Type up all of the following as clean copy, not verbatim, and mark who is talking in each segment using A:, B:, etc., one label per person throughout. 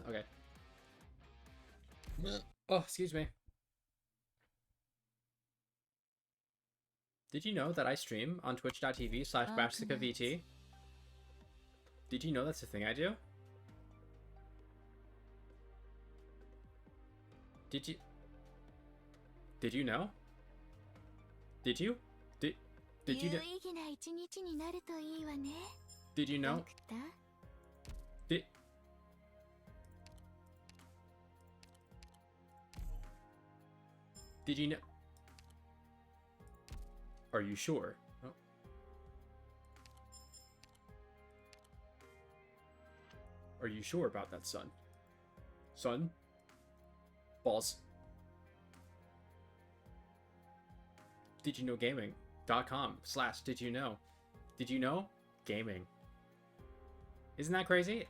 A: Okay. Oh, excuse me. Did you know that I stream on twitch.tv/BashsikaVT? Did you know that's a thing I do? Did you know? Did you? Did you know? Did you know? Did you know? Are you sure? Oh. Are you sure about that, son? Son? Balls. Did you know gaming.com/did you know? Did you know? Gaming. Isn't that crazy?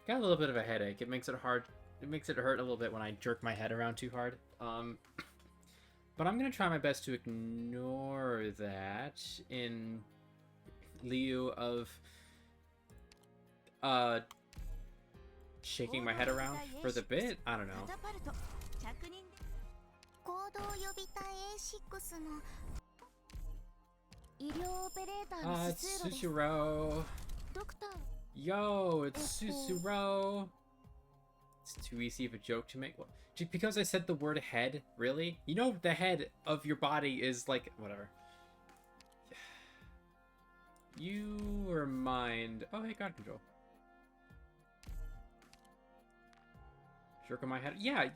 A: Got a little bit of a headache. It makes it hard. It makes it hurt a little bit when I jerk my head around too hard. But I'm gonna try my best to ignore that in lieu of shaking my head around for the bit. I don't know. It's Sushiro. Yo, it's Susuro. It's too easy of a joke to make. Just because I said the word head, really? You know the head of your body is like whatever. Your mind. Oh, hey, God control. Jerk on my head. Yeah.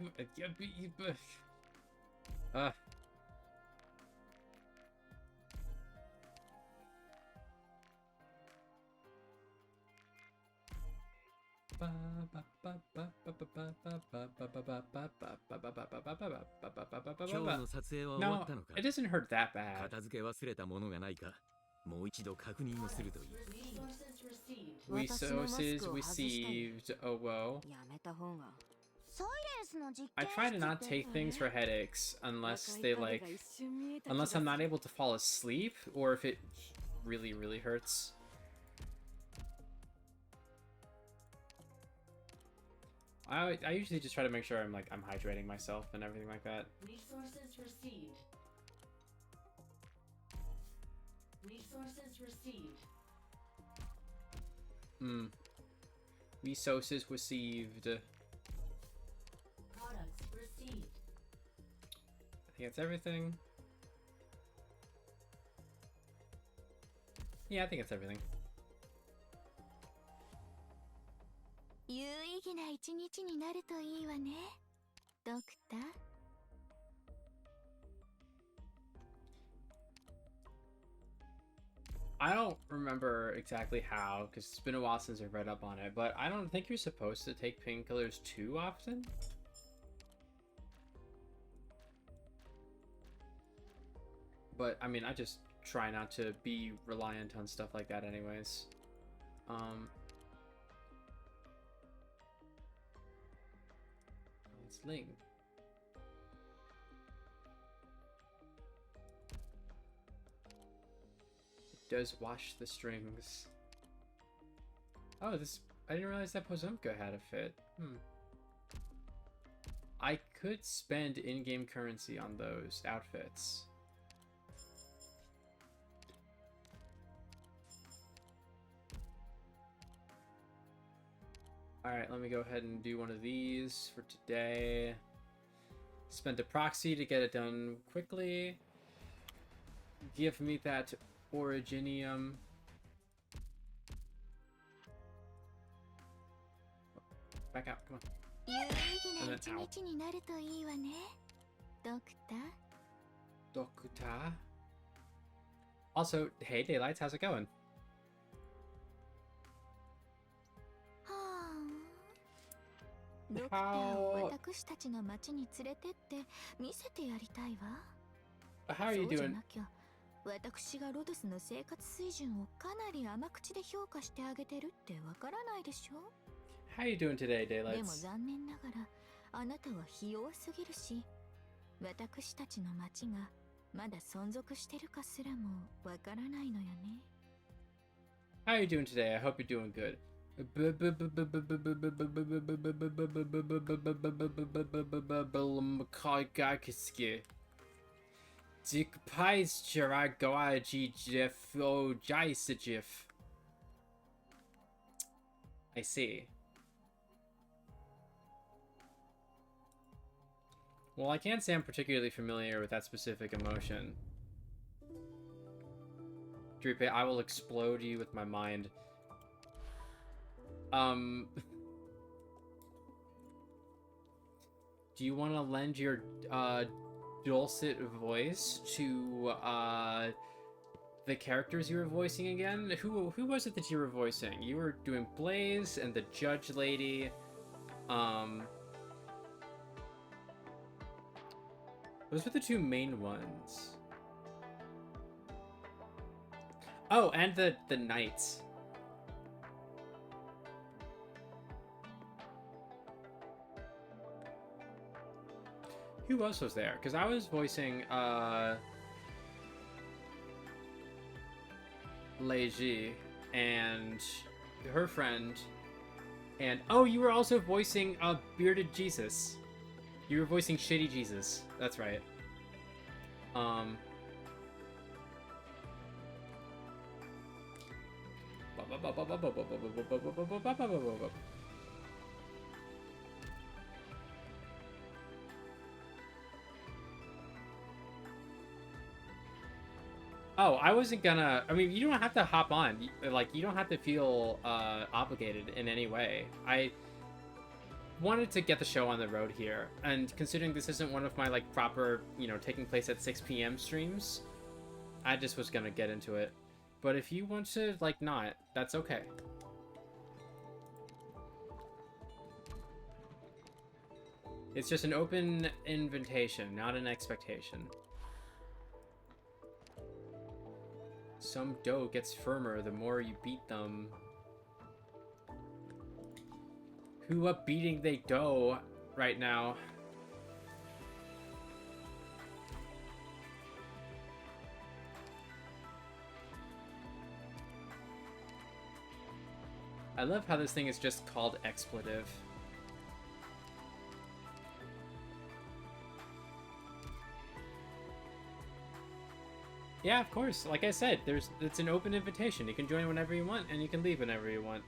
A: No, it doesn't hurt that bad. Resources received. Oh, whoa. I try to not take things for headaches unless they unless I'm not able to fall asleep or if it really, really hurts. I usually just try to make sure I'm hydrating myself and everything like that.
B: Resources received. Resources received.
A: Resources received.
B: Products received.
A: I think that's everything. Yeah, I think it's everything. I don't remember exactly how, because it's been a while since I've read up on it, but I don't think you're supposed to take painkillers too often. But, I mean, I just try not to be reliant on stuff like that anyways. It's Ling. It does wash the strings. Oh, this... I didn't realize that Pozumka had a fit. I could spend in-game currency on those outfits. Alright, let me go ahead and do one of these for today. Spend a proxy to get it done quickly. Give me that Originium. Back out, come on. And then Doctor. Also, hey Daylights, how's it going? How are you doing?
C: 私がロドスの生活水準をかなり甘口で評価してあげてるってわからないでしょ
A: How are you doing today,
C: でも
A: Daylights?
C: 残念ながらあなたはひ弱すぎるし私たちの町がまだ存続してるかすらもわからないのよね
A: How are you doing today? I hope you're doing good. Dick pies Chiragoaji Jeff O Jaisajif. I see. Well, I can't say I'm particularly familiar with that specific emotion. Dripe, I will explode you with my mind. Do you want to lend your dulcet voice to the characters you were voicing again? Who was it that you were voicing? You were doing Blaze and the Judge Lady. Those were the two main ones. Oh, and the Knights. Who else was there? Because I was voicing Leiji and her friend, and oh, you were also voicing Bearded Jesus. You were voicing Shitty Jesus. That's right. Oh, I wasn't gonna... I mean, you don't have to hop on. Like, you don't have to feel obligated in any way. I wanted to get the show on the road here, and considering this isn't one of my, like, proper, you know, taking place at 6 p.m. streams, I just was gonna get into it. But if you want to, like, not, that's okay. It's just an open invitation, not an expectation. Some dough gets firmer the more you beat them. Who up beating they dough right now? I love how this thing is just called expletive. Yeah, of course. Like I said, it's an open invitation. You can join whenever you want, and you can leave whenever you want.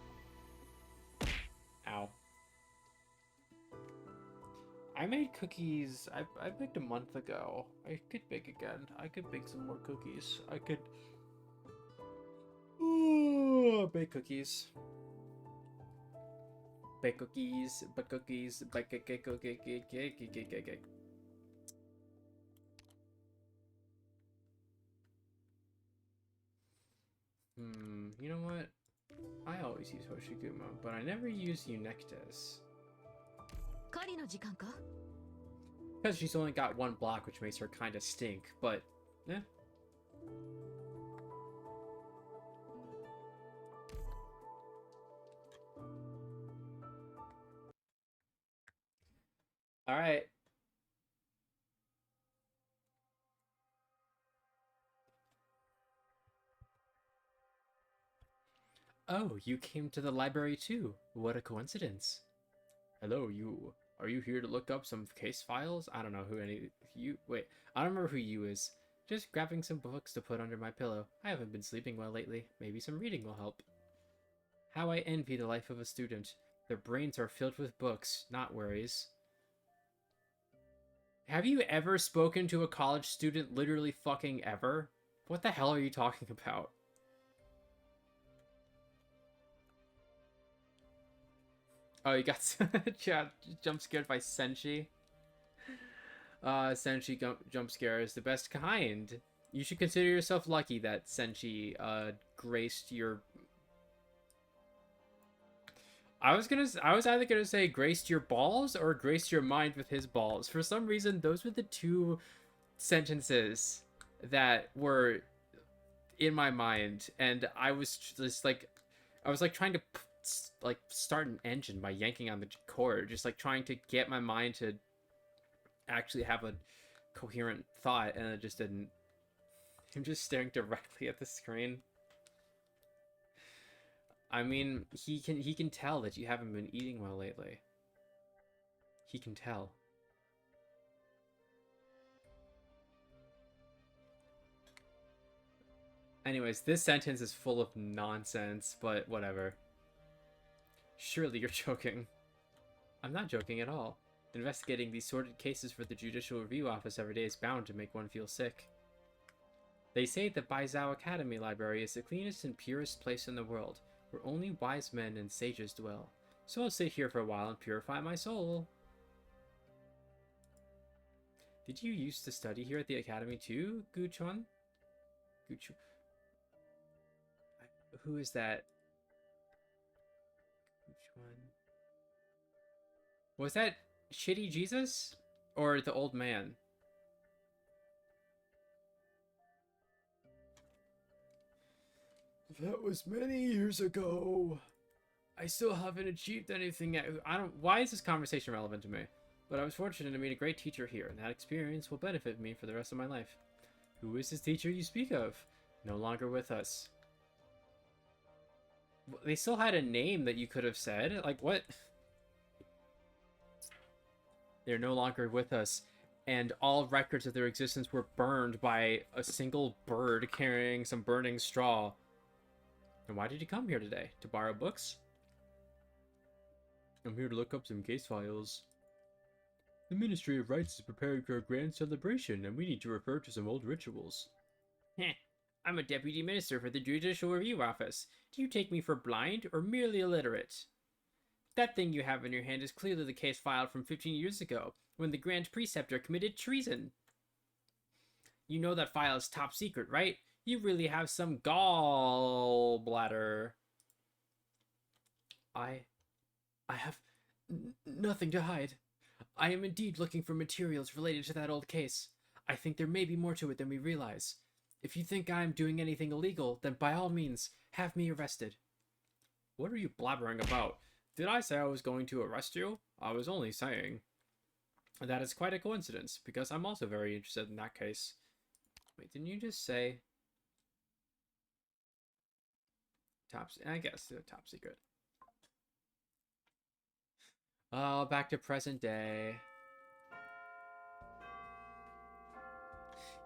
A: Ow. I made cookies, I baked a month ago. I could bake again. I could bake some more cookies. I could... Ooh, bake cookies. Bake cookies, bake cookies, bake cake. You know what? I always use Hoshigumo, but I never use Eunectus.
C: 狩りの時間か?
A: Because she's only got one block, which makes her kind of stink, but, eh. Alright. Oh, you came to the library too. What a coincidence. Hello, you. Are you here to look up some case files? I don't know who any... You... Wait, I don't remember who you is. Just grabbing some books to put under my pillow. I haven't been sleeping well lately. Maybe some reading will help. How I envy the life of a student. Their brains are filled with books, not worries. Have you ever spoken to a college student literally fucking ever? What the hell are you talking about? Oh, you got jump scared by Senshi. Senshi jump scare is the best kind. You should consider yourself lucky that Senshi graced your... I was either gonna say graced your balls or graced your mind with his balls. For some reason, those were the two sentences that were in my mind, and I was just like, trying to like start an engine by yanking on the cord, just like trying to get my mind to actually have a coherent thought, and it just didn't. I'm just staring directly at the screen. I mean, he can tell that you haven't been eating well lately. He can tell. Anyways, this sentence is full of nonsense, but whatever. Surely you're joking. I'm not joking at all. Investigating these sordid cases for the Judicial Review Office every day is bound to make one feel sick. They say the Baizhou Academy Library is the cleanest and purest place in the world, where only wise men and sages dwell. So I'll sit here for a while and purify my soul. Did you used to study here at the academy too, Guchon? Who is that? Was that Shitty Jesus? Or the old man? That was many years ago. I still haven't achieved anything yet. Why is this conversation relevant to me? But I was fortunate to meet a great teacher here, and that experience will benefit me for the rest of my life. Who is this teacher you speak of? No longer with us. They still had a name that you could have said. Like, what? They're no longer with us, and all records of their existence were burned by a single bird carrying some burning straw. And why did you come here today? To borrow books? I'm here to look up some case files. The Ministry of Rights is preparing for a grand celebration, and we need to refer to some old rituals. Heh. I'm a deputy minister for the Judicial Review Office. Do you take me for blind or merely illiterate? That thing you have in your hand is clearly the case filed from 15 years ago, when the Grand Preceptor committed treason. You know that file is top secret, right? You really have some gallbladder. I have nothing to hide. I am indeed looking for materials related to that old case. I think there may be more to it than we realize. If you think I am doing anything illegal, then by all means, have me arrested. What are you blabbering about? Did I say I was going to arrest you? I was only saying. That is quite a coincidence, because I'm also very interested in that case. Wait, didn't you just say... I guess, top secret. Oh, back to present day.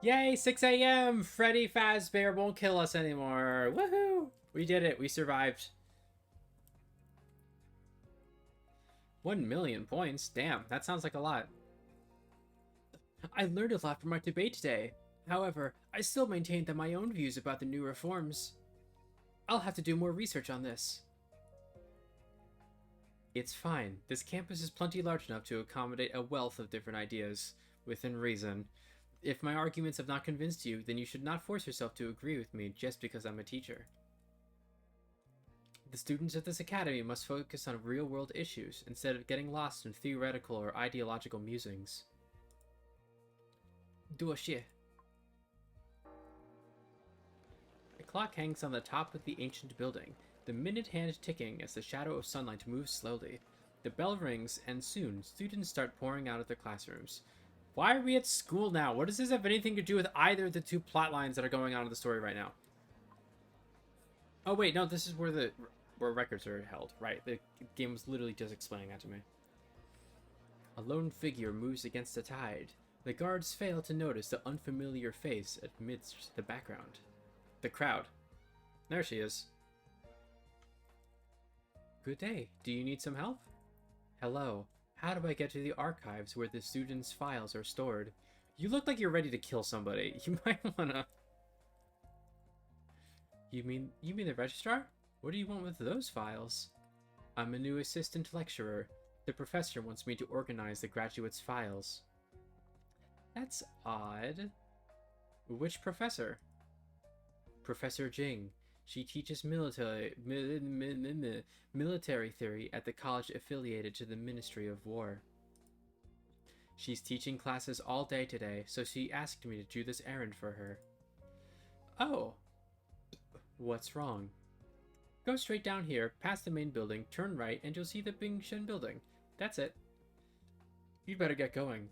A: Yay, 6 a.m. Freddy Fazbear won't kill us anymore. Woohoo! We did it. We survived. 1 million points? Damn, that sounds like a lot. I learned a lot from our debate today. However, I still maintain that my own views about the new reforms. I'll have to do more research on this. It's fine. This campus is plenty large enough to accommodate a wealth of different ideas, within reason. If my arguments have not convinced you, then you should not force yourself to agree with me just because I'm a teacher. The students of this academy must focus on real-world issues instead of getting lost in theoretical or ideological musings. 多谢. A clock hangs on the top of the ancient building, the minute hand ticking as the shadow of sunlight moves slowly. The bell rings, and soon, students start pouring out of their classrooms. Why are we at school now? What does this have anything to do with either of the two plot lines that are going on in the story right now? Oh wait, no, this is where records are held. Right, the game was literally just explaining that to me. A lone figure moves against the tide. The guards fail to notice the unfamiliar face amidst the background. The crowd. There she is. Good day. Do you need some help? Hello. How do I get to the archives where the students' files are stored? You look like you're ready to kill somebody. You might wanna... You mean the registrar? What do you want with those files? I'm a new assistant lecturer. The professor wants me to organize the graduates' files. That's odd. Which professor? Professor Jing. She teaches military theory at the college affiliated to the Ministry of War. She's teaching classes all day today, so she asked me to do this errand for her. Oh. What's wrong? Go straight down here, past the main building, turn right, and you'll see the Bingshen building. That's it. You'd better get going.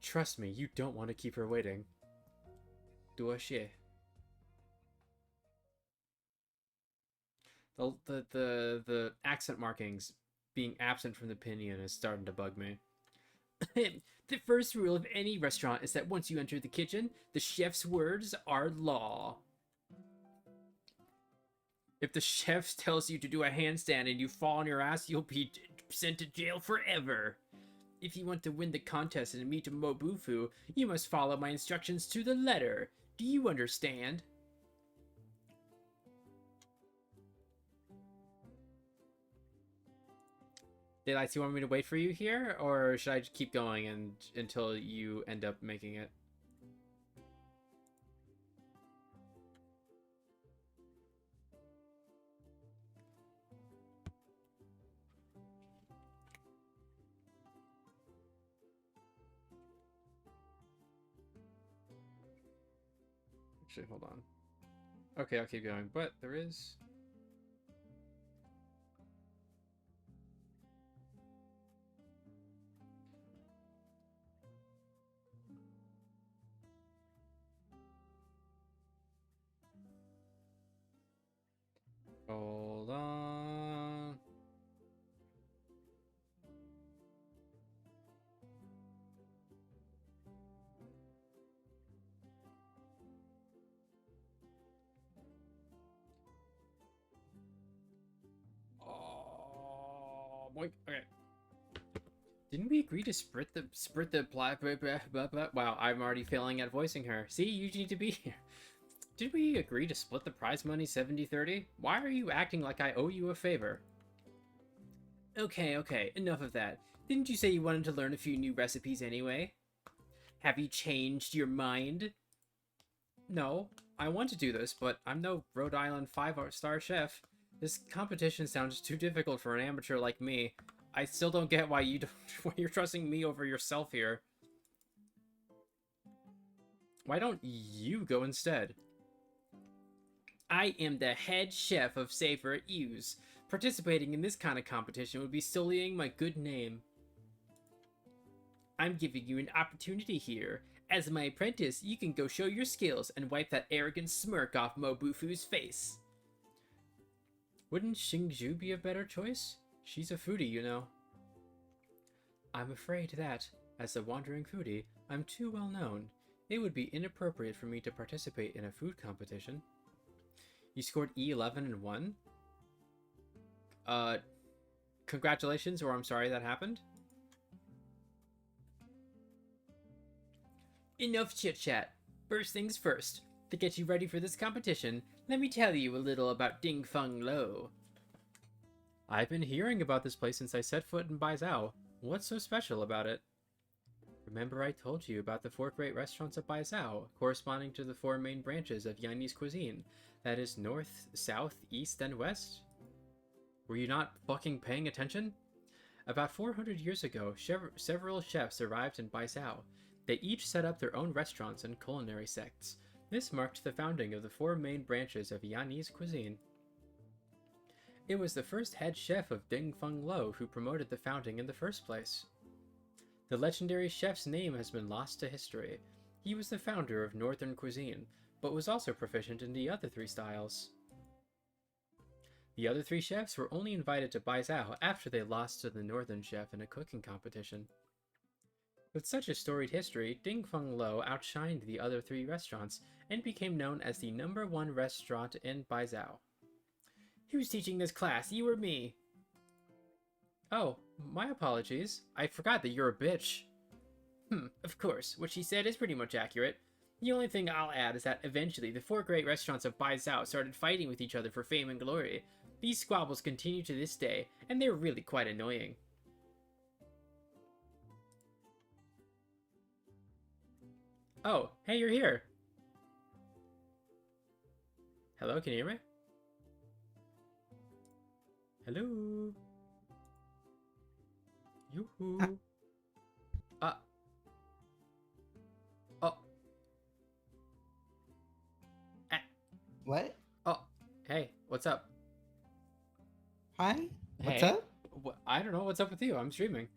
A: Trust me, you don't want to keep her waiting. 多谢. The accent markings being absent from the opinion is starting to bug me. The first rule of any restaurant is that once you enter the kitchen, the chef's words are law. If the chef tells you to do a handstand and you fall on your ass, you'll be sent to jail forever. If you want to win the contest and meet Mobufu, you must follow my instructions to the letter. Do you understand? Daylight, do you want me to wait for you here, or should I just keep going until you end up making it? Actually, hold on. Okay, I'll keep going, but there is... Hold on. Oh, boy. Okay. Didn't we agree to split the blah, blah, blah, blah, blah? Wow, I'm already failing at voicing her. See, you need to be here. Did we agree to split the prize money 70-30? Why are you acting like I owe you a favor? Okay, enough of that. Didn't you say you wanted to learn a few new recipes anyway? Have you changed your mind? No, I want to do this, but I'm no Rhode Island 5-star chef. This competition sounds too difficult for an amateur like me. I still don't get why you're trusting me over yourself here. Why don't you go instead? I am the head chef of Safer at U's. Participating in this kind of competition would be sullying my good name. I'm giving you an opportunity here. As my apprentice, you can go show your skills and wipe that arrogant smirk off Mobufu's face. Wouldn't Xingju be a better choice? She's a foodie, you know. I'm afraid that, as a wandering foodie, I'm too well known. It would be inappropriate for me to participate in a food competition. You scored E11 and won? Congratulations, or I'm sorry that happened. Enough chit-chat. First things first. To get you ready for this competition, let me tell you a little about Ding Feng Lo. I've been hearing about this place since I set foot in Baizhou. What's so special about it? Remember I told you about the 4 great restaurants of Baizhou, corresponding to the 4 main branches of Chinese cuisine. That is north, south, east, and west? Were you not fucking paying attention? About 400 years ago, several chefs arrived in Baizhou. They each set up their own restaurants and culinary sects. This marked the founding of the 4 main branches of Yanese cuisine. It was the first head chef of Ding Feng Lo who promoted the founding in the first place. The legendary chef's name has been lost to history. He was the founder of Northern cuisine, but was also proficient in the other 3 styles. The other 3 chefs were only invited to Baizhou after they lost to the Northern chef in a cooking competition. With such a storied history, Ding Feng Lo outshined the other 3 restaurants and became known as the #1 restaurant in Baizhou. Who's teaching this class, you or me? Oh, my apologies. I forgot that you're a bitch. Of course, what she said is pretty much accurate. The only thing I'll add is that eventually the 4 great restaurants of Baizhou started fighting with each other for fame and glory. These squabbles continue to this day, and they're really quite annoying. Oh, hey, you're here. Hello, can you hear me? Hello. Yoo-hoo. Oh.
D: What?
A: Oh. Hey, what's up?
D: Hi? What's
A: Hey.
D: up?
A: I don't know. What's up with you? I'm streaming.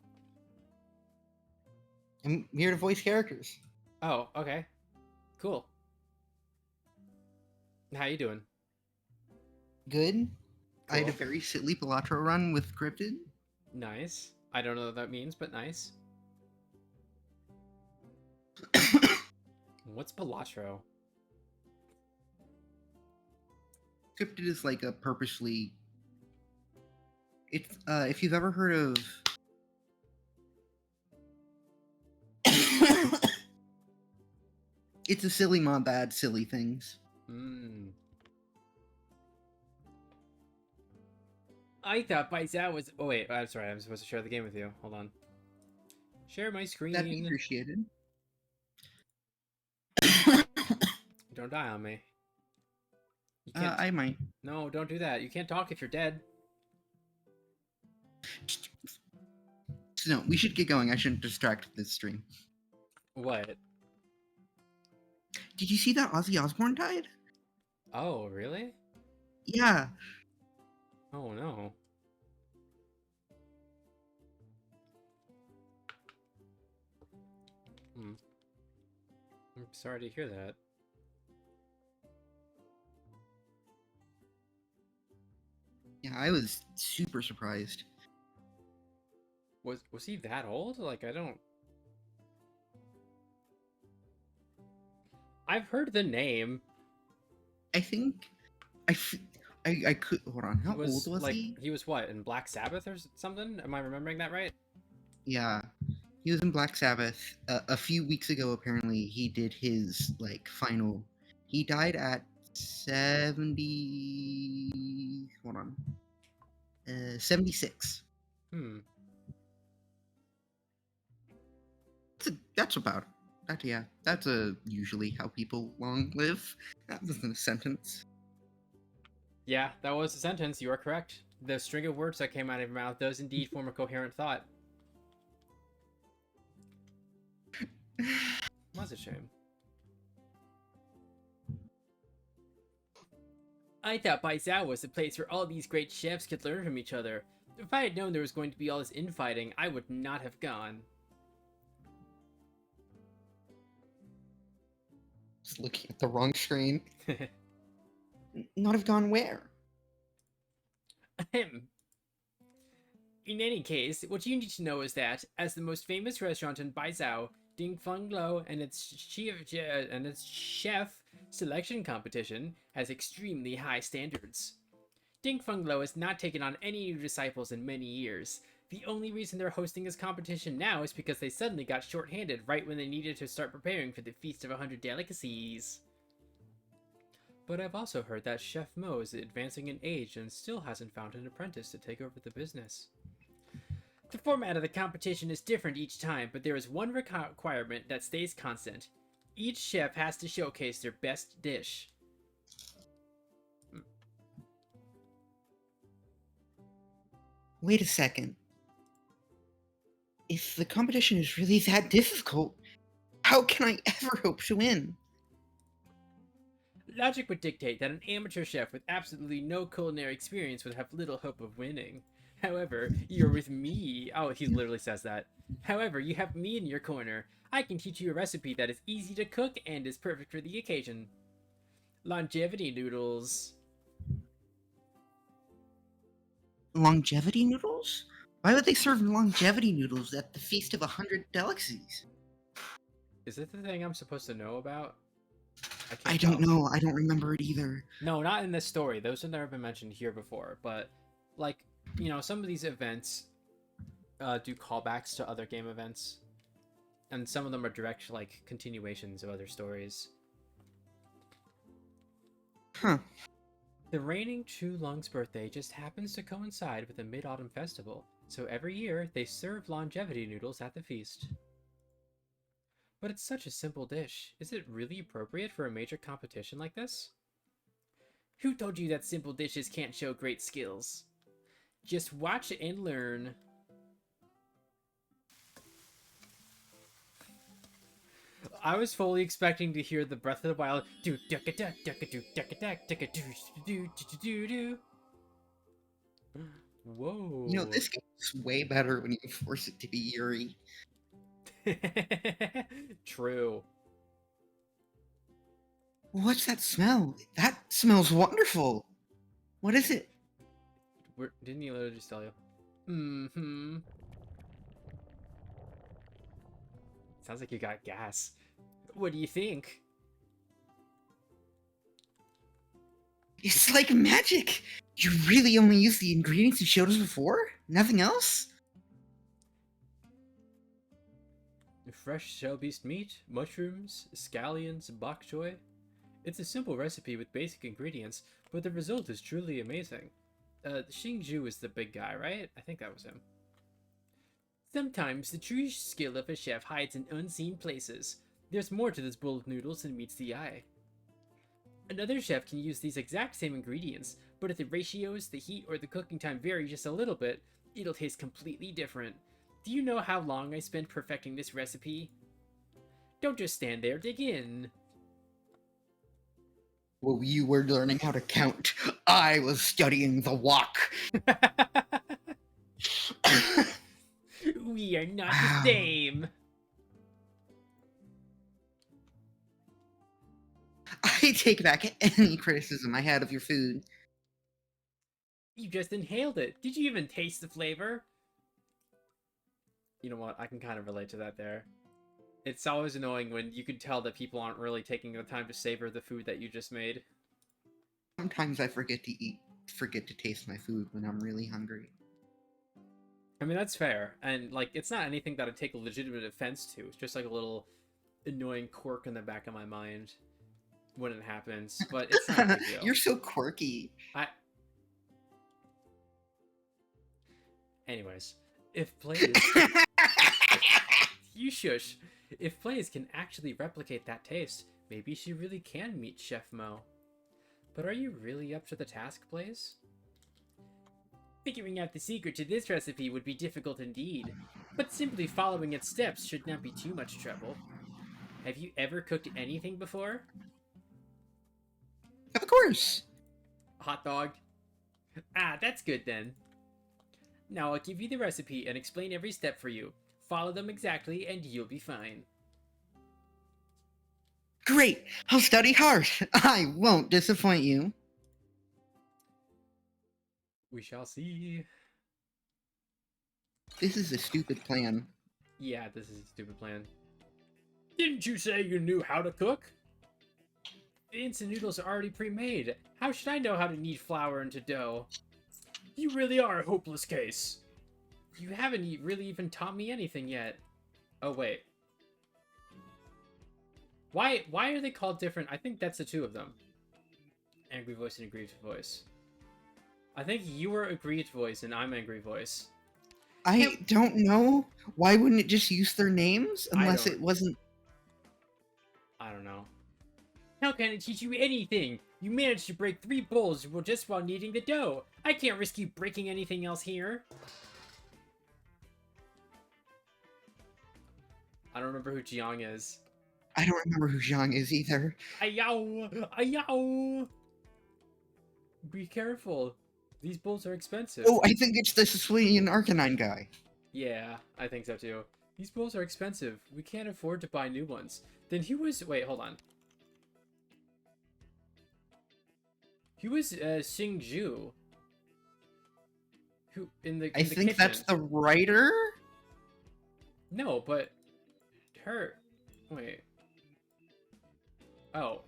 D: I'm here to voice characters.
A: Oh, okay. Cool. How you doing?
D: Good. I had a
A: Cool.
D: very silly Balatro run with Cryptid.
A: Nice. I don't know what that means, but nice. What's Balatro?
D: Cryptid is like a purposely... It's, if you've ever heard of... It's a silly mob bad silly things.
A: I thought Baizhou was... Oh, wait. I'm sorry. I'm supposed to share the game with you. Hold on. Share my screen.
D: That'd be appreciated.
A: Don't die on me. You can't...
D: I might.
A: No, don't do that. You can't talk if you're dead.
D: No, we should get going. I shouldn't distract this stream.
A: What?
D: Did you see that Ozzy Osbourne died?
A: Oh, really?
D: Yeah.
A: Oh, no. I'm sorry to hear that.
D: Yeah, I was super surprised.
A: Was he that old? Like, I don't... I've heard the name.
D: I think... I could... Hold on, how old was
A: like,
D: he?
A: He was what, in Black Sabbath or something? Am I remembering that right?
D: Yeah. He was in Black Sabbath. A few weeks ago, apparently, he did his, like, final... He died at 70... Hold on. 76. That's about... yeah, that's usually how people long live. That wasn't a sentence.
A: Yeah, that was a sentence. You are correct. The string of words that came out of your mouth does indeed form a coherent thought. That's a shame. I thought Baizhou was the place where all these great chefs could learn from each other. If I had known there was going to be all this infighting, I would not have gone.
D: Just looking at the wrong screen. Not have gone where?
A: In any case, what you need to know is that, as the most famous restaurant in Baizhou, Ding Feng Lo and its chef selection competition has extremely high standards. Ding Feng Lo has not taken on any new disciples in many years. The only reason they're hosting this competition now is because they suddenly got short-handed right when they needed to start preparing for the Feast of 100 Delicacies. But I've also heard that Chef Mo is advancing in age and still hasn't found an apprentice to take over the business. The format of the competition is different each time, but there is one requirement that stays constant. Each chef has to showcase their best dish.
D: Wait a second. If the competition is really that difficult, how can I ever hope to win?
A: Logic would dictate that an amateur chef with absolutely no culinary experience would have little hope of winning. However, you're with me. Oh, he literally says that. However, you have me in your corner. I can teach you a recipe that is easy to cook and is perfect for the occasion. Longevity noodles.
D: Longevity noodles? Why would they serve longevity noodles at the Feast of 100 Delicacies?
A: Is it the thing I'm supposed to know about? Can't
D: I don't
A: tell.
D: know. I don't remember it either.
A: No, not in this story. Those have never been mentioned here before. But, like, you know, some of these events do callbacks to other game events. And some of them are direct, like, continuations of other stories.
D: Huh.
A: The reigning Chulung's birthday just happens to coincide with the Mid-Autumn Festival, so every year they serve longevity noodles at the feast. But it's such a simple dish. Is it really appropriate for a major competition like this? Who told you that simple dishes can't show great skills? Just watch and learn. I was fully expecting to hear the Breath of the Wild do ducka duck ducka do ducka duck ducka do do do do do. Whoa.
D: You know, this game's way better when you force it to be Yuri.
A: True.
D: What's that smell? That smells wonderful. What is it?
A: Didn't he literally just tell you? Mm-hmm. Sounds like you got gas. What do you think?
D: It's like magic. You really only used the ingredients you showed us before? Nothing else?
A: Fresh shell beast meat, mushrooms, scallions, bok choy. It's a simple recipe with basic ingredients, but the result is truly amazing. Xingzhu is the big guy, right? I think that was him. Sometimes the true skill of a chef hides in unseen places. There's more to this bowl of noodles than meets the eye. Another chef can use these exact same ingredients, but if the ratios, the heat, or the cooking time vary just a little bit, it'll taste completely different. Do you know how long I spent perfecting this recipe? Don't just stand there, dig in.
D: Well, you were learning how to count. I was studying the wok.
A: We are not
D: Wow.
A: the same.
D: I take back any criticism I had of your food.
A: You just inhaled it. Did you even taste the flavor? You know what? I can kind of relate to that there. It's always annoying when you can tell that people aren't really taking the time to savor the food that you just made.
D: Sometimes I forget to taste my food when I'm really hungry.
A: I mean, that's fair. And, like, it's not anything that I take a legitimate offense to. It's just, like, a little annoying quirk in the back of my mind when it happens. But it's not a big deal.
D: You're so quirky.
A: Anyways, if plays... You shush. If plays can actually replicate that taste, maybe she really can meet Chef Mo. But are you really up to the task, Plays? Figuring out the secret to this recipe would be difficult indeed, but simply following its steps should not be too much trouble. Have you ever cooked anything before?
D: Of course.
A: Hot dog? Ah, that's good then. Now I'll give you the recipe and explain every step for you. Follow them exactly and you'll be fine.
D: Great. I'll study hard. I won't disappoint you.
A: We shall see.
D: This is a stupid plan.
A: Yeah, this is a stupid plan. Didn't you say you knew how to cook? The instant noodles are already pre-made. How should I know how to knead flour into dough? You really are a hopeless case. You haven't really even taught me anything yet. Oh, wait. Why are they called different? I think that's the two of them. Angry voice and aggrieved voice. I think you were aggrieved voice and I'm angry voice.
D: I don't know. Why wouldn't it just use their names unless it wasn't...
A: I don't know. How can it teach you anything? You managed to break 3 bowls just while kneading the dough. I can't risk you breaking anything else here. I don't remember who Jiang is.
D: I don't remember who Zhang is either.
A: Ayaw! Ayaw! Be careful. These bowls are expensive.
D: Oh, I think it's the Sicilian Arcanine guy.
A: Yeah, I think so too. These bowls are expensive. We can't afford to buy new ones. Then he was... Wait, hold on. He was Xingju. Who in the
D: I think
A: kitchen.
D: that's the writer?
A: No, but her... Wait. Oh.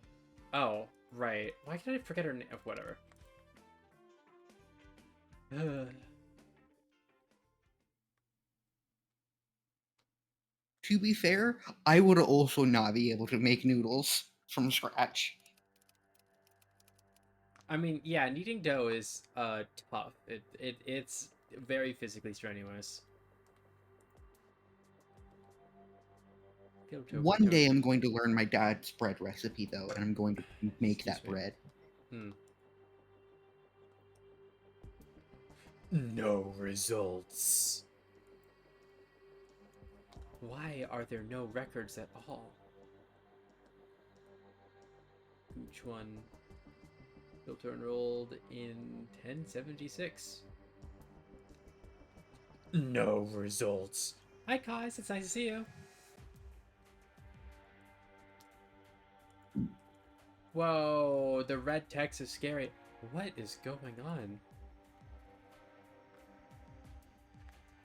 A: Oh, right. Why did I forget her name? Whatever.
D: To be fair, I would also not be able to make noodles from scratch.
A: I mean, yeah, kneading dough is tough. It's very physically strenuous.
D: One day I'm going to learn my dad's bread recipe, though, and I'm going to make that bread.
A: No results. Why are there no records at all? Which one? Filter enrolled in 1076. No results. Hi, guys. It's nice to see you. Whoa, the red text is scary. What is going on?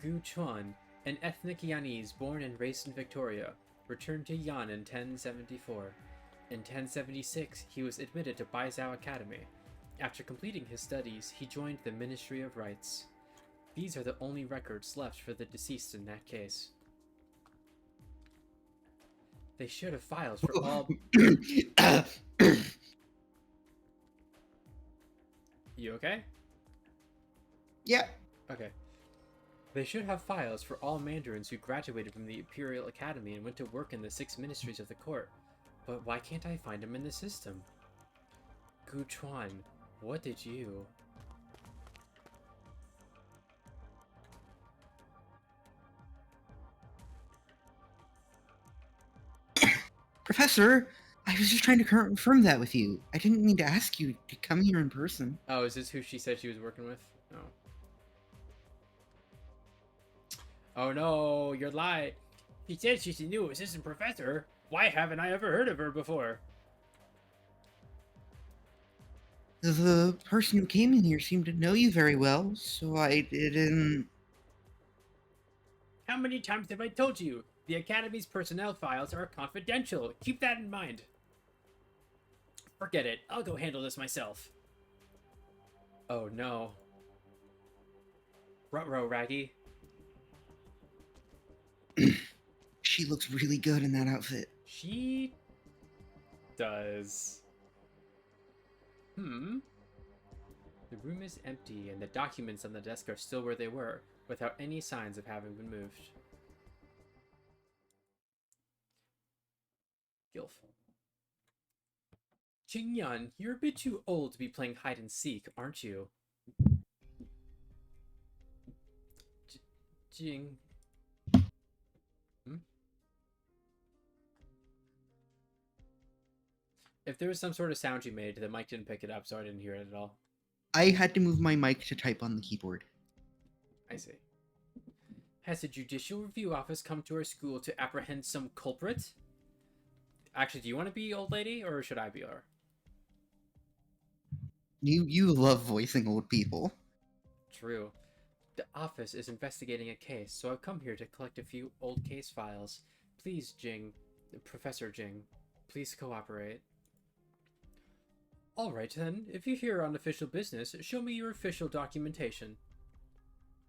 A: Gu Chuan, an ethnic Yanese born and raised in Victoria, returned to Yan in 1074. In 1076, he was admitted to Baizhou Academy. After completing his studies, he joined the Ministry of Rights. These are the only records left for the deceased in that case. They should have files for all... You okay?
D: Yeah.
A: Okay. They should have files for all mandarins who graduated from the Imperial Academy and went to work in the 6 ministries of the court. But why can't I find them in the system? Gu Chuan, what did you...
D: Professor, I was just trying to confirm that with you. I didn't mean to ask you to come here in person.
A: Oh, is this who she said she was working with? No. Oh no, you're lying. She said she's a new assistant professor. Why haven't I ever heard of her before?
D: The person who came in here seemed to know you very well, so I didn't...
A: How many times have I told you? The Academy's personnel files are confidential. Keep that in mind. Forget it. I'll go handle this myself. Oh no. Ruh-roh, Raggy.
D: She looks really good in that outfit.
A: She does. The room is empty, and the documents on the desk are still where they were, without any signs of having been moved. Gilf. Jingyan, you're a bit too old to be playing hide and seek, aren't you? Jing. If there was some sort of sound you made, the mic didn't pick it up, so I didn't hear it at all.
D: I had to move my mic to type on the keyboard.
A: I see. Has the Judicial Review Office come to our school to apprehend some culprit? Actually, do you want to be old lady, or should I be her?
D: You love voicing old people.
A: True. The office is investigating a case, so I've come here to collect a few old case files. Please, Jing, Professor Jing, please cooperate. Alright then, if you're here on official business, show me your official documentation.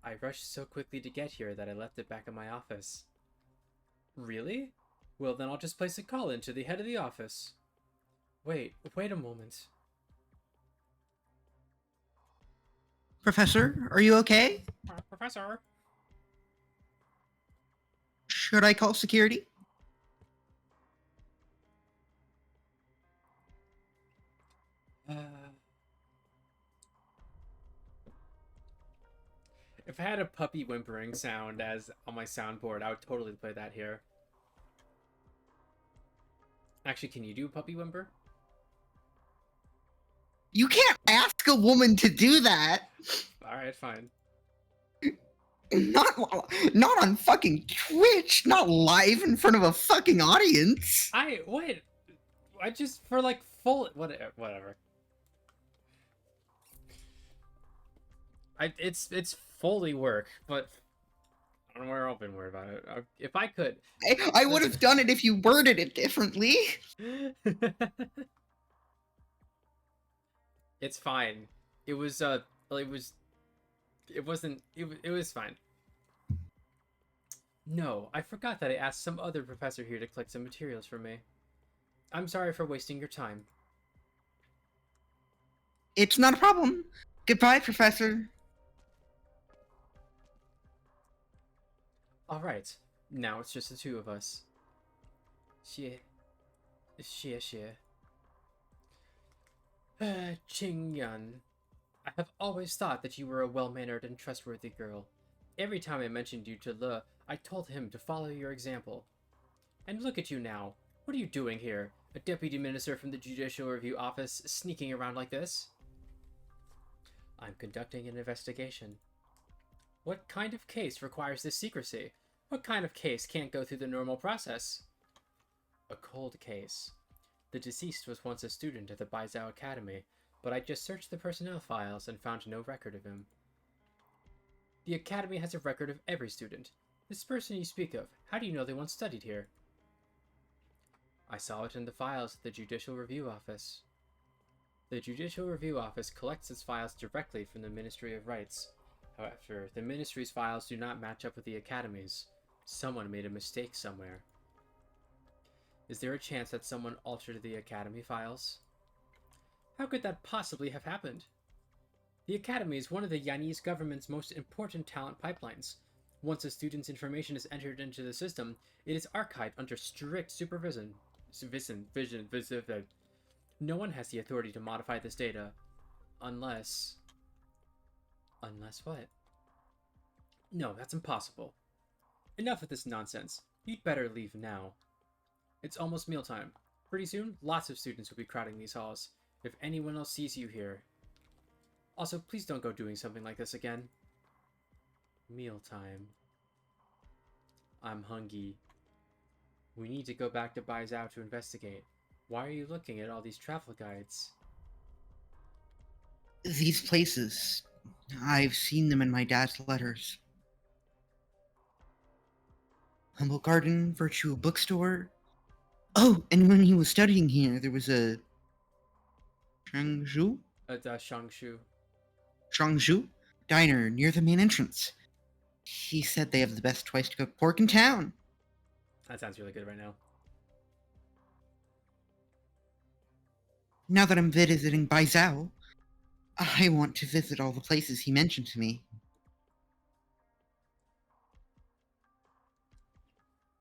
A: I rushed so quickly to get here that I left it back in my office. Really? Well then I'll just place a call in to the head of the office. Wait a moment.
D: Professor, are you okay?
A: Professor?
D: Should I call security?
A: If I had a puppy whimpering sound as on my soundboard, I would totally play that here. Actually, can you do a puppy whimper?
D: You can't ask a woman to do that.
A: Alright, fine.
D: Not on fucking Twitch, not live in front of a fucking audience.
A: Wait. I just, for like full, whatever. It's fully work, but I don't know where I've been worried about it. If I could.
D: I would have done it if you worded it differently.
A: It's fine. It was fine. No, I forgot that I asked some other professor here to collect some materials for me. I'm sorry for wasting your time.
D: It's not a problem. Goodbye, Professor.
A: Alright, now it's just the two of us. Xie. Qingyan. I have always thought that you were a well-mannered and trustworthy girl. Every time I mentioned you to Le, I told him to follow your example. And look at you now. What are you doing here? A deputy minister from the Judicial Review Office sneaking around like this? I'm conducting an investigation. What kind of case requires this secrecy? What kind of case can't go through the normal process? A cold case. The deceased was once a student at the Baizhou Academy, but I just searched the personnel files and found no record of him. The Academy has a record of every student. This person you speak of, how do you know they once studied here? I saw it in the files at the Judicial Review Office. The Judicial Review Office collects its files directly from the Ministry of Rights. However, the Ministry's files do not match up with the Academy's. Someone made a mistake somewhere. Is there a chance that someone altered the Academy files? How could that possibly have happened? The Academy is one of the Yanese government's most important talent pipelines. Once a student's information is entered into the system, it is archived under strict supervision. No one has the authority to modify this data. Unless what? No, that's impossible. Enough of this nonsense. You'd better leave now. It's almost mealtime. Pretty soon, lots of students will be crowding these halls. If anyone else sees you here. Also, please don't go doing something like this again. Mealtime. I'm hungry. We need to go back to Baizhou to investigate. Why are you looking at all these travel guides?
D: These places. I've seen them in my dad's letters. Humble Garden, Virtual Bookstore. Oh, and when he was studying here, there was a Shangshu diner near the main entrance. He said they have the best twice-cooked pork in town.
A: That sounds really good right now.
D: Now that I'm visiting Baizhou, I want to visit all the places he mentioned to me.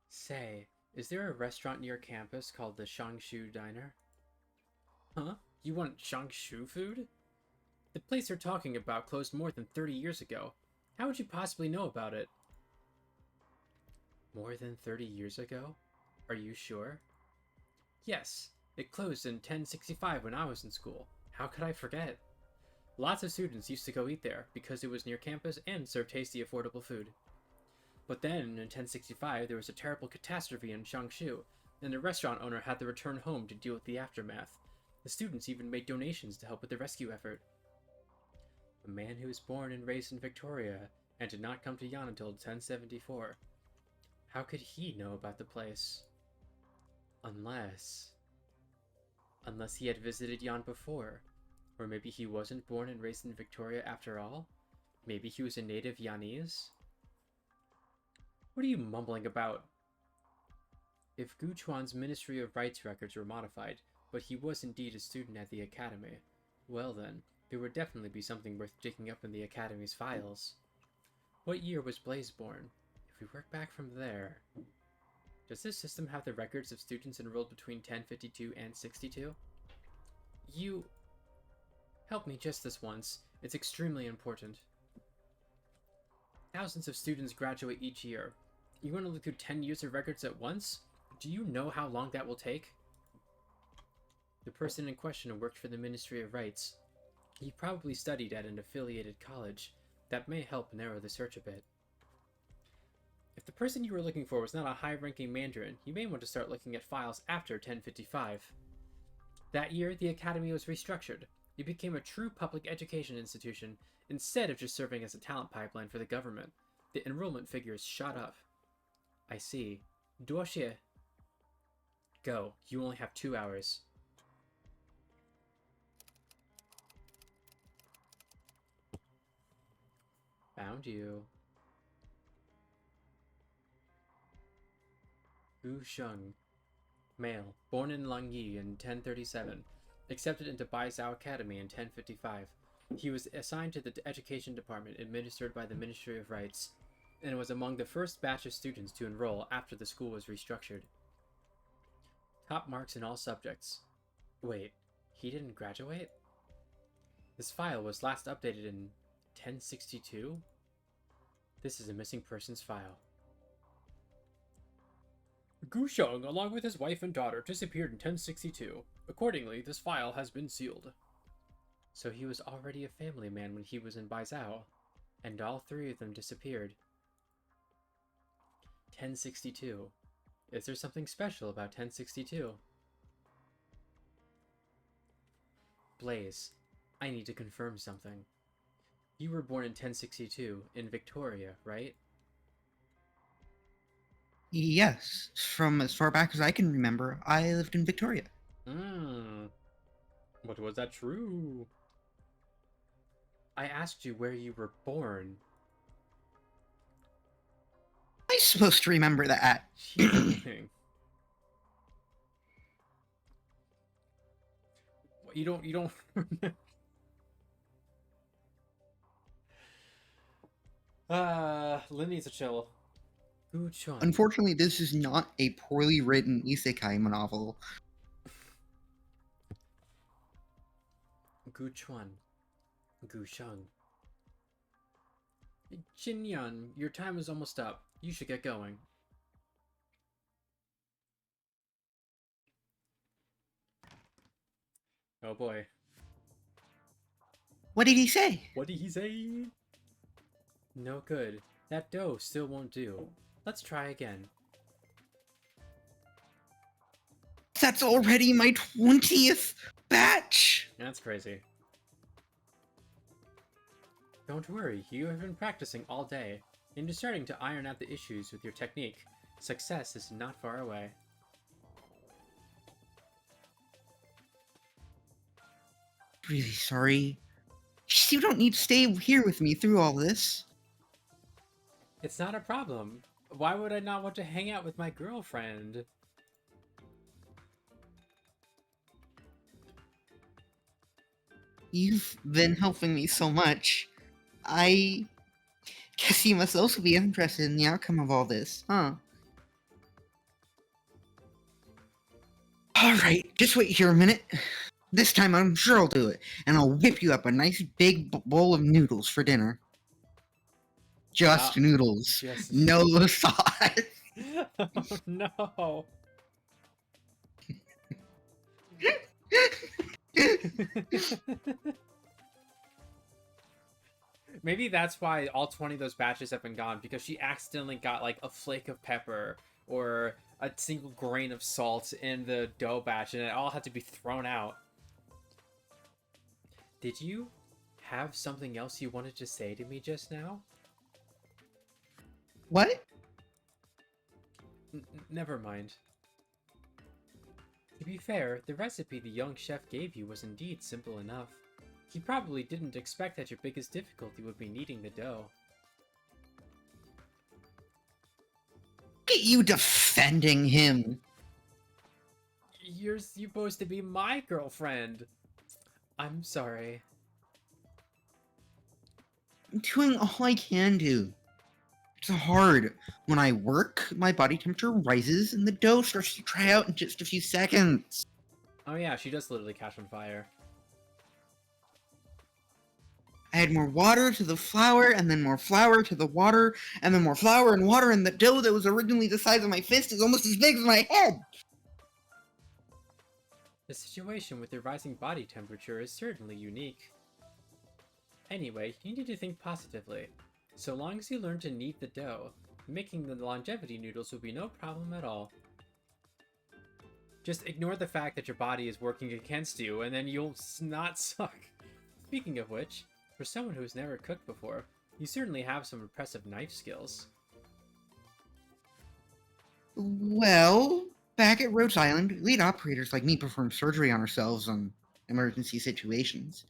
A: Say, is there a restaurant near campus called the Shangshu Diner? Huh? You want Shangshu food? The place you're talking about closed more than 30 years ago. How would you possibly know about it? More than 30 years ago? Are you sure? Yes, it closed in 1065 when I was in school. How could I forget? Lots of students used to go eat there because it was near campus and served tasty, affordable food. But then, in 1065, there was a terrible catastrophe in Shangshu, and the restaurant owner had to return home to deal with the aftermath. The students even made donations to help with the rescue effort. A man who was born and raised in Victoria and did not come to Yan until 1074. How could he know about the place? Unless he had visited Yan before. Or maybe he wasn't born and raised in Victoria after all? Maybe he was a native Yanese? What are you mumbling about? If Gu Chuan's Ministry of Rights records were modified, but he was indeed a student at the Academy, well then, there would definitely be something worth digging up in the Academy's files. What year was Blaze born? If we work back from there... Does this system have the records of students enrolled between 1052 and 62? You... Help me just this once. It's extremely important. Thousands of students graduate each year. You want to look through 10 years of records at once? Do you know how long that will take? The person in question worked for the Ministry of Rights. He probably studied at an affiliated college. That may help narrow the search a bit. If the person you were looking for was not a high-ranking Mandarin, you may want to start looking at files after 1055. That year, the Academy was restructured. It became a true public education institution, instead of just serving as a talent pipeline for the government. The enrollment figures shot up. I see. 多谢. Go. You only have 2 hours. Found you. Gu Sheng. Male. Born in Langyi in 1037. Accepted into Baizhou Academy in 1055. He was assigned to the education department administered by the Ministry of Rights, and was among the first batch of students to enroll after the school was restructured. Top marks in all subjects. Wait, he didn't graduate? This file was last updated in 1062? This is a missing persons file. Gu Sheng, along with his wife and daughter, disappeared in 1062. Accordingly, this file has been sealed. So he was already a family man when he was in Baizhou, and all 3 of them disappeared. 1062. Is there something special about 1062? Blaze, I need to confirm something. You were born in 1062 in Victoria, right?
D: Yes, from as far back as I can remember, I lived in Victoria.
A: But was that true? I asked you where you were born.
D: I'm supposed to remember that.
A: Cheating. You don't Lynn needs to chill. Gu Chun.
D: Unfortunately, this is not a poorly written isekai novel.
A: Gu Chuan. Gu Sheng. Jinyan, your time is almost up. You should get going. Oh boy.
D: What did he say?
A: What did he say? No good. That dough still won't do. Let's try again.
D: That's already my 20th batch!
A: That's crazy. Don't worry, you have been practicing all day, and you're starting to iron out the issues with your technique. Success is not far away.
D: Really sorry. You don't need to stay here with me through all this.
A: It's not a problem. Why would I not want to hang out with my girlfriend?
D: You've been helping me so much. I guess you must also be interested in the outcome of all this, huh? Alright, just wait here a minute. This time I'm sure I'll do it, and I'll whip you up a nice big bowl of noodles for dinner. Just noodles.
A: Just...
D: No sauce.
A: Oh no. Maybe that's why all 20 of those batches have been gone, because she accidentally got like a flake of pepper or a single grain of salt in the dough batch, and it all had to be thrown out. Did you have something else you wanted to say to me just now?
D: What?
A: Never mind. To be fair, the recipe the young chef gave you was indeed simple enough. He probably didn't expect that your biggest difficulty would be kneading the dough.
D: Look at you defending him.
A: You're supposed to be my girlfriend. I'm sorry.
D: I'm doing all I can do. It's hard. When I work, my body temperature rises and the dough starts to dry out in just a few seconds.
A: Oh yeah, she does literally catch on fire.
D: I add more water to the flour, and then more flour to the water, and then more flour and water, and the dough that was originally the size of my fist is almost as big as my head.
A: The situation with your rising body temperature is certainly unique. Anyway, you need to think positively. So long as you learn to knead the dough, making the longevity noodles will be no problem at all. Just ignore the fact that your body is working against you, and then you'll not suck. Speaking of which, for someone who's never cooked before, you certainly have some impressive knife skills.
D: Well, back at Rhodes Island, lead operators like me perform surgery on ourselves on emergency situations.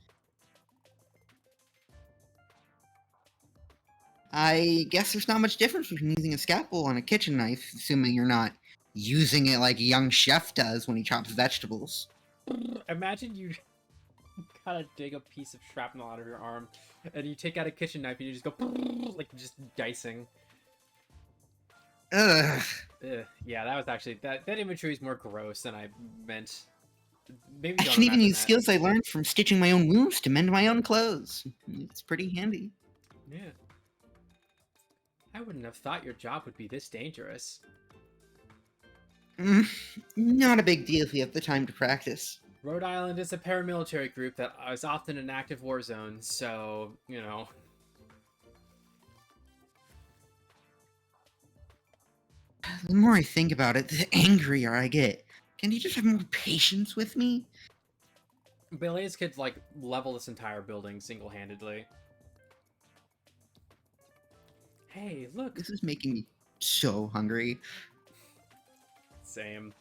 D: I guess there's not much difference between using a scalpel and a kitchen knife, assuming you're not using it like a young chef does when he chops vegetables.
A: Imagine you gotta dig a piece of shrapnel out of your arm, and you take out a kitchen knife and you just go like just dicing.
D: Ugh.
A: Yeah, that was actually that imagery is more gross than I meant. Maybe
D: I
A: don't
D: can even
A: imagine
D: use
A: that.
D: skills I learned from stitching my own wounds to mend my own clothes. It's pretty handy.
A: Yeah. I wouldn't have thought your job would be this dangerous.
D: Not a big deal if you have the time to practice.
A: Rhode Island is a paramilitary group that is often in active war zones, so, you know.
D: The more I think about it, the angrier I get. Can you just have more patience with me?
A: Belays could, like, level this entire building single-handedly. Hey, look!
D: This is making me so hungry.
A: Same.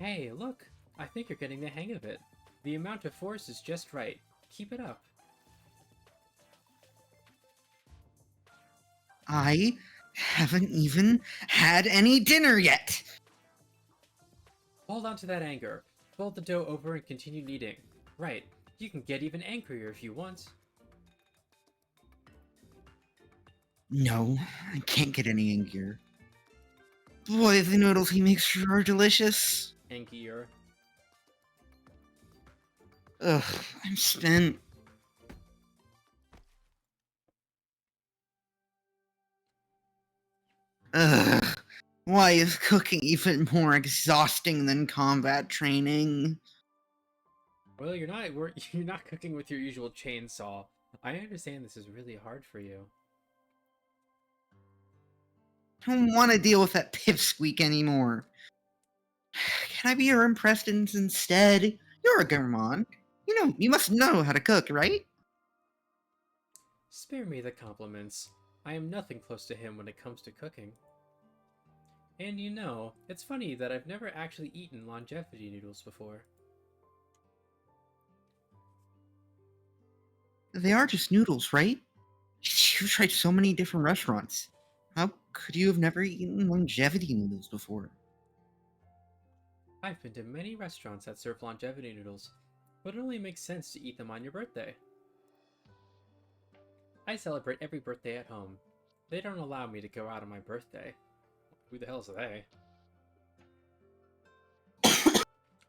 A: Hey, look! I think you're getting the hang of it. The amount of force is just right. Keep it up.
D: I haven't even had any dinner yet!
A: Hold on to that anger. Fold the dough over and continue kneading. Right, you can get even angrier if you want.
D: No, I can't get any angrier. Boy, the noodles he makes sure are delicious.
A: Angrier.
D: Ugh, I'm spent. Ugh, why is cooking even more exhausting than combat training?
A: Well, you're not cooking with your usual chainsaw. I understand this is really hard for you.
D: I don't want to deal with that pipsqueak anymore. Can I be your Preston's instead? You're a gourmand. You must know how to cook, right?
A: Spare me the compliments. I am nothing close to him when it comes to cooking. And you know, it's funny that I've never actually eaten longevity noodles before.
D: They are just noodles, right? You've tried so many different restaurants. How could you have never eaten longevity noodles before?
A: I've been to many restaurants that serve longevity noodles, but it only makes sense to eat them on your birthday. I celebrate every birthday at home. They don't allow me to go out on my birthday. Who the hell's they?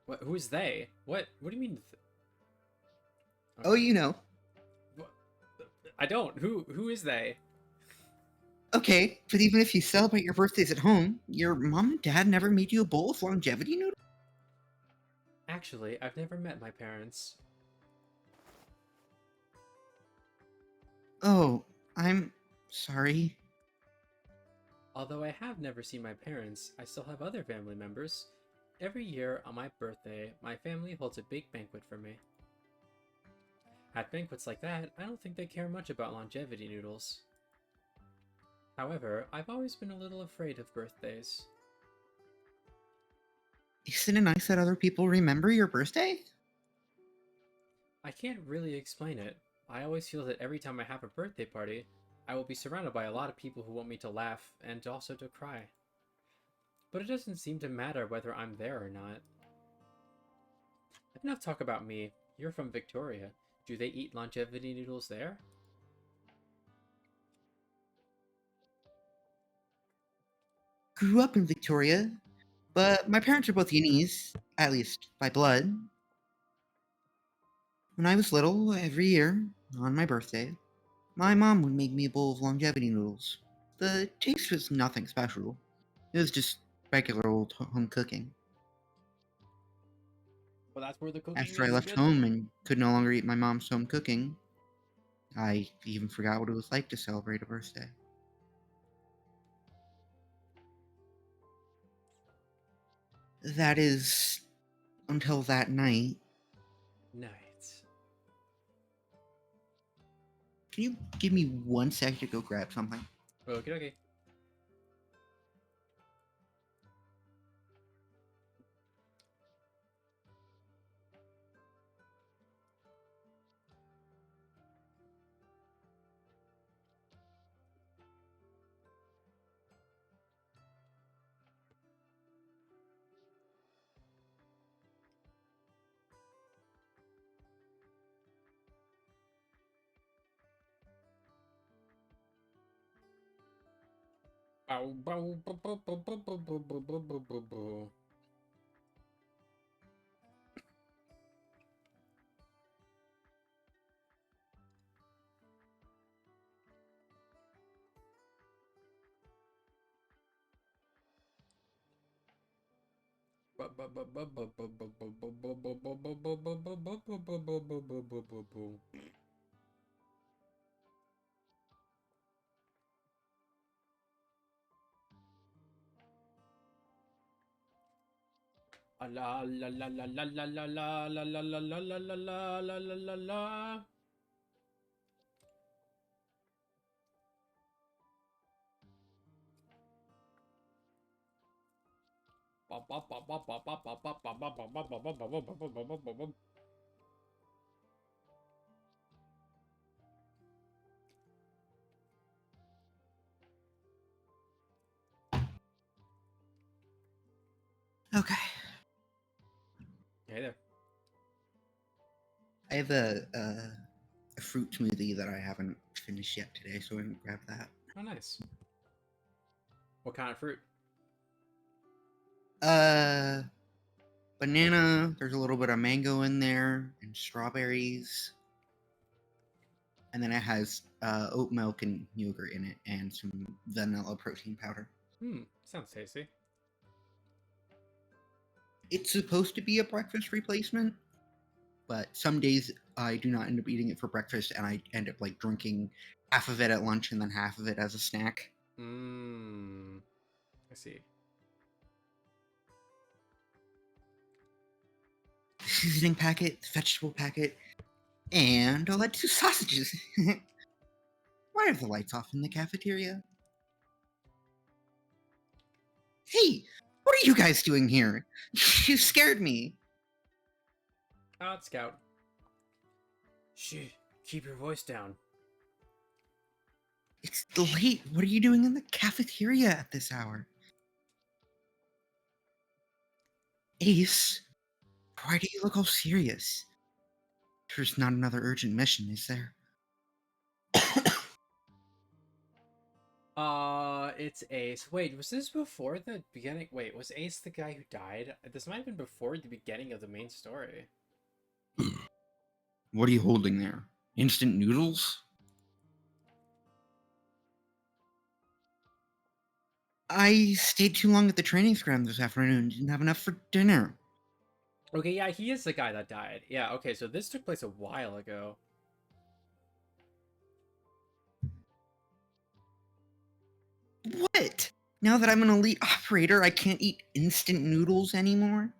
A: What? Who's they? What? What do you mean?
D: Oh, you know.
A: I don't. Who is they?
D: Okay, but even if you celebrate your birthdays at home, your mom and dad never made you a bowl of longevity noodles?
A: Actually, I've never met my parents.
D: Oh, I'm sorry.
A: Although I have never seen my parents, I still have other family members. Every year on my birthday, my family holds a big banquet for me. At banquets like that, I don't think they care much about longevity noodles. However, I've always been a little afraid of birthdays.
D: Isn't it nice that other people remember your birthday?
A: I can't really explain it. I always feel that every time I have a birthday party, I will be surrounded by a lot of people who want me to laugh and also to cry. But it doesn't seem to matter whether I'm there or not. Enough talk about me. You're from Victoria. Do they eat longevity noodles there?
D: Grew up in Victoria, but my parents are both Yenis, at least by blood. When I was little, every year, On my birthday, my mom would make me a bowl of longevity noodles. The taste was nothing special. It was just regular old home cooking.
A: Well, that's where the cooking
D: After I
A: is
D: left
A: good.
D: home and could no longer eat my mom's home cooking, I even forgot what it was like to celebrate a birthday. That is until that night.
A: Nice.
D: Can you give me 1 second to go grab something?
A: Okay, okay. Bow, bow, bow, bow, bow, bow, bow, bow, bow, bow, bow, bow, bow. La la la la la la la la la la la la la la la la la la la.
D: Okay.
A: Hey there.
D: I have a fruit smoothie that I haven't finished yet today, so I'm gonna grab that.
A: Oh, nice. What kind of fruit?
D: Banana, there's a little bit of mango in there, and strawberries. And then it has oat milk and yogurt in it, and some vanilla protein powder.
A: Sounds tasty.
D: It's supposed to be a breakfast replacement, but some days I do not end up eating it for breakfast, and I end up like drinking half of it at lunch and then half of it as a snack.
A: I see.
D: The seasoning packet, the vegetable packet, and I'll add 2 sausages. Why are the lights off in the cafeteria? Hey, what are you guys doing here? You scared me.
A: It's Scout. Shh, keep your voice down.
D: It's late. What are you doing in the cafeteria at this hour? Ace, why do you look all serious? There's not another urgent mission, is there?
A: It's Ace. Wait, was this before the beginning? Wait, was Ace the guy who died? This might have been before the beginning of the main story.
D: What are you holding there? Instant noodles? I stayed too long at the training ground this afternoon. Didn't have enough for dinner.
A: Okay, yeah, he is the guy that died. Yeah, okay, so this took place a while ago.
D: What? Now that I'm an elite operator, I can't eat instant noodles anymore?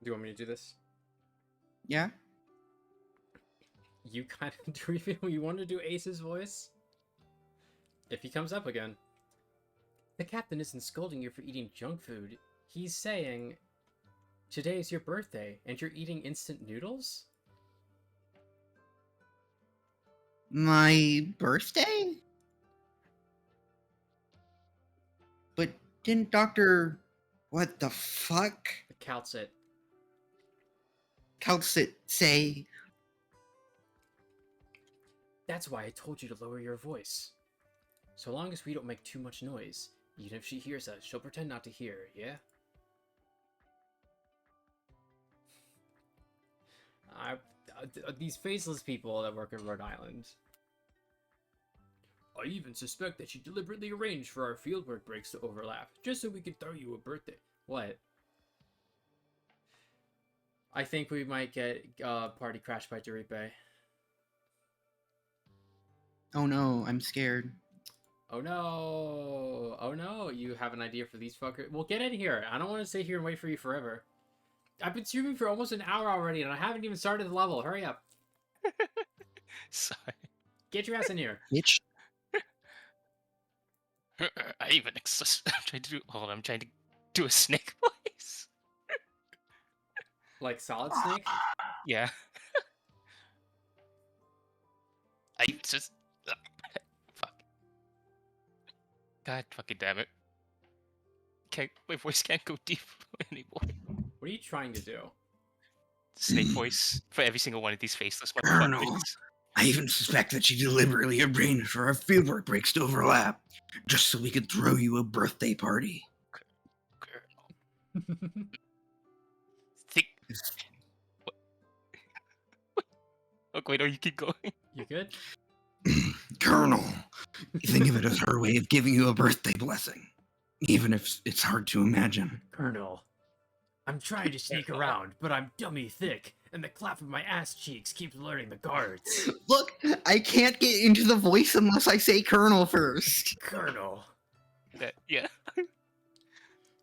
A: Do you want me to do this?
D: Yeah?
A: You kind of do you want to do Ace's voice? If he comes up again. The captain isn't scolding you for eating junk food. He's saying, today's your birthday, and you're eating instant noodles?
D: My birthday? But didn't Dr. What the fuck?
A: The Calcit.
D: Calcit say...
A: That's why I told you to lower your voice. So long as we don't make too much noise, even if she hears us, she'll pretend not to hear, yeah? these faceless people that work in Rhode Island. I even suspect that she deliberately arranged for our fieldwork breaks to overlap, just so we could throw you a birthday. What? I think we might get party crashed by Doripe.
D: Oh no, I'm scared.
A: Oh no! Oh no! You have an idea for these fuckers? Well, get in here. I don't want to sit here and wait for you forever. I've been streaming for almost an hour already, and I haven't even started the level. Hurry up!
E: Sorry.
A: Get your ass in here.
D: Bitch.
E: I even I'm trying to do. Hold on, I'm trying to do a snake voice.
A: Like Solid Snake?
E: Yeah. I just. Fuck. God fucking damn it. My voice can't go deep anymore.
A: What are you trying to do?
E: Snake voice for every single one of these faceless
D: Colonel.
E: motherfuckers.
D: I even suspect that she deliberately arranged for our fieldwork breaks to overlap, just so we could throw you a birthday party.
E: Colonel. Think. Oh, wait, no, you keep going.
A: You good?
D: Colonel, think of it as her way of giving you a birthday blessing, even if it's hard to imagine.
A: Colonel, I'm trying to sneak around, but I'm dummy thick, and the clap of my ass cheeks keeps alerting the guards.
D: Look, I can't get into the voice unless I say Colonel first.
A: Colonel.
E: Yeah.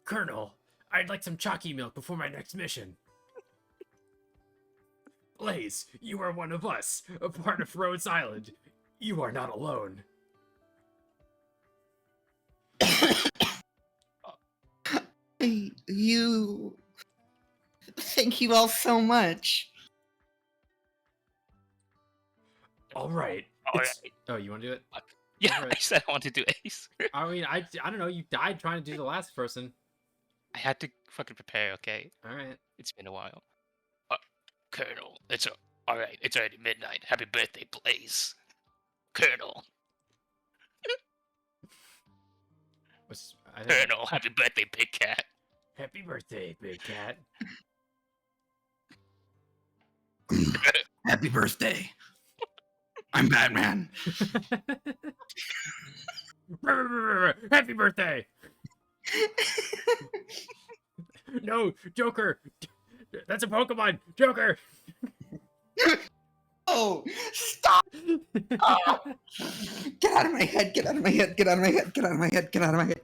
A: Colonel, I'd like some chalky milk before my next mission. Blaze, you are one of us, a part of Rhodes Island. You are not alone.
D: You... Thank you all so much.
A: All right.
E: All
A: It's-
E: right.
A: Oh, you want to do it?
E: Yeah,
A: Alright.
E: I said I wanted to do Ace.
A: I mean, I don't know. You died trying to do the last person.
E: I had to fucking prepare, okay?
A: All right.
E: It's been a while. Colonel, all right. It's already midnight. Happy birthday, Blaze. Colonel, Colonel, happy birthday, Big Cat.
A: Happy birthday, Big Cat.
D: Happy birthday. I'm Batman.
A: Happy birthday! No, Joker! That's a Pokemon! Joker!
D: Oh, stop! Oh. Get out of my head, get out of my head, get out of my head, get out of my head, get out of my head.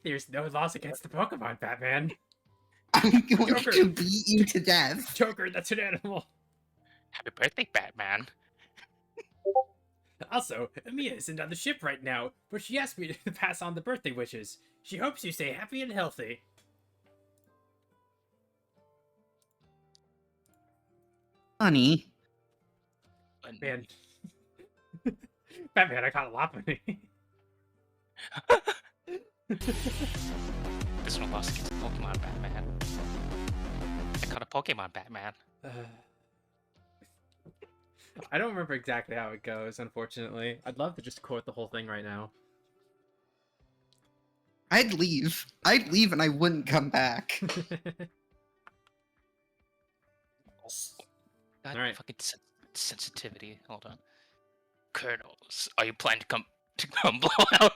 A: There's no loss against the Pokemon, Batman.
D: I'm going
A: Joker.
D: to beat you to death.
A: Joker, that's an animal.
E: Happy birthday, Batman.
A: Also, Amiya isn't on the ship right now, but she asked me to pass on the birthday wishes. She hopes you stay happy and healthy.
D: Honey.
A: Man. Batman, I caught a lot of me.
E: There's no loss against Pokemon, Batman. I caught a Pokemon, Batman.
A: I don't remember exactly how it goes, unfortunately. I'd love to just quote the whole thing right now.
D: I'd leave and I wouldn't come back.
E: God,
A: Alright.
E: fucking sensitivity. Hold on. Colonels, are you planning to come blow out?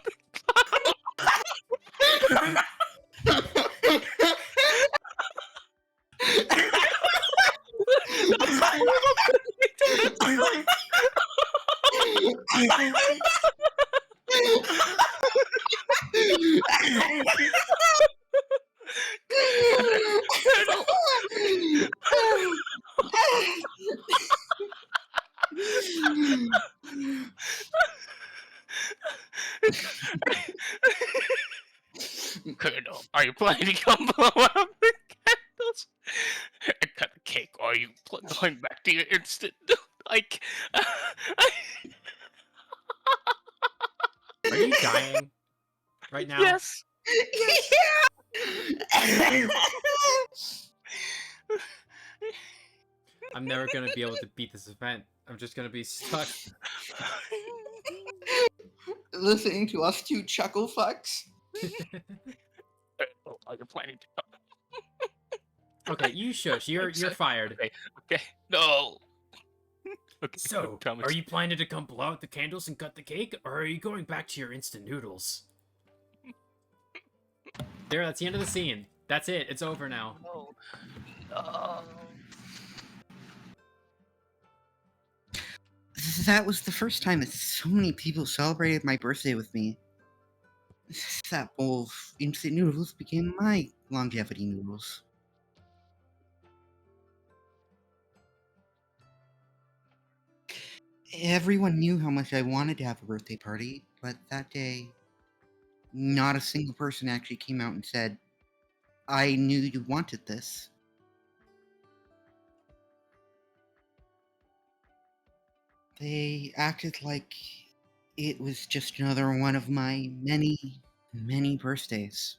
E: Colonel, are you planning to come blow out the candles and cut the cake, or are you going back to your instant like?
A: Are you dying right now?
E: Yes.
D: Yeah.
A: I'm never gonna be able to beat this event. I'm just gonna be stuck.
D: Listening to us two chuckle fucks.
E: Colonel, are you planning to come?
A: Okay, you shush. You're fired.
E: Okay. No. Okay,
A: So,
E: promise.
A: are you planning to come blow out the candles and cut the cake, or are you going back to your instant noodles? There, that's the end of the scene. That's it. It's over now.
E: No. No.
D: That was the first time that so many people celebrated my birthday with me. That bowl of instant noodles became my longevity noodles. Everyone knew how much I wanted to have a birthday party, but that day, not a single person actually came out and said, I knew you wanted this. They acted like it was just another one of my many, many birthdays.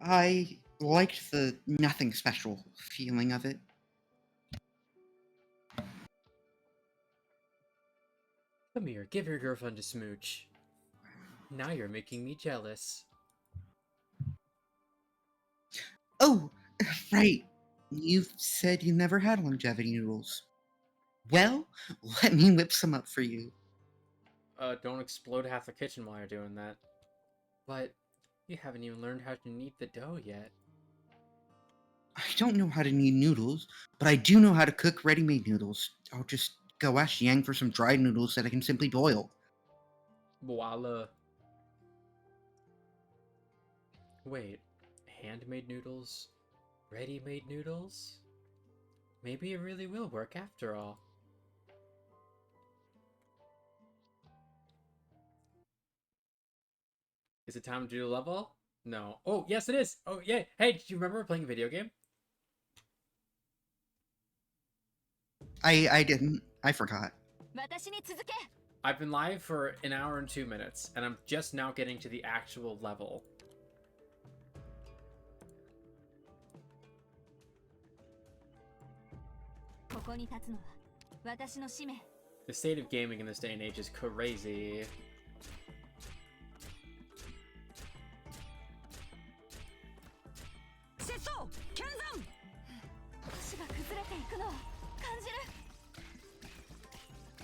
D: I liked the nothing special feeling of it.
A: Come here, give your girlfriend a smooch. Now you're making me jealous.
D: Oh, right. You said you never had longevity noodles. Well, let me whip some up for you.
A: Don't explode half the kitchen while you're doing that. But you haven't even learned how to knead the dough yet.
D: I don't know how to knead noodles, but I do know how to cook ready-made noodles. I'll just go ask Yang for some dried noodles that I can simply boil.
A: Voila. Wait, handmade noodles? Ready-made noodles? Maybe it really will work after all. Is it time to do a level? No. Oh, yes it is! Oh, yeah! Hey, do you remember playing a video game?
D: I didn't. I forgot.
C: 私に続け
A: I've been live for an hour and 2 minutes, and I'm just now getting to the actual level. The state of gaming in this day and age is crazy.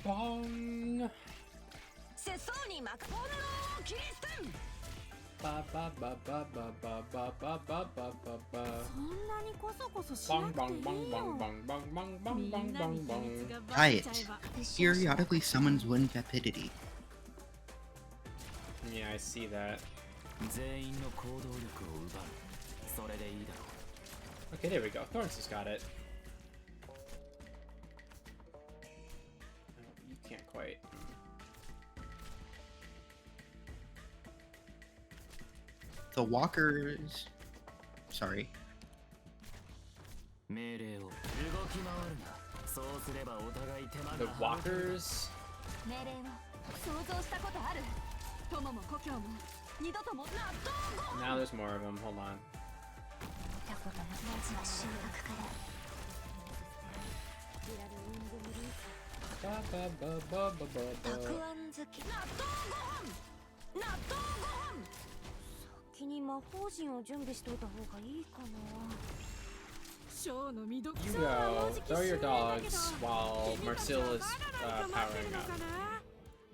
A: Bong! Ba ba ba ba ba ba ba ba ba ba ba ba.
C: そんなにコソコソし
A: Bong
C: なくてい
A: bong
C: い
A: bong
C: よ
A: bong bong bong bong
C: み
A: bong
C: んな
A: bong
C: に秘
A: bong.
C: 密がバ
D: Try
C: レちゃ
D: it.
C: えば
D: Periodically summons one vapidity.
A: Yeah, I see that.
F: 全員の行動力を奪う。それでいいだろう。
A: Okay, there we go. Thorns has got it. Oh, you can't quite.
D: The walkers. Sorry.
F: 命令を動き回るな。そうすればお互い手間
A: The
F: が省ける。
A: walkers?
C: 命令を想像したことある友も故郷も二度とも納豆
A: Now there's more of them. Hold on.
C: たことなくまずは収穫から
A: Ba ba ba ba ba ba
C: たく
A: ba.
C: あん好き納豆ご飯納豆ご飯先に魔法陣を準備しといた方がいいかな
A: You go. Throw your dogs while Marcel is powering up.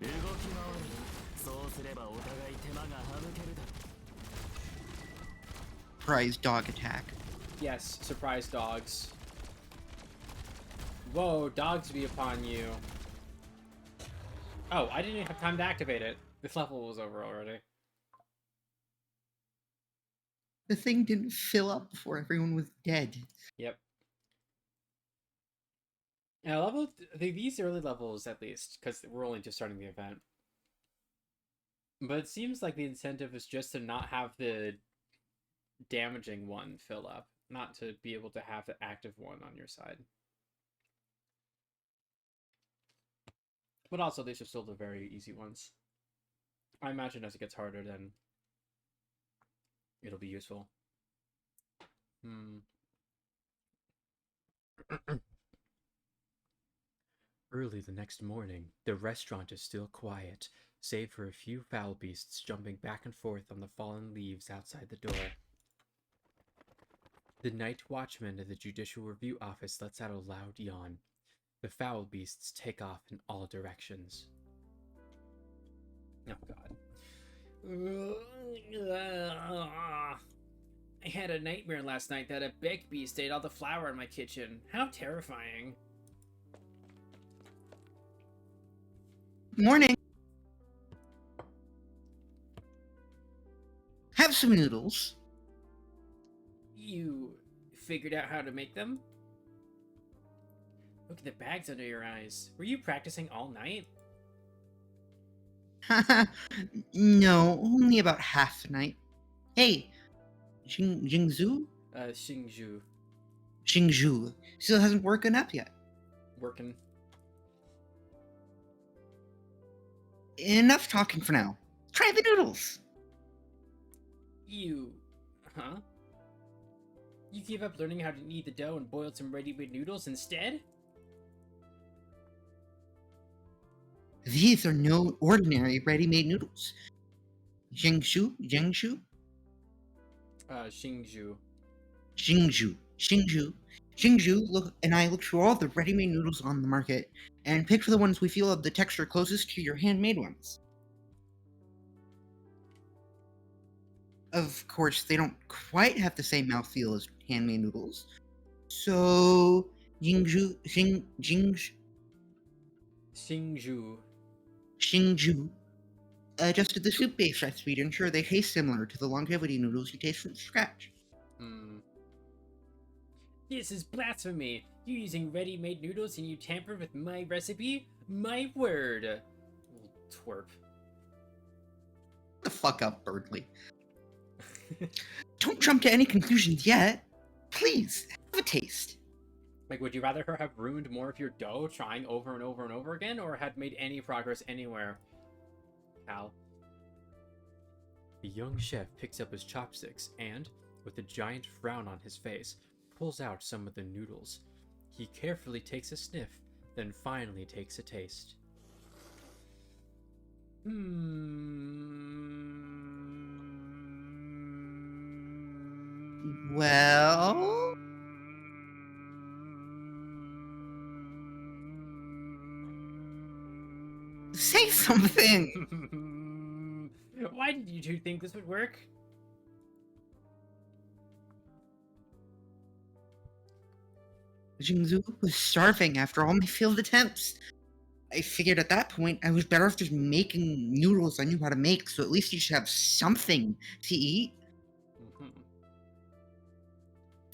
F: 動き回るな。そうすればお互い手間が省けるだろう。
D: Surprise dog attack.
A: Yes, surprise dogs. Whoa, dogs be upon you. Oh, I didn't even have time to activate it. This level was over already.
D: The thing didn't fill up before everyone was dead.
A: Yep. And I love these early levels, at least, because we're only just starting the event. But it seems like the incentive is just to not have the damaging one fill up, not to be able to have the active one on your side. But also, these are still the very easy ones. I imagine as it gets harder, then it'll be useful. Early the next morning, the restaurant is still quiet, save for a few foul beasts jumping back and forth on the fallen leaves outside the door. The night watchman of the Judicial Review Office lets out a loud yawn. The foul beasts take off in all directions. Oh god. I had a nightmare last night that a big beast ate all the flour in my kitchen. How terrifying.
D: Morning. Have some noodles.
A: You figured out how to make them? Look at the bags under your eyes. Were you practicing all night?
D: No, only about half the night. Hey, Jingzhu?
A: Xingzhu.
D: Jingzhu still hasn't woken up yet.
A: Working.
D: Enough talking for now. Try the noodles.
A: Huh? You gave up learning how to knead the dough and boiled some ready-made noodles instead?
D: These are no ordinary ready-made noodles. Jingshu?
A: Xingzhu.
D: Look, and I looked through all the ready-made noodles on the market and picked the ones we feel have the texture closest to your handmade ones. Of course, they don't quite have the same mouthfeel as handmade noodles. So, Xingzhu adjusted the soup base recipe to ensure they taste similar to the longevity noodles you taste from scratch.
A: This is blasphemy! You're using ready-made noodles and you tampered with my recipe? My word! Little twerp.
D: The fuck up, Birdly. Don't jump to any conclusions yet. Please, have a taste.
A: Like, would you rather her have ruined more of your dough trying over and over and over again, or had made any progress anywhere? Pal. The young chef picks up his chopsticks and, with a giant frown on his face, pulls out some of the noodles. He carefully takes a sniff, then finally takes a taste.
D: Well? Say something!
A: Why did you two think this would work?
D: Jingzhu was starving after all my failed attempts. I figured at that point I was better off just making noodles I knew how to make, so at least you should have something to eat.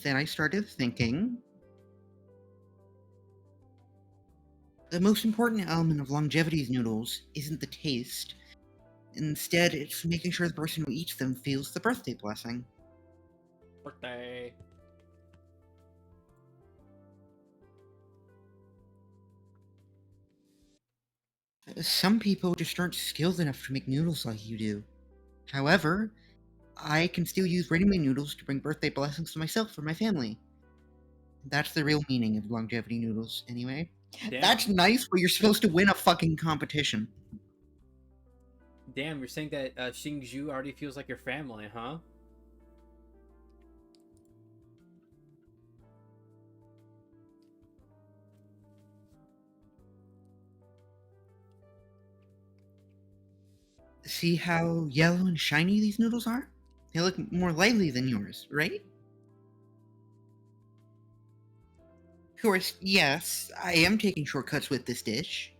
D: Then I started thinking, the most important element of longevity's noodles isn't the taste. Instead, it's making sure the person who eats them feels the birthday blessing.
A: Birthday.
D: Some people just aren't skilled enough to make noodles like you do. However, I can still use ready-made noodles to bring birthday blessings to myself or my family. That's the real meaning of longevity noodles, anyway.
A: Damn.
D: That's nice, but you're supposed to win a fucking competition.
A: Damn, you're saying that Xingzhu already feels like your family, huh?
D: See how yellow and shiny these noodles are? They look more lively than yours, right? Of course, yes, I am taking shortcuts with this dish.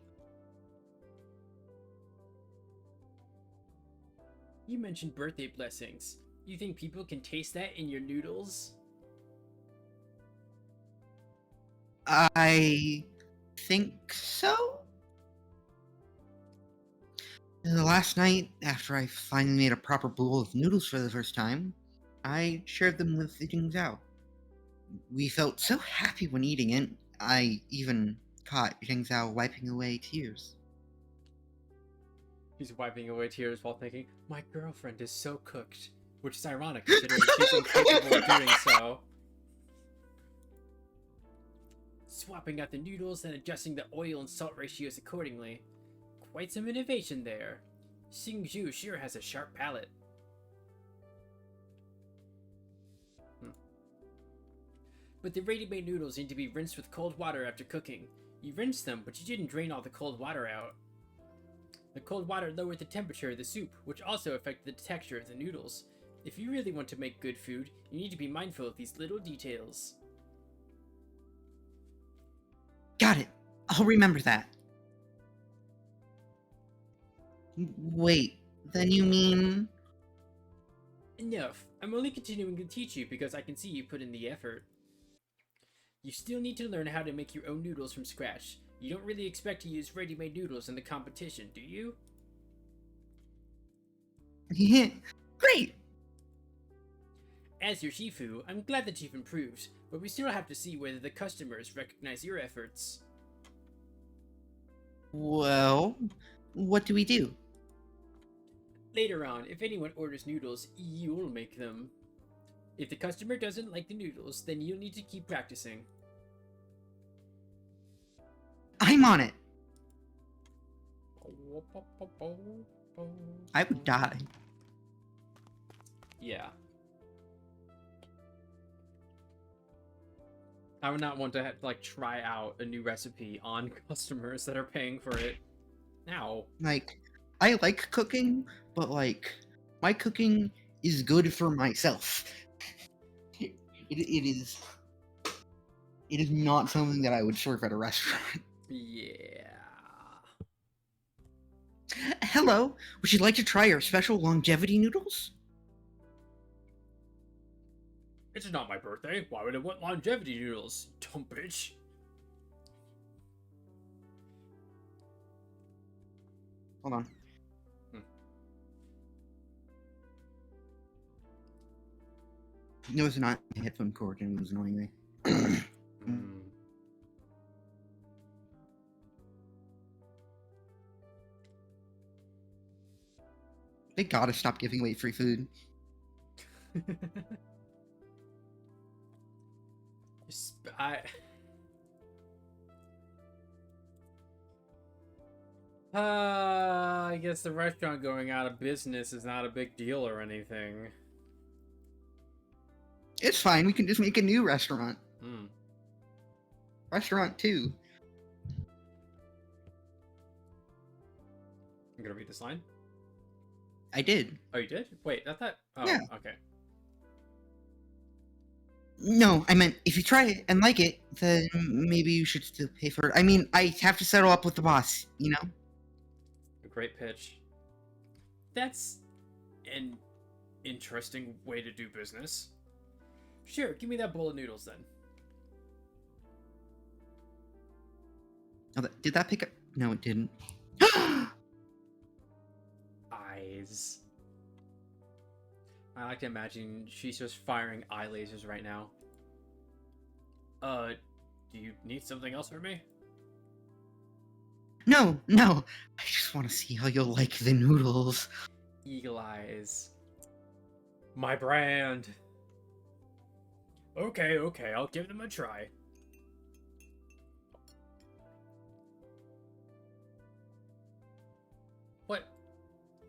A: You mentioned birthday blessings. You think people can taste that in your noodles?
D: I think so? The last night, after I finally made a proper bowl of noodles for the first time, I shared them with Jing Zhao. We felt so happy when eating it, I even caught Jing Zhao wiping away tears.
A: He's wiping away tears while thinking, my girlfriend is so cooked. Which is ironic, considering she's incapable of doing so. Swapping out the noodles and adjusting the oil and salt ratios accordingly. Quite some innovation there. Xingzhu sure has a sharp palate. But the ready-made noodles need to be rinsed with cold water after cooking. You rinsed them, but you didn't drain all the cold water out. The cold water lowered the temperature of the soup, which also affected the texture of the noodles. If you really want to make good food, you need to be mindful of these little details.
D: Got it. I'll remember that. Wait, then you mean...
A: Enough. I'm only continuing to teach you because I can see you put in the effort. You still need to learn how to make your own noodles from scratch. You don't really expect to use ready-made noodles in the competition, do you?
D: Great!
A: As your Shifu, I'm glad that you've improved, but we still have to see whether the customers recognize your efforts.
D: Well, what do we do?
A: Later on, if anyone orders noodles, you'll make them. If the customer doesn't like the noodles, then you'll need to keep practicing.
D: I'm on it! I would die.
A: Yeah. I would not want to like try out a new recipe on customers that are paying for it. Now.
D: Like, I like cooking, but like, my cooking is good for myself. It is not something that I would serve at a restaurant.
A: Yeah.
D: Hello, would you like to try our special longevity noodles?
A: It's not my birthday. Why would I want longevity noodles, dumb bitch?
D: Hold on. No, it's not. My headphone cord and it was annoying me. They gotta stop giving away free food.
A: I guess the restaurant going out of business is not a big deal or anything.
D: It's fine. We can just make a new restaurant.
A: Hmm.
D: Restaurant 2.
A: I'm gonna read this line.
D: I did.
A: Oh, you did? Wait, I thought. Oh,
D: Yeah.
A: Okay.
D: No, I meant if you try it and like it, then maybe you should still pay for it. I mean, I have to settle up with the boss, you know?
A: A great pitch. That's an interesting way to do business. Sure, give me that bowl of noodles then.
D: Oh, did that pick up? No, it didn't.
A: Eyes. I like to imagine she's just firing eye lasers right now. Do you need something else from me?
D: No. I just want to see how you'll like the noodles.
A: Eagle eyes. My brand. Okay, I'll give them a try. What?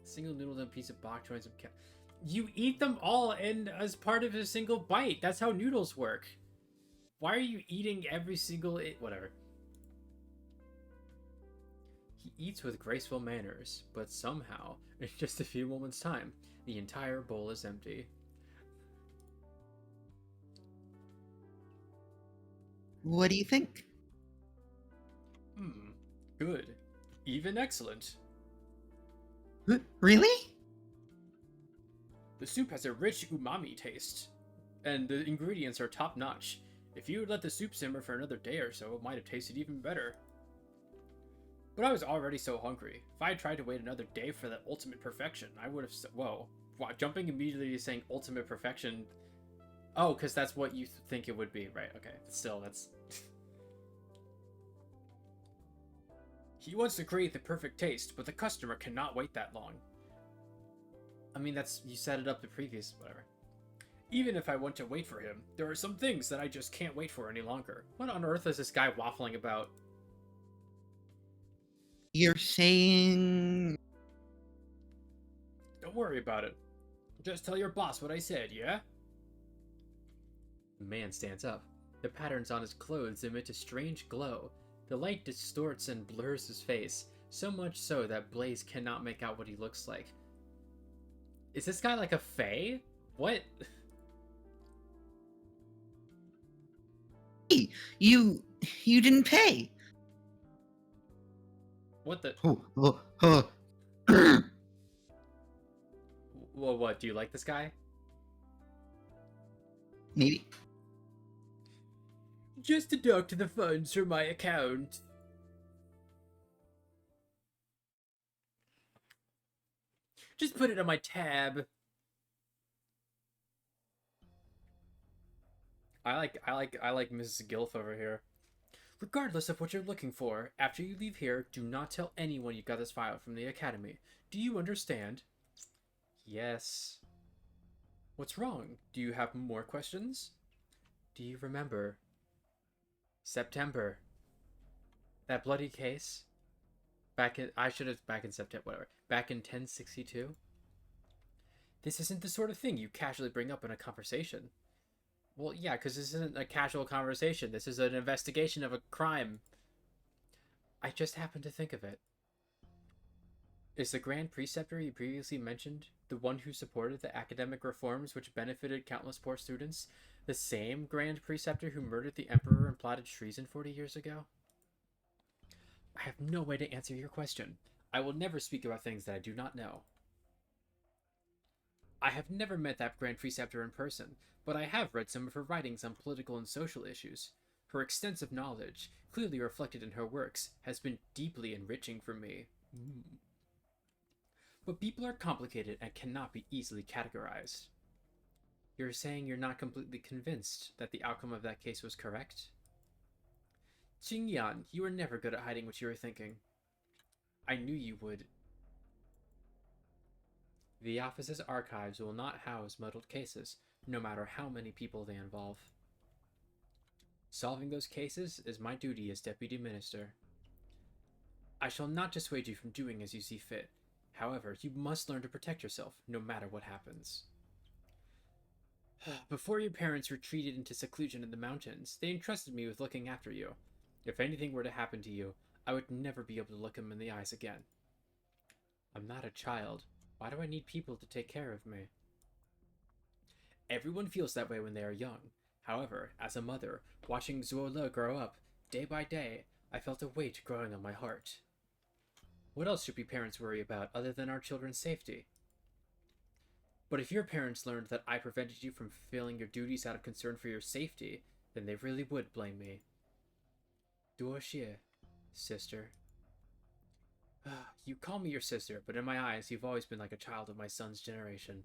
A: Single noodle and piece of bok choy and some You eat them all in as part of a single bite. That's how noodles work. Why are you eating every single whatever. He eats with graceful manners, but somehow, in just a few moments' time, the entire bowl is empty.
D: What do you think?
A: Good. Even excellent.
D: Really?
A: The soup has a rich umami taste, and the ingredients are top-notch. If you had let the soup simmer for another day or so, it might have tasted even better. But I was already so hungry. If I had tried to wait another day for that ultimate perfection, I would have... Whoa. Wow, jumping immediately to saying ultimate perfection... Oh, because that's what you think it would be. Right, okay. Still, that's... He wants to create the perfect taste, but the customer cannot wait that long. I mean, that's... You set it up the previous... Whatever. Even if I want to wait for him, there are some things that I just can't wait for any longer. What on earth is this guy waffling about?
D: You're saying...
A: Don't worry about it. Just tell your boss what I said, yeah? The man stands up. The patterns on his clothes emit a strange glow. The light distorts and blurs his face, so much so that Blaze cannot make out what he looks like. Is this guy like a fae? What?
D: Hey, you didn't pay.
A: What the?
D: Oh.
A: Well, what? Do you like this guy?
D: Maybe.
A: Just deduct the funds from my account. Just put it on my tab. I like Mrs. Gilf over here. Regardless of what you're looking for, after you leave here, do not tell anyone you got this file from the Academy. Do you understand? Yes. What's wrong? Do you have more questions? Do you remember? September. That bloody case? Back in September, whatever. Back in 1062? This isn't the sort of thing you casually bring up in a conversation. Well, yeah, because this isn't a casual conversation. This is an investigation of a crime. I just happened to think of it. Is the Grand Preceptor you previously mentioned, the one who supported the academic reforms which benefited countless poor students, the same Grand Preceptor who murdered the Emperor and plotted treason 40 years ago? I have no way to answer your question. I will never speak about things that I do not know. I have never met that Grand Preceptor in person, but I have read some of her writings on political and social issues. Her extensive knowledge, clearly reflected in her works, has been deeply enriching for me. But people are complicated and cannot be easily categorized. You're saying you're not completely convinced that the outcome of that case was correct? Qingyan, you were never good at hiding what you were thinking. I knew you would. The office's archives will not house muddled cases, no matter how many people they involve. Solving those cases is my duty as Deputy Minister. I shall not dissuade you from doing as you see fit. However, you must learn to protect yourself, no matter what happens. Before your parents retreated into seclusion in the mountains, they entrusted me with looking after you. If anything were to happen to you, I would never be able to look them in the eyes again. I'm not a child. Why do I need people to take care of me? Everyone feels that way when they are young. However, as a mother, watching Zuola grow up, day by day, I felt a weight growing on my heart. What else should we parents worry about other than our children's safety? But if your parents learned that I prevented you from fulfilling your duties out of concern for your safety, then they really would blame me. Duoxie, sister. You call me your sister, but in my eyes, you've always been like a child of my son's generation.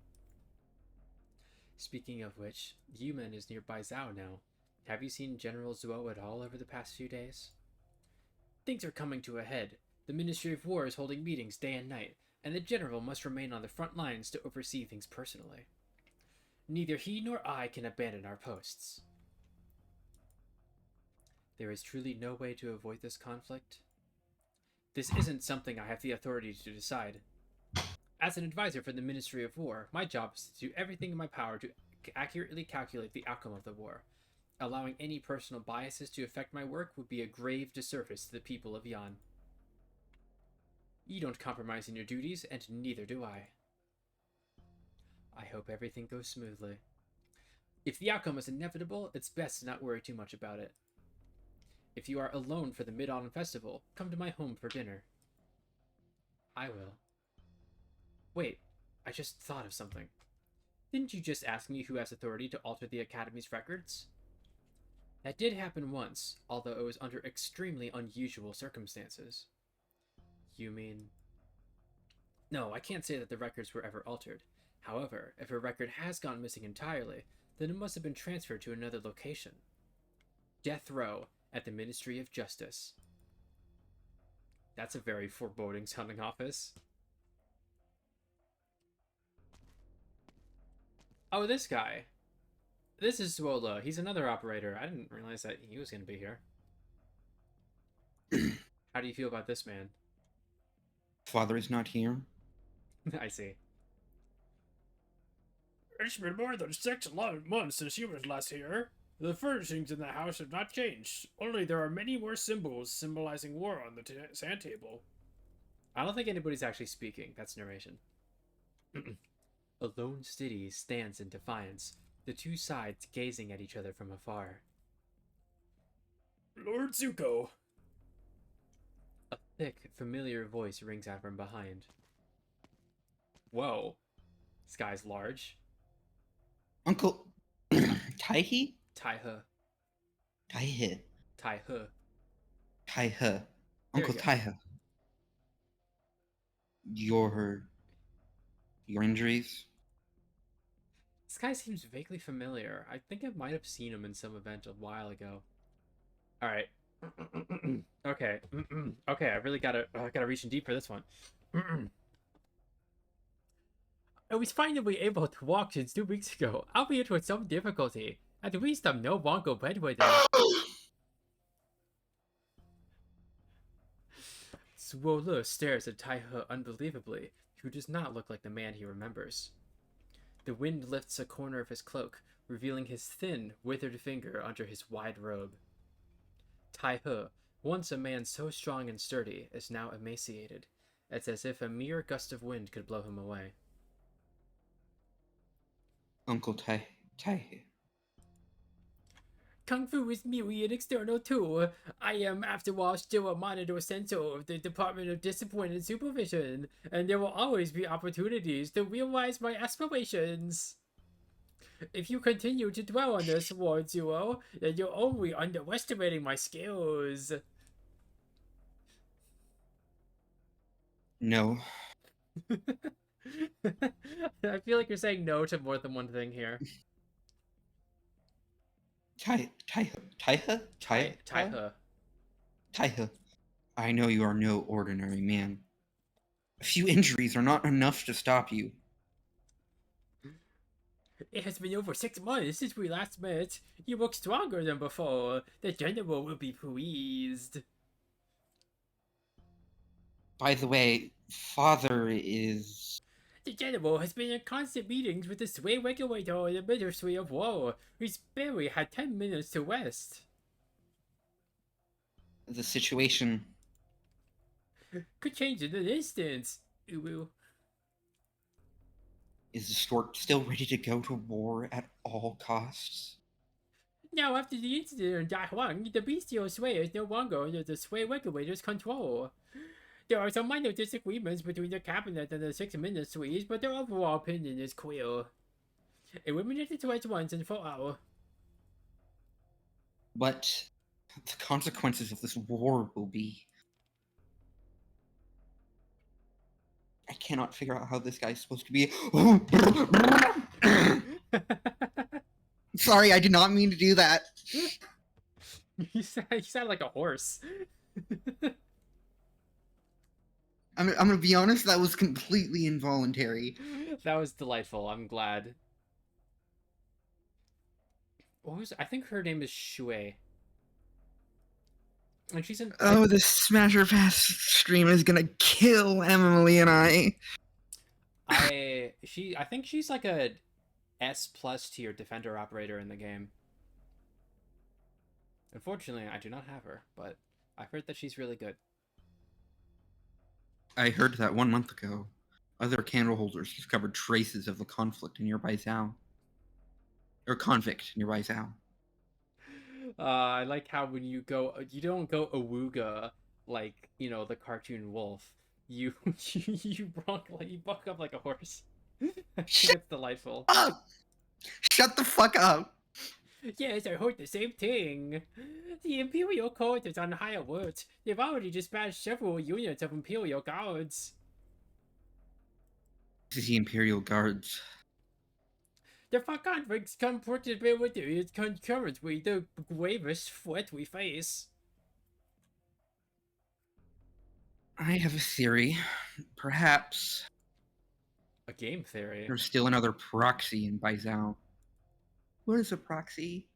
A: Speaking of which, Yumen is nearby Zhao now. Have you seen General Zuo at all over the past few days? Things are coming to a head. The Ministry of War is holding meetings day and night, and the General must remain on the front lines to oversee things personally. Neither he nor I can abandon our posts. There is truly no way to avoid this conflict. This isn't something I have the authority to decide. As an advisor for the Ministry of War, my job is to do everything in my power to accurately calculate the outcome of the war. Allowing any personal biases to affect my work would be a grave disservice to the people of Yan. You don't compromise in your duties, and neither do I. I hope everything goes smoothly. If the outcome is inevitable, it's best to not worry too much about it. If you are alone for the Mid-Autumn Festival, come to my home for dinner. I will. Wait, I just thought of something. Didn't you just ask me who has authority to alter the Academy's records? That did happen once, although it was under extremely unusual circumstances. You mean... No, I can't say that the records were ever altered. However, if a record has gone missing entirely, then it must have been transferred to another location. Death Row at the Ministry of Justice. That's a very foreboding sounding office. Oh, this guy. This is Suola. He's another operator. I didn't realize that he was going to be here. How do you feel about this man?
D: Father is not here.
A: I see.
G: It's been more than 6 long months since you was last here.
A: The furnishings in the house have not changed. Only there are many more symbols symbolizing war on the sand table. I don't think anybody's actually speaking. That's narration. A lone city stands in defiance, the two sides gazing at each other from afar. Lord Zuko! A thick, familiar voice rings out from behind. Whoa. This guy's large.
D: Uncle Taihe?
A: Tai-he.
D: Taihe.
A: Tai-he.
D: Taihe. Uncle
A: you go.
D: Taihe. Your injuries?
A: This guy seems vaguely familiar. I think I might have seen him in some event a while ago. Alright. Okay. Okay, I really gotta reach in deep for this one. I was finally able to walk since 2 weeks ago, albeit with some difficulty. At least I'm no longer bedridden. Swole stares at Tai-he unbelievably, who does not look like the man he remembers. The wind lifts a corner of his cloak, revealing his thin, withered finger under his wide robe. Tai-he, once a man so strong and sturdy, is now emaciated. It's as if a mere gust of wind could blow him away.
D: Uncle Taihe.
A: Kung Fu is merely an external tool. I am, after all, still a monitor censor of the Department of Discipline and Supervision, and there will always be opportunities to realize my aspirations. If you continue to dwell on this, Lord Zuo, then you're only underestimating my skills.
D: No.
A: I feel like you're saying no to more than one thing here.
D: Taihe?
A: Tai-he.
D: Taihe. I know you are no ordinary man. A few injuries are not enough to stop you.
A: It has been over 6 months since we last met. You look stronger than before. The general will be pleased.
D: By the way, father is...
A: The general has been in constant meetings with the sway regulator and the Ministry of War. He's barely had 10 minutes to rest.
D: The situation...
A: Could change in an instant. Uwu.
D: Is the stork still ready to go to war at all costs?
A: Now, after the incident in Dahuang, the bestial sway is no longer under the sway regulator's control. There are some minor disagreements between the cabinet and the 6 ministries, but their overall opinion is clear. Eliminate the threats once and for all.
D: What the consequences of this war will be. I cannot figure out how this guy's supposed to be. Sorry, I did not mean to do that.
A: You sound like a horse.
D: I'm gonna be honest, that was completely involuntary.
A: That was delightful. I'm glad. I think her name is Shui. And she's in...
D: Oh, this Smasher Pass stream is gonna kill Emily and I.
A: I think she's like a S+ tier defender operator in the game. Unfortunately, I do not have her, but I've heard that she's really good.
D: I heard that 1 month ago. Other candle holders discovered traces of the conflict in nearby Zhao. Or convict nearby Zhao.
A: I like how when you don't go awooga like, you know, the cartoon wolf. You buck up like a horse. I think it's delightful.
D: Up! Shut the fuck up!
A: Yes, I heard the same thing. The Imperial Court is on high alert. They've already dispatched several units of Imperial Guards.
D: This is the Imperial Guards.
A: The conflict's comportability is concurrently the gravest threat we face.
D: I have a theory. Perhaps
A: A game theory?
D: there's still another proxy in Baizhou. What is a proxy?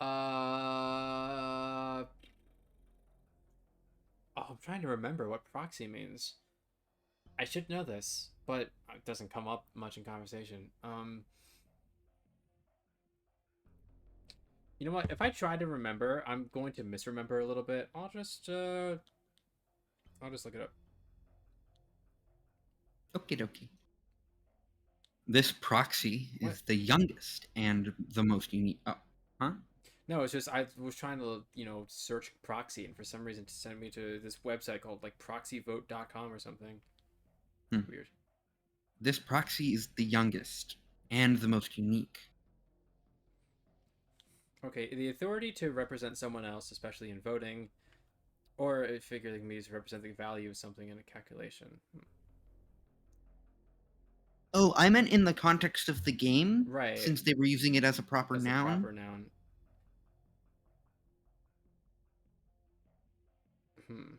A: Oh, I'm trying to remember what proxy means. I should know this, but it doesn't come up much in conversation. You know what? If I try to remember, I'm going to misremember a little bit. I'll just look it up.
D: Okie dokie. This proxy
A: What?
D: is the youngest and the most unique. Oh, huh?
A: No, it's just I was trying to, search proxy, and for some reason to send me to this website called like proxyvote.com or something.
D: Hmm.
A: Weird.
D: This proxy is the youngest and the most unique.
A: Okay, the authority to represent someone else, especially in voting, or a figure that can be used to represent the value of something in a calculation.
D: Oh, I meant in the context of the game,
A: Right.
D: since they were using it as a proper
A: As a
D: noun.
A: proper noun. Hmm.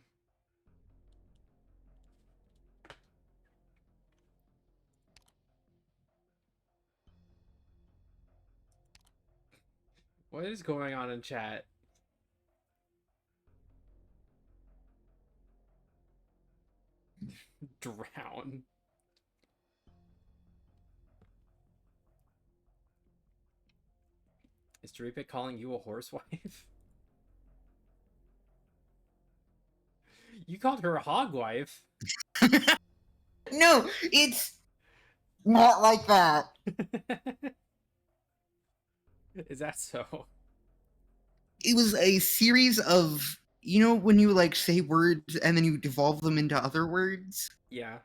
A: What is going on in chat? Drown. Is Tarika calling you a horsewife? You called her a hogwife.
D: No, it's not like that.
A: Is that so?
D: It was a series of, you know, when you like say words and then you devolve them into other words?
A: Yeah.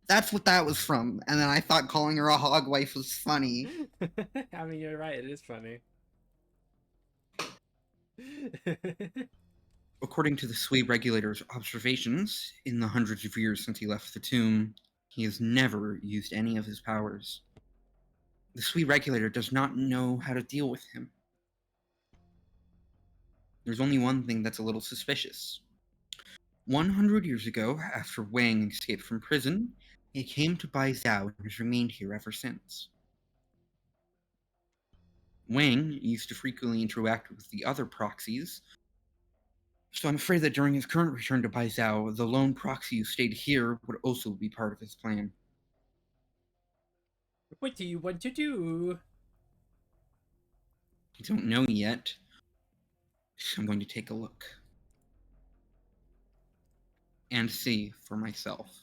D: That's what that was from. And then I thought calling her a hogwife was funny.
A: I mean, you're right. It is funny.
D: According to the Sway regulator's observations, in the hundreds of years since he left the tomb, he has never used any of his powers. The Sway regulator does not know how to deal with him. There's only one thing that's a little suspicious. 100 years ago, after Wang escaped from prison, he came to Bai Zhao and has remained here ever since. Wang used to frequently interact with the other proxies, so I'm afraid that during his current return to Bai Zhao, the lone proxy who stayed here would also be part of his plan.
A: What do you want to do?
D: I don't know yet, so I'm going to take a look. And see for myself.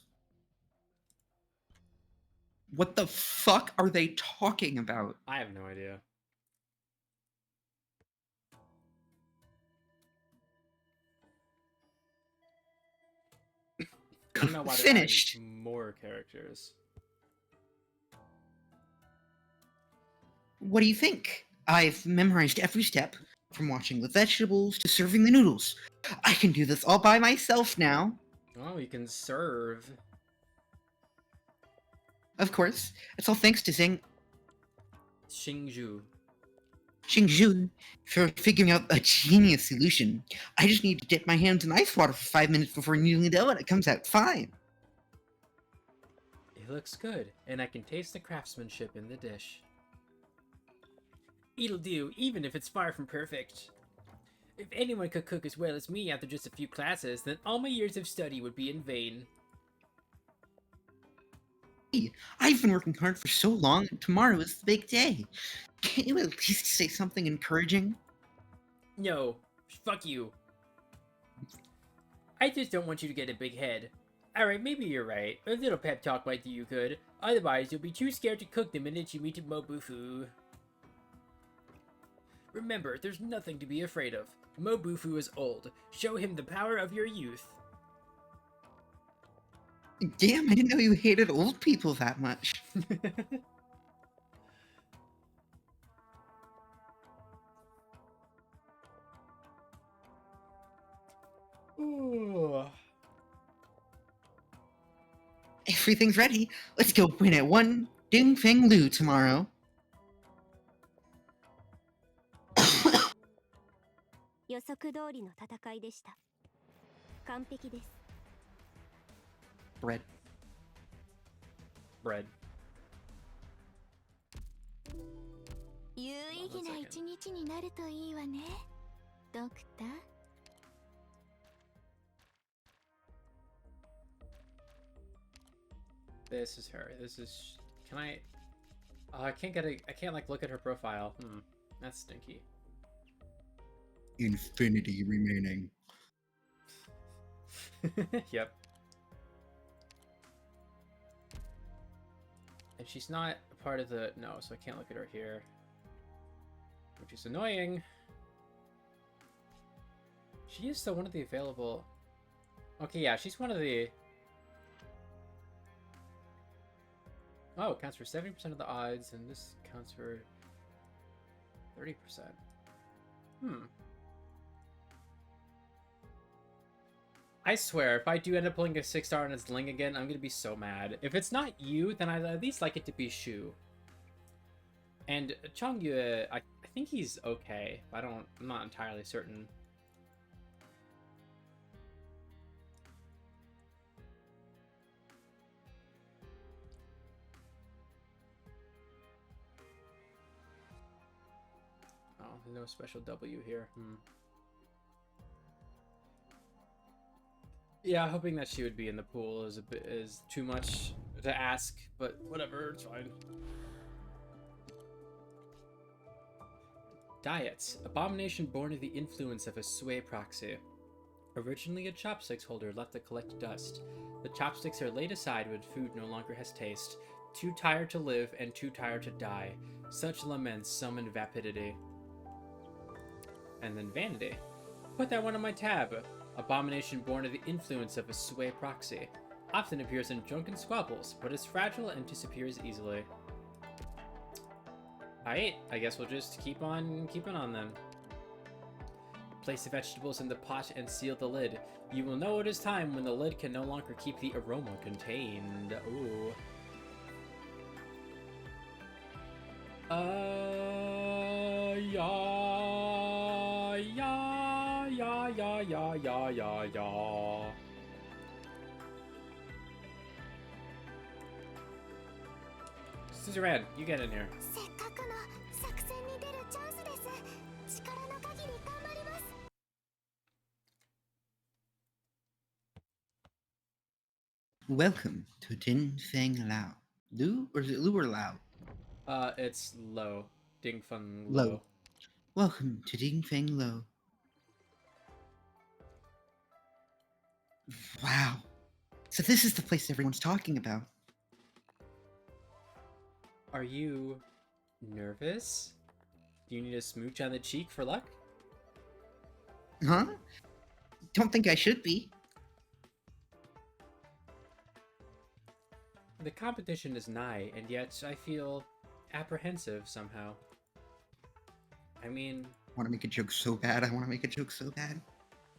D: What the fuck are they talking about?
A: I have no idea. I don't know why they're adding
D: Finished.
A: more characters.
D: What do you think? I've memorized every step, from watching the vegetables to serving the noodles. I can do this all by myself now.
A: Oh, you can serve.
D: Of course, it's all thanks to
A: Xingzhu.
D: Xingzhu for figuring out a genius solution. I just need to dip my hands in ice water for 5 minutes before kneading the dough and it comes out fine.
A: It looks good, and I can taste the craftsmanship in the dish. It'll do, even if it's far from perfect. If anyone could cook as well as me after just a few classes, then all my years of study would be in vain.
D: I've been working hard for so long, and tomorrow is the big day. Can't you at least say something encouraging?
A: No, fuck you. I just don't want you to get a big head. Alright, maybe you're right. A little pep talk might do you good. Otherwise, you'll be too scared to cook the minute you meet Mobufu. Remember, there's nothing to be afraid of. Mobufu is old. Show him the power of your youth.
D: Damn, I didn't know you hated old people that much.
A: Ooh.
D: Everything's ready. Let's go win at 1 Ding Feng Lu tomorrow.
G: 予測通りの戦いでした。完璧です。
D: Bread.
A: Bread.
C: 有意義な一日になるといいわね、ドクター。
A: This is her. This is... Can I... I can't get a... I can't, like, look at her profile. That's stinky.
D: infinity remaining.
A: Yep. And she's not a part of the... No, so I can't look at her here. Which is annoying. She is still one of the available... Okay, yeah, she's one of the... Oh, it counts for 70% of the odds, and this counts for 30%. I swear, if I do end up pulling a 6-star on its Ling again, I'm gonna be so mad. If it's not you, then I'd at least like it to be Shu. And Chongyue, I think he's okay. I'm not entirely certain. Oh, no special W here. Yeah, hoping that she would be in the pool is too much to ask, but whatever, it's fine. Diets. Abomination born of the influence of a sway proxy. Originally a chopsticks holder left to collect dust. The chopsticks are laid aside when food no longer has taste. Too tired to live and too tired to die. Such laments summon vapidity. And then vanity. Put that one on my tab. Abomination born of the influence of a sway proxy. Often appears in drunken squabbles, but is fragile and disappears easily. Alright, I guess we'll just keep on keeping on then. Place the vegetables in the pot and seal the lid. You will know it is time when the lid can no longer keep the aroma contained. Ooh. Yeah. Suzerain, you get in here.
D: Welcome to Din Feng Lao. Lu? Or is it Lu or Lao?
A: It's low. Ding Feng
D: Lo.
A: low.
D: Welcome to Din Feng Lo. Wow. So this is the place everyone's talking about.
A: Are you nervous? Do you need a smooch on the cheek for luck?
D: Huh? Don't think I should be.
A: The competition is nigh, and yet I feel apprehensive somehow. I mean...
D: I want to make a joke so bad.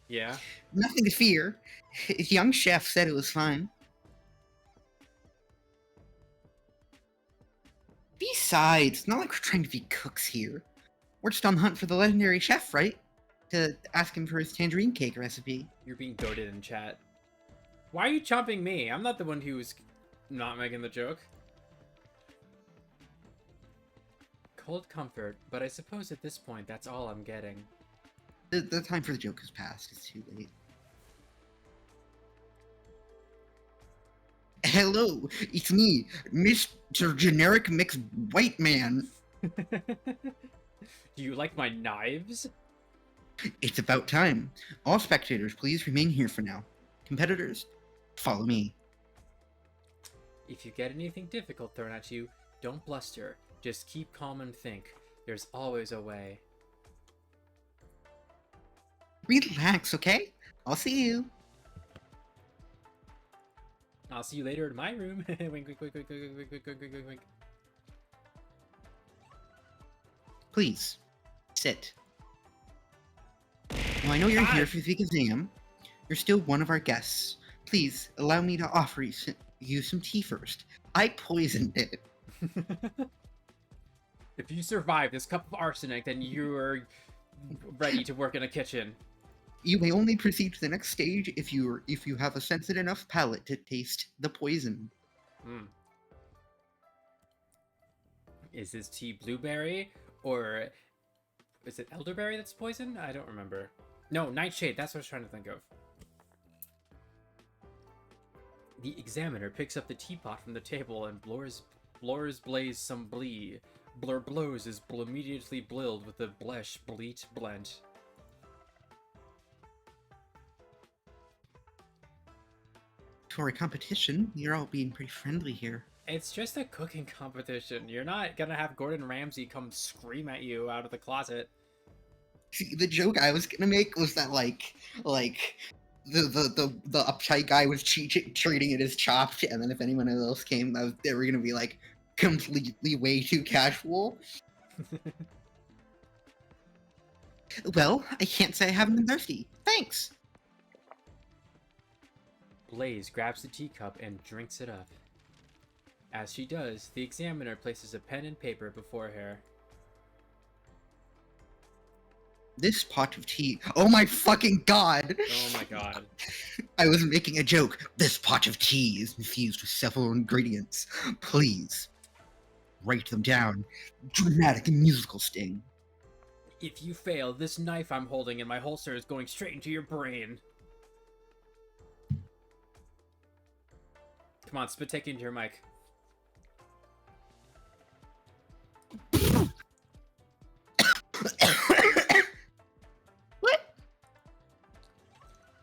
A: Yeah?
D: Nothing to fear. His young chef said it was fine. Besides, it's not like we're trying to be cooks here. We're just on the hunt for the legendary chef, right? To ask him for his tangerine cake recipe.
A: You're being goaded in chat. Why are you chomping me? I'm not the one who's not making the joke. Cold comfort, but I suppose at this point that's all I'm getting.
D: The time for the joke has passed. It's too late. Hello, it's me, Mr. Generic Mixed White Man.
A: Do you like my knives?
D: It's about time. All spectators, please remain here for now. Competitors, follow me.
A: If you get anything difficult thrown at you, don't bluster. Just keep calm and think. There's always a way.
D: Relax, okay? I'll see you.
A: I'll see you later in my room. Wink, wink, wink, wink, wink, wink, wink, wink, wink, wink.
D: Please, sit. Well, I know you're here for the exam. You're still one of our guests. Please, allow me to offer you some tea first. I poisoned it.
A: If you survive this cup of arsenic, then you're ready to work in a kitchen.
D: You may only proceed to the next stage if you have a sensitive enough palate to taste the poison.
A: Is this tea blueberry, or is it elderberry that's poison? I don't remember. No, nightshade, that's what I was trying to think of. The examiner picks up the teapot from the table and blurs blaze some blee. Blur blows is immediately blilled with the blesh bleat blent.
D: valedictory competition. You're all being pretty friendly here.
A: It's just a cooking competition. You're not gonna have Gordon Ramsay come scream at you out of the closet.
D: See, the joke I was gonna make was that like the uptight guy was treating it as chopped, and then if anyone else came, they were gonna be like completely way too casual. Well, I can't say I haven't been thirsty. Thanks.
A: Blaze grabs the teacup and drinks it up. As she does, the examiner places a pen and paper before her.
D: This pot of tea. Oh my fucking god!
A: Oh my god.
D: I was making a joke. This pot of tea is infused with several ingredients. Please, write them down. Dramatic and musical sting.
A: If you fail, this knife I'm holding in my holster is going straight into your brain. Come on, spit take into your mic.
D: What?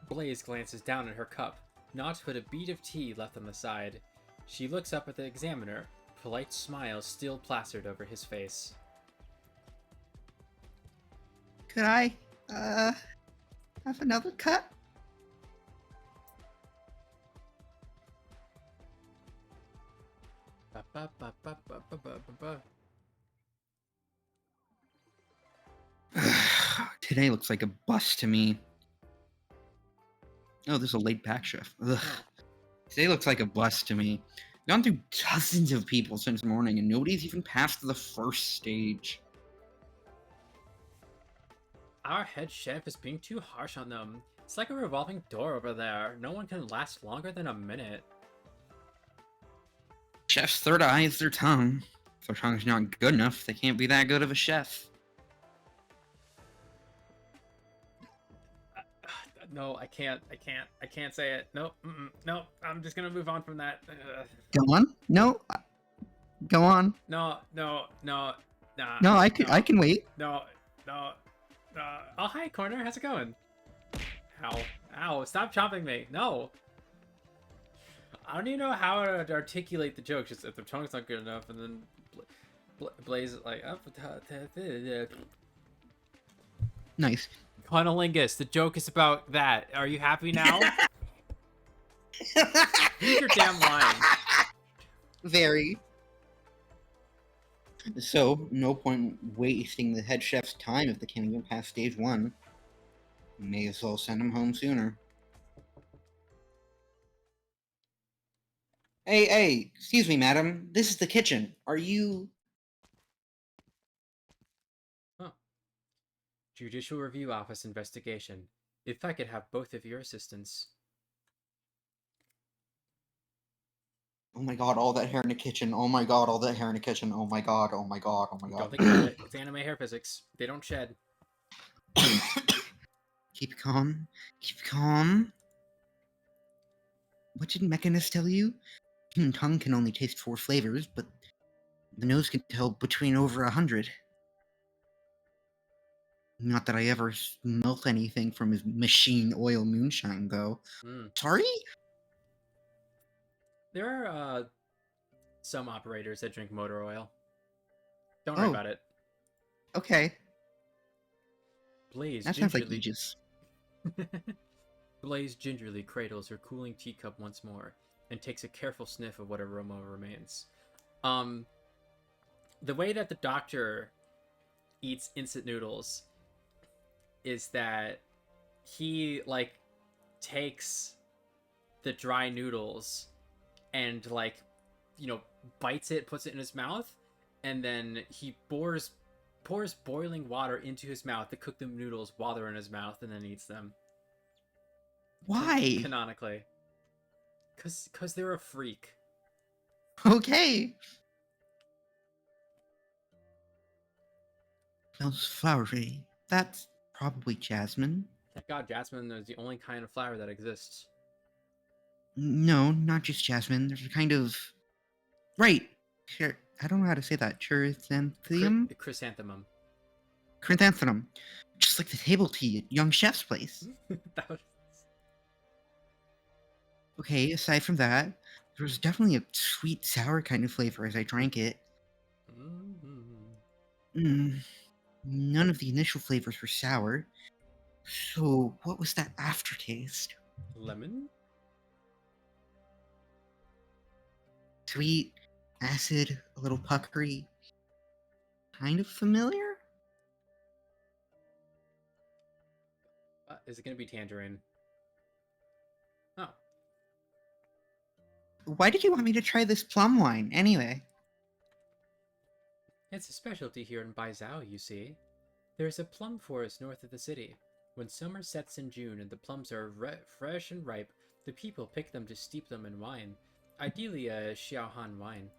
A: Blaze glances down at her cup, not but a bead of tea left on the side. She looks up at the examiner, polite smile still plastered over his face.
D: Could I, have another cut? Today looks like a bust to me. Oh, there's a laid back chef. Ugh. Today looks like a bust to me. Gone through dozens of people since morning, and nobody's even passed the first stage.
A: Our head chef is being too harsh on them. It's like a revolving door over there. No one can last longer than a minute.
D: Chef's third eye is their tongue. If their tongue's not good enough, they can't be that good of a chef.
A: No, I can't say it. Nope, nope, I'm just gonna move on from that.
D: Go on. No. Go on.
A: No, nah.
D: No, I can wait.
A: No. Oh, hi, Corner. How's it going? Ow, stop chopping me. No. I don't even know how to articulate the joke. Just if the tongue's not good enough, and then Blaze is like,
D: Nice.
A: Conolingus, the joke is about that. Are you happy now? Use your damn line.
D: Very. So, no point wasting the head chef's time if they can't even pass stage 1. May as well send him home sooner. Hey, excuse me, madam. This is the kitchen. Are you...
A: Judicial Review Office investigation. If I could have both of your assistants.
D: Oh my god, all that hair in the kitchen. Oh my god, all that hair in the kitchen. Oh my god, oh my god, oh my god.
A: Don't think about it. It's anime hair physics. They don't shed.
D: Keep calm. Keep calm. What did Mechanist tell you? Human tongue can only taste 4 flavors, but the nose can tell between over 100. Not that I ever smelt anything from his machine oil moonshine, though. Sorry?
A: There are some operators that drink motor oil. Don't worry about it.
D: Okay.
A: Blaze
D: that sounds like Aegis.
A: Blaze gingerly cradles her cooling teacup once more and takes a careful sniff of what aroma remains. The way that the doctor eats instant noodles is that he takes the dry noodles and bites it, puts it in his mouth, and then he pours boiling water into his mouth to cook the noodles while they're in his mouth, and then eats them.
D: Why?
A: Canonically. Cause they're a freak.
D: Okay. Smells flowery. That's probably jasmine.
A: Thank God, jasmine is the only kind of flower that exists.
D: No, not just jasmine. There's a kind of... Right. I don't know how to say that. Chrysanthemum?
A: Chrysanthemum.
D: Chrysanthemum. Just like the table tea at Young Chef's place. Okay, aside from that, there was definitely a sweet sour kind of flavor as I drank it. Mm, none of the initial flavors were sour. So, what was that aftertaste?
A: Lemon?
D: Sweet, acid, a little puckery. Kind of familiar?
A: Is it gonna be tangerine? Oh.
D: Why did you want me to try this plum wine, anyway?
A: It's a specialty here in Baizhou, you see. There is a plum forest north of the city. When summer sets in June and the plums are fresh and ripe, the people pick them to steep them in wine. Ideally a Xiaohan wine.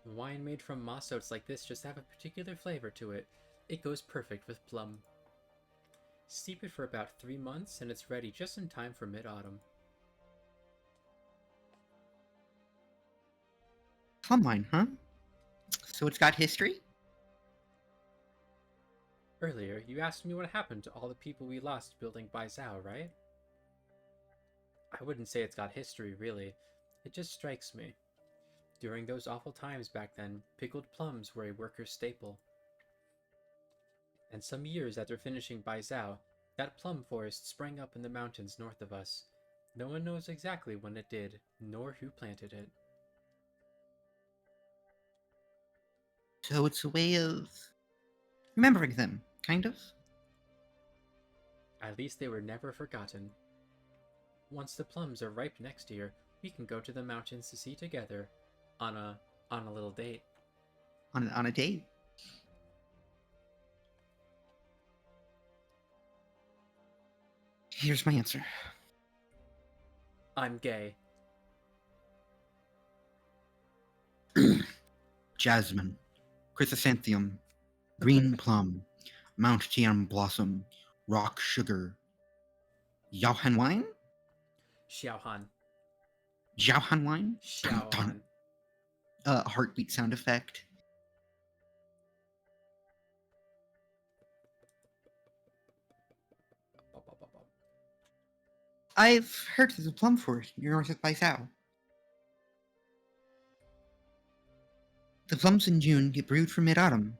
A: Wine made from moss oats like this just have a particular flavor to it. It goes perfect with plum. Steep it for about 3 months and it's ready just in time for mid-autumn.
D: Plum wine, huh? So it's got history?
A: Earlier, you asked me what happened to all the people we lost building Baizhou, right? I wouldn't say it's got history, really. It just strikes me. During those awful times back then, pickled plums were a worker's staple. And some years after finishing Baizhou, that plum forest sprang up in the mountains north of us. No one knows exactly when it did, nor who planted it.
D: So it's a way of remembering them, kind of?
A: At least they were never forgotten. Once the plums are ripe next year, we can go to the mountains to see together, on a little date.
D: On a date? Here's my answer.
A: I'm gay.
D: Jasmine, chrysanthemum, green plum, Mount Tian blossom, rock sugar, Yaohan wine?
A: Xiaohan.
D: Jiaohan wine? Dun, dun.
A: Xiaohan.
D: Heartbeat sound effect. I've heard there's a plum forest near north of Baisao. The plums in June get brewed for mid-autumn.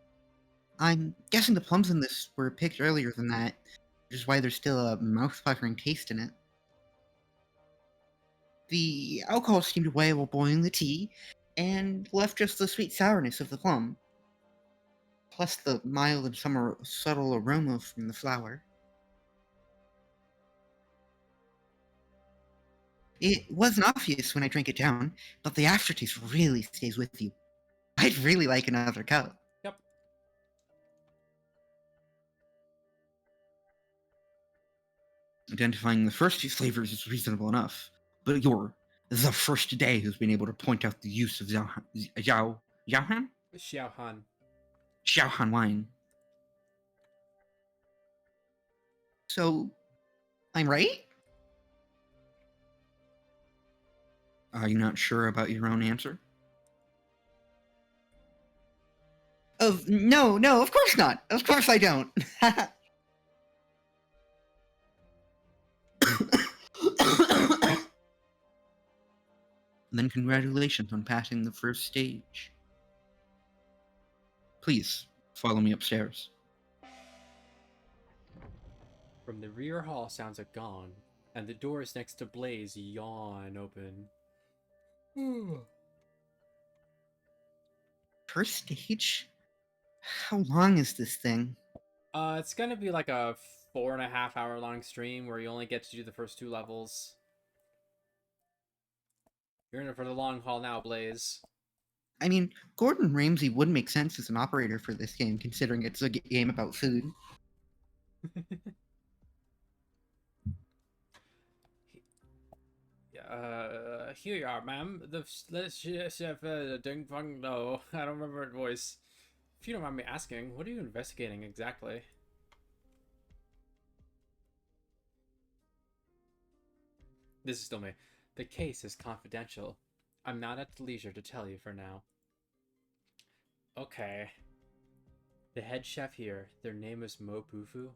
D: I'm guessing the plums in this were picked earlier than that, which is why there's still a mouth-watering taste in it. The alcohol steamed away while boiling the tea, and left just the sweet sourness of the plum, plus the mild and summer subtle aroma from the flower. It wasn't obvious when I drank it down, but the aftertaste really stays with you. I'd really like another cup.
A: Yep.
D: Identifying the first two flavors is reasonable enough, but you're the first today who's been able to point out the use of Xiaohan wine. So, I'm right? Are you not sure about your own answer? No, of course not. Of course I don't. Then congratulations on passing the first stage. Please, follow me upstairs.
A: From the rear hall sounds a gong, and the doors next to Blaze yawn open.
D: First stage? How long is this thing?
A: It's gonna be like a 4.5 hour long stream where you only get to do the first 2 levels. You're in it for the long haul now, Blaze.
D: I mean, Gordon Ramsay would make sense as an operator for this game, considering it's a game about food.
A: Here you are, ma'am. The chef Ding Fung. No, I don't remember her voice. If you don't mind me asking, what are you investigating exactly? This is still me. The case is confidential. I'm not at leisure to tell you for now. Okay. The head chef here, their name is Mo Bufu.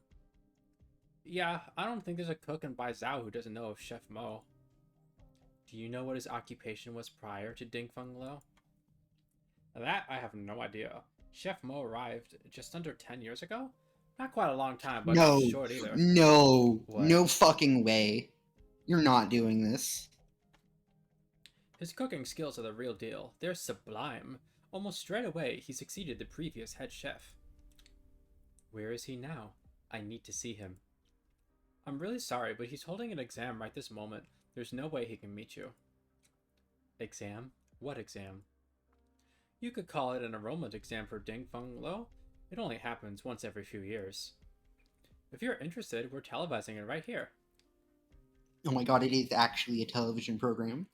A: Yeah, I don't think there's a cook in Baizhou who doesn't know of Chef Mo. Do you know what his occupation was prior to Ding Feng Lo? That I have no idea. Chef Mo arrived just under 10 years ago? Not quite a long time, but not
D: No,
A: short either.
D: no,
A: What?
D: no fucking way. You're not doing this.
A: His cooking skills are the real deal. They're sublime. Almost straight away, he succeeded the previous head chef. Where is he now? I need to see him. I'm really sorry, but he's holding an exam right this moment. There's no way he can meet you. Exam? What exam? You could call it an enrollment exam for Ding Feng Lo. It only happens once every few years. If you're interested, we're televising it right here.
D: Oh my god, it is actually a television program.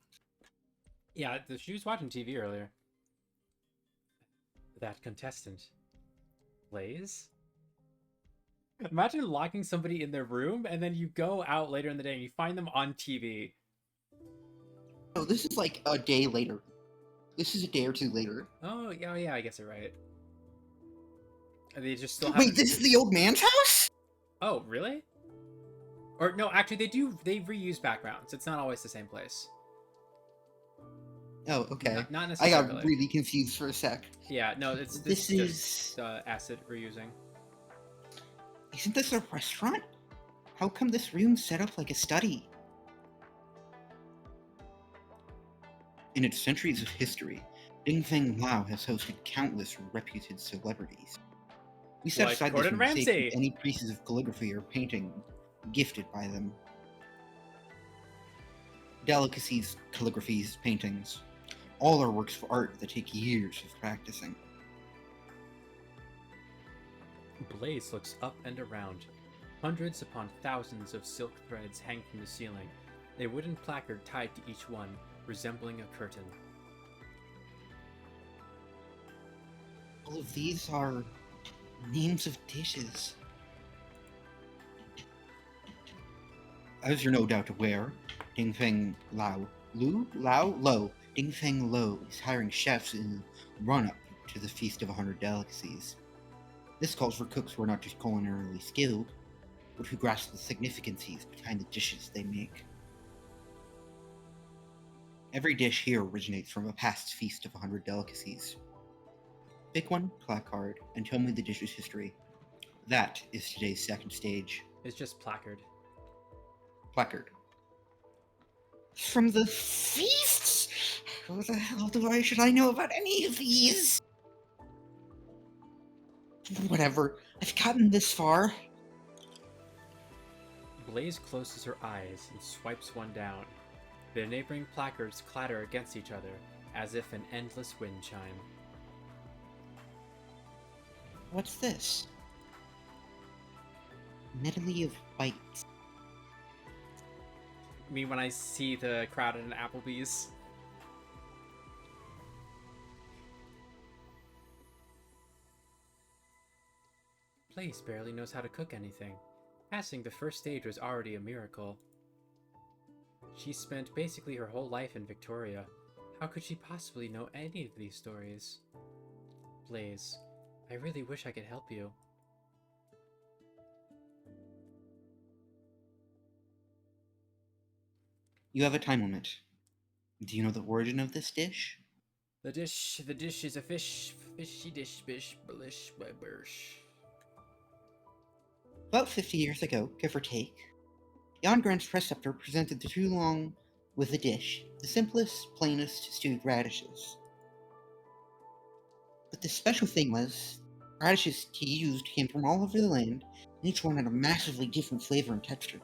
A: Yeah, she was watching TV earlier. That contestant. Blaze? Imagine locking somebody in their room and then you go out later in the day and you find them on TV.
D: Oh, this is like a day later. This is a day or two later.
A: Oh, yeah, I guess you're right. And they just still have.
D: Wait, this is the old man's house?
A: Oh, really? Or no, actually, they reuse backgrounds. It's not always the same place.
D: Oh, okay.
A: Not
D: I
A: necessarily.
D: got really confused for a sec.
A: Yeah, no, this
D: This
A: is
D: is...
A: just acid reusing.
D: Isn't this a restaurant? How come this room's set up like a study? In its centuries of history, Ding Feng Lao has hosted countless reputed celebrities. We set
A: Like
D: aside
A: Gordon
D: this room to safekeep
A: Ramsay.
D: any pieces of calligraphy or painting gifted by them. Delicacies, calligraphies, paintings, all are works of art that take years of practicing.
A: Blaze looks up and around. Hundreds upon thousands of silk threads hang from the ceiling, a wooden placard tied to each one, resembling a curtain.
D: All of these are names of dishes. As you're no doubt aware, Ding Feng Lo Ding Feng Lo is hiring chefs in the run-up to the Feast of 100 Delicacies. This calls for cooks who are not just culinarily skilled, but who grasp the significances behind the dishes they make. Every dish here originates from a past Feast of 100 Delicacies. Pick one placard and tell me the dish's history. That is today's second stage.
A: It's just placard.
D: Placard. From the feasts? How the hell should I know about any of these? Whatever. I've gotten this far.
A: Blaze closes her eyes and swipes one down. The neighboring placards clatter against each other, as if an endless wind chime.
D: What's this? Medley of bites.
A: Me when I see the crowd at an Applebee's. Blaze barely knows how to cook anything. Passing the first stage was already a miracle. She spent basically her whole life in Victoria. How could she possibly know any of these stories? Blaze, I really wish I could help you.
D: You have a time limit. Do you know the origin of this dish?
A: The dish is a fishy dish, bish, blish, bish.
D: About 50 years ago, give or take, Jan Grant's preceptor presented the Tulong with a dish, the simplest, plainest stewed radishes. But the special thing was, radishes he used came from all over the land, and each one had a massively different flavor and texture.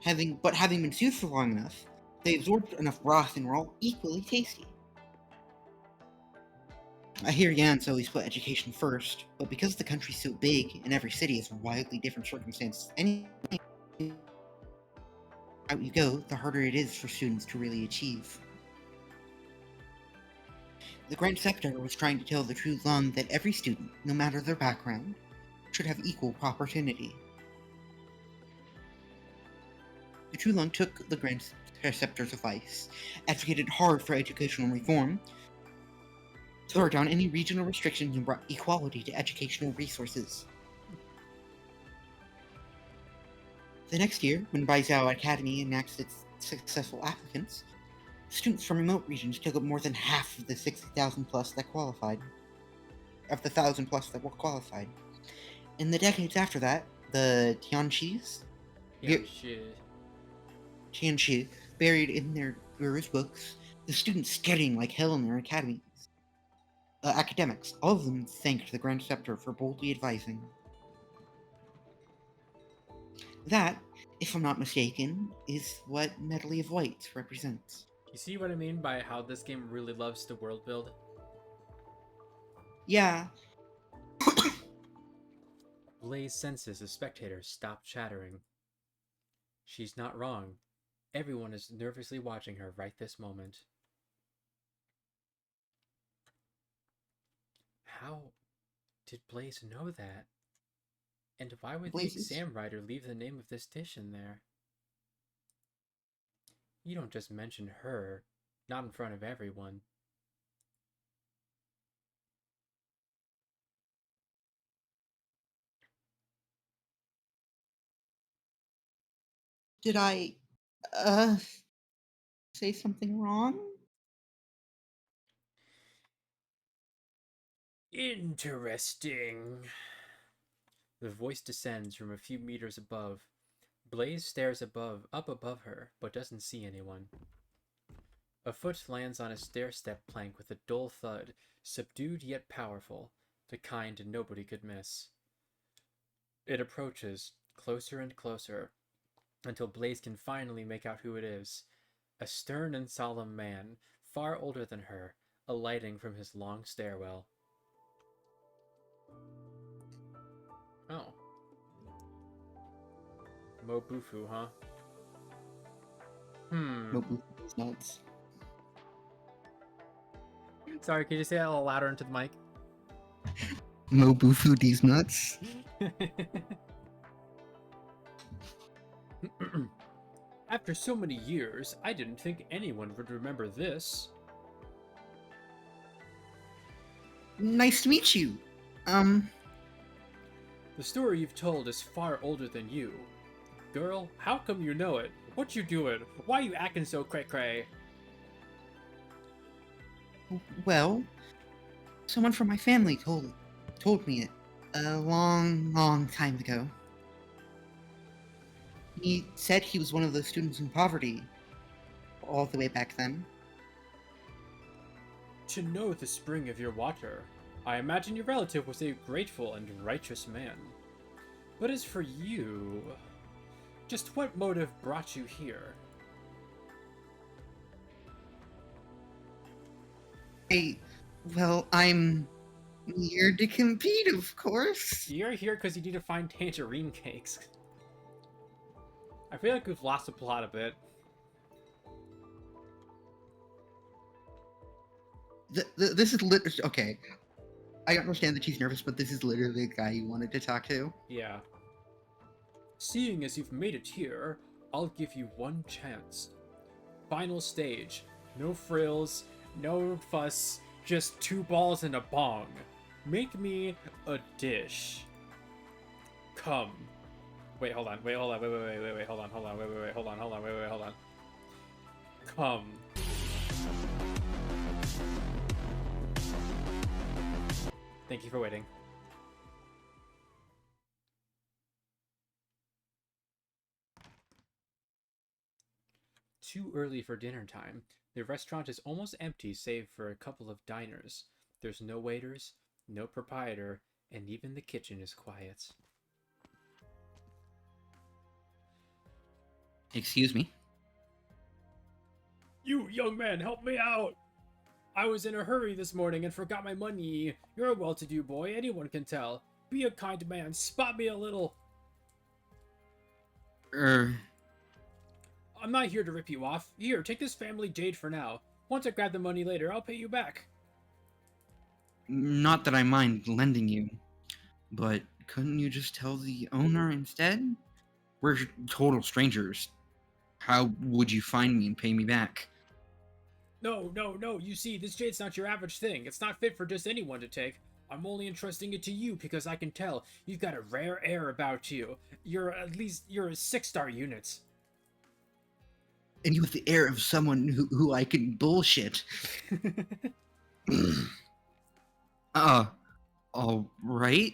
D: Having been stewed for long enough, they absorbed enough broth and were all equally tasty. I hear Jan's always put education first, but because the country's so big and every city has wildly different circumstances, any out you go, the harder it is for students to really achieve. The Grand Scepter was trying to tell the Tulong that every student, no matter their background, should have equal opportunity. The Tulong took the Grand Scepter's advice, advocated hard for educational reform, tore down any regional restrictions and brought equality to educational resources. The next year, when Baizhou Academy announced its successful applicants, students from remote regions took up more than half of the 60,000 plus that qualified. Of the 1,000 plus that were qualified. In the decades after that, the
A: Yeah, shit.
D: Tianxi buried in their guru's books, the students studying like hell in their academies. Academics, all of them thanked the Grand Scepter for boldly advising. That, if I'm not mistaken, is what Medley of White represents.
A: You see what I mean by how this game really loves to world build?
D: Yeah,
A: Blaze senses the spectators stop chattering. She's not wrong. Everyone is nervously watching her right this moment. How did Blaze know that? And why would the
D: Blaze's-
A: exam writer leave the name of this dish in there? You don't just mention her, not in front of everyone.
D: did I, say something wrong?
A: Interesting. The voice descends from a few meters above. Blaze stares up above her, but doesn't see anyone. A foot lands on a stair-step plank with a dull thud, subdued yet powerful, the kind nobody could miss. It approaches, closer and closer, until Blaze can finally make out who it is. A stern and solemn man, far older than her, alighting from his long stairwell. Oh. Mobufu, huh?
D: Mobufu's nuts.
A: Sorry, can you say that a little louder into the mic?
D: Mobufu these nuts.
A: After so many years, I didn't think anyone would remember this.
D: Nice to meet you.
A: The story you've told is far older than you. Girl, how come you know it? What you doing? Why you acting so cray-cray?
D: Well, someone from my family told me it a long time ago. He said he was one of those students in poverty all the way back then.
A: To know the spring of your water, I imagine your relative was a grateful and righteous man. But as for you, just what motive brought you here?
D: I'm here to compete, of course.
A: You're here because you need to find tangerine cakes. I feel like we've lost the plot a bit.
D: This is literally okay. I understand that she's nervous, but this is literally the guy you wanted to talk to.
A: Yeah. Seeing as you've made it here, I'll give you one chance. Final stage. No frills, no fuss, just 2 balls and a bong. Make me a dish. Come. Wait, hold on. Wait, hold on. Wait, hold on. Hold on. Wait, hold on. Hold on. Wait, hold on. Come. Thank you for waiting. Too early for dinner time. The restaurant is almost empty save for a couple of diners. There's no waiters, no proprietor, and even the kitchen is quiet.
D: Excuse me?
A: You, young man, help me out! I was in a hurry this morning and forgot my money. You're a well-to-do boy, anyone can tell. Be a kind man, spot me a little. I'm not here to rip you off. Here, take this family jade for now. Once I grab the money later, I'll pay you back.
D: Not that I mind lending you, but couldn't you just tell the owner instead? We're total strangers. How would you find me and pay me back?
A: No. You see, this jade's not your average thing. It's not fit for just anyone to take. I'm only entrusting it to you because I can tell you've got a rare air about you. You're a 6-star unit.
D: And you have the air of someone who I can bullshit. All right.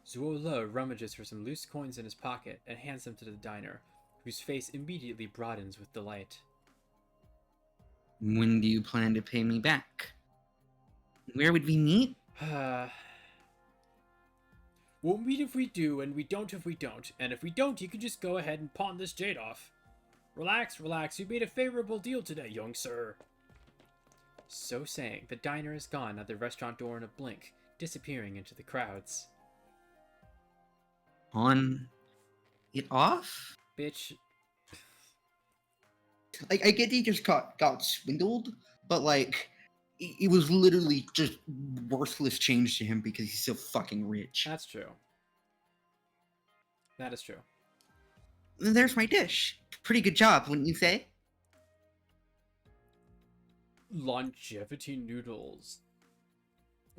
A: Zuo rummages for some loose coins in his pocket and hands them to the diner, whose face immediately broadens with delight.
D: When do you plan to pay me back? Where would we meet?
A: We'll meet if we do, and we don't if we don't. And if we don't, you can just go ahead and pawn this jade off. Relax, relax, you made a favorable deal today, young sir. So saying, the diner is gone out the restaurant door in a blink, disappearing into the crowds.
D: Pawn it off?
A: Bitch.
D: Like, I get he just got swindled, but like, it was literally just worthless change to him because he's so fucking rich.
A: That's true. That is true.
D: There's my dish. Pretty good job, wouldn't you say?
A: Longevity noodles.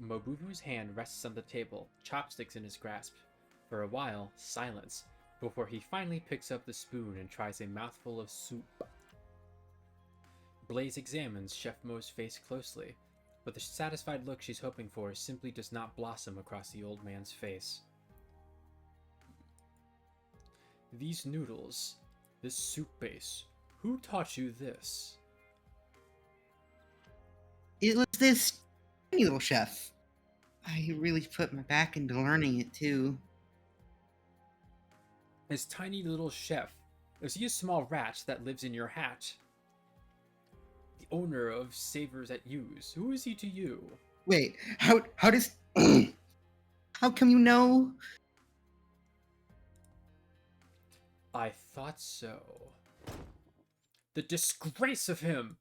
A: Mobubu's hand rests on the table, chopsticks in his grasp. For a while, silence, before he finally picks up the spoon and tries a mouthful of soup. Blaze examines Chef Mo's face closely, but the satisfied look she's hoping for simply does not blossom across the old man's face. These noodles, this soup base, who taught you this?
D: It was this tiny little chef. I really put my back into learning it too.
A: This tiny little chef, is he a small rat that lives in your hat? The owner of Savors at Use, who is he to you?
D: Wait, how does how come you know?
A: I thought so. The disgrace of him!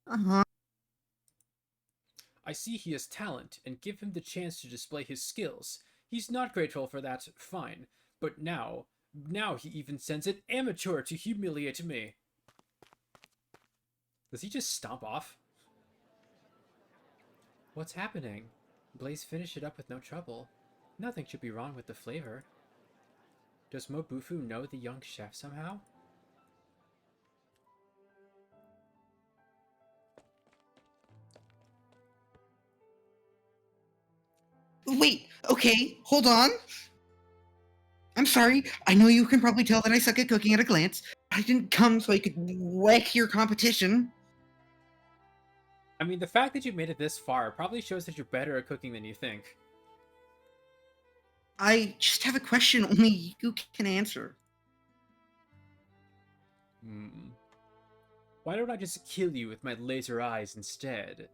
D: Uh-huh.
A: I see he has talent, and give him the chance to display his skills. He's not grateful for that, fine. But now he even sends an amateur to humiliate me. Does he just stomp off? What's happening? Blaze finished it up with no trouble. Nothing should be wrong with the flavor. Does Mobufu know the young chef somehow?
D: Wait, okay, hold on. I'm sorry. I know you can probably tell that I suck at cooking at a glance. I didn't come so I could wreck your competition.
A: I mean, the fact that you made it this far probably shows that you're better at cooking than you think.
D: I just have a question only you can answer.
A: Why don't I just kill you with my laser eyes instead?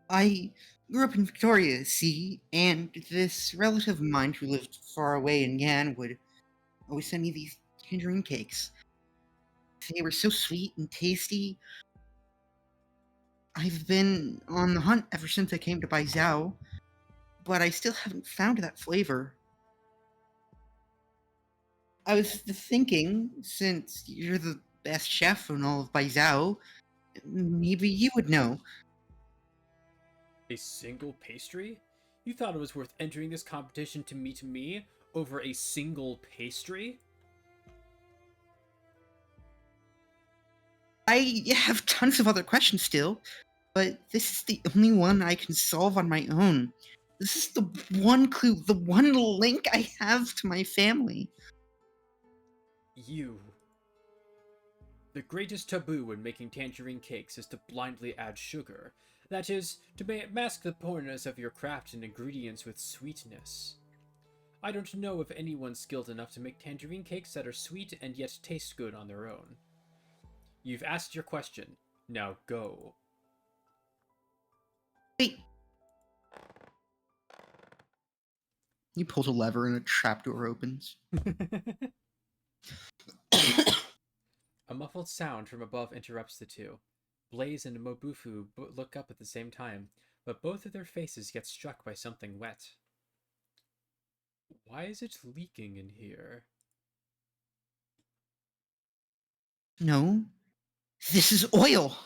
D: I grew up in Victoria, see, and this relative of mine who lived far away in Yan would always send me these tangerine cakes. They were so sweet and tasty. I've been on the hunt ever since I came to Baizhou, but I still haven't found that flavor. I was thinking, since you're the best chef in all of Baizhou, maybe you would know.
A: A single pastry? You thought it was worth entering this competition to meet me over a single pastry?
D: I have tons of other questions still, but this is the only one I can solve on my own. This is the one clue, the one link I have to my family.
A: You. The greatest taboo when making tangerine cakes is to blindly add sugar. That is, to mask the poorness of your craft in ingredients with sweetness. I don't know of anyone skilled enough to make tangerine cakes that are sweet and yet taste good on their own. You've asked your question. Now go.
D: Wait. He pulls a lever and a trapdoor opens.
A: A muffled sound from above interrupts the two. Blaze and Mobufu look up at the same time, but both of their faces get struck by something wet. Why is it leaking in here?
D: No, this is oil.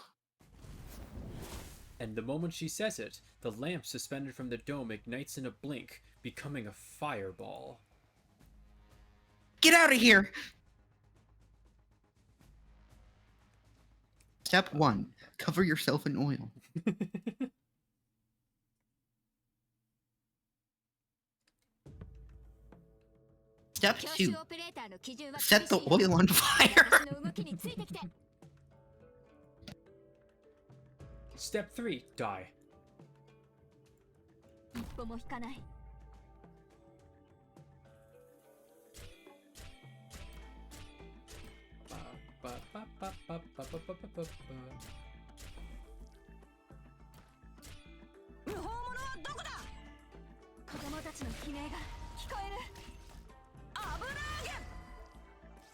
A: And the moment she says it, the lamp suspended from the dome ignites in a blink, becoming a fireball.
D: Get out of here! Step 1. Cover yourself in oil. Step 2. Set the oil on fire.
A: Step 3. Die.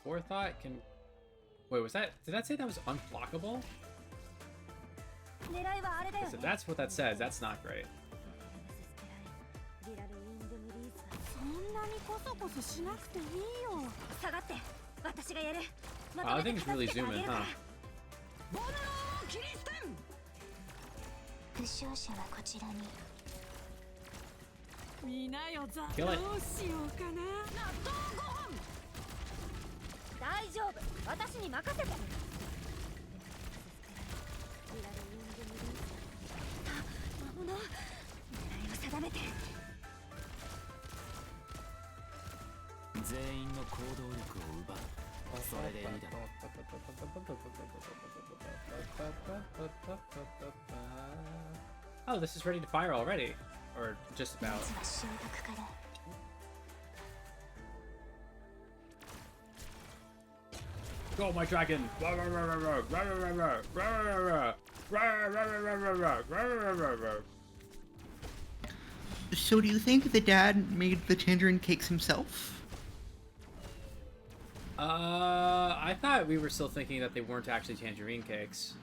A: Forethought can... Wait, was that... Did that say that was unblockable? So that's what that says. That's not great. Wow, I think it's really zooming, huh? Kill it. Oh, this is ready to fire already. Or just about. Go, my dragon!
D: So do you think the dad made the tangerine cakes himself?
A: I thought we were still thinking that they weren't actually tangerine cakes.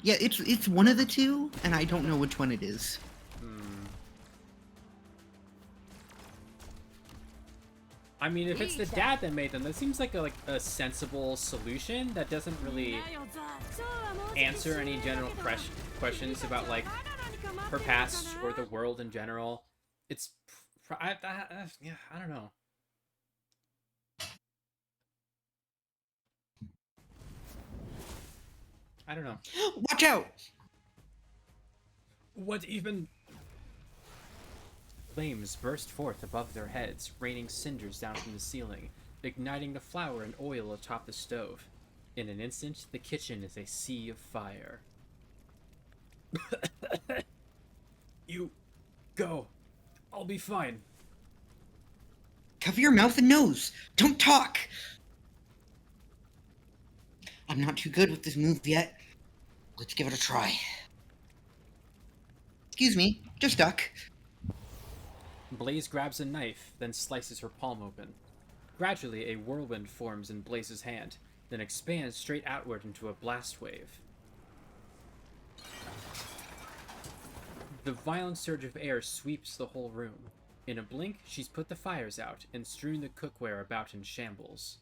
D: Yeah, it's one of the two, and I don't know which one it is.
A: I mean, if it's the dad that made them, that seems like a sensible solution that doesn't really answer any general questions about like her past or the world in general. It's yeah, I don't know. I don't know.
D: Watch out!
A: What even? Flames burst forth above their heads, raining cinders down from the ceiling, igniting the flour and oil atop the stove. In an instant, the kitchen is a sea of fire. You go. I'll be fine.
D: Cover your mouth and nose. Don't talk. I'm not too good with this move yet. Let's give it a try. Excuse me, just duck.
A: Blaze grabs a knife, then slices her palm open. Gradually, a whirlwind forms in Blaze's hand, then expands straight outward into a blast wave. The violent surge of air sweeps the whole room. In a blink, she's put the fires out and strewn the cookware about in shambles.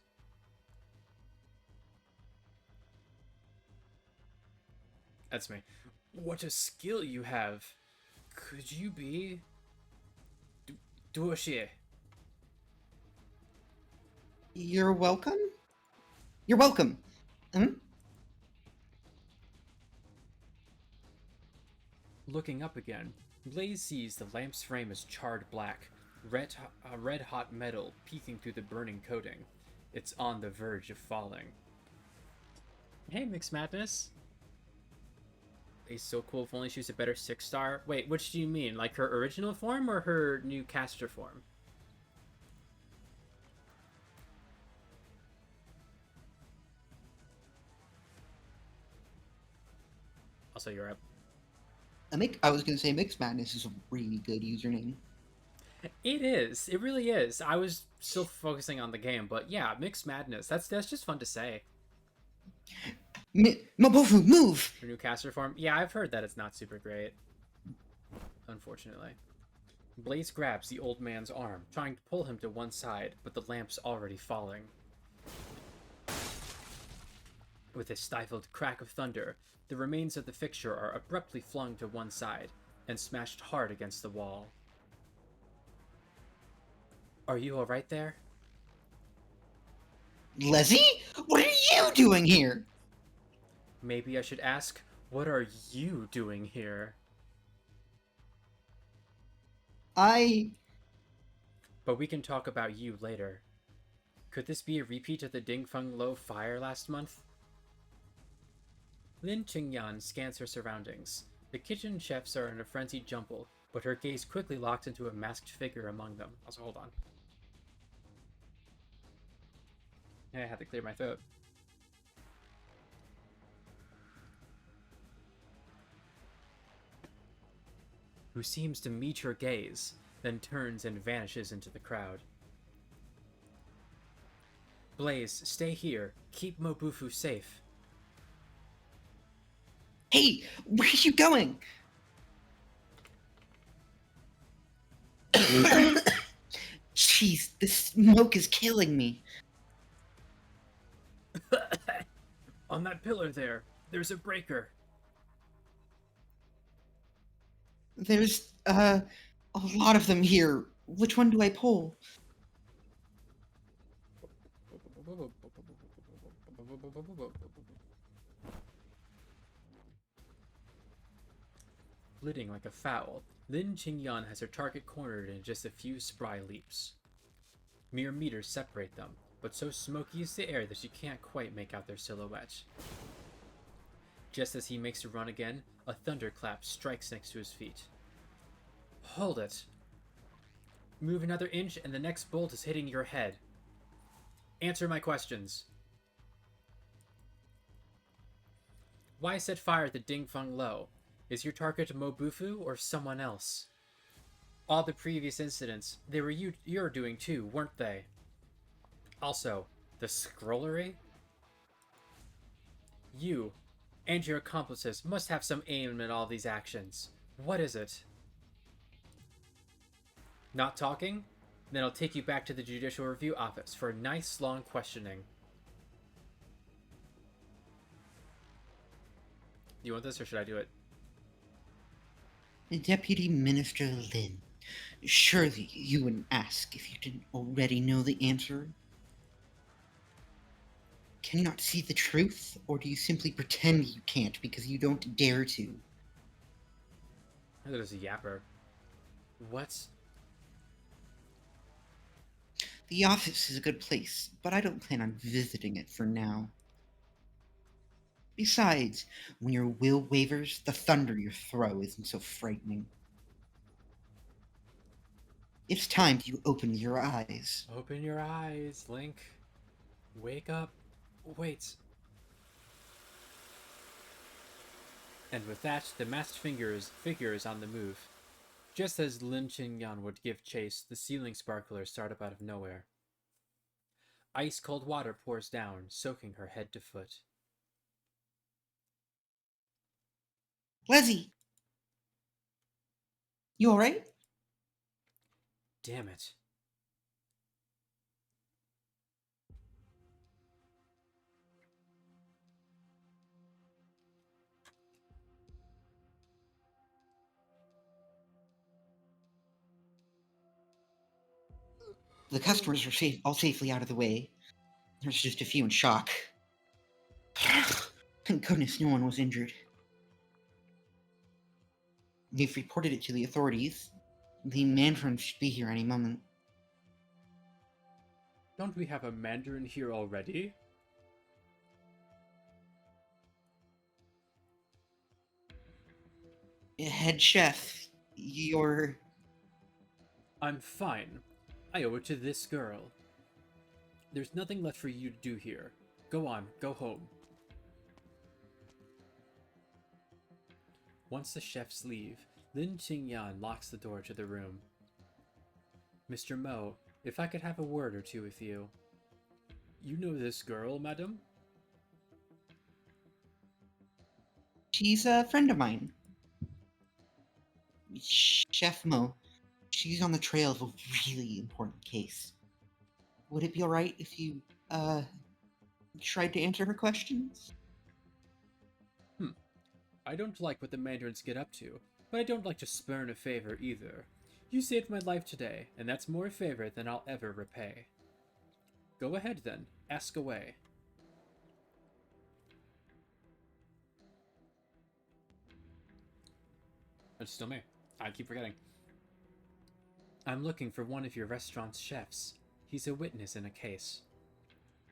A: That's me. What a skill you have. Could you be... Duoshie?
D: You're welcome? You're welcome.
A: Looking up again, Blaze sees the lamp's frame is charred black, red-hot metal peeking through the burning coating. It's on the verge of falling. Hey, Mixed Madness. It's so cool if only she was a better 6-star. Wait, which do you mean? Like her original form or her new caster form? Also, you're up.
D: I was gonna say Mixed Madness is a really good username.
A: It is. It really is. I was still focusing on the game, but yeah, Mixed Madness. That's just fun to say.
D: Mabofu, move!
A: Her new caster form? Yeah, I've heard that it's not super great. Unfortunately. Blaze grabs the old man's arm, trying to pull him to one side, but the lamp's already falling. With a stifled crack of thunder, the remains of the fixture are abruptly flung to one side and smashed hard against the wall. Are you alright there?
D: Leslie? What are you doing here?
A: Maybe I should ask, what are you doing here? But we can talk about you later. Could this be a repeat of the Ding Feng Lo fire last month? Lin Qingyan scans her surroundings. The kitchen chefs are in a frenzied jumble, but her gaze quickly locked into a masked figure among them. Also, hold on. I had to clear my throat. Who seems to meet her gaze, then turns and vanishes into the crowd. Blaze, stay here. Keep Mobufu safe.
D: Hey, where are you going? Jeez, this smoke is killing me.
A: On that pillar there, there's a breaker.
D: There's, a lot of them here. Which one do I pull?
A: Flitting like a fowl, Lin Qingyan has her target cornered in just a few spry leaps. Mere meters separate them, but so smoky is the air that you can't quite make out their silhouette. Just as he makes a run again, a thunderclap strikes next to his feet. Hold it! Move another inch and the next bolt is hitting your head. Answer my questions. Why set fire at the Ding Feng Lo? Is your target Mobufu or someone else? All the previous incidents, they were you're doing too, weren't they? Also, the scrollery? You and your accomplices must have some aim in all these actions. What is it? Not talking? Then I'll take you back to the Judicial Review Office for a nice long questioning. You want this or should I do it?
D: Deputy Minister Lin, surely you wouldn't ask if you didn't already know the answer? Can you not see the truth, or do you simply pretend you can't because you don't dare to?
A: There's a yapper. What?
D: The office is a good place, but I don't plan on visiting it for now. Besides, when your will wavers, the thunder you throw isn't so frightening. It's time you open your eyes.
A: Open your eyes, Link. Wake up. Wait. And with that, the masked figure is on the move. Just as Lin Qingyan would give chase, the ceiling sparklers start up out of nowhere. Ice-cold water pours down, soaking her head to foot.
D: Leslie! You alright?
A: Damn it.
D: The customers are all safely out of the way. There's just a few in shock. Thank goodness no one was injured. They've reported it to the authorities. The mandarin should be here any moment.
A: Don't we have a mandarin here already?
D: Head chef, you're...
A: I'm fine. I owe it to this girl. There's nothing left for you to do here. Go on, go home. Once the chefs leave, Lin Qingyan locks the door to the room. Mr. Mo, if I could have a word or two with you. You know this girl, madam?
D: She's a friend of mine. Chef Mo. She's on the trail of a really important case. Would it be alright if you, tried to answer her questions?
A: I don't like what the Mandarins get up to, but I don't like to spurn a favor either. You saved my life today, and that's more a favor than I'll ever repay. Go ahead then, ask away. It's still me. I keep forgetting. I'm looking for one of your restaurant's chefs. He's a witness in a case.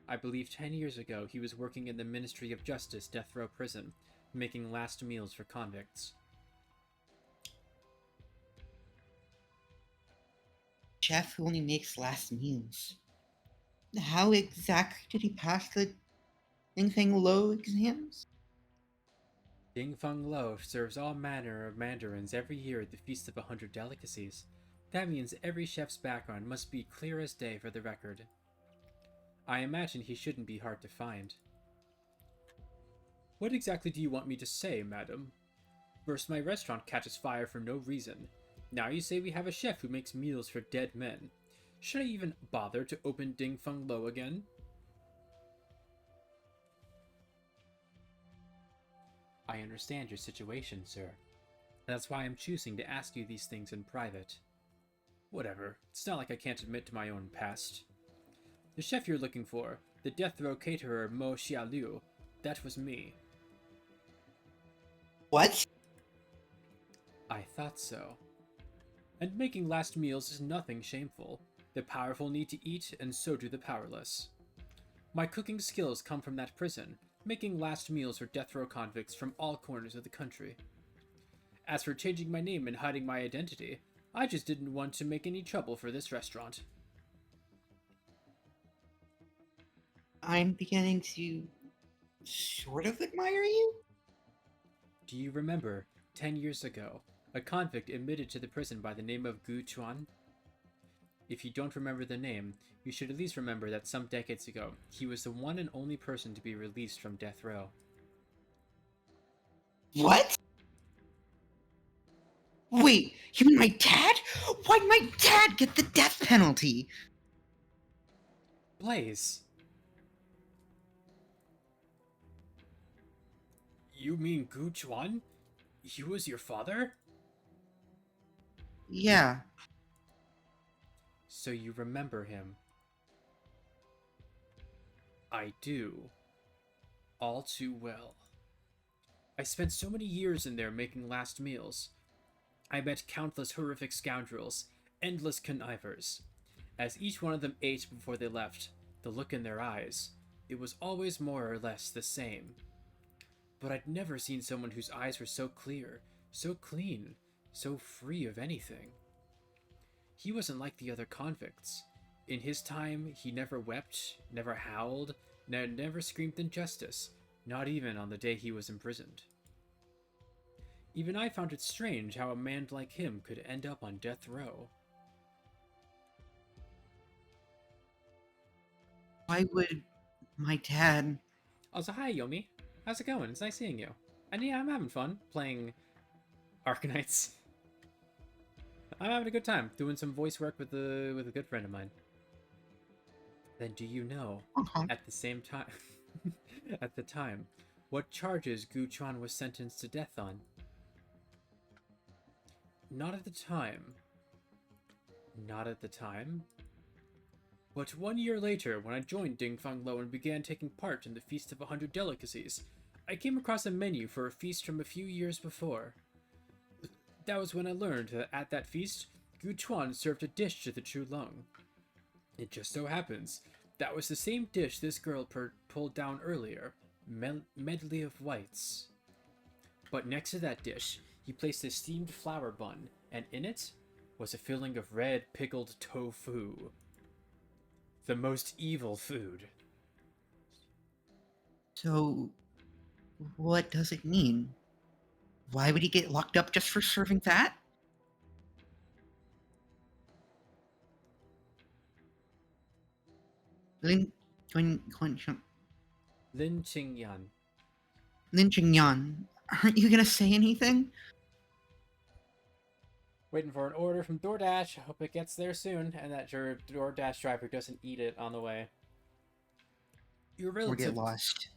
A: I believe 10 years ago he was working in the Ministry of Justice death row prison, making last meals for convicts.
D: Chef who only makes last meals. How exactly did he pass the Feng Lo exams?
A: Ding Feng Lo serves all manner of mandarins every year at the Feast of 100 Delicacies. That means every chef's background must be clear as day for the record. I imagine he shouldn't be hard to find. What exactly do you want me to say, madam? First, my restaurant catches fire for no reason. Now you say we have a chef who makes meals for dead men. Should I even bother to open Ding Feng Lo again? I understand your situation, sir. That's why I'm choosing to ask you these things in private. Whatever. It's not like I can't admit to my own past. The chef you're looking for, the death row caterer Mo Xiaoliu, that was me.
D: What?
A: I thought so. And making last meals is nothing shameful. The powerful need to eat, and so do the powerless. My cooking skills come from that prison, making last meals for death row convicts from all corners of the country. As for changing my name and hiding my identity, I just didn't want to make any trouble for this restaurant.
D: I'm beginning to sort of admire you?
A: Do you remember, 10 years ago, a convict admitted to the prison by the name of Gu Chuan? If you don't remember the name, you should at least remember that some decades ago, he was the one and only person to be released from death row.
D: What? Wait, you mean my dad? Why'd my dad get the death penalty?
A: Blaze! You mean Gu Chuan? He was your father?
D: Yeah.
A: So you remember him. I do. All too well. I spent so many years in there making last meals. I met countless horrific scoundrels, endless connivers. As each one of them ate before they left, the look in their eyes, it was always more or less the same. But I'd never seen someone whose eyes were so clear, so clean, so free of anything. He wasn't like the other convicts. In his time, he never wept, never howled, never screamed injustice, not even on the day he was imprisoned. Even I found it strange how a man like him could end up on death row.
D: Why would my dad...
A: Also, hi Yomi. How's it going? It's nice seeing you. And yeah, I'm having fun playing Arknights. I'm having a good time doing some voice work with a good friend of mine. Then do you know, at the same time, at the time, what charges Gu Chuan was sentenced to death on? Not at the time. Not at the time? But 1 year later, when I joined Ding Feng Lo and began taking part in the Feast of 100 Delicacies, I came across a menu for a feast from a few years before. That was when I learned that at that feast, Gu Chuan served a dish to the True Lung. It just so happens, that was the same dish this girl pulled down earlier, medley of whites. But next to that dish, he placed a steamed flour bun, and in it was a filling of red pickled tofu. The most evil food.
D: So, what does it mean? Why would he get locked up just for serving that? Lin
A: Qingyan.
D: Qingyan, aren't you gonna say anything?
A: Waiting for an order from DoorDash. I hope it gets there soon, and that your DoorDash driver doesn't eat it on the way. Your relative...
D: Or get lost.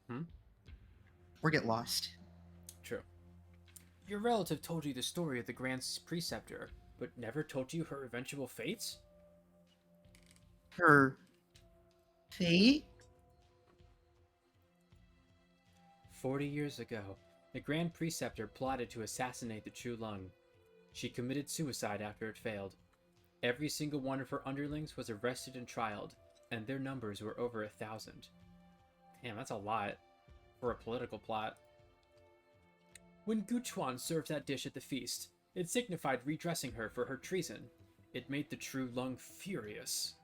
A: Hmm?
D: Or get lost.
A: True. Your relative told you the story of the Grand Preceptor, but never told you her eventual fate?
D: Her fate?
A: 40 years ago, the Grand Preceptor plotted to assassinate the True Lung. She committed suicide after it failed. Every single one of her underlings was arrested and trialed, and their numbers were over 1,000. Damn, that's a lot for a political plot. When Guchuan served that dish at the feast, it signified redressing her for her treason. It made the True Lung furious.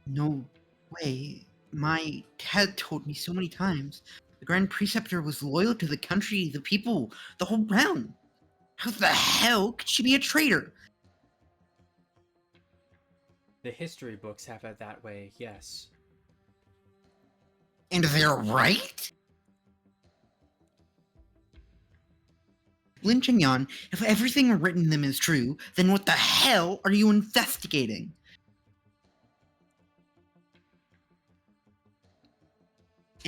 D: No way. My dad told me so many times. The Grand Preceptor was loyal to the country, the people, the whole realm. How the hell could she be a traitor?
A: The history books have it that way, yes.
D: And they're right? Lin Chengyan, if everything written in them is true, then what the hell are you investigating?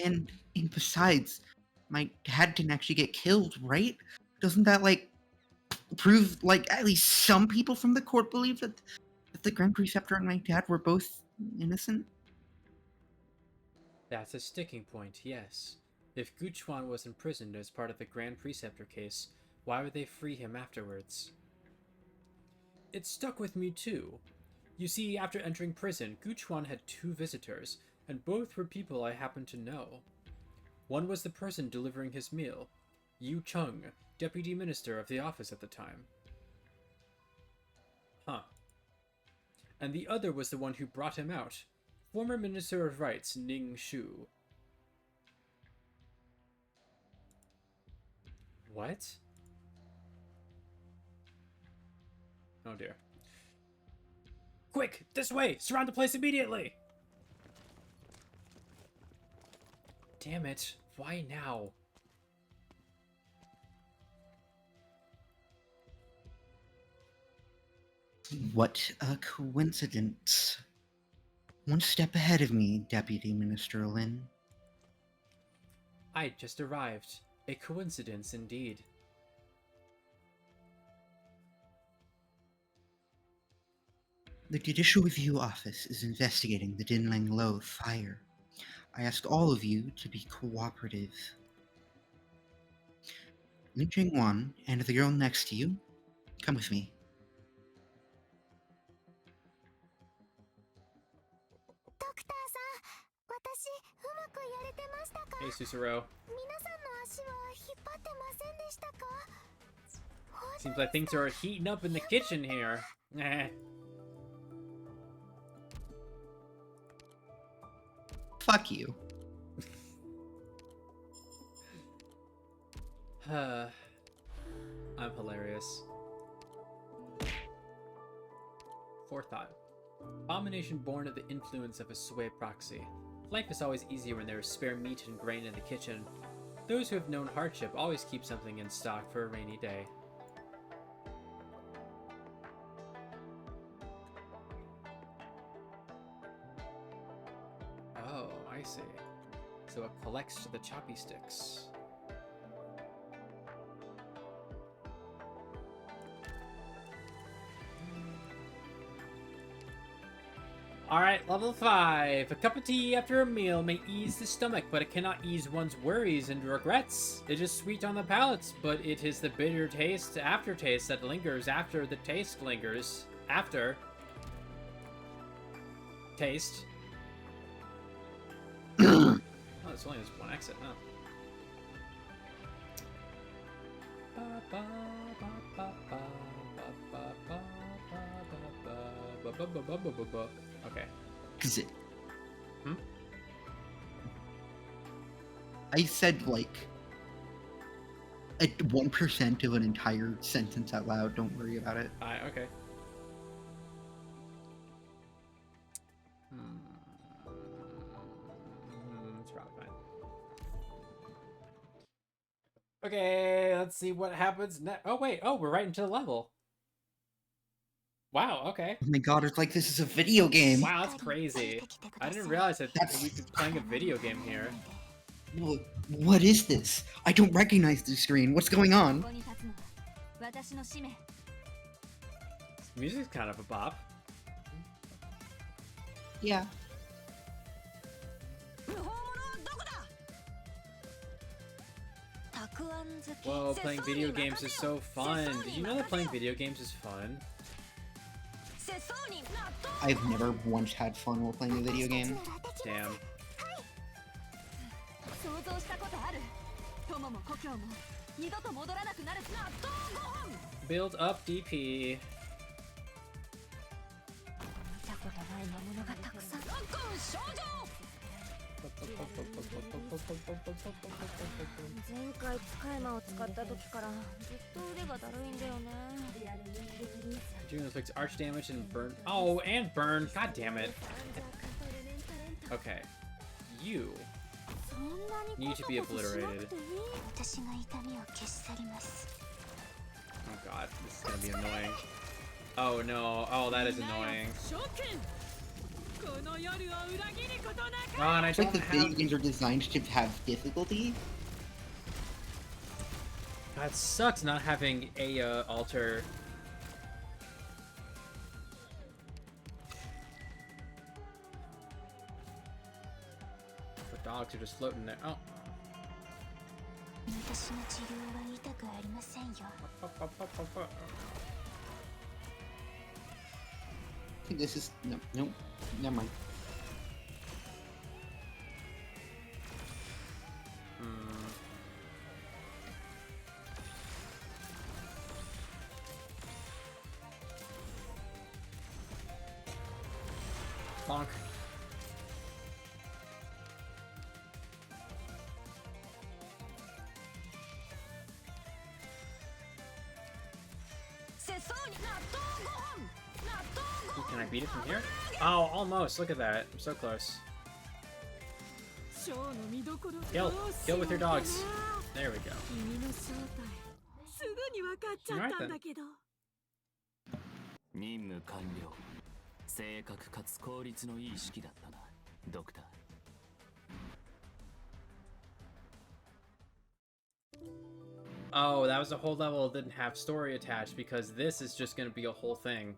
D: And besides, my dad didn't actually get killed, right? Doesn't that, like, prove, like, at least some people from the court believe that the Grand Preceptor and my dad were both innocent?
A: That's a sticking point, yes. If Guchuan was imprisoned as part of the Grand Preceptor case, why would they free him afterwards? It stuck with me too. You see, after entering prison, Guchuan had 2 visitors, and both were people I happened to know. One was the person delivering his meal, Yu Chung, deputy minister of the office at the time. Huh. And the other was the one who brought him out, former Minister of Rights Ning Shu. What? Oh dear. Quick! This way! Surround the place immediately! Damn it. Why now?
D: What a coincidence. One step ahead of me, Deputy Minister Lin.
A: I just arrived. A coincidence indeed.
D: The Judicial Review Office is investigating the Dinlang Lo fire. I ask all of you to be cooperative. Lin Chengwan and the girl next to you, come with me.
A: Hey, Susuro. Seems like things are heating up in the kitchen here.
D: Fuck you.
A: I'm hilarious. Forethought. Abomination born of the influence of a sway proxy. Life is always easier when there is spare meat and grain in the kitchen. Those who have known hardship always keep something in stock for a rainy day. Oh, I see. So it collects to the choppy sticks. Alright, level 5. A cup of tea after a meal may ease the stomach, but it cannot ease one's worries and regrets. It is sweet on the palate, but it is the bitter taste, aftertaste that lingers after the taste lingers. After. Taste. Oh, there's only this one exit, huh? Okay.
D: Is it?
A: Hmm?
D: I said like a 1% of an entire sentence out loud. Don't worry about it.
A: Okay. It's probably fine. Okay, let's see what happens next. Oh, wait. Oh, we're right into the level. Wow, okay.
D: Oh my god, it's like this is a video game.
A: Wow, that's crazy. I didn't realize that we'd be playing a video game here.
D: What is this? I don't recognize this screen. What's going
C: こ
D: on?
C: こに立つのは私の使命。
A: Music's kind of a bop.
D: Yeah.
C: 無法者はどこだ。たくあん好き。
A: Whoa, playing
C: 節操に
A: video games is so fun.
C: 節操に
A: Did you know that
C: 任せ
A: playing
C: よ
A: video games is fun?
C: 節操に納豆。
D: I've never once had fun while playing a video game.
A: Damn.
C: 想像したことある。友も故郷も二度と戻らなくなる納豆ご飯。
A: Build up DP.
C: 見たことない魔物がたくさん。ロックン少女。前回使い魔を使った時からずっと腕がだるいんだよね。
A: Doing inflicts arch damage and burn. Oh, and burn. God damn it. Okay. You
C: そんなに
A: need to be
C: コソコソしなく
A: obliterated.
C: ていい。私が痛みを消し去ります。
A: Oh god, this is gonna be annoying. Oh no. Oh, that is annoying. Oh, and I
D: It's like
A: don't
D: the video
A: have...
D: games are designed to have difficulty.
A: That sucks not having a alter. The dogs are just floating there. Oh.
C: 私の治療は痛くありませんよ。
D: I think this is no, never mind.
A: Bonk. Ooh, can I beat it from here? Oh, almost. Look at that. I'm so close. Kill. Kill with your dogs. There we go. Alright then.
F: 任務完了。正確かつ効率のいい式だったな、ドクター。
A: Oh, that was a whole level that didn't have story attached because this is just going to be a whole thing.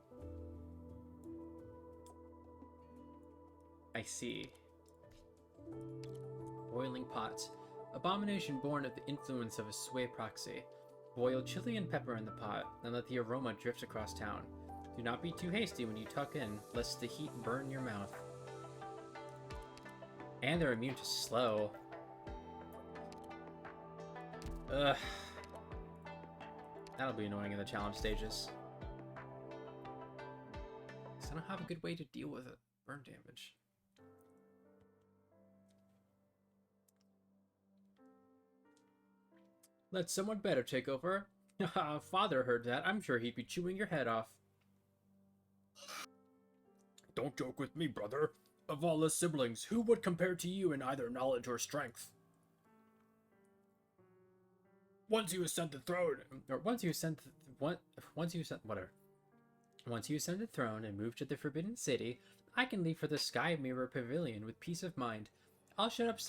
A: I see. Boiling pot. Abomination born of the influence of a sway proxy. Boil chili and pepper in the pot, and let the aroma drift across town. Do not be too hasty when you tuck in, lest the heat burn your mouth. And they're immune to slow. Ugh. That'll be annoying in the challenge stages. 'Cause I don't have a good way to deal with it. Burn damage. Let someone better take over. Father heard that. I'm sure he'd be chewing your head off. Don't joke with me, brother. Of all the siblings, who would compare to you in either knowledge or strength? Once you ascend the throne, or once you ascend the throne and move to the Forbidden City, I can leave for the Sky Mirror Pavilion with peace of mind. I'll shop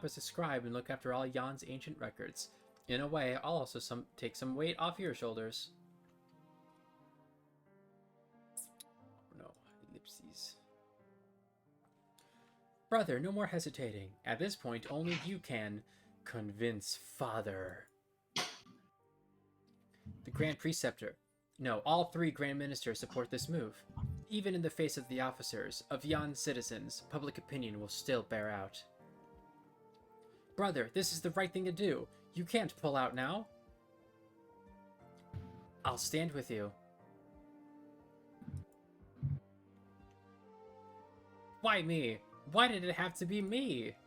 A: as a scribe and look after all Jan's ancient records. In a way, I'll also take some weight off your shoulders. Oh no, ellipses. Brother, no more hesitating. At this point, only you can convince Father. The Grand Preceptor. No, all three Grand Ministers support this move. Even in the face of the officers, of Jan's citizens, public opinion will still bear out. Brother, this is the right thing to do. You can't pull out now. I'll stand with you. Why me? Why did it have to be me?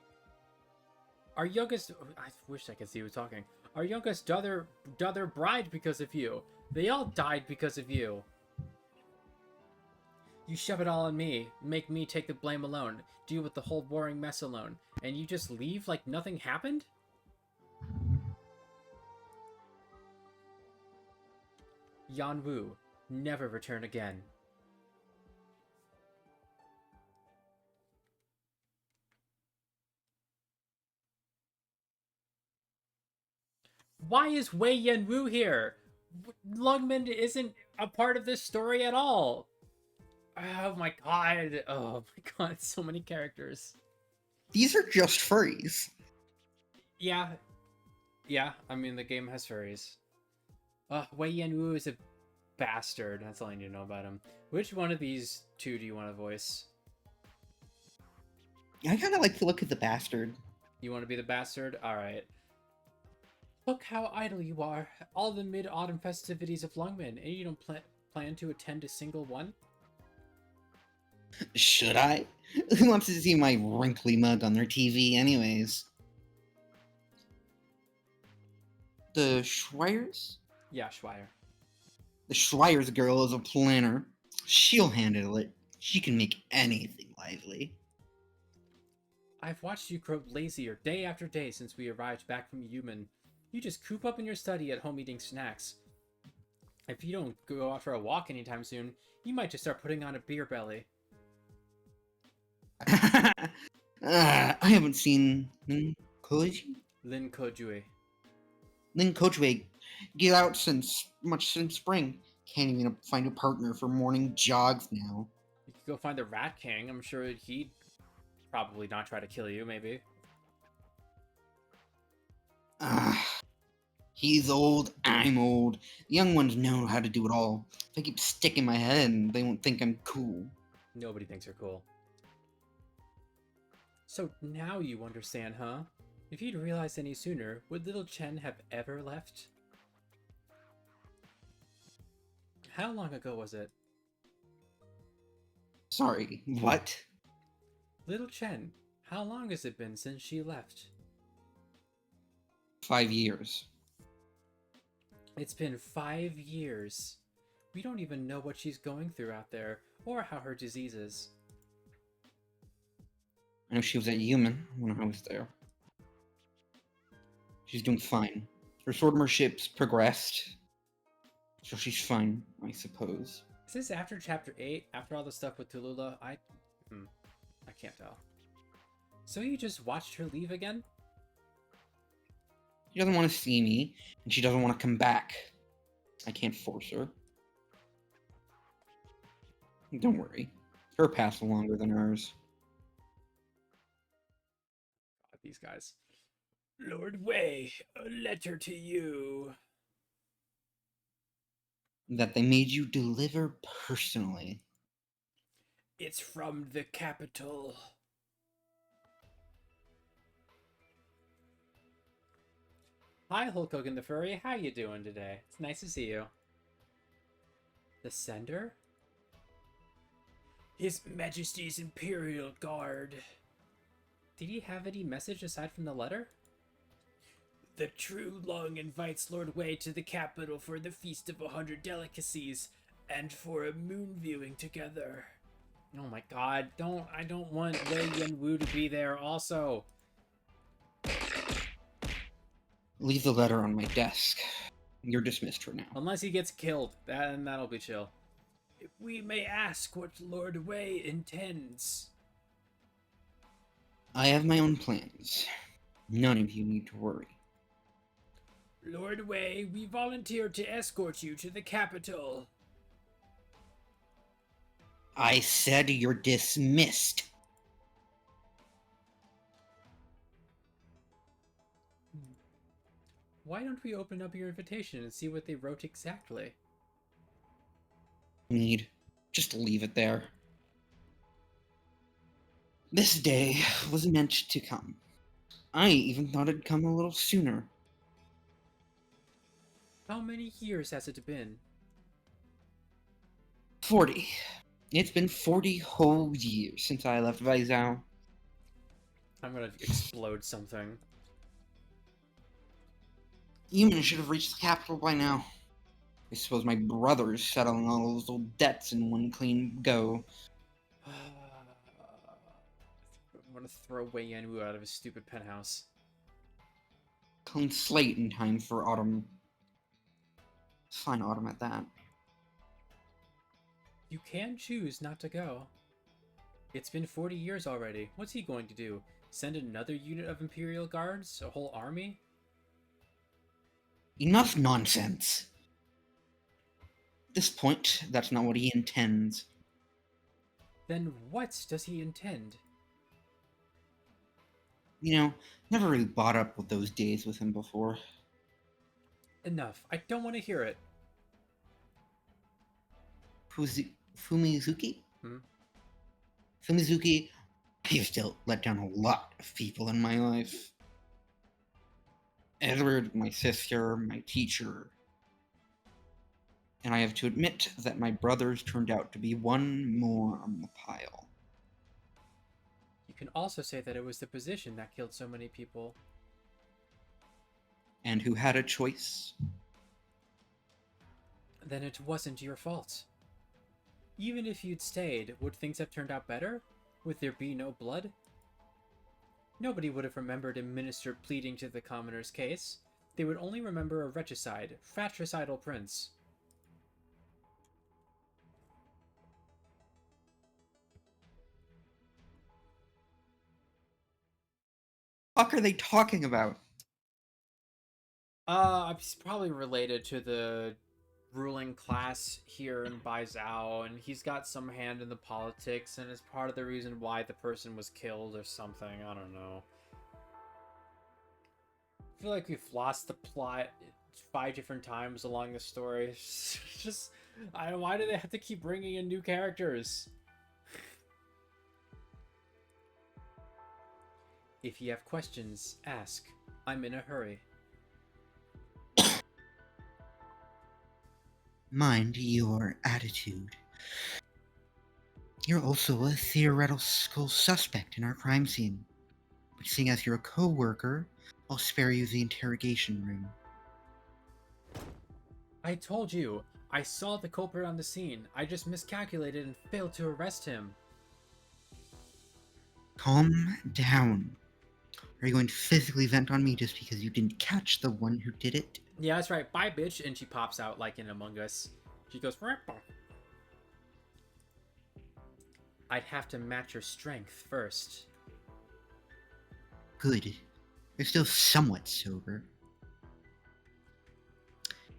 A: Our youngest... I wish I could see who was talking. Our youngest daughter bride because of you. They all died because of you. You shove it all on me, make me take the blame alone, deal with the whole boring mess alone, and you just leave like nothing happened? Yan Wu, never return again. Why is Wei Yenwu here? Lungman isn't a part of this story at all. Oh my god. Oh my god, so many characters.
D: These are just furries.
A: Yeah. Yeah, I mean, the game has furries. Wei Yenwu is a bastard. That's all I need to know about him. Which one of these two do you want to voice?
D: I kind of like the look of the bastard.
A: You want to be the bastard? Alright. Look how idle you are. All the mid-autumn festivities of Lungman, and you don't plan to attend a single one?
D: Should I? Who wants to see my wrinkly mug on their TV anyways? The Schweiers?
A: Yeah, Schweier.
D: The Schweiers girl is a planner. She'll handle it. She can make anything lively.
A: I've watched you grow lazier day after day since we arrived back from Yuman. You just coop up in your study at home eating snacks. If you don't go out for a walk anytime soon, you might just start putting on a beer belly.
D: I haven't seen Lin Koji?
A: Lin Kojue.
D: Lin Koji get out since spring. Can't even find a partner for morning jogs now.
A: You could go find the Rat King. I'm sure he'd probably not try to kill you, maybe.
D: He's old, I'm old. The young ones know how to do it all. If I keep sticking my head in, they won't think I'm cool.
A: Nobody thinks you're cool. So now you understand, huh? If you'd realized any sooner, would little Chen have ever left? How long ago was it?
D: Sorry, what?
A: Little Chen, how long has it been since she left?
D: 5 years.
A: It's been 5 years. We don't even know what she's going through out there, or how her disease is.
D: I know she was at Human when I was there. She's doing fine. Her swordmanship's progressed. So she's fine, I suppose.
A: Is this after Chapter 8? After all the stuff with Tulula? I can't tell. So you just watched her leave again?
D: She doesn't want to see me, and she doesn't want to come back. I can't force her. Don't worry. Her path's longer than ours.
A: God, these guys. Lord Wei, a letter to you.
D: That they made you deliver personally.
A: It's from the capital. Hi, Hulk Hogan the Furry. How you doing today? It's nice to see you. The sender? His Majesty's Imperial Guard. Did he have any message aside from the letter? The True Lung invites Lord Wei to the capital for the Feast of 100 Delicacies and for a moon viewing together. Oh my god, I don't want Wei Yenwu to be there also.
D: Leave the letter on my desk. You're dismissed for now.
A: Unless he gets killed, that'll be chill. If we may ask what Lord Wei intends.
D: I have my own plans. None of you need to worry.
A: Lord Wei, we volunteer to escort you to the capital.
D: I said you're dismissed.
A: Why don't we open up your invitation and see what they wrote exactly?
D: Just leave it there. This day was meant to come. I even thought it'd come a little sooner.
A: How many years has it been?
D: 40. It's been 40 whole years since I left Vaizao.
A: I'm gonna explode something.
D: Human should have reached the capital by now. I suppose my brother's settling all those old debts in one clean go.
A: I'm gonna throw Wei Yenwu out of his stupid penthouse.
D: Clean slate in time for autumn. Fine autumn at that.
A: You can choose not to go. It's been 40 years already. What's he going to do? Send another unit of Imperial Guards? A whole army?
D: Enough nonsense. At this point, that's not what he intends.
A: Then what does he intend?
D: You know, never really bought up with those days with him before.
A: Enough. I don't want to hear it.
D: Fumizuki?
A: Hmm?
D: Fumizuki, he's still let down a lot of people in my life. Edward, my sister, my teacher. And I have to admit that my brothers turned out to be one more on the pile.
A: You can also say that it was the position that killed so many people.
D: And who had a choice?
A: Then it wasn't your fault. Even if you'd stayed, would things have turned out better? Would there be no blood? Nobody would have remembered a minister pleading to the commoner's case. They would only remember a regicide, fratricidal prince.
D: What are they talking about?
A: It's probably related to the ruling class here in Baizhou, and he's got some hand in the politics, and is part of the reason why the person was killed or something. I don't know. I feel like we've lost the plot 5 different times along the story. It's just, why do they have to keep bringing in new characters? If you have questions, ask. I'm in a hurry.
D: Mind your attitude. You're also a theoretical suspect in our crime scene. But seeing as you're a co-worker, I'll spare you the interrogation room.
A: I told you, I saw the culprit on the scene. I just miscalculated and failed to arrest him.
D: Calm down. Are you going to physically vent on me just because you didn't catch the one who did it?
A: Yeah, that's right. Bye, bitch. And she pops out like in Among Us. She goes, "Ripple." I'd have to match your strength first.
D: Good. You're still somewhat sober.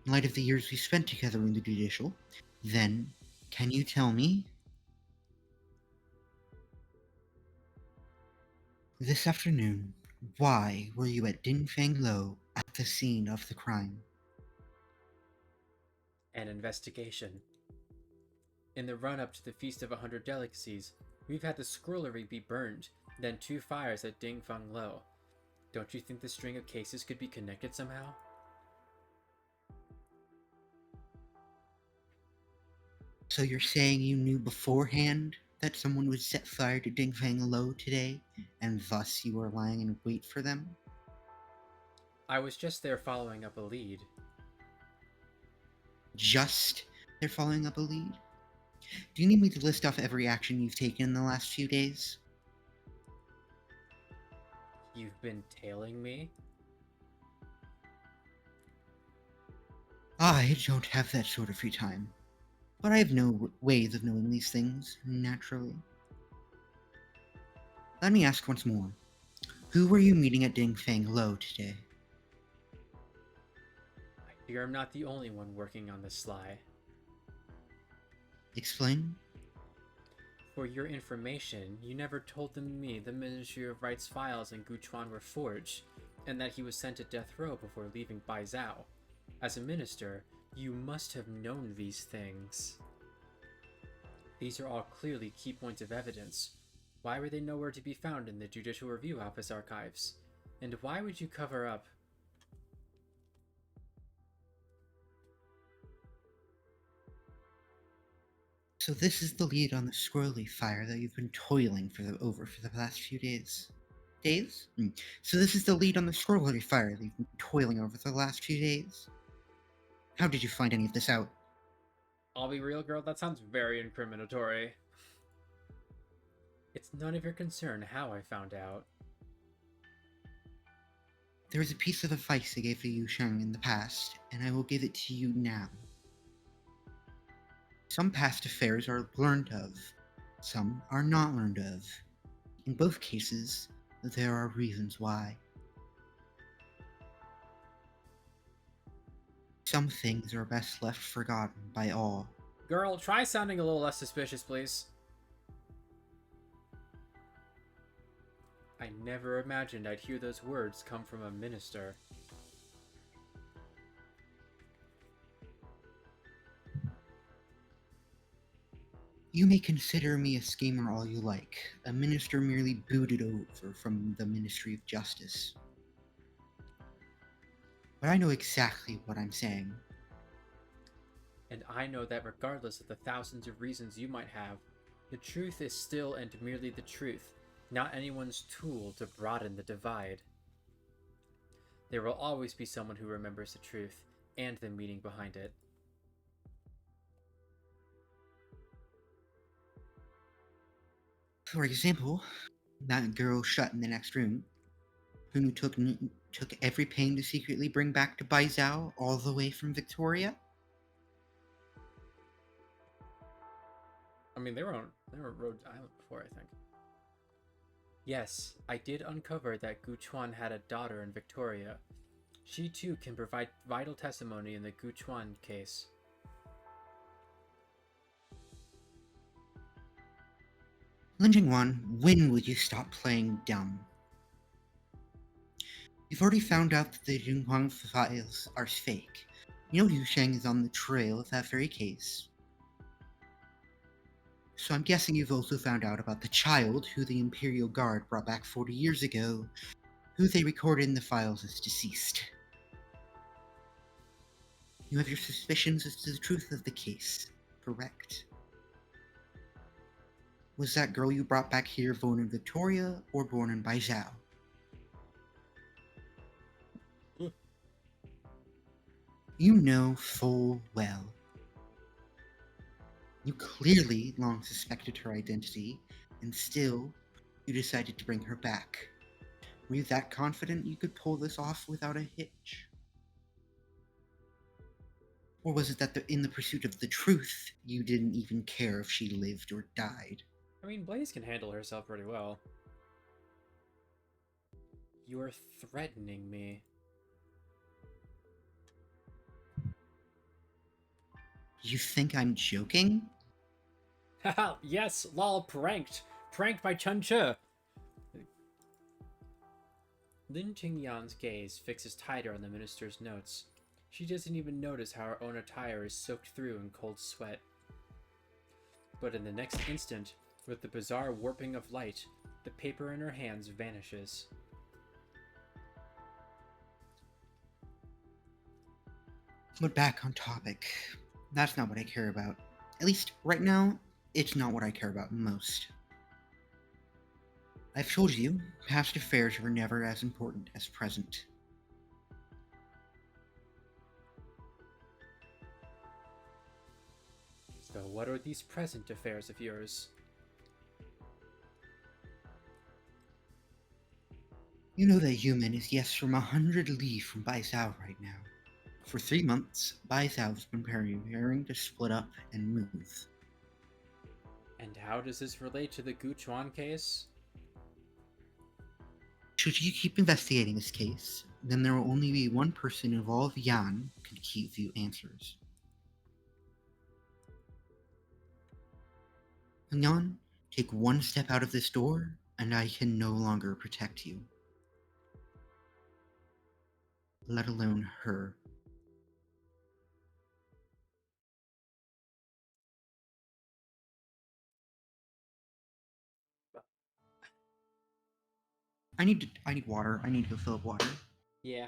D: In light of the years we spent together in the judicial, then, can you tell me? This afternoon, why were you at Dinfang Lo at the scene of the crime?
A: An investigation. In the run-up to the Feast of 100 Delicacies, we've had the scrollery be burned, then 2 fires at Dingfeng Lo. Don't you think the string of cases could be connected somehow?
D: So you're saying you knew beforehand that someone would set fire to Dingfang Lo today, and thus you were lying in wait for them?
A: I was just there following up a lead.
D: Just they're following up a lead? Do you need me to list off every action you've taken in the last few days?
A: You've been tailing me?
D: I don't have that sort of free time. But I have no ways of knowing these things, naturally. Let me ask once more. Who were you meeting at Dingfang Lo today?
A: I fear I'm not the only one working on this sly.
D: Explain?
A: For your information, you never told me the Ministry of Right's files in Guchuan were forged, and that he was sent to death row before leaving Baizhou. As a minister, you must have known these things. These are all clearly key points of evidence. Why were they nowhere to be found in the Judicial Review Office archives? And why would you cover up?
D: So this is the lead on the squirrely fire that you've been toiling over for the past few days. Days? So this is the lead on the squirrely fire that you've been toiling over for the last few days. How did you find any of this out?
A: I'll be real, girl, that sounds very incriminatory. It's none of your concern how I found out.
D: There is a piece of advice I gave to Yu Sheng in the past, and I will give it to you now. Some past affairs are learned of, some are not learned of. In both cases, there are reasons why. Some things are best left forgotten by all.
A: Girl, try sounding a little less suspicious, please. I never imagined I'd hear those words come from a minister.
D: You may consider me a schemer all you like, a minister merely booted over from the Ministry of Justice. But I know exactly what I'm saying.
A: And I know that regardless of the thousands of reasons you might have, the truth is still and merely the truth, not anyone's tool to broaden the divide. There will always be someone who remembers the truth and the meaning behind it.
D: For example, that girl shut in the next room, whom you took every pain to secretly bring back to Baizhou all the way from Victoria?
A: I mean, they were on Rhode Island before, I think. Yes, I did uncover that Guchuan had a daughter in Victoria. She too can provide vital testimony in the Guchuan case.
D: Lin Jingwan, when will you stop playing dumb? You've already found out that the Jinhuang files are fake. You know Yu Sheng is on the trail of that very case. So I'm guessing you've also found out about the child who the Imperial Guard brought back 40 years ago, who they recorded in the files as deceased. You have your suspicions as to the truth of the case, correct? Was that girl you brought back here born in Victoria or born in Baizhou? You know full well. You clearly long suspected her identity, and still, you decided to bring her back. Were you that confident you could pull this off without a hitch? Or was it that in the pursuit of the truth, you didn't even care if she lived or died?
A: I mean, Blaze can handle herself pretty well. You're threatening me.
D: You think I'm joking?
A: Haha, yes, lol, pranked. Pranked by Chun-Che. Lin Qingyan's gaze fixes tighter on the minister's notes. She doesn't even notice how her own attire is soaked through in cold sweat. But in the next instant, with the bizarre warping of light, the paper in her hands vanishes.
D: But back on topic. That's not what I care about. At least, right now, it's not what I care about most. I've told you, past affairs were never as important as present.
A: So what are these present affairs of yours?
D: You know that Yuman is yes from 100 li from Baizhou right now. For 3 months, Baizhou's been preparing to split up and move.
A: And how does this relate to the Guchuan case?
D: Should you keep investigating this case, then there will only be one person involved, Yan, who can give you answers. Yan, take one step out of this door, and I can no longer protect you. Let alone her. I need water. I need to go fill up water.
A: Yeah.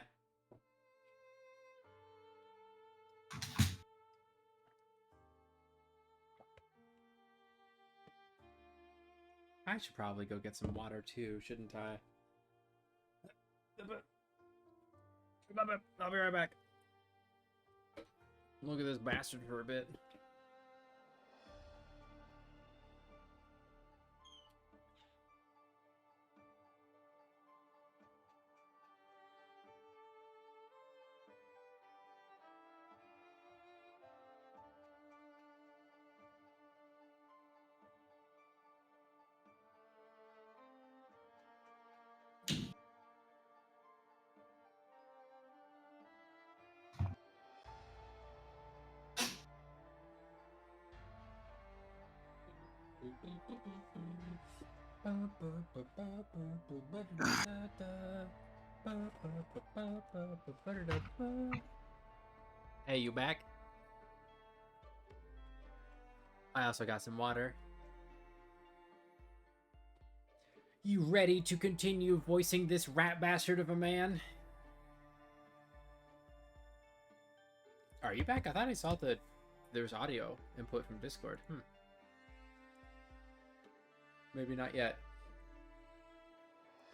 A: I should probably go get some water too, shouldn't I? I'll be right back. Look at this bastard for a bit. Hey, you back? I also got some water. You ready to continue voicing this rat bastard of a man? Are you back? I thought I saw that there's audio input from Discord. Maybe not yet.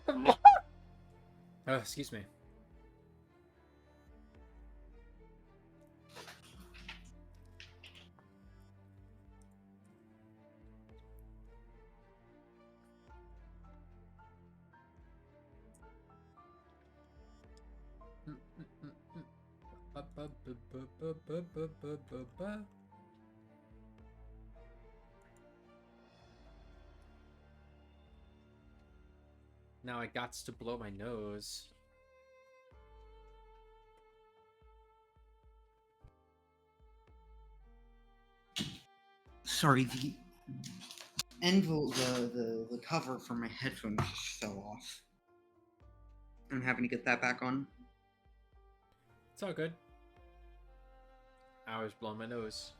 A: Oh, excuse me. Now I gots to blow my nose.
D: Sorry, the envelope, the cover for my headphones just fell off. I'm having to get that back on.
A: It's all good. I always blow my nose.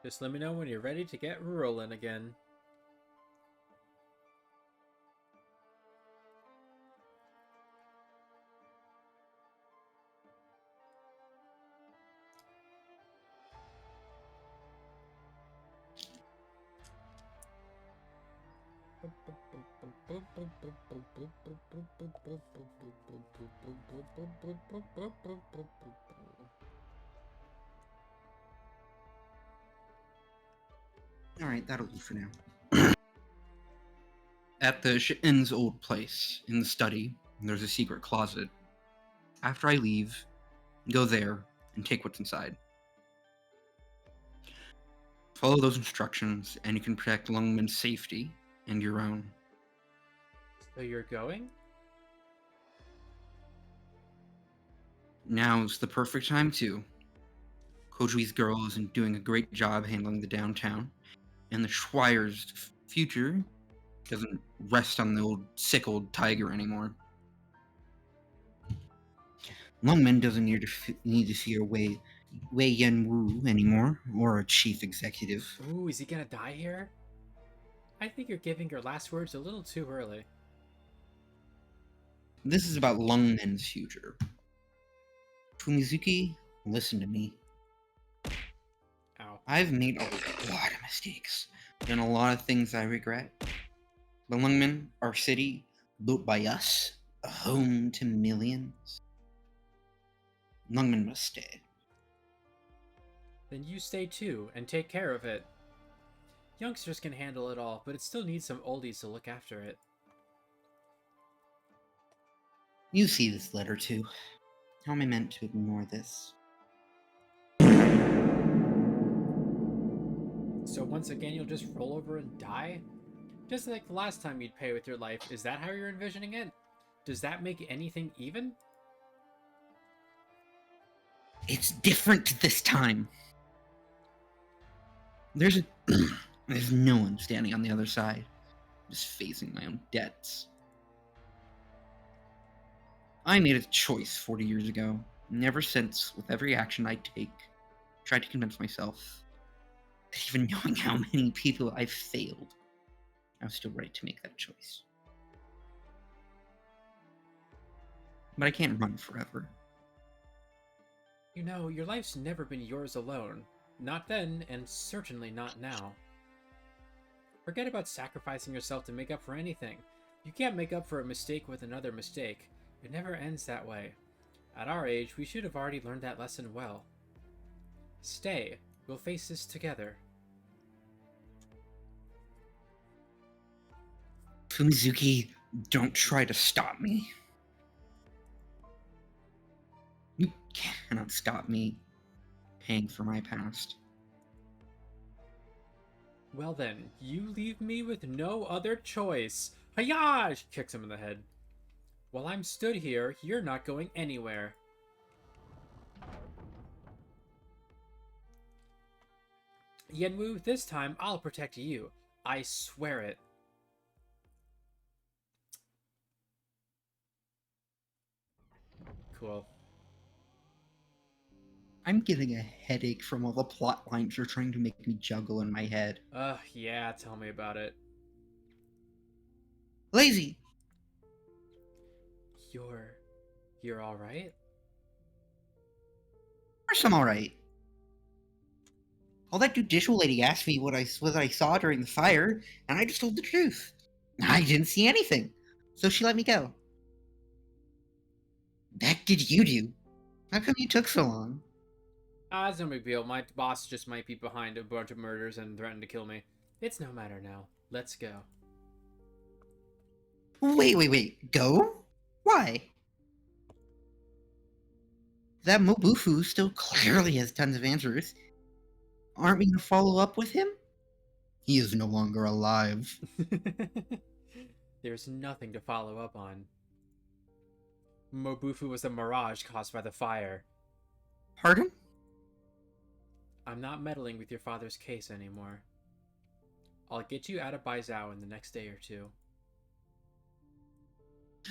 A: Just let me know when you're ready to get rolling again.
D: Alright, that'll do for now. At the Shin's old place, in the study, there's a secret closet. After I leave, go there and take what's inside. Follow those instructions, and you can protect Lungman's safety and your own.
A: So you're going?
D: Now's the perfect time too. Kojui's girl isn't doing a great job handling the downtown, and the Schweier's future doesn't rest on the sick old tiger anymore. Lungman doesn't need to fear Wei Yanwu anymore, or a chief executive.
A: Ooh, is he gonna die here? I think you're giving your last words a little too early.
D: This is about Lungman's future. Fumizuki, listen to me.
A: Ow.
D: I've made a lot of mistakes, done a lot of things I regret. But Lungman, our city, built by us, a home to millions. Lungman must stay.
A: Then you stay too, and take care of it. Youngsters can handle it all, but it still needs some oldies to look after it.
D: You see this letter too. How am I meant to ignore this?
A: So once again you'll just roll over and die? Just like the last time you'd pay with your life, is that how you're envisioning it? Does that make anything even?
D: It's different this time. There's no one standing on the other side, just facing my own debts. I made a choice 40 years ago, and ever since, with every action I take, tried to convince myself that even knowing how many people I've failed, I was still ready to make that choice. But I can't run forever.
A: You know, your life's never been yours alone. Not then, and certainly not now. Forget about sacrificing yourself to make up for anything. You can't make up for a mistake with another mistake. It never ends that way. At our age, we should have already learned that lesson well. Stay. We'll face this together.
D: Fumizuki, don't try to stop me. You cannot stop me paying for my past.
A: Well then, you leave me with no other choice Hiya! She kicks him in the head. While I'm stood here, you're not going anywhere. Yenwu, this time I'll protect you. I swear it. Cool.
D: I'm getting a headache from all the plot lines you're trying to make me juggle in my head.
A: Yeah, tell me about it.
D: Lazy!
A: You're alright?
D: Of course I'm alright. All that judicial lady asked me what I saw during the fire, and I just told the truth. I didn't see anything, so she let me go. The heck did you do? How come you took so long?
A: It's no big deal. My boss just might be behind a bunch of murders and threaten to kill me. It's no matter now. Let's go.
D: Wait. Go? Why? That Mobufu still clearly has tons of answers. Aren't we gonna follow up with him? He is no longer alive.
A: There's nothing to follow up on. Mobufu was a mirage caused by the fire.
D: Pardon?
A: I'm not meddling with your father's case anymore. I'll get you out of Baizhou in the next day or two.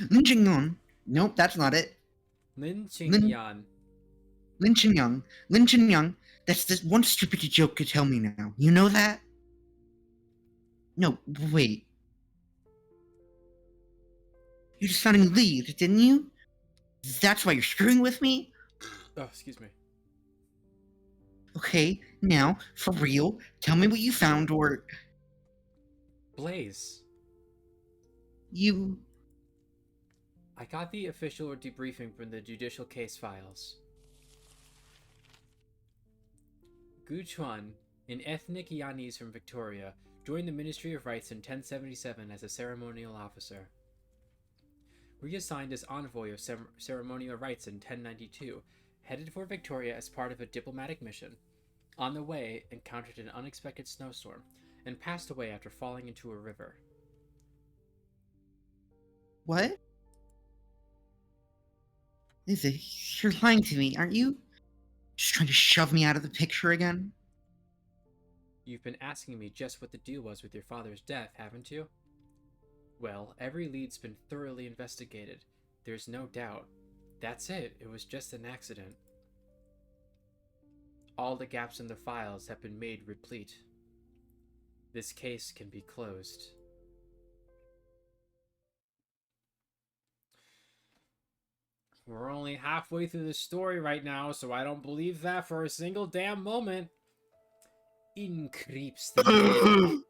D: Lin Qingyang. Nope, that's not it.
A: Lin Qingyan.
D: Lin Qingyang. Lin Qingyang. That's the one stupid joke could tell me now. You know that? No, wait. You just found a new lead, didn't you? That's why you're screwing with me?
A: Oh, excuse me.
D: Okay, now, for real, tell me what you found or
A: Blaze.
D: you...
A: I got the official debriefing from the judicial case files. Gu Chuan, an ethnic Yanese from Victoria, joined the Ministry of Rights in 1077 as a ceremonial officer. Reassigned as envoy of ceremonial rights in 1092, headed for Victoria as part of a diplomatic mission. On the way, encountered an unexpected snowstorm, and passed away after falling into a river.
D: What? You're lying to me, aren't you? Just trying to shove me out of the picture again?
A: You've been asking me just what the deal was with your father's death, haven't you? Well, every lead's been thoroughly investigated. There's no doubt. That's it. It was just an accident. All the gaps in the files have been made replete. This case can be closed. We're only halfway through the story right now, so I don't believe that for a single damn moment. In creeps the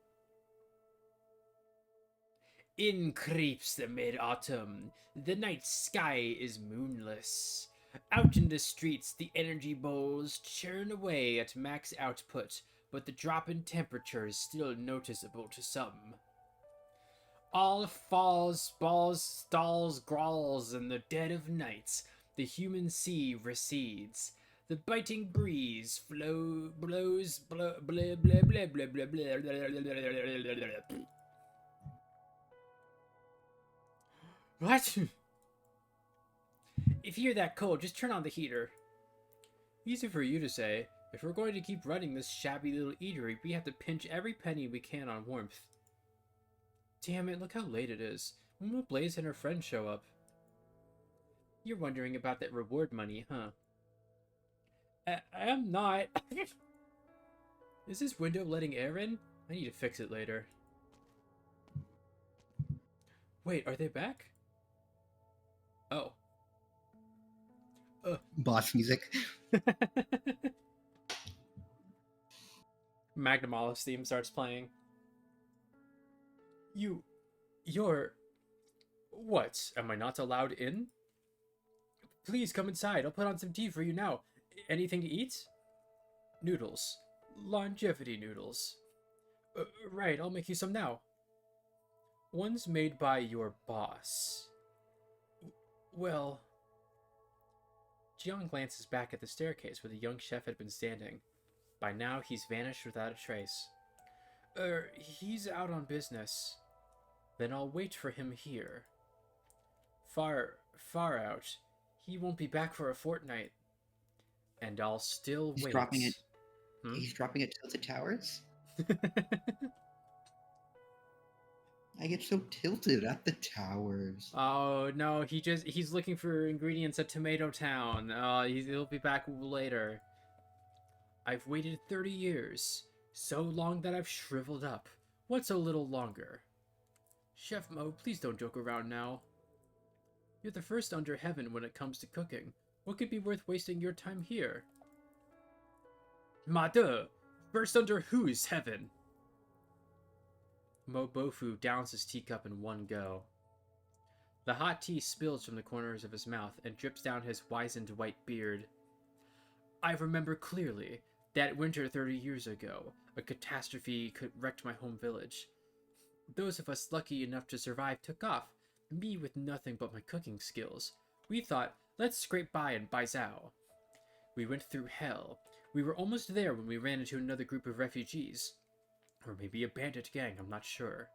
A: In creeps the mid-autumn. The night sky is moonless. Out in the streets, the energy bowls churn away at max output, but the drop in temperature is still noticeable to some. All falls, balls, stalls, growls in the dead of nights. The human sea recedes. The biting breeze blows blah blah blah blah blah blah blah. What? If you're that cold, just turn on the heater. Easy for you to say. If we're going to keep running this shabby little eatery, we have to pinch every penny we can on warmth. Damn it, look how late it is. When will Blaze and her friend show up? You're wondering about that reward money, huh? I'm not. Is this window letting air in? I need to fix it later. Wait, are they back? Oh.
D: Boss music.
A: Magnum Olive's theme starts playing. You're... What? Am I not allowed in? Please come inside. I'll put on some tea for you now. Anything to eat? Noodles. Longevity noodles. Right, I'll make you some now. One's made by your boss. Well... Jiang glances back at the staircase where the young chef had been standing. By now, he's vanished without a trace. He's out on business. Then I'll wait for him here. Far out. He won't be back for a fortnight. And I'll still
D: He's
A: wait.
D: dropping it.
A: Hmm?
D: He's dropping it to the towers? I get so tilted at the towers.
A: Oh no, he's looking for ingredients at Tomato Town. He'll be back later. I've waited 30 years. So long that I've shriveled up. What's a little longer? Chef Mo, please don't joke around now. You're the first under heaven when it comes to cooking. What could be worth wasting your time here? Mother, first under whose heaven? Mo Bofu downs his teacup in one go. The hot tea spills from the corners of his mouth and drips down his wizened white beard. I remember clearly that winter 30 years ago, a catastrophe wrecked my home village. Those of us lucky enough to survive took off, me with nothing but my cooking skills. We thought, let's scrape by in Baizhou. We went through hell. We were almost there when we ran into another group of refugees. Or maybe a bandit gang, I'm not sure.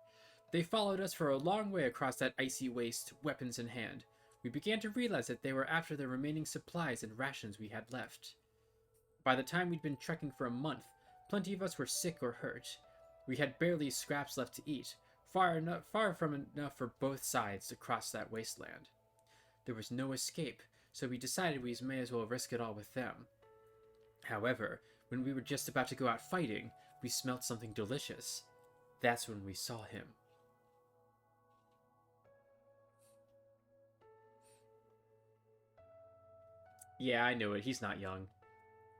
A: They followed us for a long way across that icy waste, weapons in hand. We began to realize that they were after the remaining supplies and rations we had left. By the time we'd been trekking for a month, plenty of us were sick or hurt. We had barely scraps left to eat, far from enough for both sides to cross that wasteland. There was no escape, so we decided we may as well risk it all with them. However, when we were just about to go out fighting, we smelt something delicious. That's when we saw him. Yeah, I knew it. He's not young.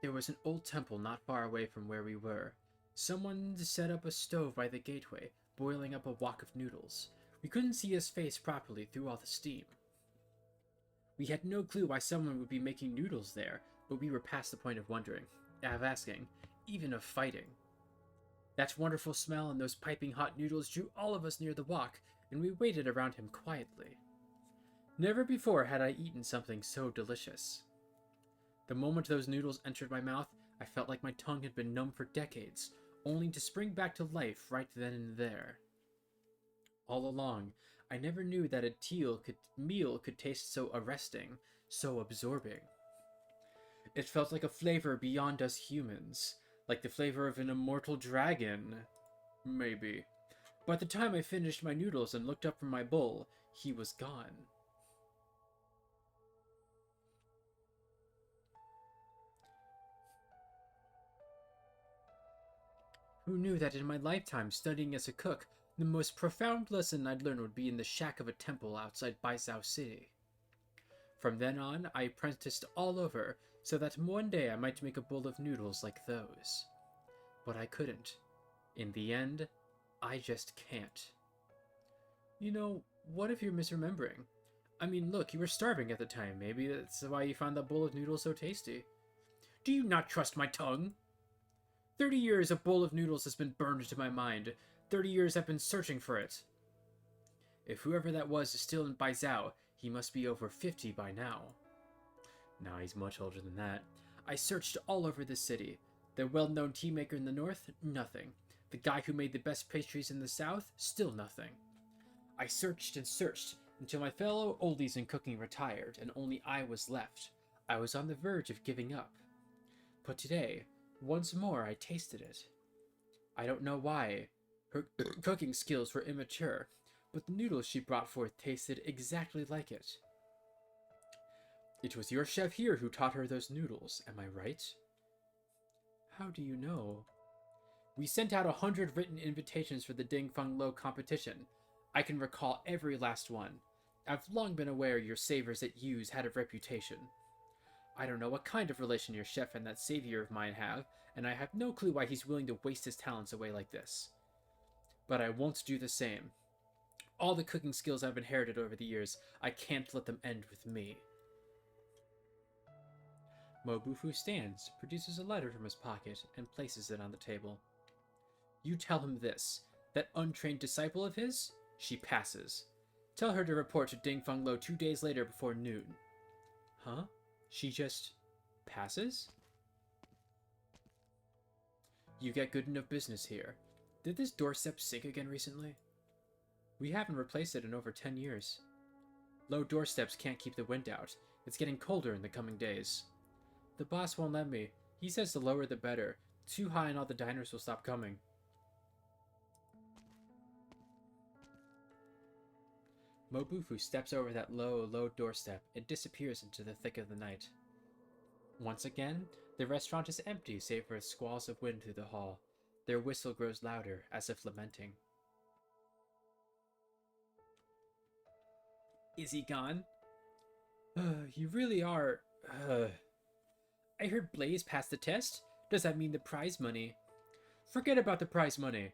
A: There was an old temple not far away from where we were. Someone set up a stove by the gateway, boiling up a wok of noodles. We couldn't see his face properly through all the steam. We had no clue why someone would be making noodles there, but we were past the point of asking, even of fighting. That wonderful smell and those piping hot noodles drew all of us near the wok, and we waited around him quietly. Never before had I eaten something so delicious. The moment those noodles entered my mouth, I felt like my tongue had been numb for decades, only to spring back to life right then and there. All along, I never knew that a meal could taste so arresting, so absorbing. It felt like a flavor beyond us humans, like the flavor of an immortal dragon. Maybe. By the time I finished my noodles and looked up from my bowl, he was gone. Who knew that in my lifetime studying as a cook, the most profound lesson I'd learn would be in the shack of a temple outside Baizhou City. From then on, I apprenticed all over, so that one day I might make a bowl of noodles like those. But I couldn't. In the end, I just can't. You know, what if you're misremembering? I mean, look, you were starving at the time. Maybe that's why you found that bowl of noodles so tasty. Do you not trust my tongue? 30 years a bowl of noodles has been burned into my mind. 30 years I've been searching for it. If whoever that was is still in Baizhou, he must be over 50 by now. No, he's much older than that. I searched all over the city. The well-known tea maker in the north, nothing. The guy who made the best pastries in the south, still nothing. I searched and searched until my fellow oldies in cooking retired and only I was left. I was on the verge of giving up. But today, once more I tasted it. I don't know why. Her cooking skills were immature, but the noodles she brought forth tasted exactly like it. It was your chef here who taught her those noodles, am I right? How do you know? We sent out 100 written invitations for the Ding Feng Lo competition. I can recall every last one. I've long been aware your savers at Yu's had a reputation. I don't know what kind of relation your chef and that savior of mine have, and I have no clue why he's willing to waste his talents away like this. But I won't do the same. All the cooking skills I've inherited over the years, I can't let them end with me. Mobufu stands, produces a letter from his pocket, and places it on the table. You tell him this. That untrained disciple of his? She passes. Tell her to report to Ding Feng Lo 2 days later before noon. Huh? She just passes? You get good enough business here. Did this doorstep sink again recently? We haven't replaced it in over 10 years. Low doorsteps can't keep the wind out. It's getting colder in the coming days. The boss won't let me. He says the lower the better. Too high and all the diners will stop coming. Mobufu steps over that low doorstep and disappears into the thick of the night. Once again, the restaurant is empty save for squalls of wind through the hall. Their whistle grows louder, as if lamenting. Is he gone? You really are... I heard Blaze passed the test. Does that mean the prize money? Forget about the prize money.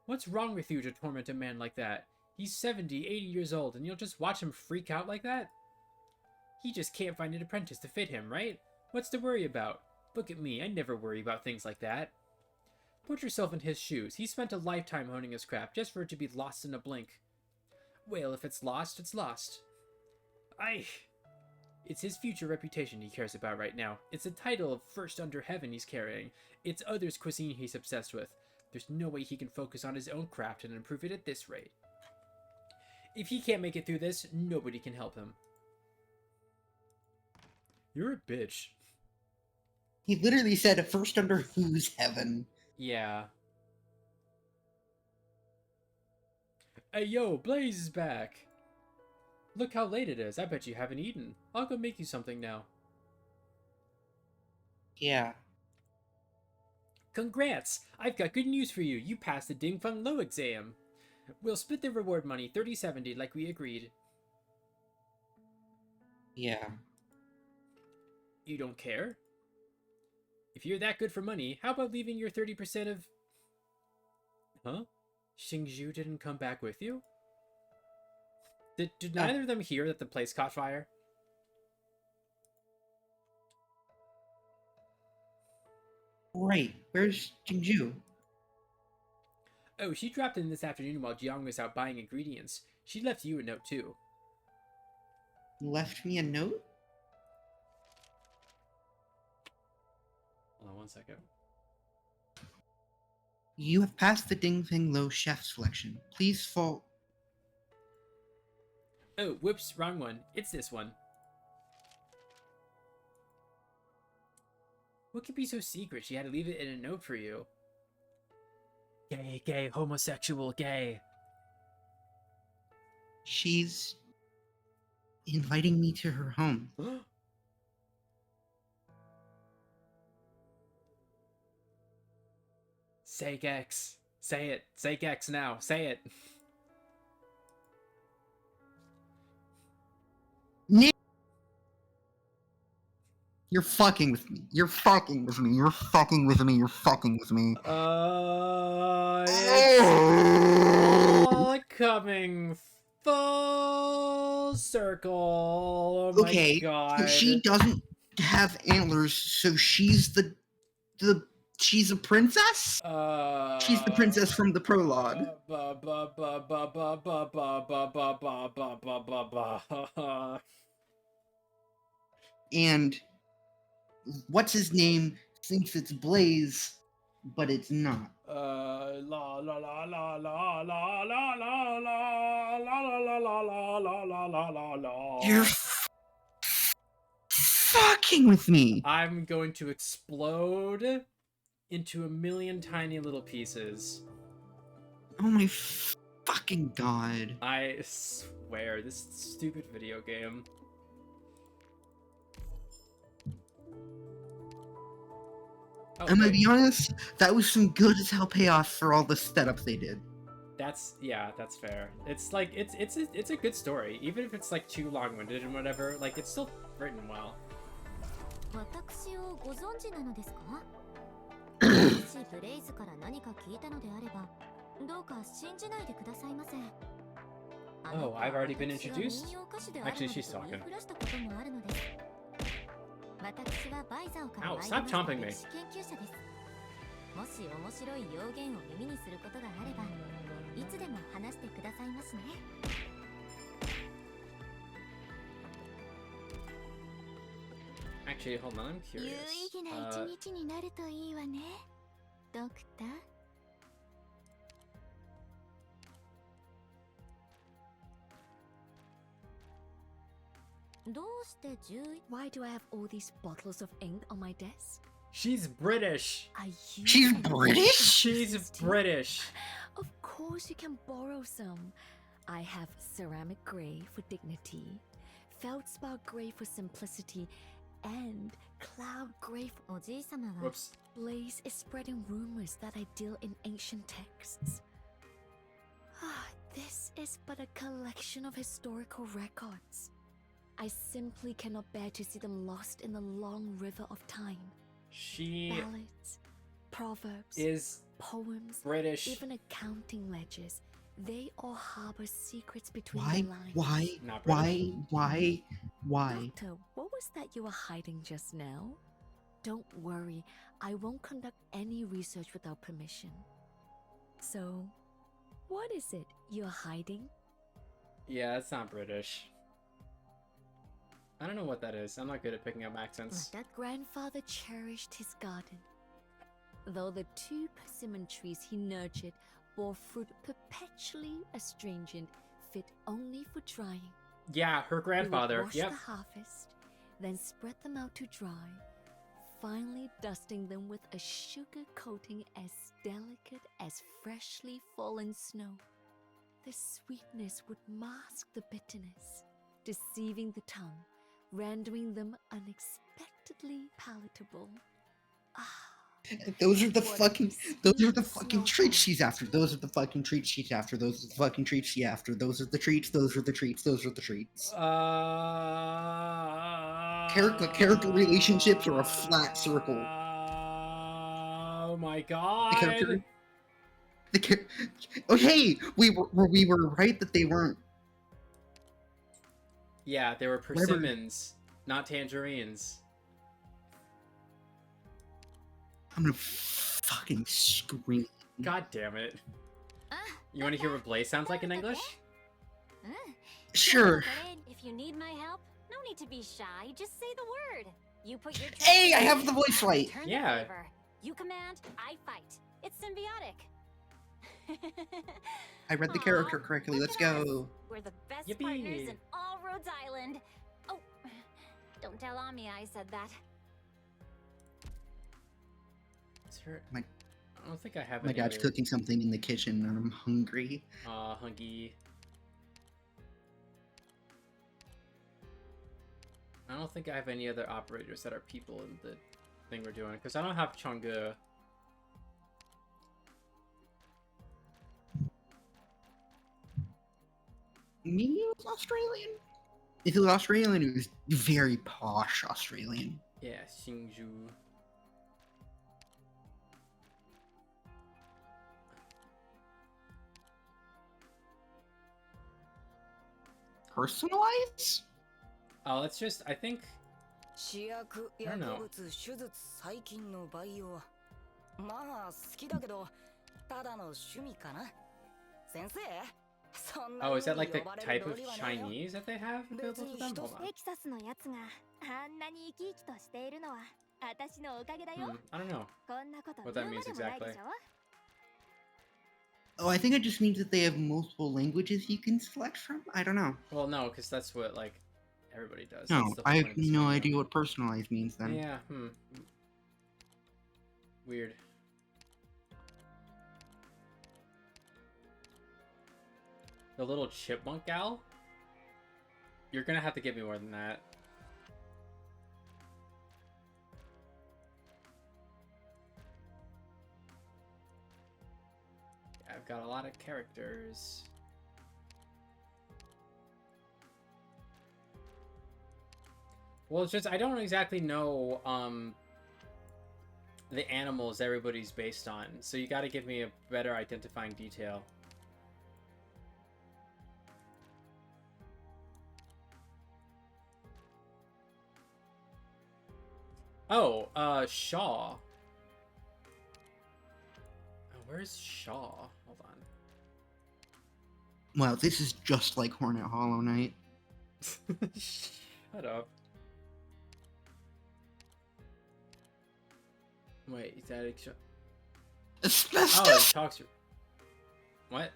A: What's wrong with you to torment a man like that? He's 70, 80 years old, and you'll just watch him freak out like that? He just can't find an apprentice to fit him, right? What's to worry about? Look at me, I never worry about things like that. Put yourself in his shoes. He spent a lifetime honing his craft just for it to be lost in a blink. Well, if it's lost, it's lost. It's his future reputation he cares about right now. It's the title of First Under Heaven he's carrying. It's others' cuisine he's obsessed with. There's no way he can focus on his own craft and improve it at this rate. If he can't make it through this, nobody can help him. You're a bitch.
D: He literally said, first under whose heaven?
A: Yeah. Hey yo, Blaze is back! Look how late it is. I bet you haven't eaten. I'll go make you something now.
D: Yeah.
A: Congrats! I've got good news for you. You passed the Ding Feng Lo exam. We'll split the reward money 30-70 like we agreed.
D: Yeah.
A: You don't care? If you're that good for money, how about leaving your 30% of... Huh? Xingzhu didn't come back with you? Did neither of them hear that the place caught fire?
D: Right. Where's Jingju?
A: Oh, she dropped in this afternoon while Jiang was out buying ingredients. She left you a note too.
D: Left me a note?
A: Hold on one second.
D: You have passed the Ding Feng Lo chef selection. Please follow...
A: Oh, whoops, wrong one. It's this one. What could be so secret she had to leave it in a note for you? Gay, gay, homosexual, gay.
D: She's inviting me to her home.
A: Say Gex. Say it. Say Gex now. Say it.
D: Nick! You're fucking with me. You're fucking with me. You're fucking with me. You're fucking with me.
A: It's all coming full circle. Oh
D: Okay,
A: my god.
D: she doesn't have antlers, so she's she's a princess? She's the princess from the prologue. And what's his name thinks it's Blaze, but it's not.
A: La la la la la la la la la la la la la la.
D: You're fucking with me.
A: I'm going to explode into a million tiny little pieces.
D: Oh my fucking god.
A: I swear, this stupid video game. Oh,
D: I'm gonna
A: wait.
D: be honest, that was some good as hell payoff for all the setup they did.
A: That's fair. It's like it's a good story, even if it's like too long-winded and whatever. Like it's still written well.
C: 私をご存知なのですか？もしブレイズから何か聞いたのであれば、どうか信じないでくださいませ。
A: Oh, I've already been introduced? Actually, she's talking. Ow, stop chomping me.
C: もし面白い要言を耳にすることがあれば、いつでも話してくださいますね。
A: Actually, hold on, I'm
C: 有
A: curious.
C: 意義な一日になるといいわね、ドクター。
H: Why do I have all these bottles of ink on my desk?
A: She's British.
H: Are you
D: She's
H: an
D: British?
A: She's
H: enthusiast?
A: British.
H: Of course you can borrow some. I have ceramic grey for dignity, feldspar grey for simplicity, and cloud grey for...
A: Whoops.
H: Blaze is spreading rumors that I deal in ancient texts. This is but a collection of historical records. I simply cannot bear to see them lost in the long river of time.
A: She
H: Ballads, proverbs,
A: is
H: poems,
A: British.
H: even accounting ledgers. They all harbor secrets between
D: Why?
H: the lines.
A: Not British.
D: Why?
H: Doctor, what was that you were hiding just now? Don't worry, I won't conduct any research without permission. So, what is it you're hiding?
A: Yeah, it's not British. I don't know what that is. I'm not good at picking up accents.
H: Grandfather cherished his garden. Though the 2 persimmon trees he nurtured bore fruit perpetually astringent, fit only for drying.
A: Yeah, her
H: We would
A: grandfather.
H: wash
A: Yep.
H: the harvest, then spread them out to dry, finally dusting them with a sugar coating as delicate as freshly fallen snow. The sweetness would mask the bitterness, deceiving the tongue, rendering them unexpectedly palatable.
D: Those are the
H: What
D: fucking.
H: sweet
D: Those are the fucking
H: snow
D: treats
H: flakes.
D: she's after. Those are the fucking treats she's after. Those are the fucking treats she's after. Those are the treats. Those are the treats. Those are the treats. Character relationships are a flat circle.
A: Oh my
D: The
A: god.
D: character. Oh hey, we were right that they weren't.
A: Yeah, they were
D: Whatever.
A: persimmons, not tangerines.
D: I'm gonna fucking scream.
A: God damn it. You want to hear what Blaze sounds like in English?
D: Sure.
G: If you need my help, no need to be shy. Just say the word. You put your
D: Hey, I have the voice right.
G: Turn
A: Yeah.
G: the favor. You command, I fight. It's symbiotic.
D: I read the
G: Aw,
D: character correctly.
G: look
D: Let's
G: at us.
D: go.
G: We're the best
A: Yippee.
G: partners in all Rhodes Island. Oh, don't tell Ami I said that.
A: Is her...
D: My-
A: I don't think I have
D: My
A: any
D: dad's
A: other...
D: cooking something in the kitchen and I'm hungry.
A: Hungy. I don't think I have any other operators that are people in the thing we're doing, because I don't have Chang'e.
D: Maybe it was Australian. If it was Australian, it was very posh Australian.
A: Yeah, Xingzhou.
D: Personalize?
A: Let's just, I think,
I: 試薬
A: I don't know.
I: 薬物手術細菌の培養まあ好きだけどただの趣味かな先生そんな
A: oh, is that like the
I: 風に呼ばれる
A: type
I: 道
A: of
I: 理はないよ
A: Chinese that they have available to them? Hold on.
G: テキサスのやつがあんなに生き生きとしているのは私のおかげだよ。
A: I don't know.
G: こんなこと
A: What
G: 言
A: that
G: うま
A: means
G: でもないでし
A: exactly.
G: ょ
D: Oh, I think it just means that they have multiple languages you can select from? I don't know.
A: Well, no, because that's what, like, everybody does.
D: No,
A: That's the
D: I have
A: point of this
D: no
A: video.
D: idea what personalize means then.
A: Yeah, Weird. The little chipmunk gal? You're gonna have to give me more than that. I've got a lot of characters. Well, it's just, I don't exactly know, the animals everybody's based on, so you gotta give me a better identifying detail. Oh, Shaw. Where's Shaw? Hold on.
D: Well, this is just like Hornet Hollow Knight.
A: Shut up. Wait, is that Oh, it
D: Asbestos!
A: talks to... What?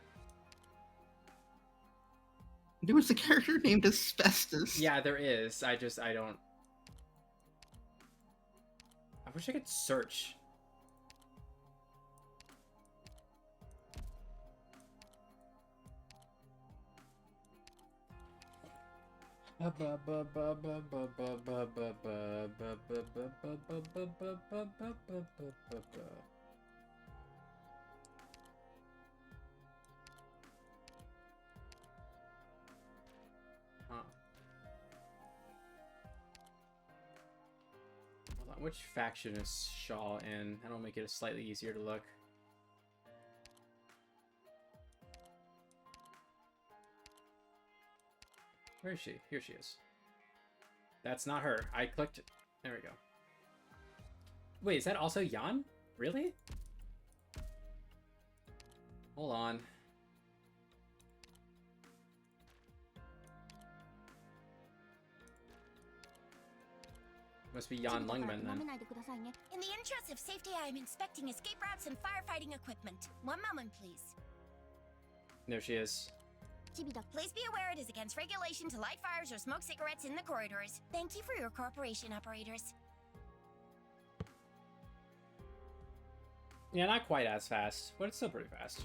D: There was a character named Asbestos.
A: Yeah, there is. I don't... I wish I could search. Huh. Hold on, which faction is Shaw in? That'll make it slightly easier to look. Where is she? Here she is. That's not her. I clicked it. There we go. Wait, is that also Jan? Really? Hold on. Must be Jan Lungman then.
J: In the interest of safety, I am inspecting escape routes and firefighting equipment. One moment, please.
A: There she is.
J: Please be aware it is against regulation to light fires or smoke cigarettes in the corridors. Thank you for your cooperation, operators.
A: Yeah, not quite as fast, but it's still pretty fast.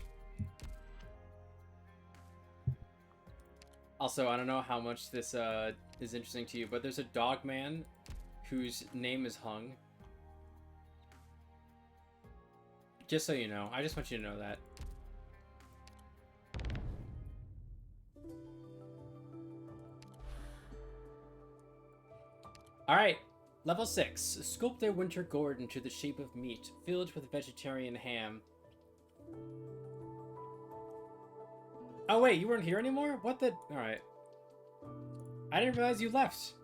A: Also, I don't know how much this is interesting to you, but there's a dog man whose name is Hung. Just so you know. I just want you to know that. Alright, level 6. Sculpt their winter gourd into the shape of meat, filled with vegetarian ham. Oh wait, you weren't here anymore? What the... Alright. I didn't realize you left.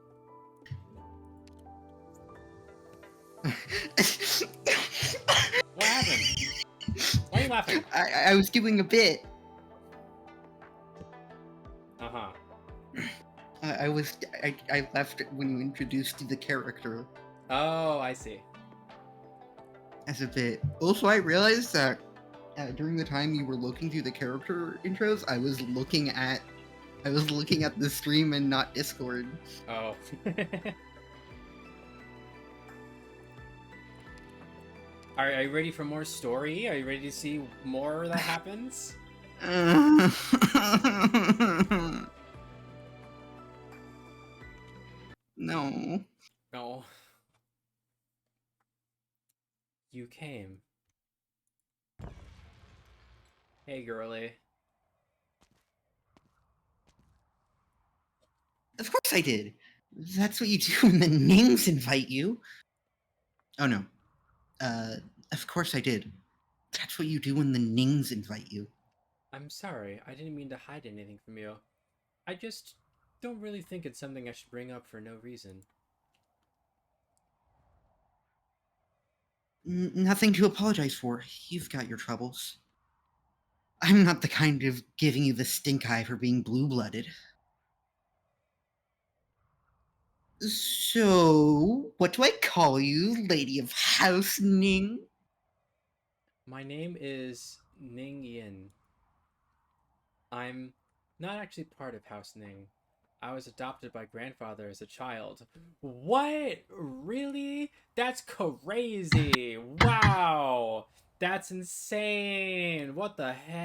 A: What happened? Why are you laughing?
D: I was doing a bit.
A: Uh-huh.
D: I left when you introduced the character
A: Oh, I see.
D: as a bit. Also, I realized that during the time you were looking through the character intros, I was looking at the stream and not Discord.
A: Oh. Are you ready for more story? Are you ready to see more that happens?
D: No.
A: No. You came. Hey, girly.
D: Of course I did. That's what you do when the names invite you. Oh no. Of course I did. That's what you do when the names invite you.
A: I'm sorry. I didn't mean to hide anything from you. I just don't really think it's something I should bring up for no reason.
D: Nothing to apologize for. You've got your troubles. I'm not the kind of giving you the stink eye for being blue-blooded. So, what do I call you, Lady of House Ning?
A: My name is Ning Yin. I'm not actually part of House Ning. I was adopted by grandfather as a child. What? Really? That's crazy. Wow. That's insane. What the hell?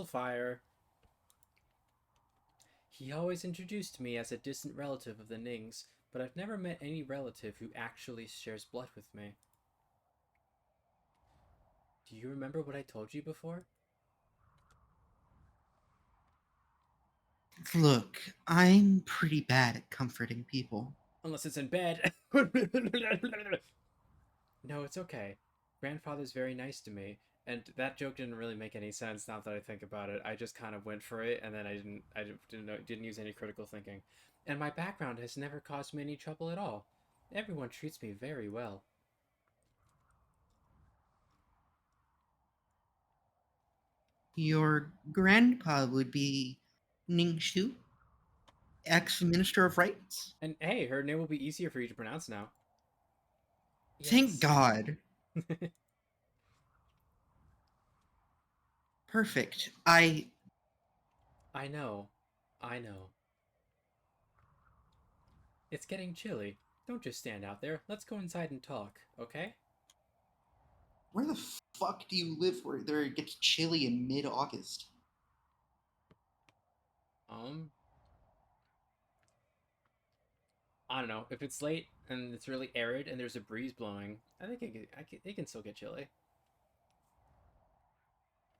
A: Fire. He always introduced me as a distant relative of the Nings, but I've never met any relative who actually shares blood with me. Do you remember what I told you before?
D: Look, I'm pretty bad at comforting people.
A: Unless it's in bed. No, it's okay. Grandfather's very nice to me, and that joke didn't really make any sense now that I think about it. I just kind of went for it, and then I didn't use any critical thinking. And my background has never caused me any trouble at all. Everyone treats me very well.
D: Your grandpa would be Ning Shu, ex-minister of rights?
A: And hey, her name will be easier for you to pronounce now.
D: Thank
A: Yes.
D: God. Perfect. I
A: I know. I know. It's getting chilly. Don't just stand out there. Let's go inside and talk, okay?
D: Where the fuck do you live where there it gets chilly in mid-August?
A: Um, I don't know. If it's late and it's really arid and there's a breeze blowing, I think it can still get chilly.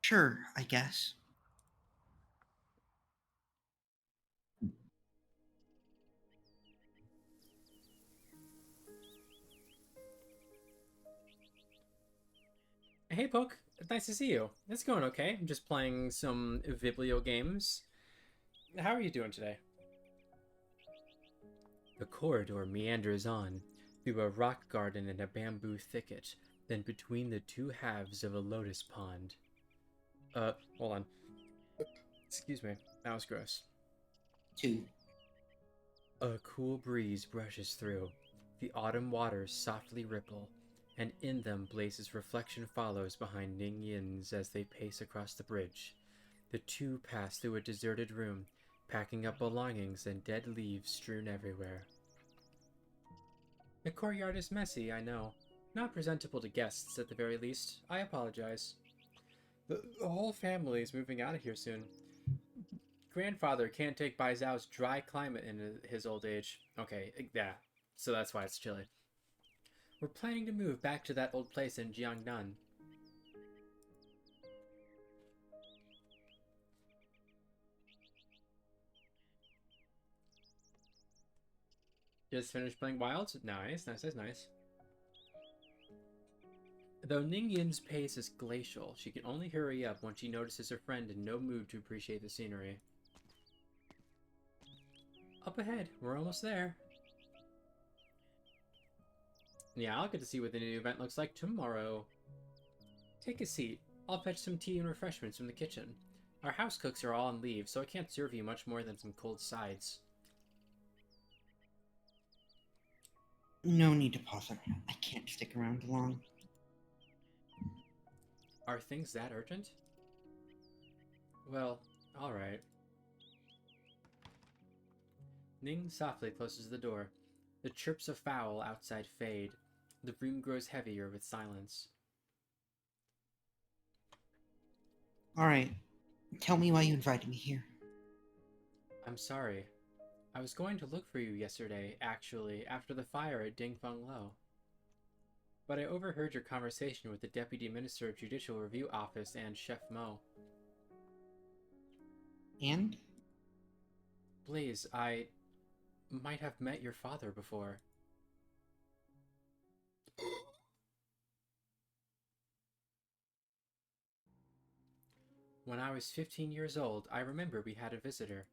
D: Sure, I guess.
A: Hey, Poke. It's nice to see you. It's going okay. I'm just playing some Viblio games. How are you doing today? The corridor meanders on, through a rock garden and a bamboo thicket, then between the two halves of a lotus pond. Hold on. Excuse me. That was gross.
D: 2.
A: A cool breeze brushes through. The autumn waters softly ripple, and in them Blaze's reflection follows behind Ning Yin's as they pace across the bridge. The two pass through a deserted room, packing up belongings and dead leaves strewn everywhere. The courtyard is messy, I know. Not presentable to guests, at the very least. I apologize. The whole family is moving out of here soon. Grandfather can't take Bai Zhao's dry climate in his old age. Okay, yeah. So that's why it's chilly. We're planning to move back to that old place in Jiangnan. Just finished playing Wilds? Nice, nice, nice, nice. Though Ning Yin's pace is glacial, she can only hurry up when she notices her friend in no mood to appreciate the scenery. Up ahead, we're almost there. Yeah, I'll get to see what the new event looks like tomorrow. Take a seat. I'll fetch some tea and refreshments from the kitchen. Our house cooks are all on leave, so I can't serve you much more than some cold sides.
D: No need to bother. I can't stick around long.
A: Are things that urgent? Well, alright. Ning softly closes the door. The chirps of fowl outside fade. The room grows heavier with silence.
D: Alright. Tell me why you invited me here.
A: I'm sorry. I was going to look for you yesterday, actually, after the fire at Dingfeng Lo. But I overheard your conversation with the Deputy Minister of Judicial Review Office and Chef Mo.
D: And?
A: Blaze, I might have met your father before. When I was 15 years old, I remember we had a visitor.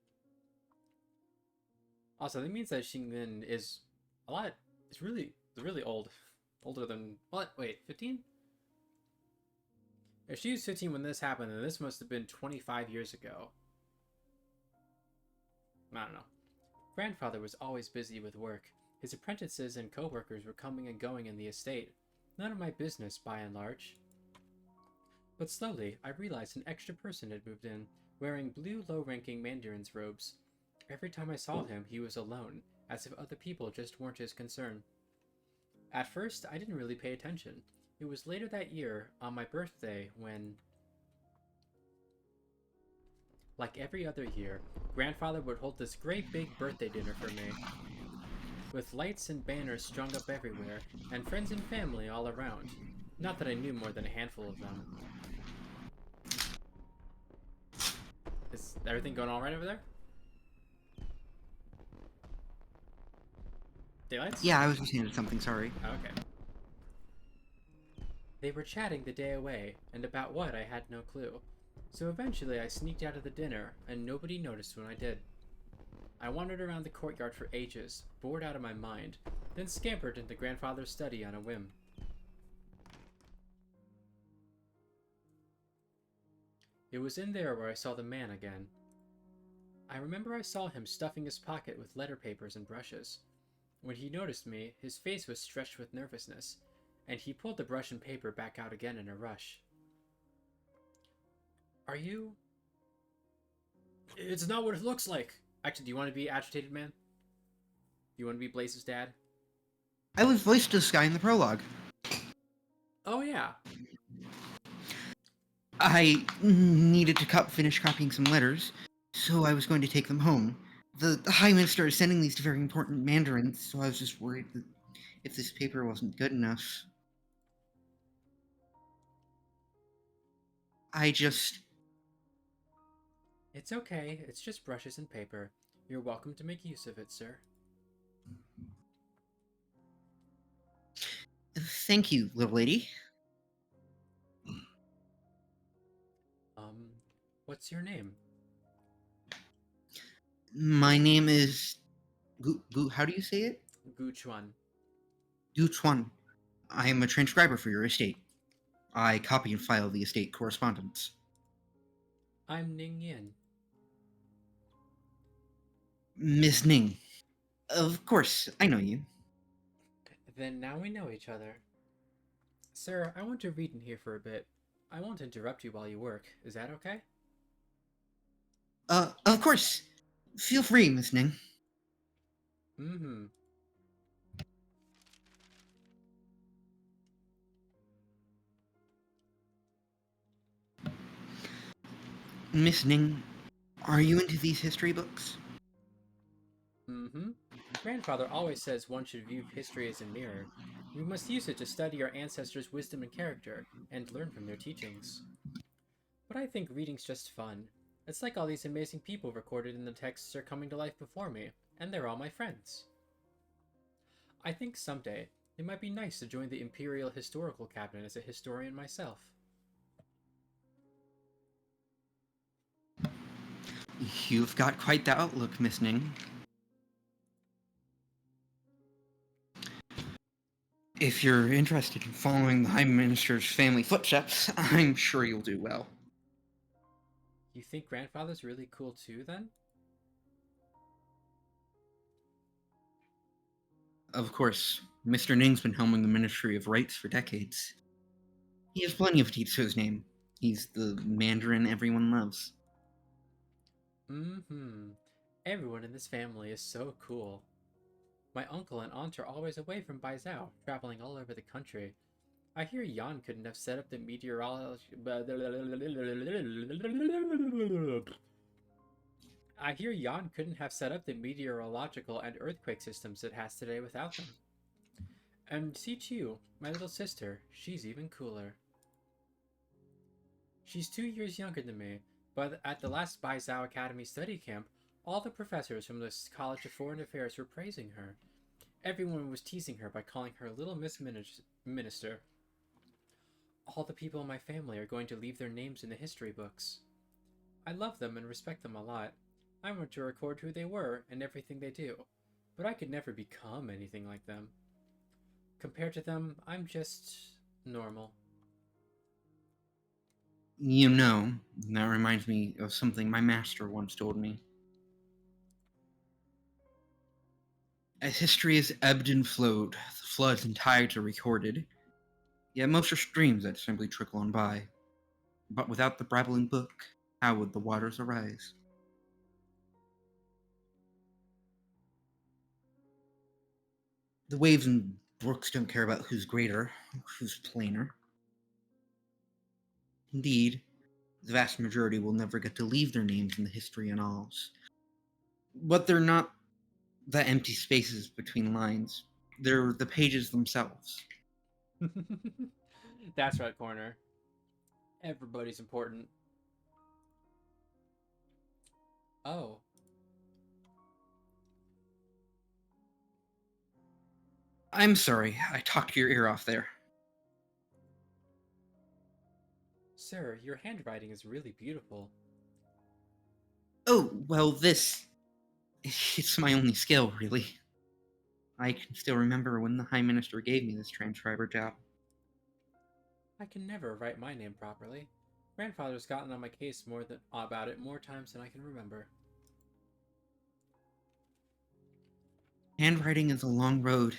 A: Also, that means that Xingmin is a lot. It's really old. Older than. What? Wait, 15? If she was 15 when this happened, then this must have been 25 years ago. I don't know. Grandfather was always busy with work. His apprentices and co-workers were coming and going in the estate. None of my business, by and large. But slowly, I realized an extra person had moved in, wearing blue low-ranking Mandarin's robes. Every time I saw him, he was alone, as if other people just weren't his concern. At first, I didn't really pay attention. It was later that year, on my birthday, when... Like every other year, Grandfather would hold this great big birthday dinner for me, with lights and banners strung up everywhere, and friends and family all around. Not that I knew more than a handful of them. Is everything going all right over there? Daylights?
D: Yeah, I was listening to something, sorry.
A: Okay. They were chatting the day away, and about what I had no clue. So eventually I sneaked out of the dinner, and nobody noticed when I did. I wandered around the courtyard for ages, bored out of my mind, then scampered into Grandfather's study on a whim. It was in there where I saw the man again. I remember I saw him stuffing his pocket with letter papers and brushes. When he noticed me, his face was stretched with nervousness, and he pulled the brush and paper back out again in a rush. Are you... It's not what it looks like. Actually, do you want to be agitated, man? Do you want to be Blaze's dad?
D: I was voiced as Sky in the prologue.
A: Oh, yeah.
D: I needed to finish copying some letters, so I was going to take them home. The High Minister is sending these to very important mandarins, so I was just worried that if this paper wasn't good enough.
A: It's okay. It's just brushes and paper. You're welcome to make use of it, sir.
D: Thank you, little lady.
A: What's your name?
D: My name is... how do you say it?
A: Gu Chuan.
D: Gu Chuan. I am a transcriber for your estate. I copy and file the estate correspondence.
A: I'm Ning Yin.
D: Miss Ning. Of course, I know you.
A: Then now we know each other. Sir, I want to read in here for a bit. I won't interrupt you while you work. Is that okay?
D: Of course. Feel free, Miss Ning.
A: Mm-hmm.
D: Miss Ning, are you into these history books?
A: Mm-hmm. Grandfather always says one should view history as a mirror. We must use it to study our ancestors' wisdom and character, and learn from their teachings. But I think reading's just fun. It's like all these amazing people recorded in the texts are coming to life before me, and they're all my friends. I think someday, it might be nice to join the Imperial Historical Cabinet as a historian myself.
D: You've got quite the outlook, Miss Ning. If you're interested in following the High Minister's family footsteps, I'm sure you'll do well.
A: You think Grandfather's really cool too, then?
D: Of course, Mr. Ning's been helming the Ministry of Rights for decades. He has plenty of teeth to his name. He's the Mandarin everyone loves.
A: Mm-hmm. Everyone in this family is so cool. My uncle and aunt are always away from Baizhou, traveling all over the country. I hear Yan couldn't have set up the meteorological and earthquake systems it has today without them. And see Chiu, my little sister, she's even cooler. She's 2 years younger than me, but at the last Baizhou Academy study camp, all the professors from the College of Foreign Affairs were praising her. Everyone was teasing her by calling her Little Miss Minister. All the people in my family are going to leave their names in the history books. I love them and respect them a lot. I want to record who they were and everything they do, but I could never become anything like them. Compared to them, I'm just normal.
D: You know, that reminds me of something my master once told me. As history has ebbed and flowed, the floods and tides are recorded, yet most are streams that simply trickle on by. But without the babbling book, how would the waters arise? The waves and brooks don't care about who's greater, who's plainer. Indeed, the vast majority will never get to leave their names in the history annals. But they're not the empty spaces between lines. They're the pages themselves.
A: That's right, Corner. Everybody's important. Oh.
D: I'm sorry, I talked your ear off there.
A: Sir, your handwriting is really beautiful.
D: Oh, well, it's my only skill, really. I can still remember when the High Minister gave me this transcriber job.
A: I can never write my name properly. Grandfather's gotten on my case about it more times than I can remember.
D: Handwriting is a long road.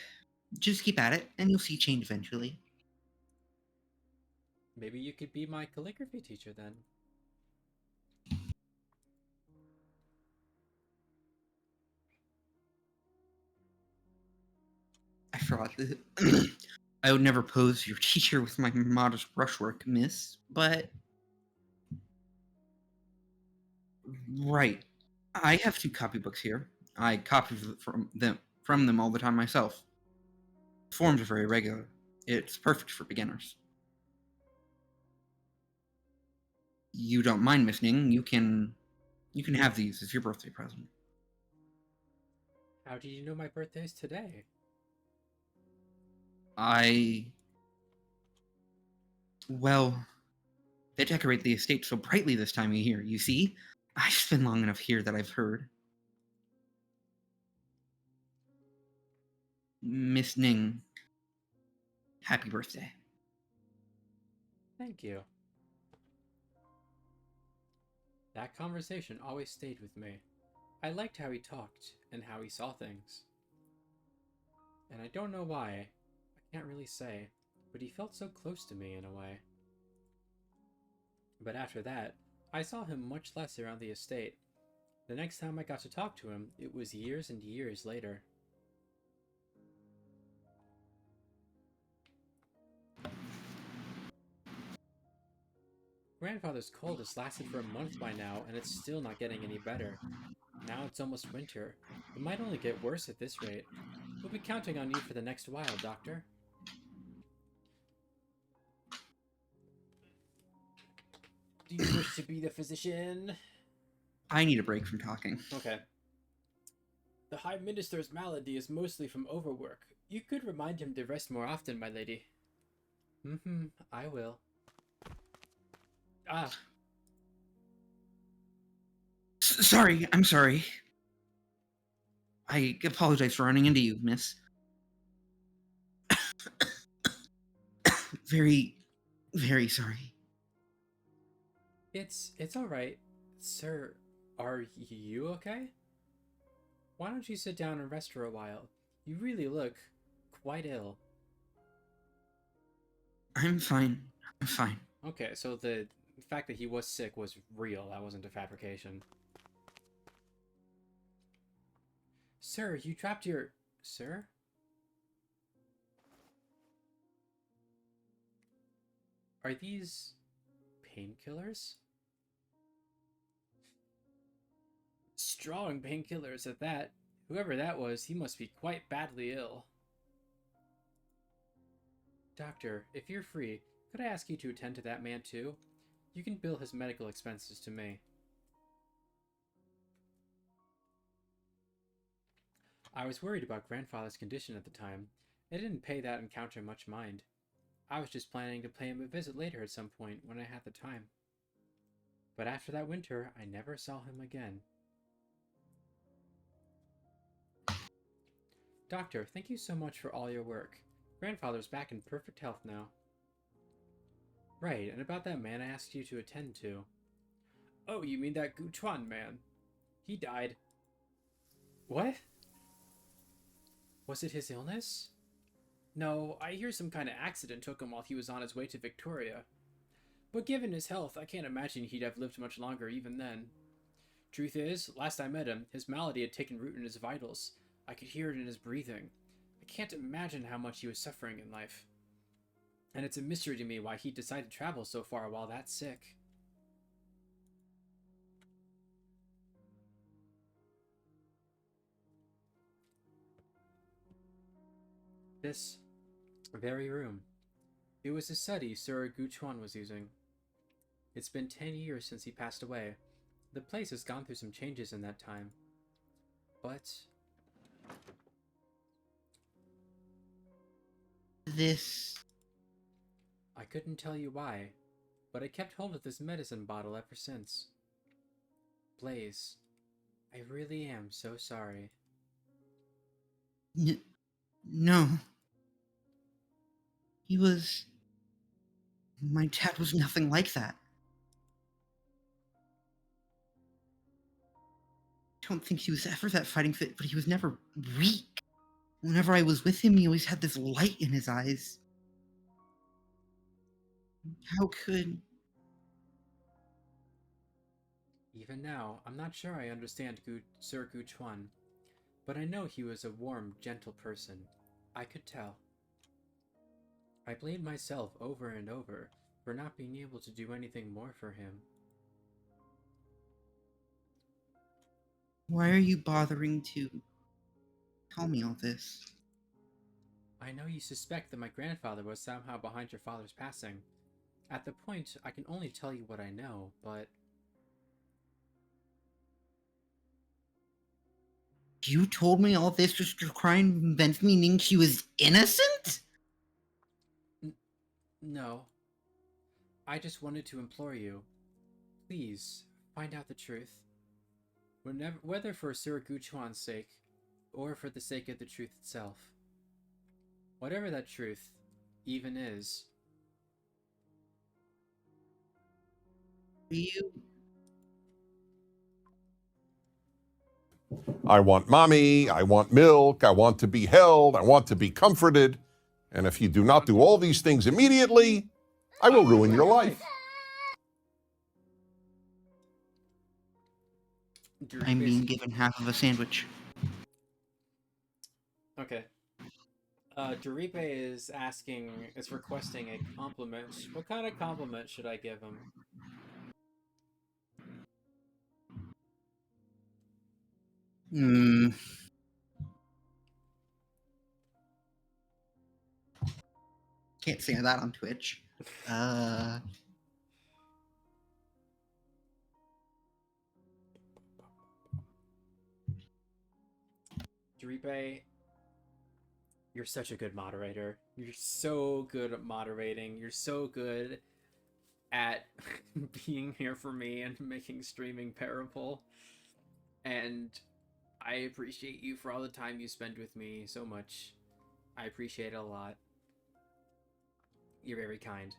D: Just keep at it, and you'll see change eventually.
A: Maybe you could be my calligraphy teacher then.
D: I forgot that I would never pose your teacher with my modest brushwork, miss, but... Right. I have 2 copybooks here. I copy from them all the time myself. Forms are very regular. It's perfect for beginners. You don't mind, Miss Ning? You can have these as your birthday present.
A: How did you know my birthday's today?
D: Well, they decorate the estate so brightly this time of year, you see? I've been long enough here that I've heard. Miss Ning, happy birthday.
A: Thank you. That conversation always stayed with me. I liked how he talked and how he saw things. And I don't know why, I can't really say, but he felt so close to me in a way. But after that, I saw him much less around the estate. The next time I got to talk to him, it was years and years later. Grandfather's cold has lasted for a month by now, and it's still not getting any better. Now it's almost winter. It might only get worse at this rate. We'll be counting on you for the next while, Doctor. Do you wish to be the physician?
D: I need a break from talking.
A: Okay. The High Minister's malady is mostly from overwork. You could remind him to rest more often, my lady. I will. Ah.
D: Sorry, I'm sorry. I apologize for running into you, miss. Very, very sorry.
A: It's alright. Sir, are you okay? Why don't you sit down and rest for a while? You really look quite ill.
D: I'm fine. I'm fine.
A: Okay, so the fact that he was sick was real. That wasn't a fabrication. Sir, you dropped your... Sir? Are these painkillers? Strong painkillers at that. Whoever that was, he must be quite badly ill. Doctor, if you're free, could I ask you to attend to that man too? You can bill his medical expenses to me. I was worried about Grandfather's condition at the time. I didn't pay that encounter much mind. I was just planning to pay him a visit later at some point when I had the time. But after that winter, I never saw him again. Doctor, thank you so much for all your work. Grandfather's back in perfect health now. Right, and about that man I asked you to attend to. Oh, you mean that Gu Chuan man? He died. What? Was it his illness? No, I hear some kind of accident took him while he was on his way to Victoria. But given his health, I can't imagine he'd have lived much longer even then. Truth is, last I met him, his malady had taken root in his vitals. I could hear it in his breathing. I can't imagine how much he was suffering in life. And it's a mystery to me why he decided to travel so far while that sick. This very room. It was a study Sir Gu Chuan was using. It's been 10 years since he passed away. The place has gone through some changes in that time. But...
D: This...
A: I couldn't tell you why, but I kept hold of this medicine bottle ever since. Blaze, I really am so sorry.
D: No. He was... My dad was nothing like that. I don't think he was ever that fighting fit, but he was never weak. Whenever I was with him, he always had this light in his eyes. How could...
A: Even now, I'm not sure I understand Sir Gu Chuan, but I know he was a warm, gentle person. I could tell. I blamed myself over and over for not being able to do anything more for him.
D: Why are you bothering to tell me all this?
A: I know you suspect that my grandfather was somehow behind your father's passing. At the point, I can only tell you what I know, but...
D: You told me all this just to try and convince me meaning she was innocent?
A: No. I just wanted to implore you. Please, find out the truth. Whether for Sir Guchuan's sake, or for the sake of the truth itself. Whatever that truth even is.
D: You...
K: I want mommy, I want milk, I want to be held, I want to be comforted. And if you do not do all these things immediately, I will ruin your life.
D: I'm being given half of a sandwich.
A: Okay. Duripe is requesting a compliment. What kind of compliment should I give him?
D: Can't say that on Twitch.
A: Duripe, you're such a good moderator. You're so good at moderating. You're so good at being here for me and making streaming bearable. And I appreciate you for all the time you spend with me so much. I appreciate it a lot. You're very kind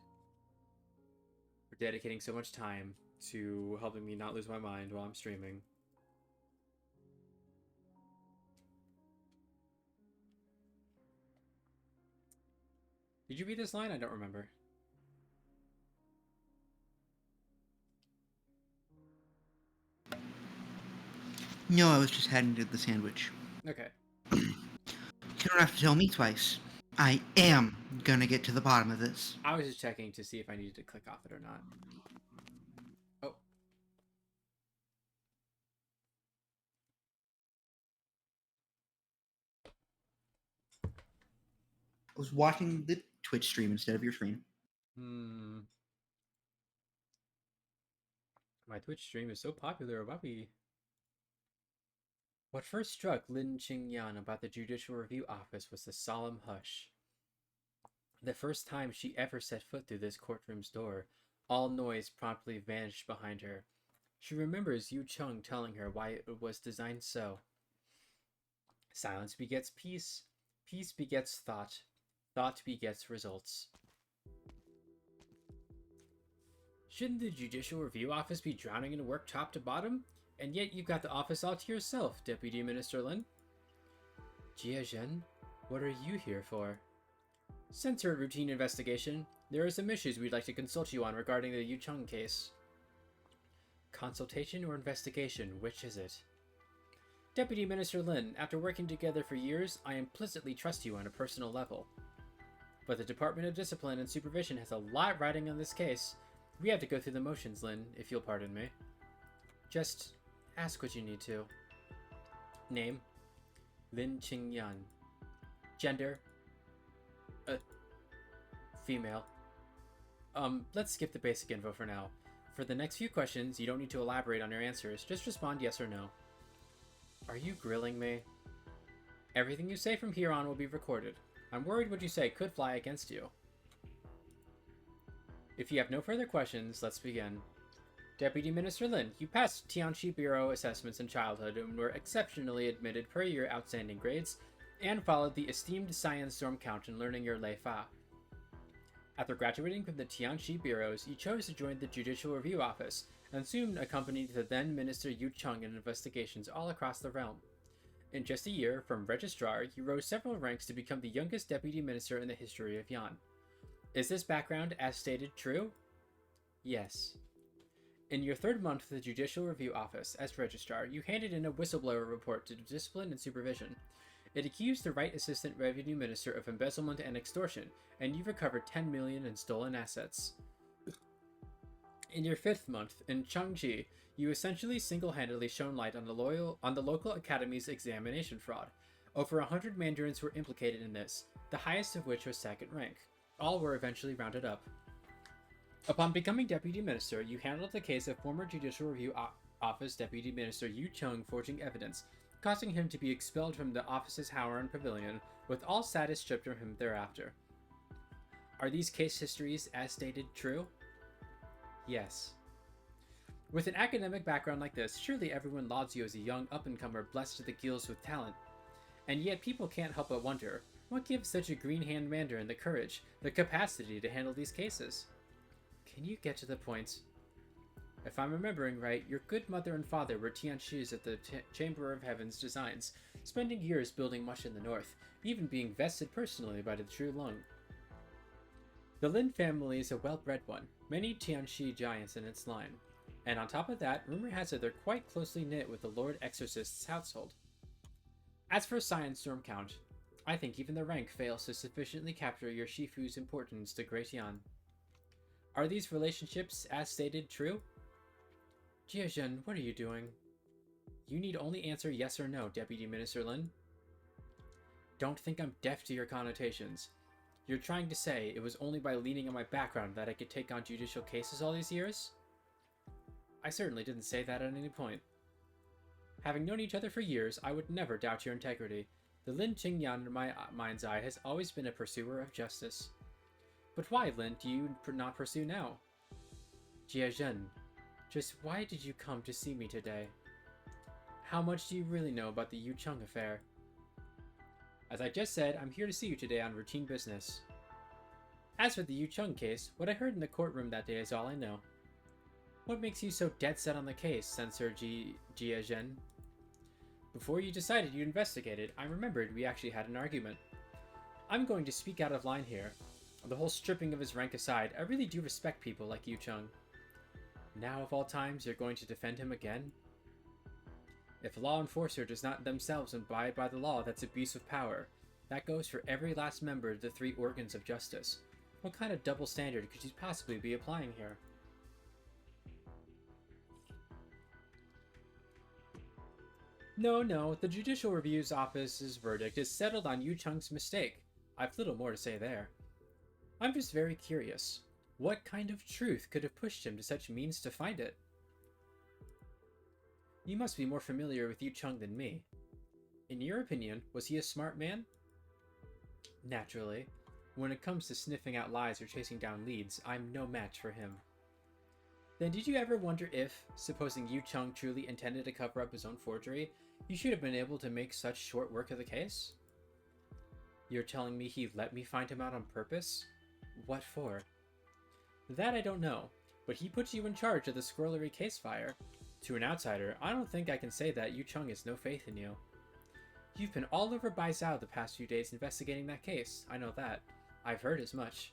A: for dedicating so much time to helping me not lose my mind while I'm streaming. Did you read this line? I don't remember.
D: No, I was just heading to the sandwich.
A: Okay.
D: You don't have to tell me twice. I am gonna get to the bottom of this.
A: I was just checking to see if I needed to click off it or not. Oh.
D: I was watching the Twitch stream instead of your stream.
A: My Twitch stream is so popular, Bobby. What first struck Lin Qingyan about the Judicial Review Office was the solemn hush. The first time she ever set foot through this courtroom's door, all noise promptly vanished behind her. She remembers Yu Chung telling her why it was designed so. Silence begets peace, peace begets thought, thought begets results. Shouldn't the Judicial Review Office be drowning in work top to bottom? And yet you've got the office all to yourself, Deputy Minister Lin. Jia Zhen, what are you here for? Since her routine investigation, there are some issues we'd like to consult you on regarding the Yu Chung case. Consultation or investigation, which is it? Deputy Minister Lin, after working together for years, I implicitly trust you on a personal level. But the Department of Discipline and Supervision has a lot riding on this case. We have to go through the motions, Lin, if you'll pardon me. Just ask what you need to. Name, Lin Qingyan. Gender, female. Let's skip the basic info for now. For the next few questions, you don't need to elaborate on your answers, just respond yes or no. Are you grilling me? Everything you say from here on will be recorded. I'm worried what you say could fly against you. If you have no further questions, let's begin. Deputy Minister Lin, you passed Tianchi Bureau assessments in childhood and were exceptionally admitted per your outstanding grades, and followed the esteemed science storm count in learning your Lei Fa. After graduating from the Tianchi bureaus, you chose to join the Judicial Review Office, and soon accompanied the then Minister Yu Chung in investigations all across the realm. In just a year, from Registrar, you rose several ranks to become the youngest Deputy Minister in the history of Yan. Is this background, as stated, true? Yes. In your third month with the Judicial Review Office, as Registrar, you handed in a whistleblower report to Discipline and Supervision. It accused the Right Assistant Revenue Minister of embezzlement and extortion, and you recovered 10 million in stolen assets. In your 5th month, in Changji, you essentially single-handedly shone light on the local academy's examination fraud. Over 100 mandarins were implicated in this, the highest of which was 2nd rank. All were eventually rounded up. Upon becoming Deputy Minister, you handled the case of former Judicial Review Office Deputy Minister Yu Chung forging evidence, causing him to be expelled from the office's Howard Pavilion, with all status stripped from him thereafter. Are these case histories, as stated, true? Yes. With an academic background like this, surely everyone lauds you as a young up-and-comer blessed to the gills with talent. And yet people can't help but wonder, what gives such a green-hand mandarin the courage, the capacity to handle these cases? Can you get to the point? If I'm remembering right, your good mother and father were Tianshis at the Chamber of Heaven's designs, spending years building much in the north, even being vested personally by the True Lung. The Lin family is a well-bred one, many Tianshi giants in its line, and on top of that, rumor has it they're quite closely knit with the Lord Exorcist's household. As for Science Storm Count, I think even the rank fails to sufficiently capture your Shifu's importance to Great Yan. Are these relationships, as stated, true? Jiazhen, what are you doing? You need only answer yes or no, Deputy Minister Lin. Don't think I'm deaf to your connotations. You're trying to say it was only by leaning on my background that I could take on judicial cases all these years? I certainly didn't say that at any point. Having known each other for years, I would never doubt your integrity. The Lin Qingyan in my mind's eye has always been a pursuer of justice. But why, Lin, do you not pursue now? Jiazhen, just why did you come to see me today? How much do you really know about the Yu Chung affair? As I just said, I'm here to see you today on routine business. As for the Yu Chung case, what I heard in the courtroom that day is all I know. What makes you so dead set on the case, Censor Jiazhen? Before you decided you investigated, I remembered we actually had an argument. I'm going to speak out of line here. The whole stripping of his rank aside, I really do respect people like Yu Chung. Now of all times, you're going to defend him again? If a law enforcer does not themselves abide by the law, that's abuse of power. That goes for every last member of the 3 organs of justice. What kind of double standard could you possibly be applying here? No, the Judicial Review's Office's verdict is settled on Yu Chung's mistake. I've little more to say there. I'm just very curious. What kind of truth could have pushed him to such means to find it? You must be more familiar with Yu Chung than me. In your opinion, was he a smart man? Naturally. When it comes to sniffing out lies or chasing down leads, I'm no match for him. Then did you ever wonder if, supposing Yu Chung truly intended to cover up his own forgery, you should have been able to make such short work of the case? You're telling me he let me find him out on purpose? What for? That I don't know, but he put you in charge of the Scrollery case fire. To an outsider, I don't think I can say that Yu Chung has no faith in you. You've been all over Baizhou the past few days investigating that case, I know that. I've heard as much.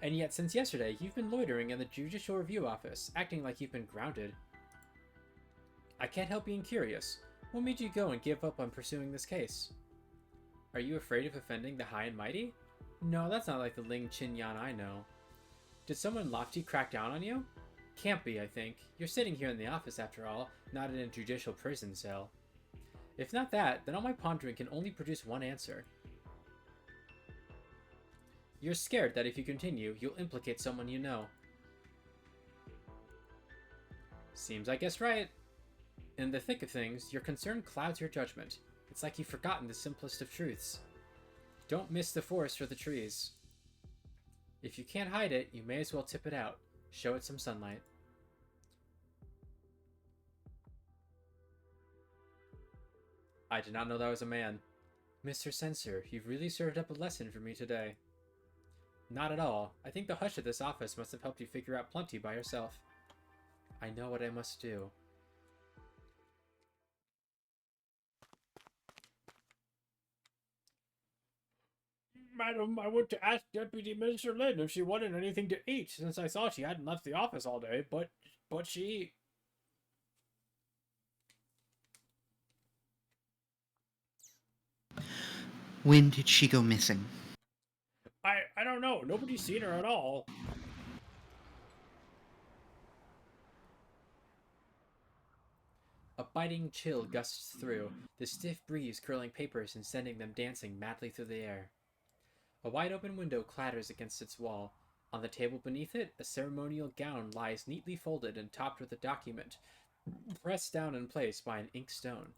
A: And yet since yesterday, you've been loitering in the Judicial Review Office, acting like you've been grounded. I can't help being curious. What made you go and give up on pursuing this case? Are you afraid of offending the High and Mighty? No, that's not like the Ling Qinyan I know. Did someone lofty crack down on you? Can't be, I think. You're sitting here in the office after all, not in a judicial prison cell. If not that, then all my pondering can only produce one answer. You're scared that if you continue, you'll implicate someone you know. Seems I guessed right. In the thick of things, your concern clouds your judgment. It's like you've forgotten the simplest of truths. Don't miss the forest for the trees. If you can't hide it, you may as well tip it out. Show it some sunlight. I did not know that was a man. Mr. Censor, you've really served up a lesson for me today. Not at all. I think the hush of this office must have helped you figure out plenty by yourself. I know what I must do. Madam, I went to ask Deputy Minister Lin if she wanted anything to eat, since I saw she hadn't left the office all day, but she...
D: When did she go missing?
A: I don't know. Nobody's seen her at all. A biting chill gusts through, the stiff breeze curling papers and sending them dancing madly through the air. A wide-open window clatters against its wall. On the table beneath it, a ceremonial gown lies neatly folded and topped with a document, pressed down in place by an ink stone.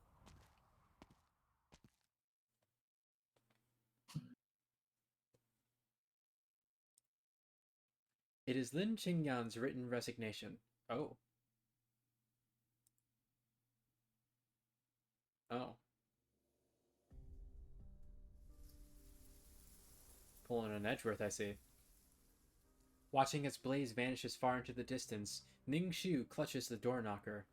A: It is Lin Qingyan's written resignation. Oh. Oh. Pulling an Edgeworth, I see. Watching its blaze vanish as far into the distance, Ning Shu clutches the door knocker.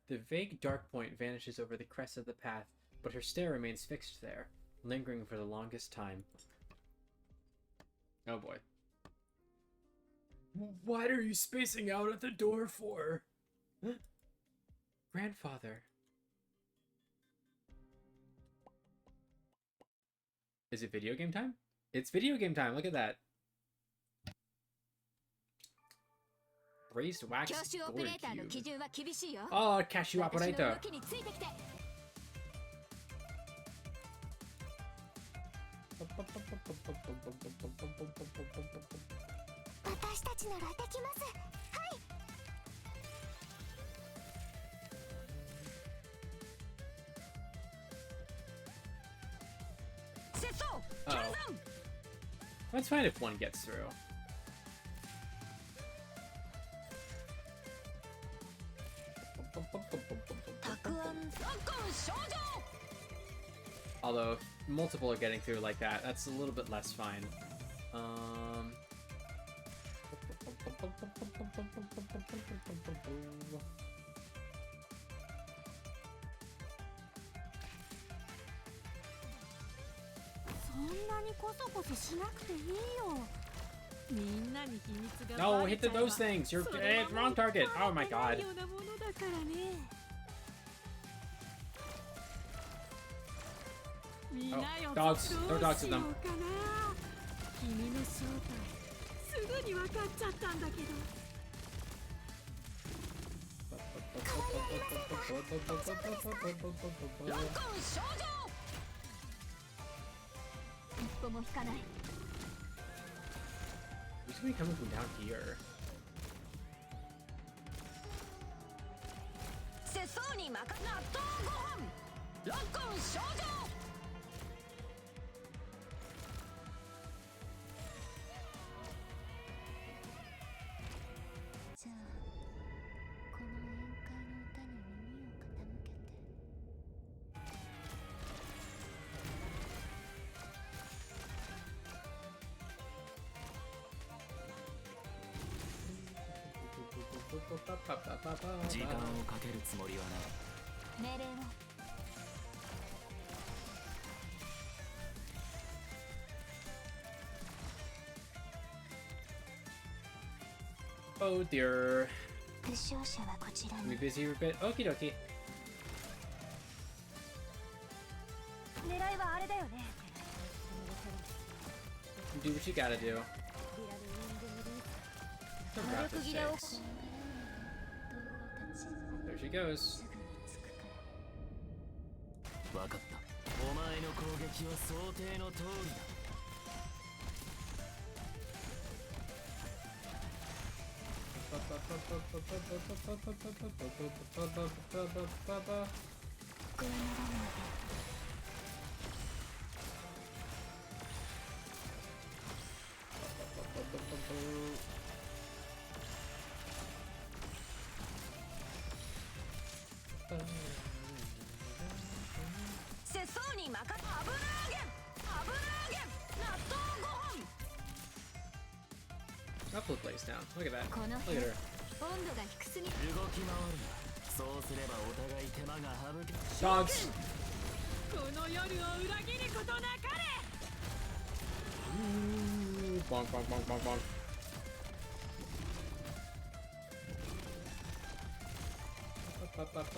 A: The vague dark point vanishes over the crest of the path, but her stare remains fixed there, lingering for the longest time. Oh boy. What are you spacing out at the door for? Grandfather. Is it video game time? It's video game time, look at that. Raised wax gourd cube. Oh, cashew operator. Oh. That's fine if one gets through. Although, if multiple are getting through like that, that's a little bit less fine. No, hit those things! You're wrong target! Oh my god. Oh, dogs. No dogs in them. Who's gonna be coming from down here? Oh dear. Can we busy a bit? Okie dokie. Do what you gotta do. Grab the stakes. There she goes. Upload plays down. Look at that. Look at her. Dogs! Ooh, bonk, bonk, bonk, bonk, bonk.
B: Mission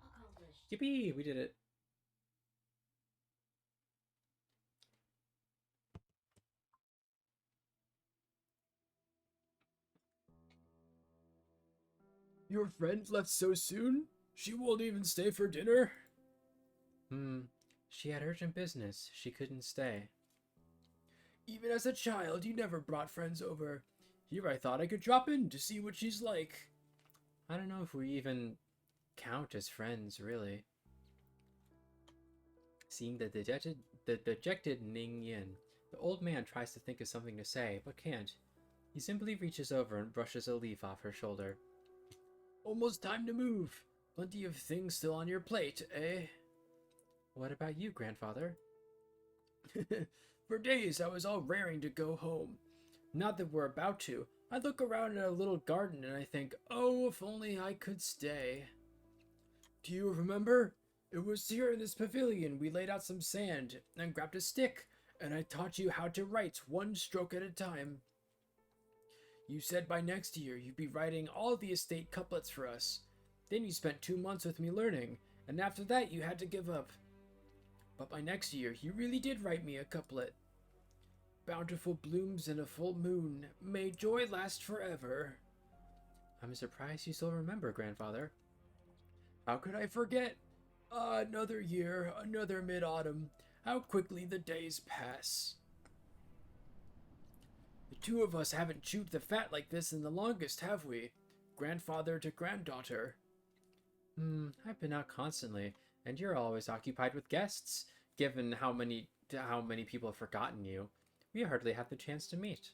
B: accomplished.
A: Yippee! We did it. Your friend left so soon? She won't even stay for dinner? She had urgent business. She couldn't stay. Even as a child, you never brought friends over. Here I thought I could drop in to see what she's like. I don't know if we even count as friends, really. Seeing the dejected Ning Yin, the old man tries to think of something to say, but can't. He simply reaches over and brushes a leaf off her shoulder. Almost time to move. Plenty of things still on your plate, eh? What about you, grandfather? For days I was all raring to go home. Not that we're about to. I look around at a little garden and I think, oh, if only I could stay. Do you remember? It was here in this pavilion we laid out some sand and grabbed a stick, and I taught you how to write one stroke at a time. You said by next year you'd be writing all the estate couplets for us. Then you spent 2 months with me learning, and after that you had to give up. But by next year you really did write me a couplet. Bountiful blooms and a full moon, may joy last forever. I'm surprised you still remember, grandfather. How could I forget? Another year, another mid-autumn. How quickly the days pass. The two of us haven't chewed the fat like this in the longest, have we? Grandfather to granddaughter. I've been out constantly, and you're always occupied with guests. Given how many people have forgotten you, we hardly have the chance to meet.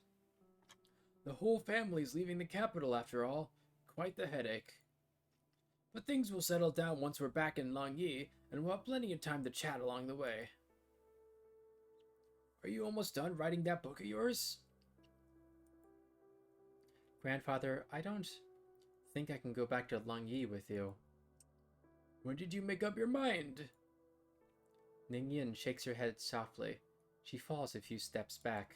A: The whole family's leaving the capital after all. Quite the headache. But things will settle down once we're back in Longyi, and we'll have plenty of time to chat along the way. Are you almost done writing that book of yours? Grandfather, I don't think I can go back to Longyi with you. When did you make up your mind? Ningyin shakes her head softly. She falls a few steps back.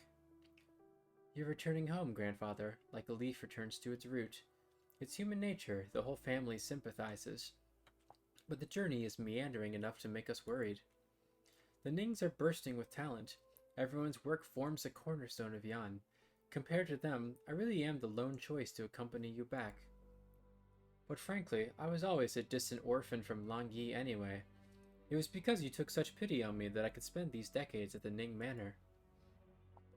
A: You're returning home, grandfather, like a leaf returns to its root. It's human nature, the whole family sympathizes. But the journey is meandering enough to make us worried. The Nings are bursting with talent. Everyone's work forms the cornerstone of Yan. Compared to them, I really am the lone choice to accompany you back. But frankly, I was always a distant orphan from Longyi anyway. It was because you took such pity on me that I could spend these decades at the Ning Manor.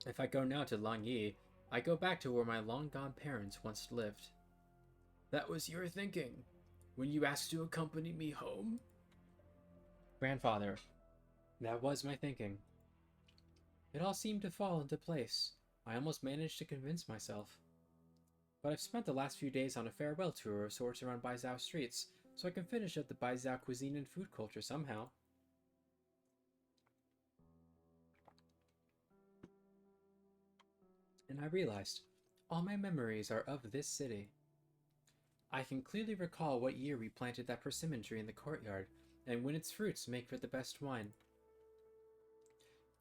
A: If I go now to Longyi, I go back to where my long-gone parents once lived. That was your thinking, when you asked to accompany me home? Grandfather, that was my thinking. It all seemed to fall into place. I almost managed to convince myself. But I've spent the last few days on a farewell tour of sorts around Baizhou streets, so I can finish up the Baizhou cuisine and food culture somehow. And I realized, all my memories are of this city. I can clearly recall what year we planted that persimmon tree in the courtyard, and when its fruits make for the best wine.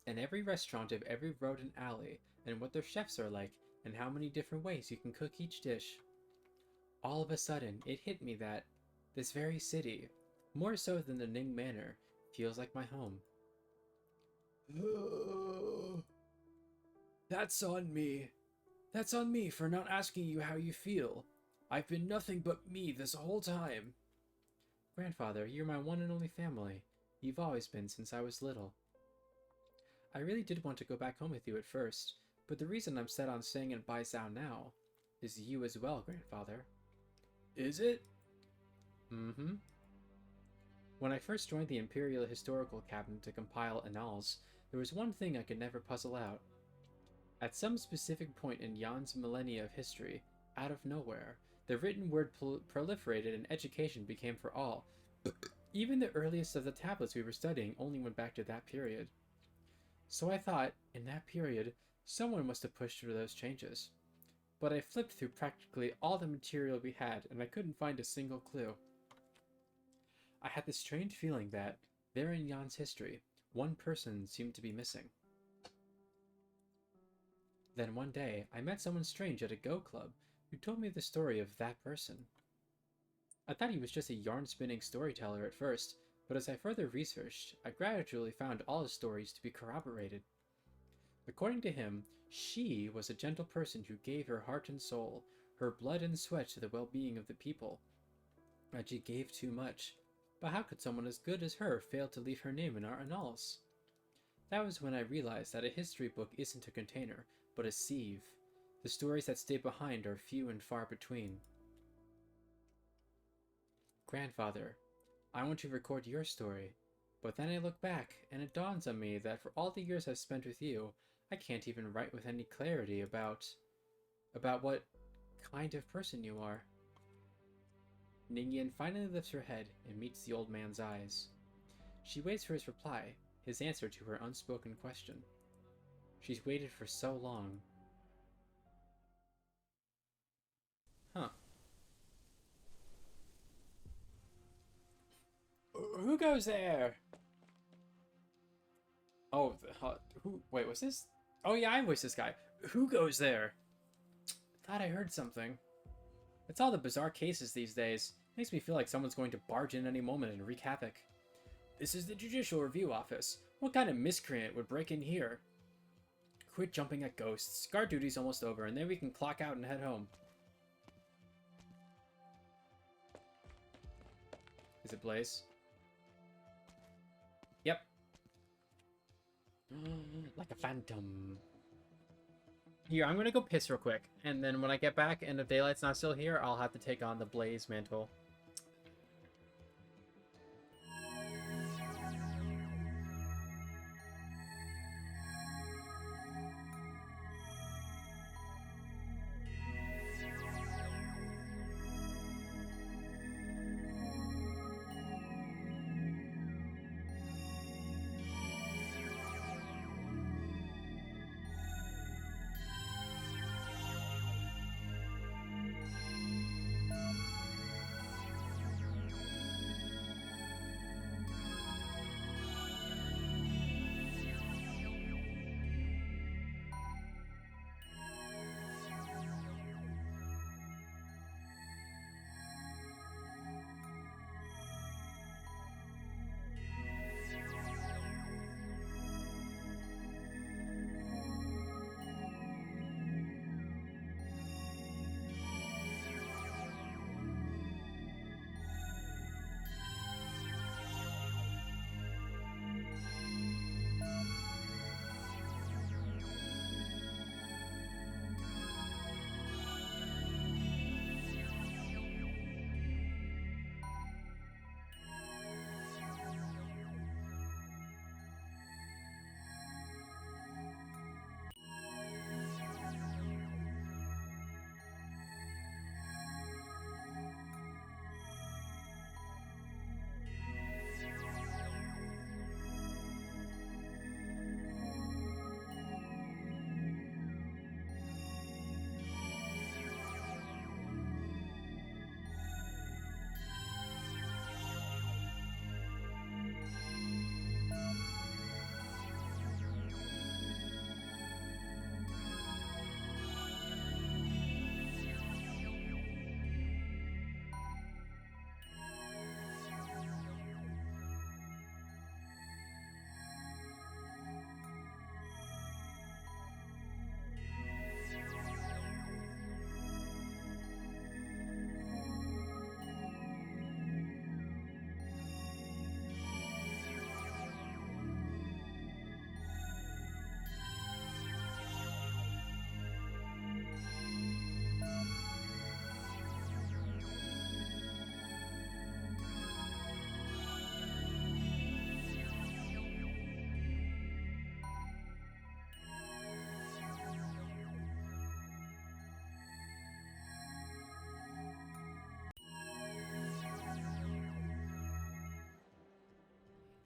A: And every restaurant of every road and alley, and what their chefs are like, and how many different ways you can cook each dish. All of a sudden, it hit me that this very city, more so than the Ning Manor, feels like my home. That's on me. That's on me for not asking you how you feel. I've been nothing but me this whole time. Grandfather, you're my one and only family. You've always been since I was little. I really did want to go back home with you at first, but the reason I'm set on staying in Baizhou now is you as well, grandfather. Is it? Mm-hmm. When I first joined the Imperial Historical Cabinet to compile annals, there was one thing I could never puzzle out. At some specific point in Yan's millennia of history, out of nowhere, the written word proliferated and education became for all. Even the earliest of the tablets we were studying only went back to that period. So I thought, in that period, someone must have pushed through those changes. But I flipped through practically all the material we had, and I couldn't find a single clue. I had the strange feeling that, there in Yan's history, one person seemed to be missing. Then one day, I met someone strange at a Go Club who told me the story of that person. I thought he was just a yarn-spinning storyteller at first, but as I further researched, I gradually found all his stories to be corroborated. According to him, she was a gentle person who gave her heart and soul, her blood and sweat to the well-being of the people. And she gave too much. But how could someone as good as her fail to leave her name in our annals? That was when I realized that a history book isn't a container, but a sieve. The stories that stay behind are few and far between. Grandfather, I want to record your story, but then I look back, and it dawns on me that for all the years I've spent with you, I can't even write with any clarity about what kind of person you are. Ningyan finally lifts her head and meets the old man's eyes. She waits for his reply, his answer to her unspoken question. She's waited for so long. Huh. Who goes there? Oh, who? Wait, was this? Oh yeah, I voiced this guy. Who goes there? Thought I heard something. It's all the bizarre cases these days. Makes me feel like someone's going to barge in any moment and wreak havoc. This is the Judicial Review Office. What kind of miscreant would break in here? Quit jumping at ghosts. Guard duty's almost over, and then we can clock out and head home. Is it Blaze? Yep. Like a phantom. Here, I'm gonna go piss real quick, and then when I get back and if Daylight's not still here, I'll have to take on the Blaze mantle.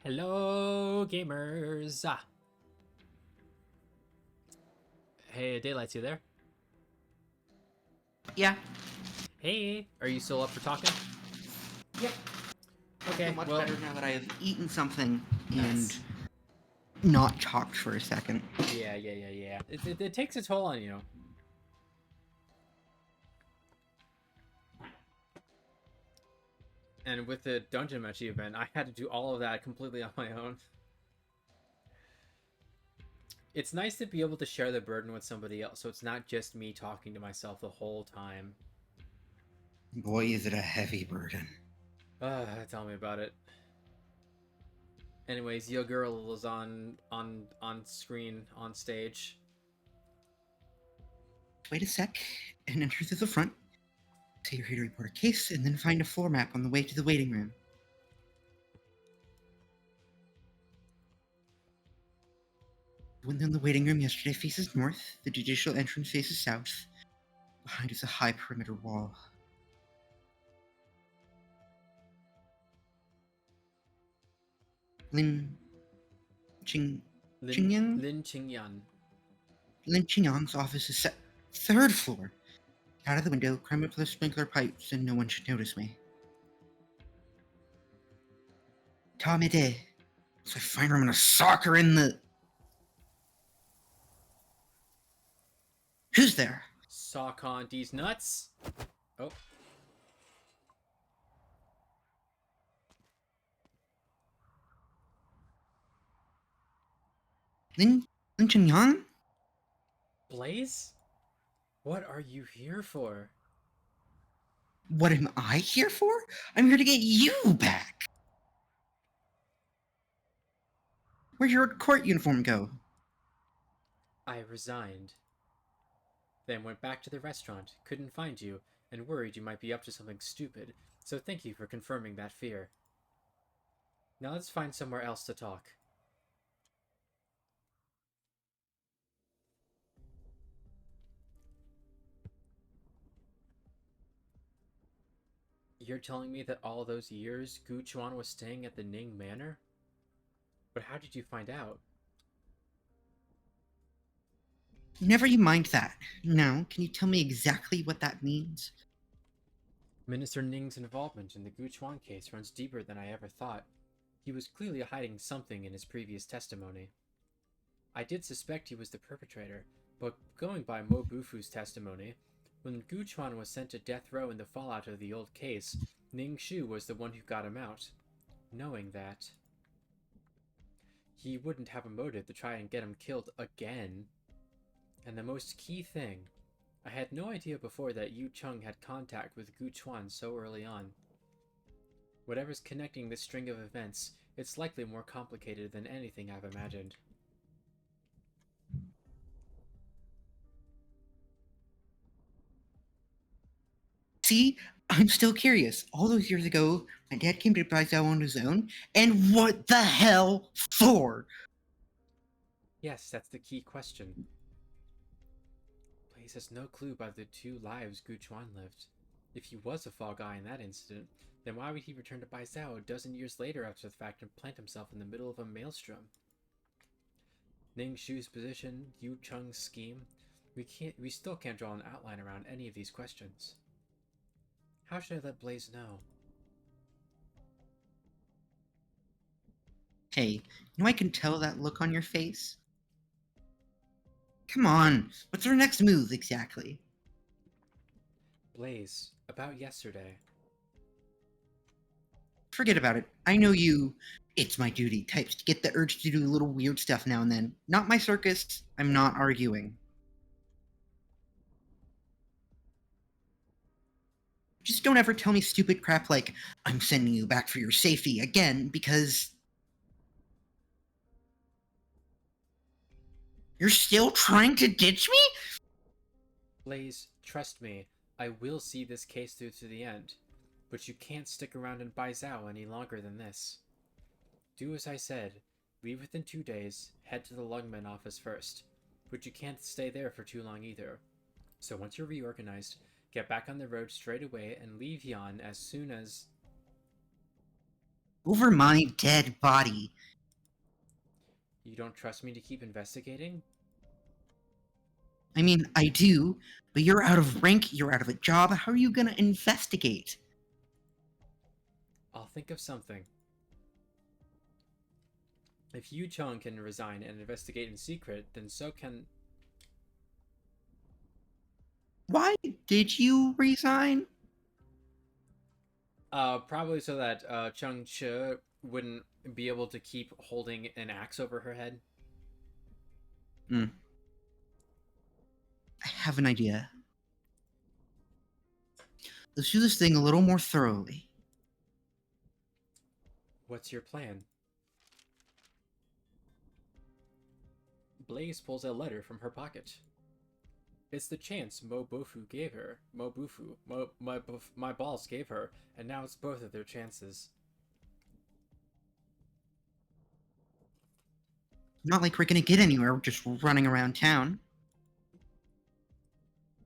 A: Hello, gamers. Hey, Daylight's you there?
D: Yeah.
A: Hey, are you still up for talking?
D: Yep. I
A: Okay,
D: feel much
A: well,
D: better now that I have eaten something and
A: Nice.
D: not talked for a second.
A: Yeah. It takes a toll on you. And with the Dungeon Match event, I had to do all of that completely on my own. It's nice to be able to share the burden with somebody else, so it's not just me talking to myself the whole time.
D: Boy, is it a heavy burden.
A: Tell me about it. Anyways, your girl is on screen, on stage.
D: Wait a sec, and enter through the front. Say you're here to report a case, and then find a floor map on the way to the waiting room. The window in the waiting room yesterday faces north. The judicial entrance faces south. Behind is a high perimeter wall. Lin Qingyang?
A: Lin Qingyan.
D: Lin Qingyang's office is set third floor. Out of the window, climb up the sprinkler pipes, and no one should notice me. Tamide. If I find her, I'm gonna sock her in the... Who's there?
A: Sock on these nuts. Oh.
D: Lin Qingyang?
A: Blaze? What are you here for?
D: What am I here for? I'm here to get you back. Where'd your court uniform go?
A: I resigned. Then went back to the restaurant, couldn't find you, and worried you might be up to something stupid, so thank you for confirming that fear. Now let's find somewhere else to talk. You're telling me that all those years Gu Chuan was staying at the Ning Manor? But how did you find out?
D: Never you mind that. Now, can you tell me exactly what that means?
A: Minister Ning's involvement in the Gu Chuan case runs deeper than I ever thought. He was clearly hiding something in his previous testimony. I did suspect he was the perpetrator, but going by Mo Bufu's testimony, when Gu Chuan was sent to death row in the fallout of the old case, Ning Shu was the one who got him out. Knowing that, he wouldn't have a motive to try and get him killed again. And the most key thing, I had no idea before that Yu Chung had contact with Gu Chuan so early on. Whatever's connecting this string of events, it's likely more complicated than anything I've imagined.
D: See, I'm still curious. All those years ago, my dad came to Baizhou on his own, and what the hell for?
A: Yes, that's the key question. Blaze has no clue about the 2 lives Gu Chuan lived. If he was a fall guy in that incident, then why would he return to Baizhou a dozen years later after the fact and plant himself in the middle of a maelstrom? Ning Shu's position, Yu Chung's scheme, we still can't draw an outline around any of these questions. How should I let Blaze know?
D: Hey, I can tell that look on your face? Come on, what's our next move exactly?
A: Blaze, about yesterday.
D: Forget about it. I know you, it's my duty types to get the urge to do little weird stuff now and then. Not my circus, I'm not arguing. Just don't ever tell me stupid crap like, I'm sending you back for your safety again, because... You're still trying to ditch me?
A: Blaze, trust me, I will see this case through to the end. But you can't stick around in Baizhou any longer than this. Do as I said, leave within 2 days, head to the Lungmen office first. But you can't stay there for too long either. So once you're reorganized, get back on the road straight away and leave Yan as soon as...
D: Over my dead body.
A: You don't trust me to keep investigating?
D: I mean, I do, but you're out of rank, you're out of a job, how are you gonna investigate?
A: I'll think of something. If Yu Cheng can resign and investigate in secret, then so can...
D: Why did you resign?
A: Probably so that Cheng Che wouldn't be able to keep holding an axe over her head.
D: I have an idea. Let's do this thing a little more thoroughly.
A: What's your plan? Blaze pulls a letter from her pocket. It's the chance Mo Bofu gave her. My boss gave her, and now it's both of their chances.
D: Not like we're gonna get anywhere just running around town.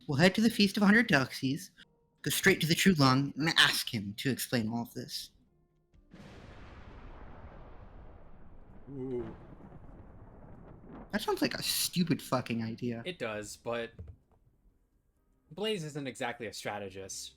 D: We'll head to the Feast of 100 Delicacies, go straight to the True Lung, and ask him to explain all of this.
A: Ooh.
D: That sounds like a stupid fucking idea.
A: It does, but Blaze isn't exactly a strategist.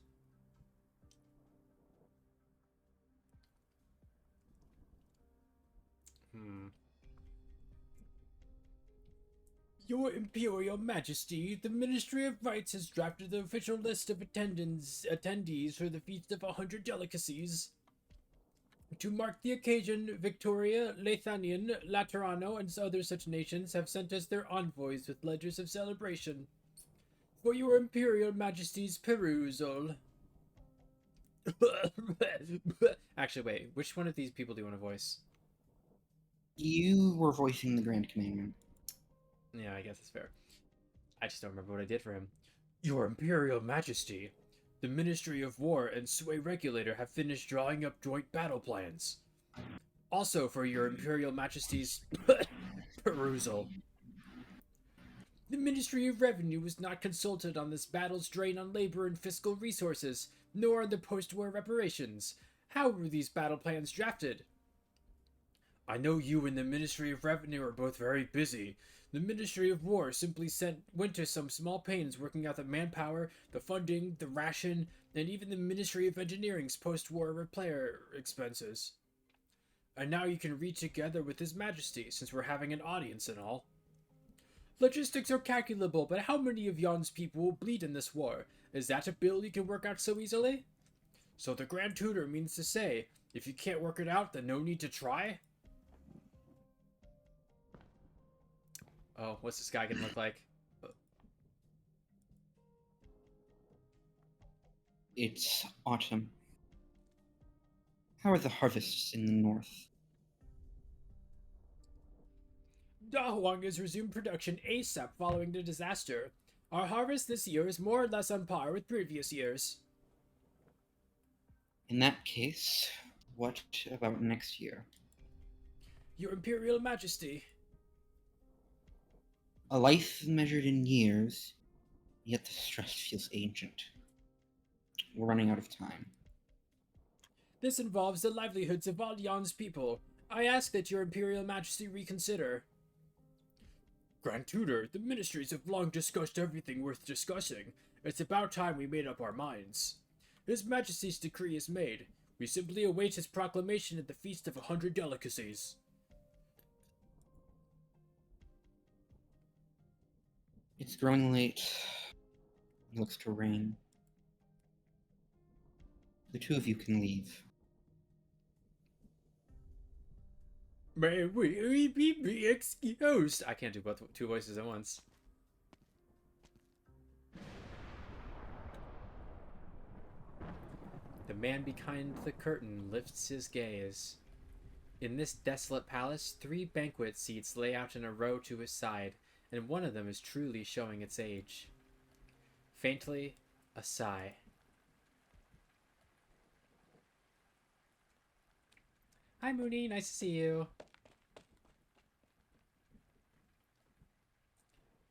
A: Your Imperial Majesty, the Ministry of Rights has drafted the official list of attendees for the Feast of 100 Delicacies. To mark the occasion, Victoria, Lathanian, Laterano, and other such nations have sent us their envoys with letters of celebration. For your Imperial Majesty's perusal. Actually, wait, which one of these people do you want to voice?
D: You were voicing the Grand Commandment.
A: Yeah, I guess that's fair. I just don't remember what I did for him. Your Imperial Majesty, the Ministry of War and Sway Regulator have finished drawing up joint battle plans. Also for your Imperial Majesty's perusal. The Ministry of Revenue was not consulted on this battle's drain on labor and fiscal resources, nor on the post-war reparations. How were these battle plans drafted? I know you and the Ministry of Revenue are both very busy. The Ministry of War simply went to some small pains working out the manpower, the funding, the ration, and even the Ministry of Engineering's post-war repair expenses. And now you can read together with His Majesty, since we're having an audience and all. Logistics are calculable, but how many of Yon's people will bleed in this war? Is that a bill you can work out so easily? So the Grand Tutor means to say, if you can't work it out, then no need to try? Oh, what's this guy gonna look like?
D: It's autumn. How are the harvests in the north?
A: Da Huang has resumed production ASAP following the disaster. Our harvest this year is more or less on par with previous years.
D: In that case, what about next year?
A: Your Imperial Majesty.
D: A life measured in years, yet the stress feels ancient. We're running out of time.
A: This involves the livelihoods of all Yon's people. I ask that your Imperial Majesty reconsider. Grand Tutor, the ministries have long discussed everything worth discussing. It's about time we made up our minds. His Majesty's decree is made. We simply await his proclamation at the Feast of 100 Delicacies.
D: It's growing late. It looks to rain. The two of you can leave.
A: May we be excused? I can't do both two voices at once. The man behind the curtain lifts his gaze. In this desolate palace, 3 banquet seats lay out in a row to his side, and one of them is truly showing its age. Faintly, a sigh. Hi, Mooney. Nice to see you.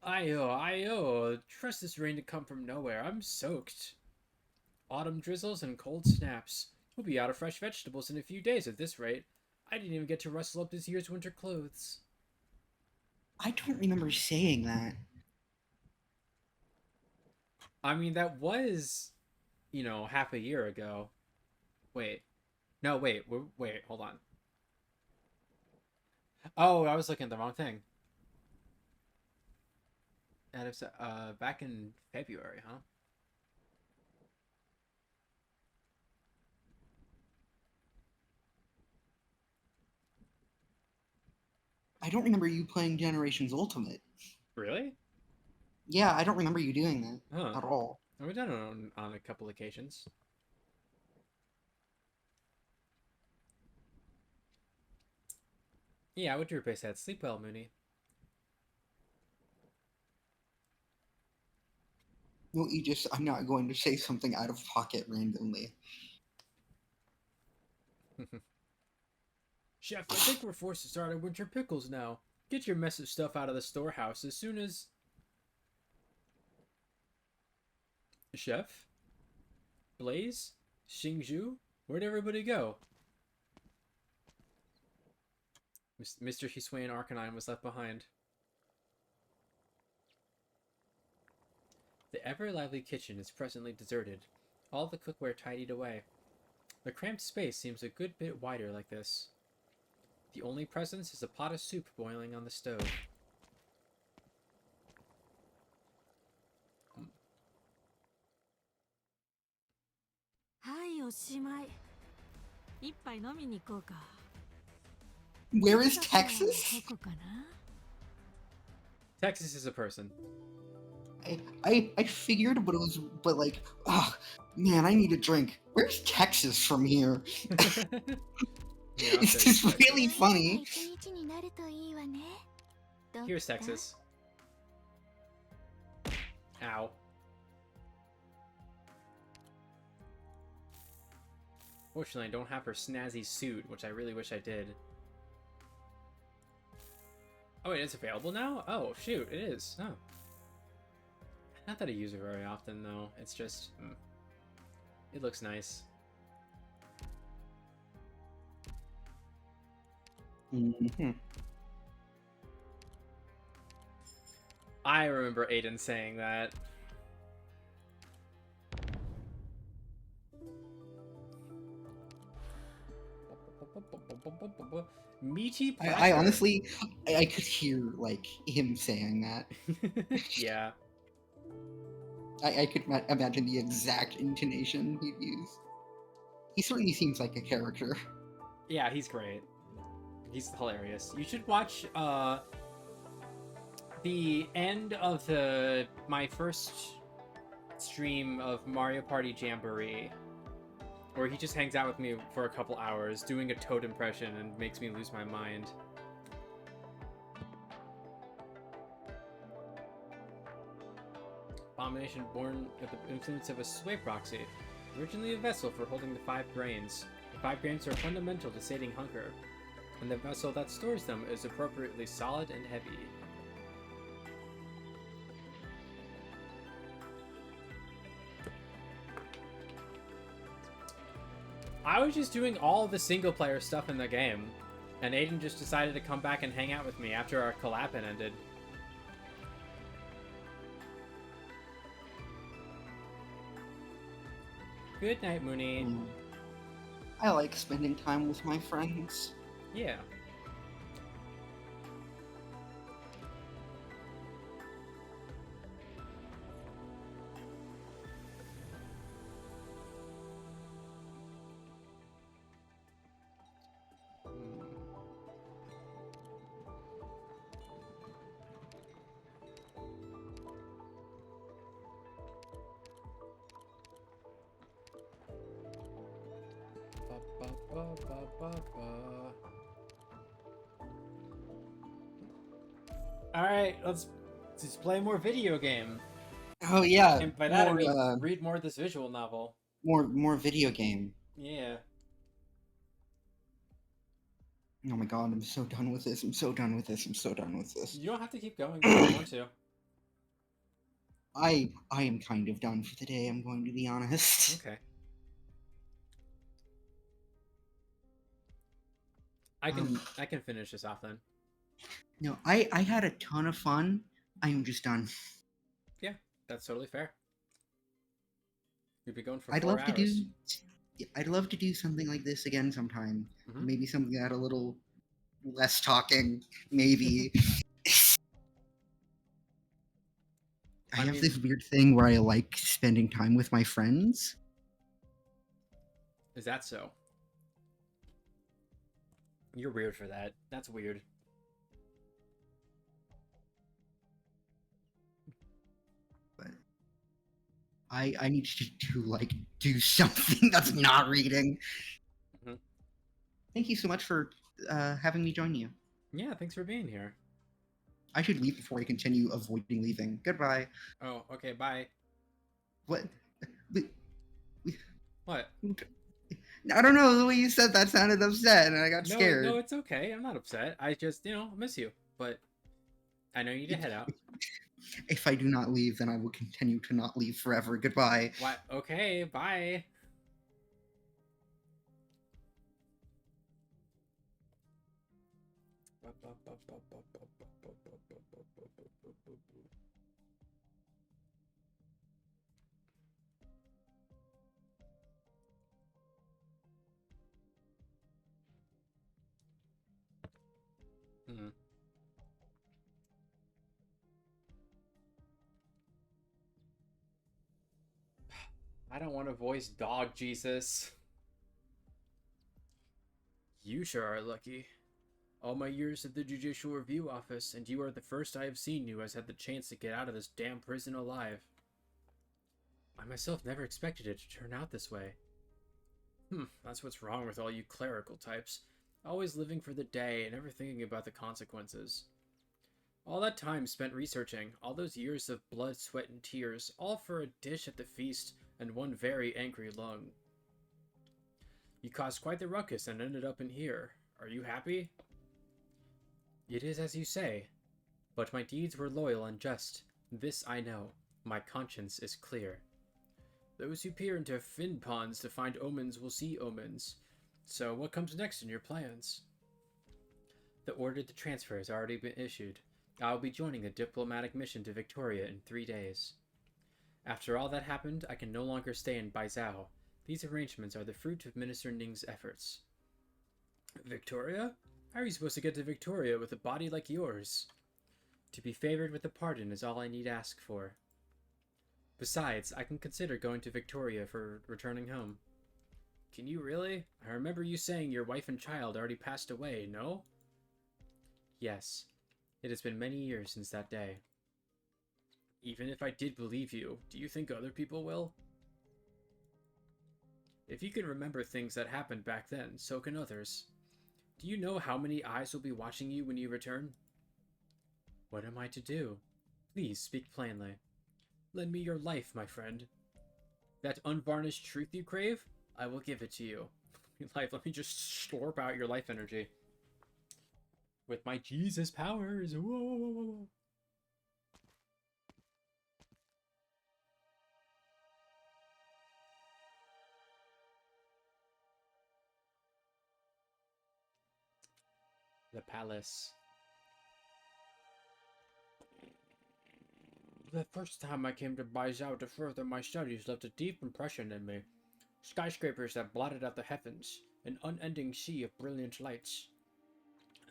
A: Ayo. Trust this rain to come from nowhere. I'm soaked. Autumn drizzles and cold snaps. We'll be out of fresh vegetables in a few days at this rate. I didn't even get to rustle up this year's winter clothes.
D: I don't remember saying that.
A: I mean, that was, half a year ago. Wait. No, wait, hold on. Oh, I was looking at the wrong thing. Back in February, huh?
D: I don't remember you playing Generations Ultimate.
A: Really?
D: Yeah, I don't remember you doing that
A: Huh.
D: at all.
A: We've done it on a couple occasions. Yeah, I would replace that. Sleep well, Mooney.
D: No, I'm not going to say something out of pocket randomly.
A: Chef, I think we're forced to start our winter pickles now. Get your mess of stuff out of the storehouse as soon as... Chef? Blaze? Xingzhu? Where'd everybody go? Mr. Hisui and Arcanine was left behind. The ever-lively kitchen is presently deserted. All the cookware tidied away. The cramped space seems a good bit wider like this. The only presence is a pot of soup boiling on the stove.
D: Where is Texas?
A: Texas is a person.
D: I figured, but like, oh man, I need a drink. Where's Texas from here? It's just really funny.
A: Here's Texas. Ow. Fortunately, I don't have her snazzy suit, which I really wish I did. Oh, wait, it's available now? Oh, shoot, it is. Oh. Not that I use it very often, though. It's just... it looks nice.
D: Mm-hmm.
A: I remember Aiden saying that. Meaty platter.
D: I honestly, I could hear like him saying that.
A: Yeah.
D: I could imagine the exact intonation he'd use. He certainly seems like a character.
A: Yeah, he's great. He's hilarious. You should watch the end of my first stream of Mario Party Jamboree, where he just hangs out with me for a couple hours doing a Toad impression and makes me lose my mind. Abomination born with the influence of a sway proxy, originally a vessel for holding the 5 grains. The 5 grains are fundamental to sating hunger, and the vessel that stores them is appropriately solid and heavy. I was just doing all the single player stuff in the game, and Aiden just decided to come back and hang out with me after our collab ended. Good night, Mooney.
D: I like spending time with my friends.
A: Yeah. Alright, let's just play more video game.
D: Oh yeah.
A: And by that I mean read more of this visual novel.
D: More video game.
A: Yeah.
D: Oh my god, I'm so done with this. I'm so done with this. I'm so done with this.
A: You don't have to keep going if you want to.
D: I am kind of done for the day, I'm going to be honest.
A: Okay. I can finish this off then.
D: No, I had a ton of fun. I'm just done.
A: Yeah, that's totally fair. We've been going for
D: I'd
A: 4
D: love
A: hours.
D: I'd love to do something like this again sometime.
A: Mhm.
D: Maybe something that had a little less talking, maybe. I have
A: mean-
D: this weird thing where I like spending time with my friends.
A: Is that so? You're weird for that. That's weird.
D: But I need to like do something that's not reading.
A: Mhm.
D: Thank you so much for having me join you.
A: Yeah, thanks for being here.
D: I should leave before I continue avoiding leaving. Goodbye.
A: Oh, okay, bye.
D: What?
A: What?
D: I don't know. The way you said that sounded upset, and I got scared.
A: No, it's okay. I'm not upset. I just, miss you. But I know you need to head out.
D: If I do not leave, then I will continue to not leave forever. Goodbye.
A: What? Okay, bye. Hmm. I don't want to voice Dog Jesus. You sure are lucky. All my years at the Judicial Review Office, and you are the first I have seen who has had the chance to get out of this damn prison alive. I myself never expected it to turn out this way. That's what's wrong with all you clerical types. Always living for the day and never thinking about the consequences. All that time spent researching, all those years of blood, sweat, and tears, all for a dish at the feast and one very angry lung. You caused quite the ruckus and ended up in here. Are you happy? It is as you say, but my deeds were loyal and just. This I know. My conscience is clear. Those who peer into fin ponds to find omens will see omens. So what comes next in your plans? The order to transfer has already been issued. I will be joining a diplomatic mission to Victoria in 3 days. After all that happened, I can no longer stay in Baizhou. These arrangements are the fruit of Minister Ning's efforts. Victoria? How are you supposed to get to Victoria with a body like yours? To be favored with a pardon is all I need ask for. Besides, I can consider going to Victoria for returning home. Can you really? I remember you saying your wife and child already passed away, no? Yes. It has been many years since that day. Even if I did believe you, do you think other people will? If you can remember things that happened back then, so can others. Do you know how many eyes will be watching you when you return? What am I to do? Please speak plainly. Lend me your life, my friend. That unvarnished truth you crave? I will give it to you. Life, let me just slurp out your life energy. With my Jesus powers. Whoa. The palace. The first time I came to Baizhou to further my studies left a deep impression in me. Skyscrapers that blotted out the heavens, an unending sea of brilliant lights.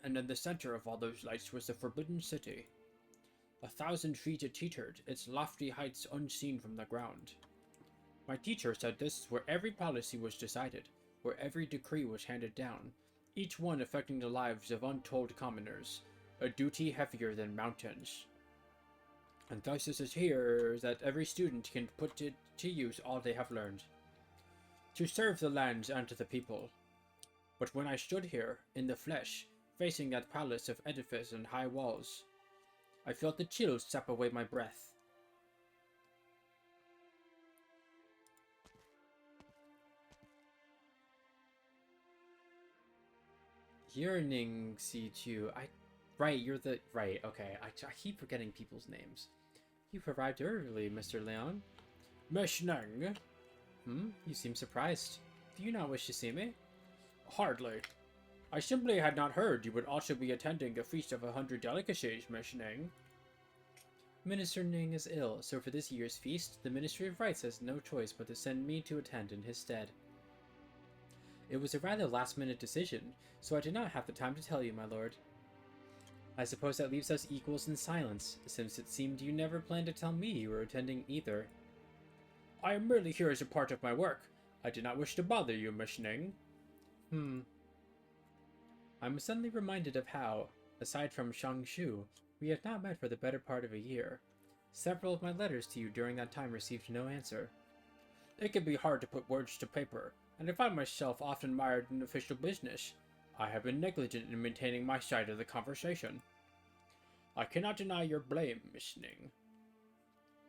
A: And in the center of all those lights was the Forbidden City. 1,000 feet it teetered, its lofty heights unseen from the ground. My teacher said this is where every policy was decided, where every decree was handed down, each one affecting the lives of untold commoners, a duty heavier than mountains. And thus it is here that every student can put to use all they have learned, to serve the lands and the people. But when I stood here, in the flesh, facing that palace of edifice and high walls, I felt the chills sap away my breath. Yearning C2. Right, you're the... Right, okay. I keep forgetting people's names. You've arrived early, Mr. Leon. Meshneng. You seem surprised. Do you not wish to see me? Hardly. I simply had not heard you would also be attending a feast of 100 delicacies, Miss Ning. Minister Ning is ill, so for this year's feast, the Ministry of Rights has no choice but to send me to attend in his stead. It was a rather last-minute decision, so I did not have the time to tell you, my lord. I suppose that leaves us equals in silence, since it seemed you never planned to tell me you were attending either. I am merely here as a part of my work. I did not wish to bother you, Miss Ning. I'm suddenly reminded of how, aside from Shangshu, we have not met for the better part of a year. Several of my letters to you during that time received no answer. It can be hard to put words to paper, and I find myself often mired in official business. I have been negligent in maintaining my side of the conversation. I cannot deny your blame, Miss Ning.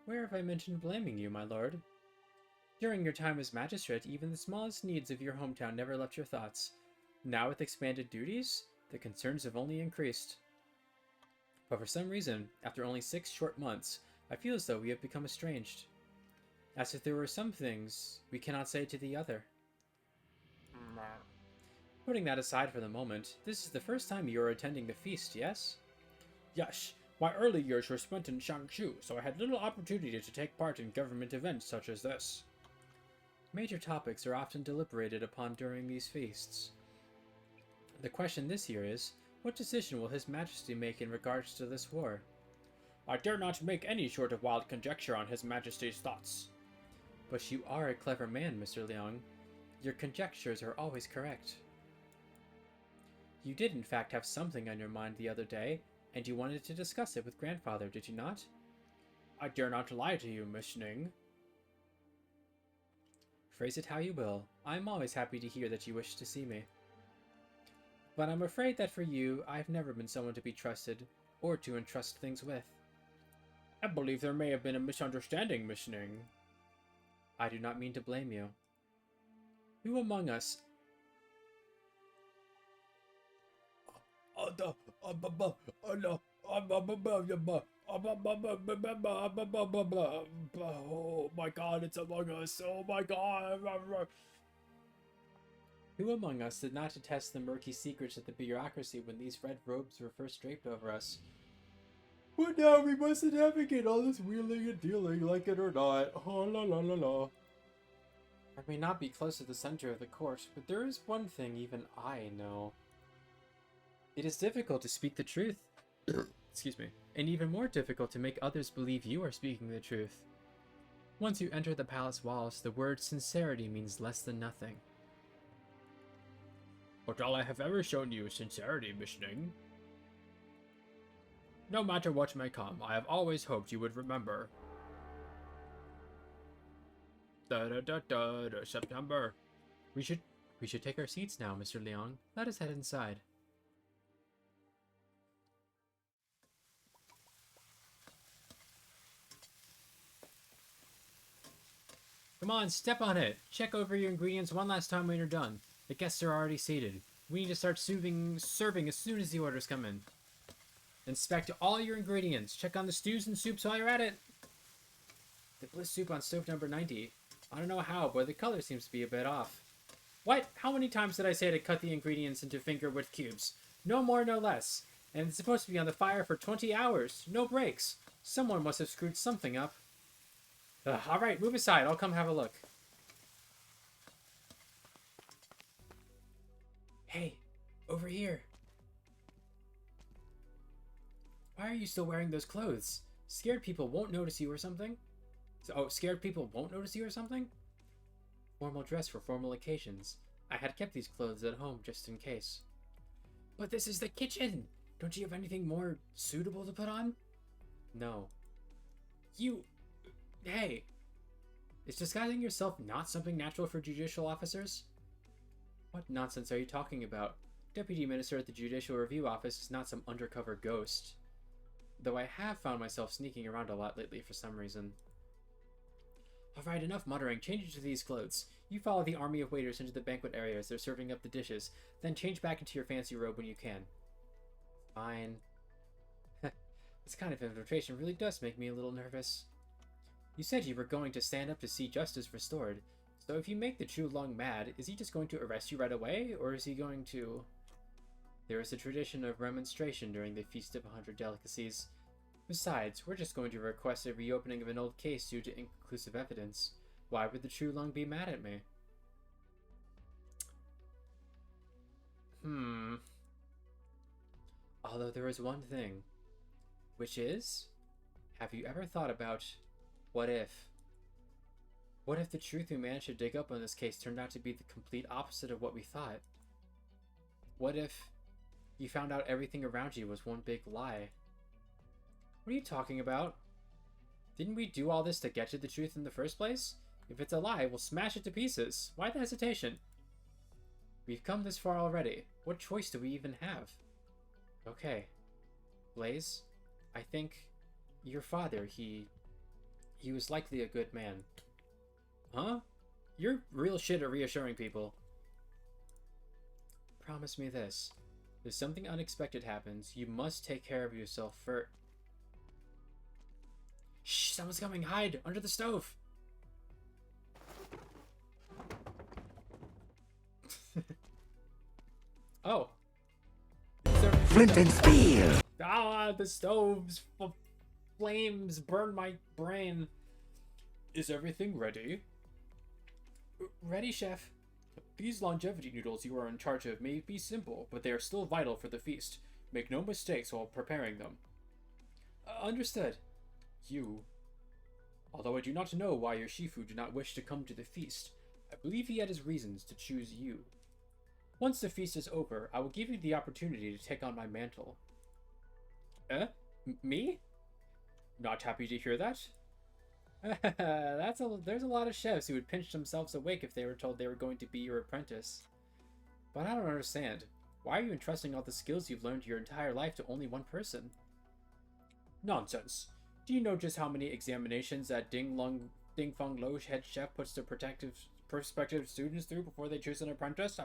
A: Where have I mentioned blaming you, my lord? During your time as magistrate, even the smallest needs of your hometown never left your thoughts. Now with expanded duties, the concerns have only increased. But for some reason, after only 6 short months, I feel as though we have become estranged. As if there were some things we cannot say to the other. Putting that aside for the moment, this is the first time you are attending the feast, yes? Yes. My early years were spent in Shangshu, so I had little opportunity to take part in government events such as this. Major topics are often deliberated upon during these feasts. The question this year is, what decision will His Majesty make in regards to this war? I dare not make any sort of wild conjecture on His Majesty's thoughts. But you are a clever man, Mr. Liang. Your conjectures are always correct. You did in fact have something on your mind the other day, and you wanted to discuss it with grandfather, did you not? I dare not lie to you, Miss Ning. Phrase it how you will. I am always happy to hear that you wish to see me. But I'm afraid that for you, I've never been someone to be trusted, or to entrust things with. I believe there may have been a misunderstanding, Miss Ning. I do not mean to blame you. Who among us... Oh my god, it's among us! Oh my god! Who among us did not attest the murky secrets of the bureaucracy when these red robes were first draped over us? But now we mustn't navigate all this wheeling and dealing, like it or not. Oh la la la la. I may not be close to the center of the court, but there is one thing even I know. It is difficult to speak the truth. Excuse me. And even more difficult to make others believe you are speaking the truth. Once you enter the palace walls, the word sincerity means less than nothing. But all I have ever shown you is sincerity, Miss Ning. No matter what may come, I have always hoped you would remember. September. We should take our seats now, Mr. Liang. Let us head inside. Come on, step on it. Check over your ingredients one last time when you're done. The guests are already seated. We need to start serving as soon as the orders come in. Inspect all your ingredients. Check on the stews and soups while you're at it. The bliss soup on stove number 90. I don't know how, but the color seems to be a bit off. What? How many times did I say to cut the ingredients into finger-width cubes? No more, no less. And it's supposed to be on the fire for 20 hours. No breaks. Someone must have screwed something up. Alright, move aside. I'll come have a look. Hey, over here. Why are you still wearing those clothes? Scared people won't notice you or something? Oh, scared people won't notice you or something? Formal dress for formal occasions. I had kept these clothes at home just in case. But this is the kitchen! Don't you have anything more suitable to put on? No. You... Hey! Is disguising yourself not something natural for judicial officers? What nonsense are you talking about? Deputy Minister at the Judicial Review Office is not some undercover ghost. Though I have found myself sneaking around a lot lately for some reason. Alright, enough muttering. Change into these clothes. You follow the army of waiters into the banquet area as they're serving up the dishes, then change back into your fancy robe when you can. Fine. This kind of invitation really does make me a little nervous. You said you were going to stand up to see justice restored, so if you make the Chu Lung mad, is he just going to arrest you right away, or is he going to... There is a tradition of remonstration during the Feast of 100 Delicacies. Besides, we're just going to request a reopening of an old case due to inconclusive evidence. Why would the Chu Lung be mad at me? Although there is one thing, which is, have you ever thought about what if? What if the truth we managed to dig up on this case turned out to be the complete opposite of what we thought? What if you found out everything around you was one big lie? What are you talking about? Didn't we do all this to get to the truth in the first place? If it's a lie, we'll smash it to pieces. Why the hesitation? We've come this far already. What choice do we even have? Okay. Blaze, I think your father, he was likely a good man. Huh? You're real shit at reassuring people. Promise me this. If something unexpected happens, you must take care of yourself first. Shh, someone's coming. Hide under the stove. Oh.
F: Flint and steel!
A: Ah, the stove's flames burn my brain. Is everything ready? Ready, chef. These longevity noodles you are in charge of may be simple, but they are still vital for the feast. Make no mistakes while preparing them. Understood. You. Although I do not know why your Shifu did not wish to come to the feast, I believe he had his reasons to choose you. Once the feast is over, I will give you the opportunity to take on my mantle. Me? Not happy to hear that? There's a lot of chefs who would pinch themselves awake if they were told they were going to be your apprentice. But I don't understand. Why are you entrusting all the skills you've learned your entire life to only one person? Nonsense. Do you know just how many examinations that Ding Feng Lo head chef puts their prospective students through before they choose an apprentice?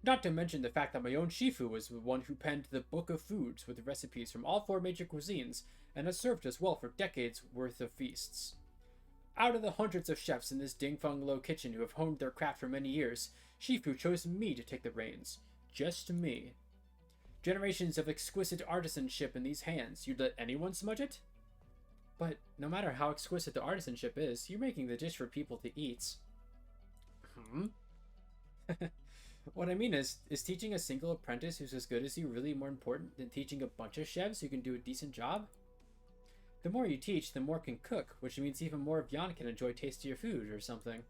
A: Not to mention the fact that my own Shifu was the one who penned the Book of Foods with recipes from all 4 major cuisines and has served us well for decades worth of feasts. Out of the hundreds of chefs in this Ding Feng Lo kitchen who have honed their craft for many years, Shifu chose me to take the reins. Just me. Generations of exquisite artisanship in these hands. You'd let anyone smudge it? But no matter how exquisite the artisanship is, you're making the dish for people to eat. What I mean is teaching a single apprentice who's as good as you really more important than teaching a bunch of chefs who can do a decent job? The more you teach, the more can cook, which means even more of Yan can enjoy tastier food or something.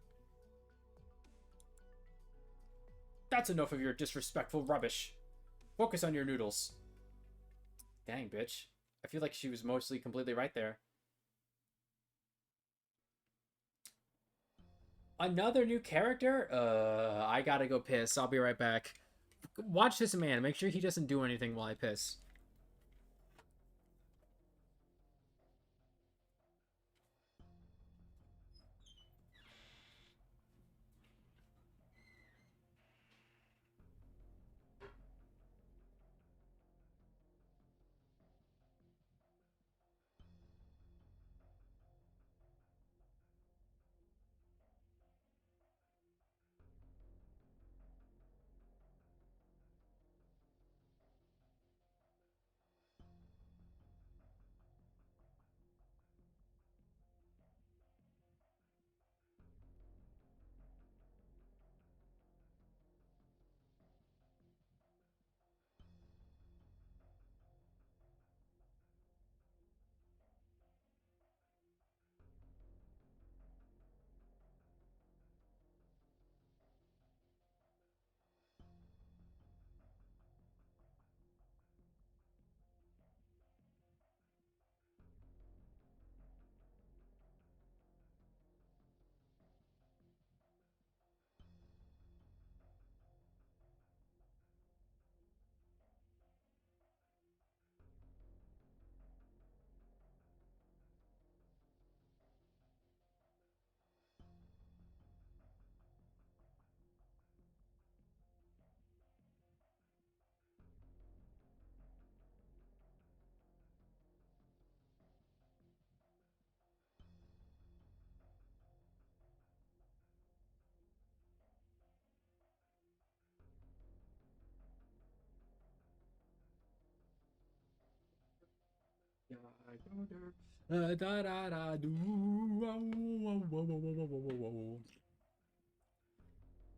A: That's enough of your disrespectful rubbish. Focus on your noodles. Dang, bitch. I feel like she was mostly completely right there. Another new character? I gotta go piss. I'll be right back. Watch this man. Make sure he doesn't do anything while I piss.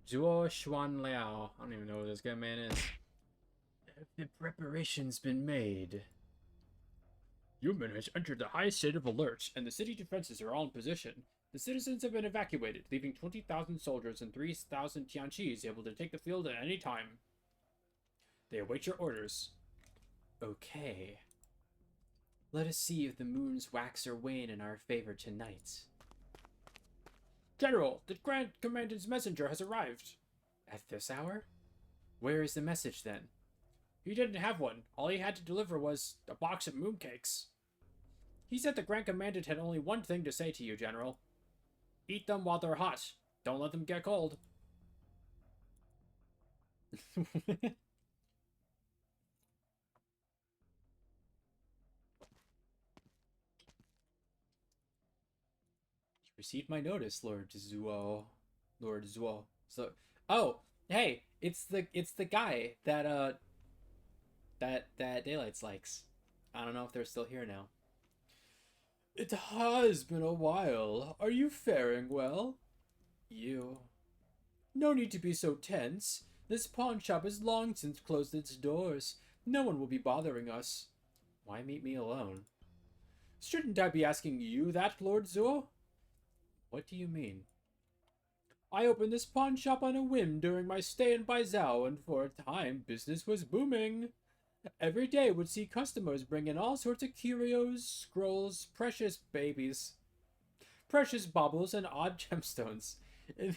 A: Zhuo Xuan Liao. I don't even know who this guy man is. Have the preparations been made? Yumen has entered the highest state of alert, and the city defenses are all in position. The citizens have been evacuated, leaving 20,000 soldiers and 3,000 Tianqis able to take the field at any time. They await your orders. Okay. Let us see if the moons wax or wane in our favor tonight. General, the Grand Commandant's messenger has arrived. At this hour? Where is the message, then? He didn't have one. All he had to deliver was a box of mooncakes. He said the Grand Commandant had only one thing to say to you, General. Eat them while they're hot. Don't let them get cold. You received my notice, Lord Zuo. Lord Zuo. So, oh, hey, it's the guy that that Daylights likes. I don't know if they're still here now. It has been a while. Are you faring well? You. No need to be so tense. This pawn shop has long since closed its doors. No one will be bothering us. Why meet me alone? Shouldn't I be asking you that, Lord Zuo? What do you mean? I opened this pawn shop on a whim during my stay in Baizhou, and for a time business was booming. Every day would see customers bring in all sorts of curios, scrolls, precious babies, precious baubles, and odd gemstones. In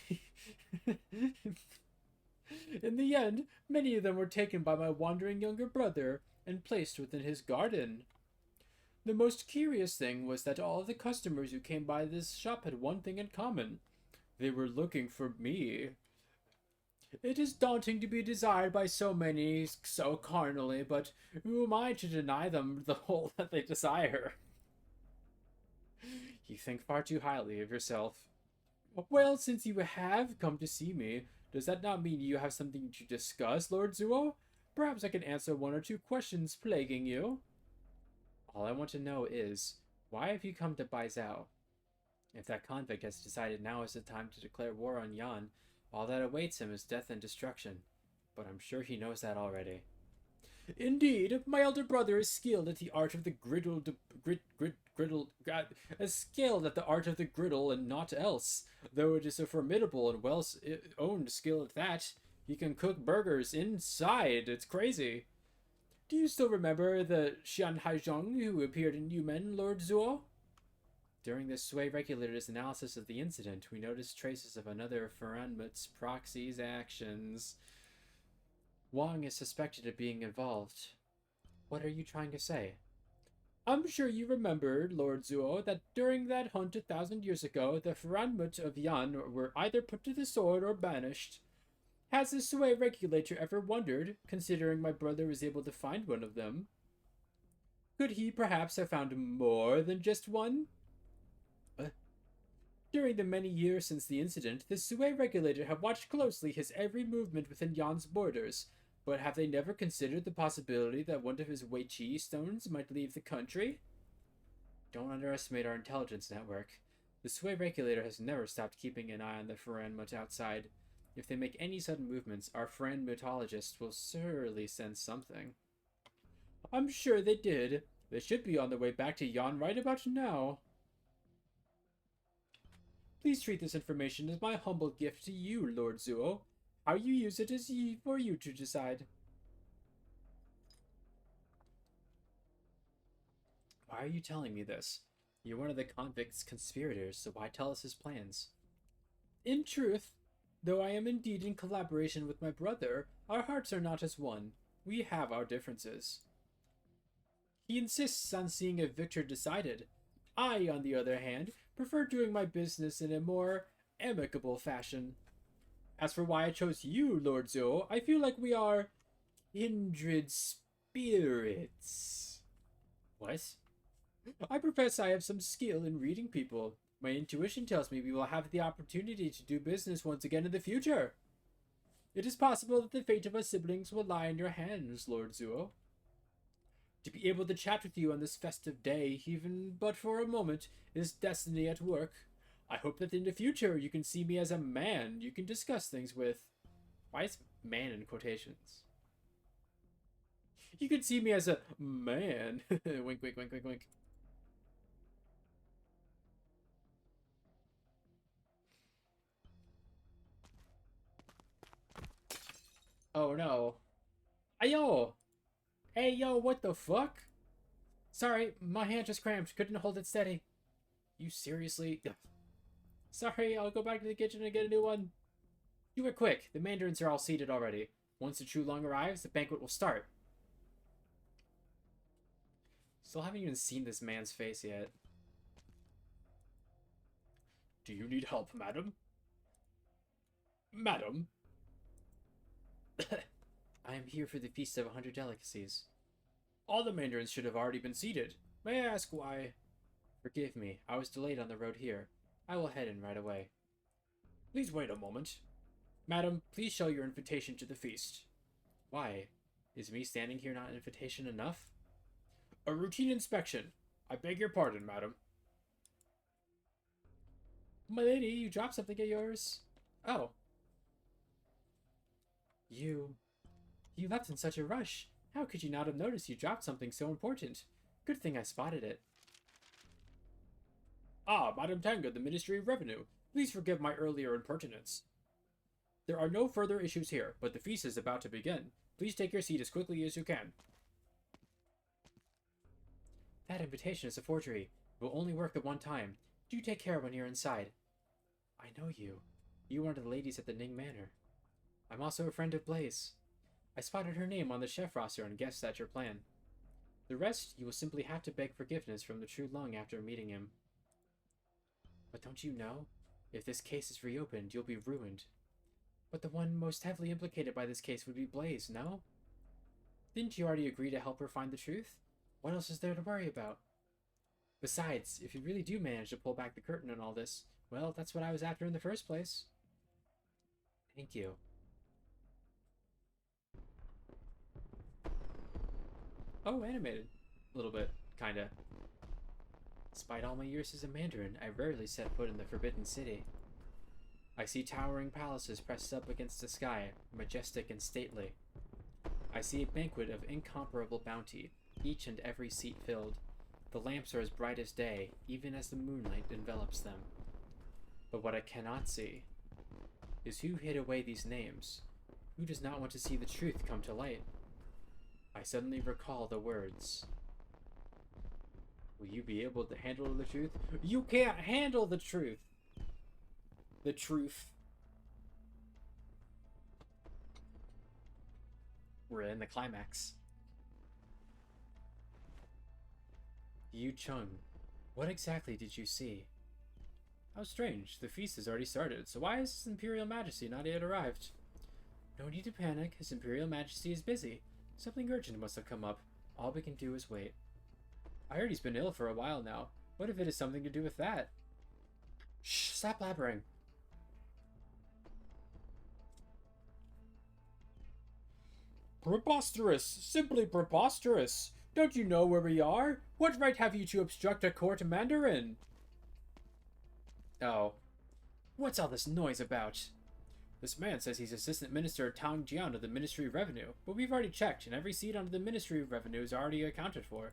A: the end, many of them were taken by my wandering younger brother and placed within his garden. The most curious thing was that all of the customers who came by this shop had one thing in common. They were looking for me. It is daunting to be desired by so many so carnally, but who am I to deny them the whole that they desire? You think far too highly of yourself. Well, since you have come to see me, does that not mean you have something to discuss, Lord Zuo? Perhaps I can answer one or two questions plaguing you. All I want to know is, why have you come to Baizhou? If that convict has decided now is the time to declare war on Yan, all that awaits him is death and destruction. But I'm sure he knows that already. Indeed, my elder brother is skilled at the art of the griddle and naught else. Though it is a formidable and well-owned skill at that, he can cook burgers inside. It's crazy. Do you still remember the Xian Haizhong who appeared in Yumen, Lord Zuo? During the Sui Regulator's analysis of the incident, we noticed traces of another Faranmut's proxy's actions. Wang is suspected of being involved. What are you trying to say? I'm sure you remembered, Lord Zuo, that during that hunt 1,000 years ago, the Faranmut of Yan were either put to the sword or banished. Has the Sui Regulator ever wondered, considering my brother was able to find one of them? Could he perhaps have found more than just one? During the many years since the incident, the Sui Regulator have watched closely his every movement within Yan's borders, but have they never considered the possibility that one of his Weiqi stones might leave the country? Don't underestimate our intelligence network. The Sui Regulator has never stopped keeping an eye on the Faranmut outside. If they make any sudden movements, our Faranmutologists will surely sense something. I'm sure they did. They should be on their way back to Yan right about now. Please treat this information as my humble gift to you, Lord Zuo. How you use it is for you to decide. Why are you telling me this? You're one of the convict's conspirators, so why tell us his plans? In truth, though I am indeed in collaboration with my brother, our hearts are not as one. We have our differences. He insists on seeing a victor decided. I, on the other hand, prefer doing my business in a more amicable fashion. As for why I chose you, Lord Zuo, I feel like we are kindred spirits. What? I profess I have some skill in reading people. My intuition tells me we will have the opportunity to do business once again in the future. It is possible that the fate of our siblings will lie in your hands, Lord Zuo. To be able to chat with you on this festive day, even but for a moment, is destiny at work. I hope that in the future you can see me as a man you can discuss things with. Why is man in quotations? You can see me as a man. Wink, wink, wink, wink, wink. Oh no. Ayo! Hey yo, what the fuck? Sorry, my hand just cramped. Couldn't hold it steady. You seriously? Sorry, I'll go back to the kitchen and get a new one. You were quick. The mandarins are all seated already. Once the true Lung arrives, the banquet will start. Still haven't even seen this man's face yet. Do you need help, madam? Madam? I am here for the Feast of 100 Delicacies. All the mandarins should have already been seated. May I ask why? Forgive me, I was delayed on the road here. I will head in right away. Please wait a moment. Madam, please show your invitation to the feast. Why? Is me standing here not an invitation enough? A routine inspection. I beg your pardon, madam. My lady, you dropped something of yours. Oh. You left in such a rush. How could you not have noticed you dropped something so important? Good thing I spotted it. Ah, Madam Tanga, the Ministry of Revenue. Please forgive my earlier impertinence. There are no further issues here, but the feast is about to begin. Please take your seat as quickly as you can. That invitation is a forgery. It will only work the one time. Do take care when you're inside. I know you. You are one of the ladies at the Ning Manor. I'm also a friend of Blaze. I spotted her name on the chef roster and guessed that's your plan. The rest, you will simply have to beg forgiveness from the true Lung after meeting him. But don't you know? If this case is reopened, you'll be ruined. But the one most heavily implicated by this case would be Blaze, no? Didn't you already agree to help her find the truth? What else is there to worry about? Besides, if you really do manage to pull back the curtain on all this, well, that's what I was after in the first place. Thank you. Oh, animated. A little bit, kinda. Despite all my years as a Mandarin, I rarely set foot in the Forbidden City. I see towering palaces pressed up against the sky, majestic and stately. I see a banquet of incomparable bounty, each and every seat filled. The lamps are as bright as day, even as the moonlight envelops them. But what I cannot see is who hid away these names, who does not want to see the truth come to light. I suddenly recall the words. Will you be able to handle the truth? You can't handle the truth! The truth. We're in the climax. Yu Chung, what exactly did you see? How strange. The feast has already started, so why has His Imperial Majesty not yet arrived? No need to panic. His Imperial Majesty is busy. Something urgent must have come up. All we can do is wait. I heard he's been ill for a while now. What if it has something to do with that? Shh, stop blabbering. Preposterous! Simply preposterous! Don't you know where we are? What right have you to obstruct a court mandarin? Oh. What's all this noise about? This man says he's Assistant Minister Tang Jian of the Ministry of Revenue, but we've already checked, and every seat under the Ministry of Revenue is already accounted for.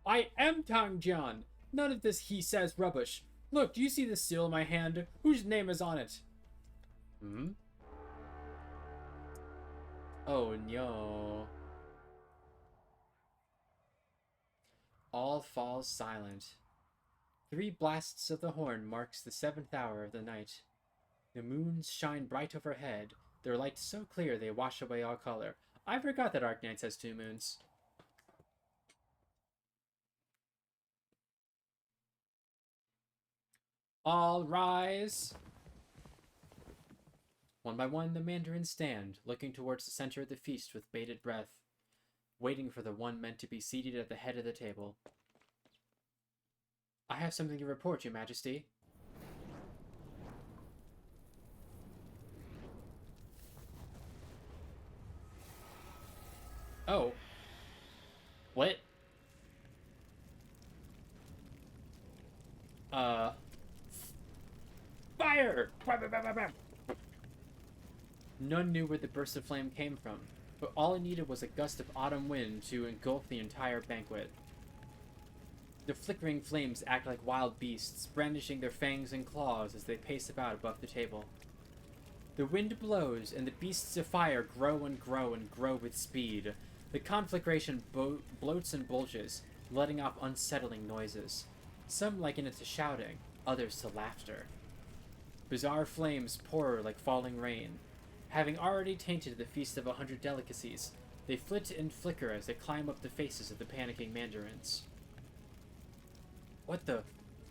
A: I am Tang Jian! None of this he says rubbish. Look, do you see this seal in my hand? Whose name is on it? Hmm? Oh no. All falls silent. 3 blasts of the horn marks the 7th hour of the night. The moons shine bright overhead, their light so clear they wash away all color. I forgot that Arknights has 2 moons. All rise! One by one, the mandarins stand, looking towards the center of the feast with bated breath, waiting for the one meant to be seated at the head of the table. I have something to report, Your Majesty. Oh. What? Fire! None knew where the burst of flame came from, but all it needed was a gust of autumn wind to engulf the entire banquet. The flickering flames act like wild beasts, brandishing their fangs and claws as they pace about above the table. The wind blows, and the beasts of fire grow and grow and grow with speed. The conflagration bloats and bulges, letting off unsettling noises. Some liken it to shouting, others to laughter. Bizarre flames pour like falling rain. Having already tainted the feast of 100 delicacies, they flit and flicker as they climb up the faces of the panicking mandarins.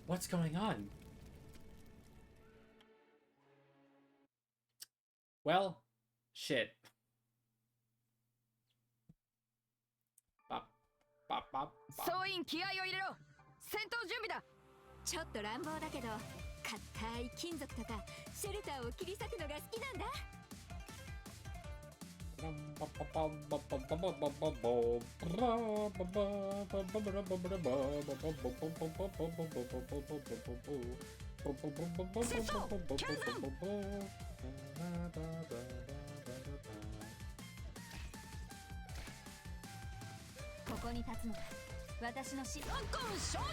A: What's going on? Well, shit. Bop, bop, bop, bop.
J: 総員気合を入れろ。戦闘準備だ。
C: ちょっと乱暴だけど、硬い金属とかシェルターを切り裂くのが好きなんだ。ここに立つのだ。私のし。
J: ロッコン少女。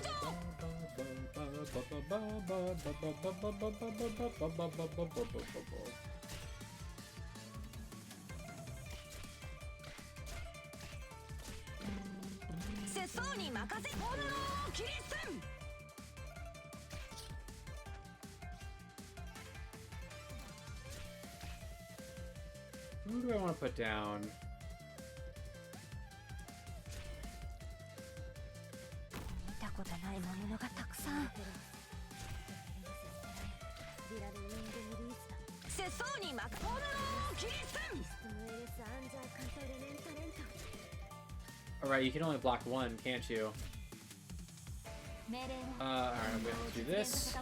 J: 節操に任せ。炎を切り捨てん。
A: Who do I want to put down?
J: 見たことない魔物がたくさん。節操に任せ。炎を切り捨てん。
A: Alright, you can only block one, can't you? Alright, we have to do this.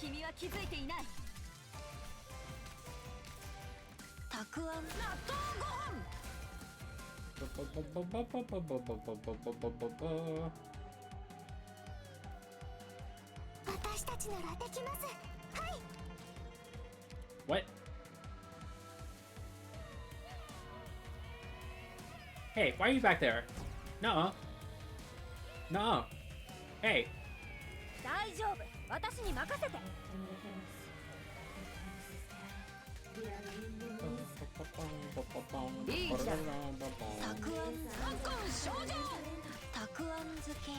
C: 君は気づいていない。
J: たくあん納豆ご飯。私たちならできます。はい。
A: What? Hey, why are you back there? No. No. Hey.
J: 大丈夫。私に任せて。いいじゃん。たくあん。たくあん少女。たくあん漬け。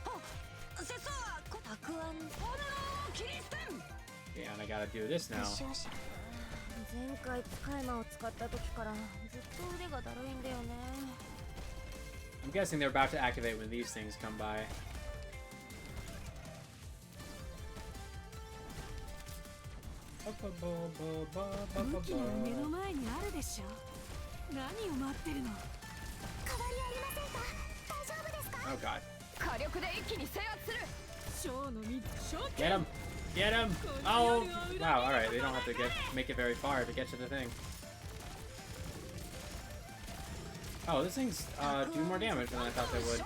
J: あ、節操はたくあん。炎を切り捨てん。
A: Yeah, and I gotta do this now.
J: 前回使い魔を使った時からずっと腕がだるいんだよね。
A: I'm guessing they're about to activate when these things come by.
C: 武器が目の前にあるでしょ。何を待ってるの。
J: 変わりありませんか。大丈夫ですか。
A: Oh god.
J: 火力で一気に制圧する。ショーの3つ。
A: Get him! Get him! Oh! Wow, alright, they don't have to make it very far to get to the thing. Oh, these things do more damage than I thought they would.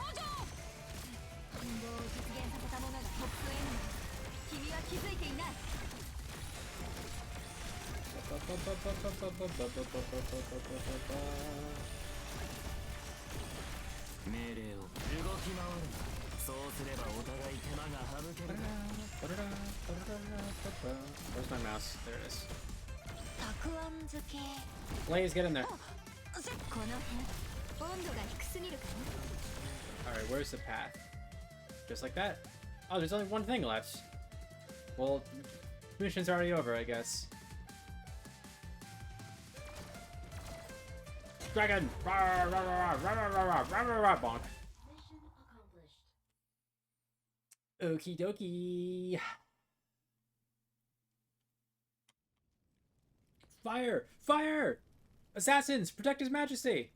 A: Where's my mouse? There it is. Blaze, get in there. Alright, where's the path? Just like that? Oh, there's only one thing left. Well, mission's already over, I guess. Dragon! Bonk.
B: Mission accomplished.
A: Okie dokie. Fire! Fire! Assassins! Protect His Majesty!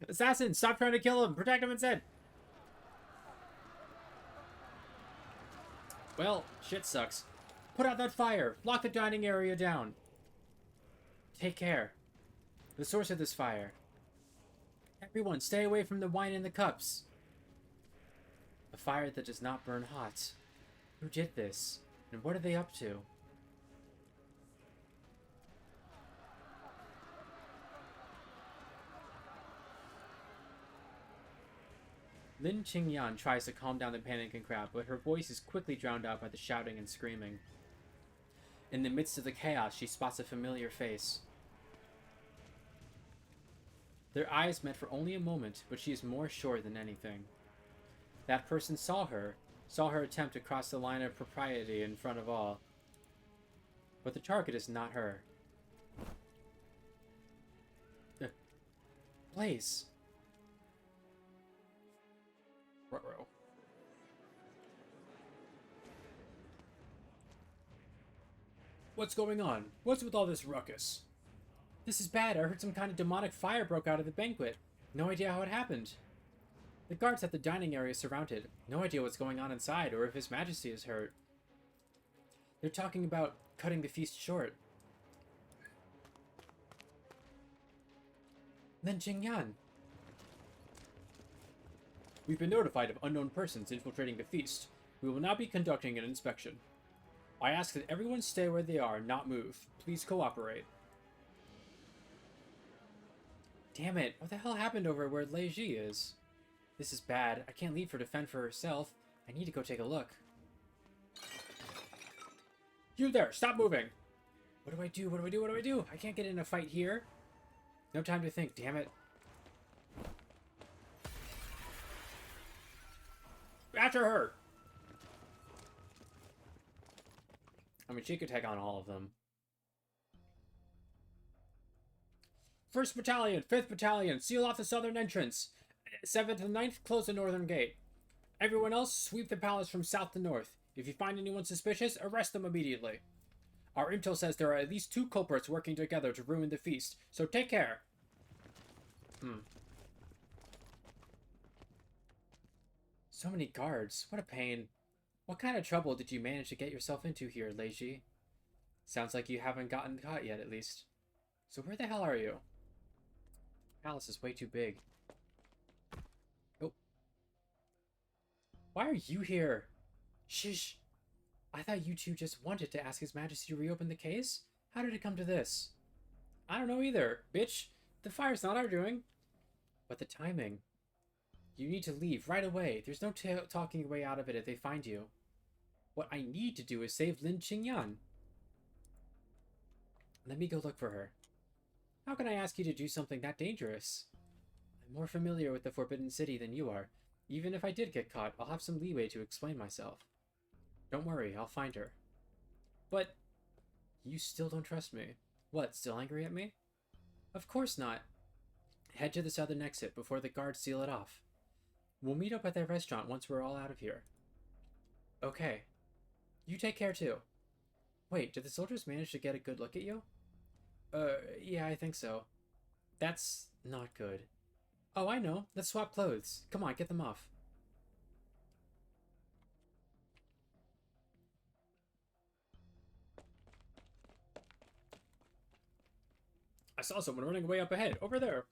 A: Assassins! Stop trying to kill him! Protect him instead! Well, shit sucks. Put out that fire! Lock the dining area down! Take care. The source of this fire. Everyone, stay away from the wine in the cups. A fire that does not burn hot. Who did this? And what are they up to? Lin Qingyan tries to calm down the panicking crowd, but her voice is quickly drowned out by the shouting and screaming. In the midst of the chaos, she spots a familiar face. Their eyes met for only a moment, but she is more sure than anything. That person saw her attempt to cross the line of propriety in front of all. But the target is not her. Blaze. Ruh-roh. What's going on? What's with all this ruckus? This is bad. I heard some kind of demonic fire broke out of the banquet. No idea how it happened. The guards at the dining area surrounded. No idea what's going on inside or if His Majesty is hurt. They're talking about cutting the feast short. Lin Qingyan. We've been notified of unknown persons infiltrating the feast. We will now be conducting an inspection. I ask that everyone stay where they are, not move. Please cooperate. Damn it, what the hell happened over where Lei Ji is? This is bad. I can't leave her to fend for herself. I need to go take a look. You there, stop moving! What do I do? What do I do? What do I do? I can't get in a fight here. No time to think, damn it. After her! I mean, she could take on all of them. 1st Battalion, 5th Battalion, seal off the southern entrance. 7th and 9th, close the northern gate. Everyone else, sweep the palace from south to north. If you find anyone suspicious, arrest them immediately. Our intel says there are at least 2 culprits working together to ruin the feast, so take care. So many guards. What a pain. What kind of trouble did you manage to get yourself into here, Lei Ji? Sounds like you haven't gotten caught yet, at least. So where the hell are you? Palace is way too big. Oh. Why are you here? Shish. I thought you two just wanted to ask His Majesty to reopen the case? How did it come to this? I don't know either, bitch. The fire's not our doing. But the timing. You need to leave right away. There's no talking your way out of it if they find you. What I need to do is save Lin Qingyan. Let me go look for her. How can I ask you to do something that dangerous? I'm more familiar with the Forbidden City than you are. Even if I did get caught, I'll have some leeway to explain myself. Don't worry, I'll find her. But you still don't trust me. What, still angry at me? Of course not. Head to the southern exit before the guards seal it off. We'll meet up at that restaurant once we're all out of here. Okay. You take care too. Wait, did the soldiers manage to get a good look at you? Yeah, I think so. That's not good. Oh, I know. Let's swap clothes. Come on, get them off. I saw someone running way up ahead. Over there.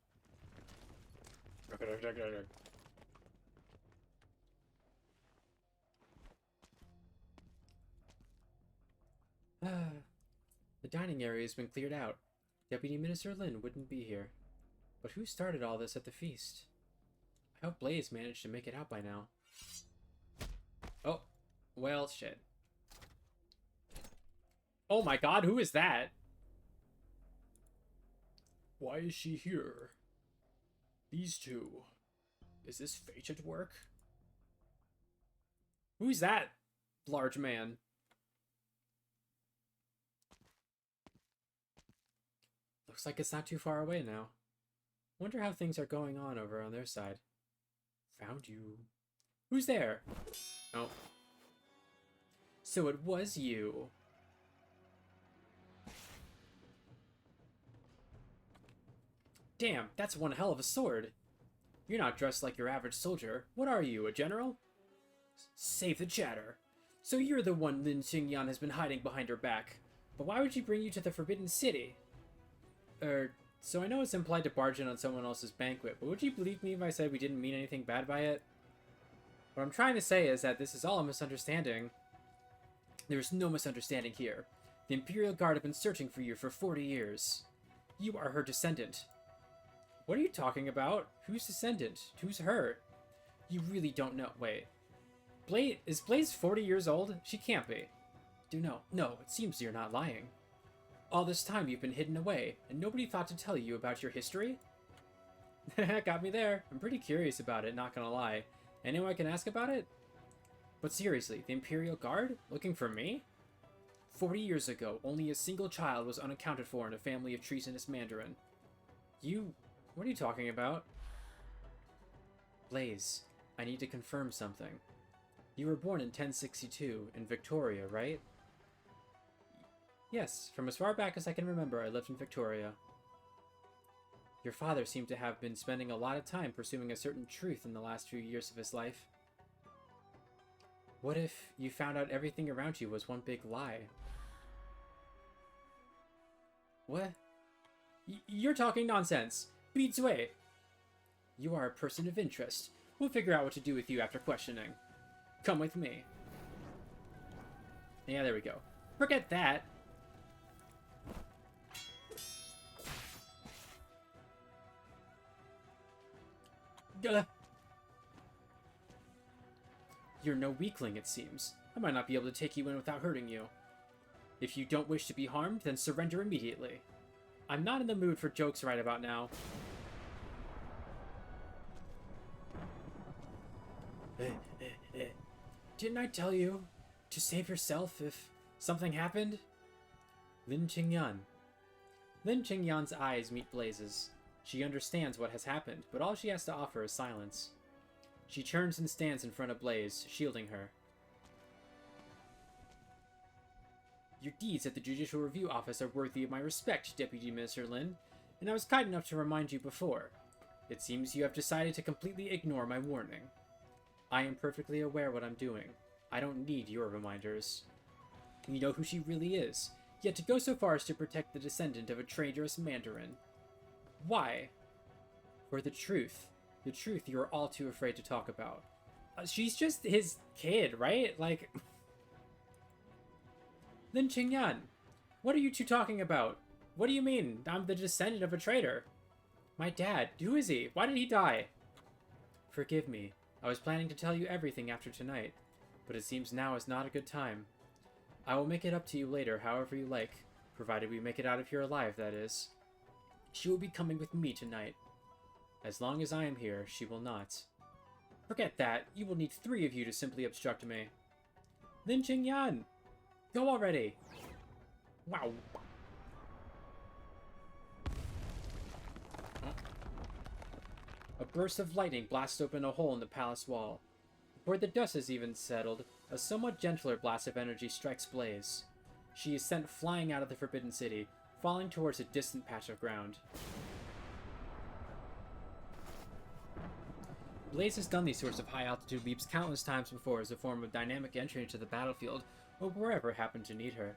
A: The dining area has been cleared out. Deputy Minister Lin wouldn't be here. But who started all this at the feast? I hope Blaze managed to make it out by now. Oh, well, shit. Oh my god, who is that? Why is she here? These two. Is this fate at work? Who's that large man? Looks like it's not too far away now. Wonder how things are going on over on their side. Found you. Who's there? Oh. So it was you. Damn, that's one hell of a sword. You're not dressed like your average soldier. What are you, a general? Save the chatter. So you're the one Lin Qingyan has been hiding behind her back. But why would she bring you to the Forbidden City? So I know it's implied to barge in on someone else's banquet, but would you believe me if I said we didn't mean anything bad by it? What I'm trying to say is that this is all a misunderstanding. There is no misunderstanding here. The Imperial Guard have been searching for you for 40 years. You are her descendant. What are you talking about? Whose descendant? Who's her? You really don't know. Wait. Is Blaze 40 years old? She can't be. No, it seems you're not lying. All this time you've been hidden away, and nobody thought to tell you about your history? Got me there. I'm pretty curious about it, not gonna lie. Anyone I can ask about it? But seriously, the Imperial Guard? Looking for me? 40 years ago, only a single child was unaccounted for in a family of treasonous Mandarin. What are you talking about? Blaze, I need to confirm something. You were born in 1062 in Victoria, right? Yes, from as far back as I can remember, I lived in Victoria. Your father seemed to have been spending a lot of time pursuing a certain truth in the last few years of his life. What if you found out everything around you was one big lie? What? You're talking nonsense! Beats away! You are a person of interest. We'll figure out what to do with you after questioning. Come with me. Yeah, there we go. Forget that! You're no weakling, it seems. I might not be able to take you in without hurting you. If you don't wish to be harmed, then surrender immediately. I'm not in the mood for jokes right about now. Didn't I tell you to save yourself if something happened? Lin Qingyan. Lin Qingyan's eyes meet Blaze's. She understands what has happened, but all she has to offer is silence. She turns and stands in front of Blaze, shielding her. Your deeds at the Judicial Review Office are worthy of my respect, Deputy Minister Lin, and I was kind enough to remind you before. It seems you have decided to completely ignore my warning. I am perfectly aware what I'm doing. I don't need your reminders. You know who she really is, yet to go so far as to protect the descendant of a traitorous Mandarin. Why? For the truth. The truth you are all too afraid to talk about. She's just his kid, right? Like... Lin Qingyan, what are you two talking about? What do you mean? I'm the descendant of a traitor. My dad, who is he? Why did he die? Forgive me. I was planning to tell you everything after tonight, but it seems now is not a good time. I will make it up to you later however you like, provided we make it out of here alive, that is. She will be coming with me tonight. As long as I am here, she will not. Forget that. You will need 3 of you to simply obstruct me. Lin Qingyan! Go already! Wow. A burst of lightning blasts open a hole in the palace wall. Before the dust has even settled, a somewhat gentler blast of energy strikes Blaze. She is sent flying out of the Forbidden City, falling towards a distant patch of ground. Blaze has done these sorts of high-altitude leaps countless times before as a form of dynamic entry into the battlefield, or wherever it happened to need her.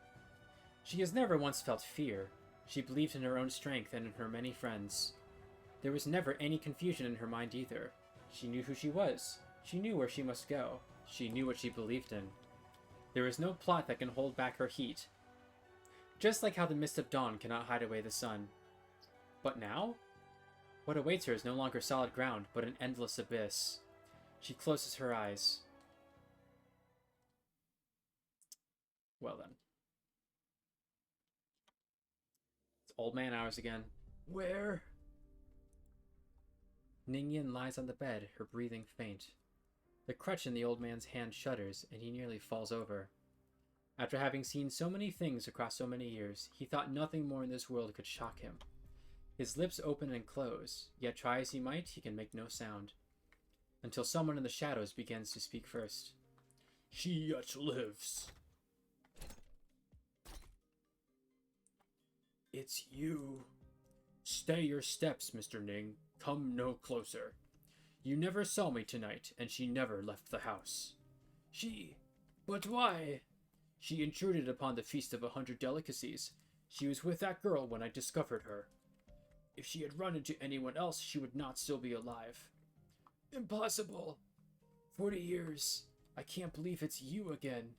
A: She has never once felt fear. She believed in her own strength and in her many friends. There was never any confusion in her mind either. She knew who she was. She knew where she must go. She knew what she believed in. There is no plot that can hold back her heat. Just like how the mist of dawn cannot hide away the sun. But now? What awaits her is no longer solid ground, but an endless abyss. She closes her eyes. Well then. It's old man hours again. Where? Ningyan lies on the bed, her breathing faint. The crutch in the old man's hand shudders, and he nearly falls over. After having seen so many things across so many years, he thought nothing more in this world could shock him. His lips open and close, yet try as he might, he can make no sound. Until someone in the shadows begins to speak first. She yet lives. It's you. Stay your steps, Mr. Ning. Come no closer. You never saw me tonight, and she never left the house. But why? She intruded upon the Feast of 100 Delicacies. She was with that girl when I discovered her. If she had run into anyone else, she would not still be alive. Impossible. 40 years. I can't believe it's you again.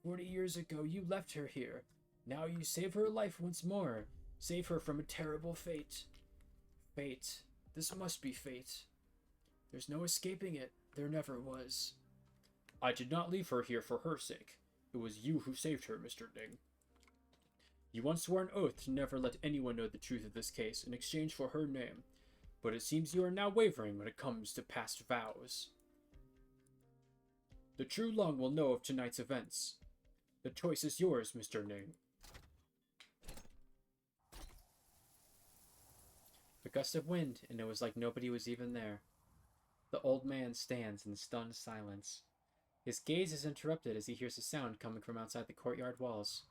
A: 40 years ago, you left her here. Now you save her life once more. Save her from a terrible fate. Fate. This must be fate. There's no escaping it. There never was. I did not leave her here for her sake. It was you who saved her, Mr. Ning. You once swore an oath to never let anyone know the truth of this case in exchange for her name, but it seems you are now wavering when it comes to past vows. The true Lung will know of tonight's events. The choice is yours, Mr. Ning. A gust of wind, and it was like nobody was even there. The old man stands in stunned silence. His gaze is interrupted as he hears a sound coming from outside the courtyard walls.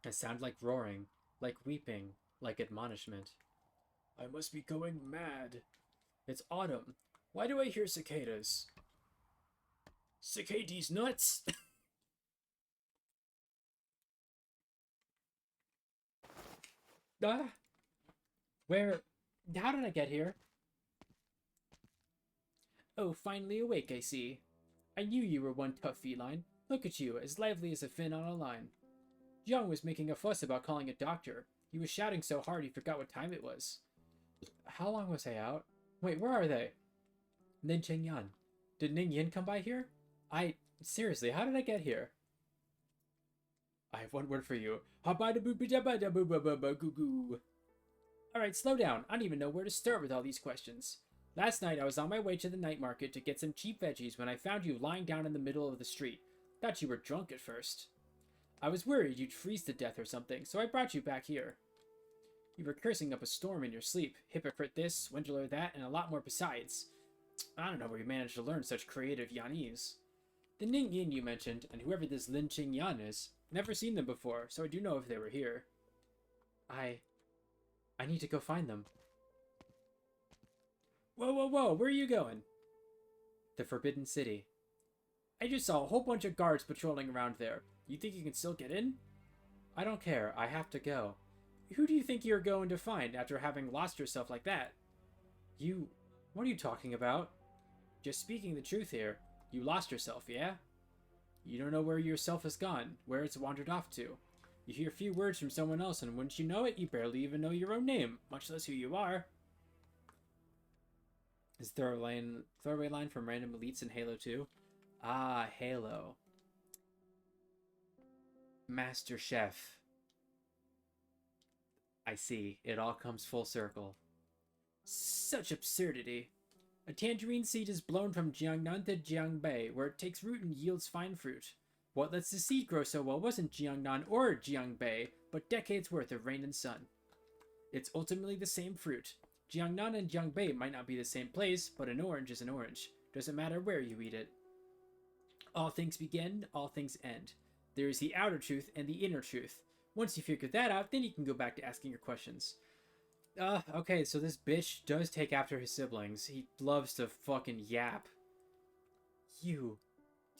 A: A sound like roaring, like weeping, like admonishment. I must be going mad. It's autumn. Why do I hear cicadas? Cicades nuts! Ah! Where? How did I get here? Oh, finally awake, I see. I knew you were one tough feline. Look at you, as lively as a fin on a line. Jiang was making a fuss about calling a doctor. He was shouting so hard he forgot what time it was. How long was I out? Wait, where are they? Nin Cheng Yan. Did Ning Yin come by here? Seriously, how did I get here? I have one word for you. Alright, slow down. I don't even know where to start with all these questions. Last night, I was on my way to the night market to get some cheap veggies when I found you lying down in the middle of the street. Thought you were drunk at first. I was worried you'd freeze to death or something, so I brought you back here. You were cursing up a storm in your sleep. Hypocrite this, swindler that, and a lot more besides. I don't know where you managed to learn such creative Yanese. The Ning Yin you mentioned, and whoever this Lin Qing Yan is, never seen them before, so I do know if they were here. I need to go find them. Whoa, whoa, whoa, where are you going? The Forbidden City. I just saw a whole bunch of guards patrolling around there. You think you can still get in? I don't care, I have to go. Who do you think you're going to find after having lost yourself like that? What are you talking about? Just speaking the truth here. You lost yourself, yeah? You don't know where yourself has gone, where it's wandered off to. You hear a few words from someone else, and wouldn't you know it, you barely even know your own name, much less who you are. Is throwaway line from random elites in Halo 2? Ah, Halo. Master Chef. I see. It all comes full circle. Such absurdity. A tangerine seed is blown from Jiangnan to Jiangbei, where it takes root and yields fine fruit. What lets the seed grow so well wasn't Jiangnan or Jiangbei, but decades worth of rain and sun. It's ultimately the same fruit. Jiangnan and Jiangbei might not be the same place, but an orange is an orange. Doesn't matter where you eat it. All things begin, all things end. There is the outer truth and the inner truth. Once you figure that out, then you can go back to asking your questions. Okay, so this bitch does take after his siblings. He loves to fucking yap. Do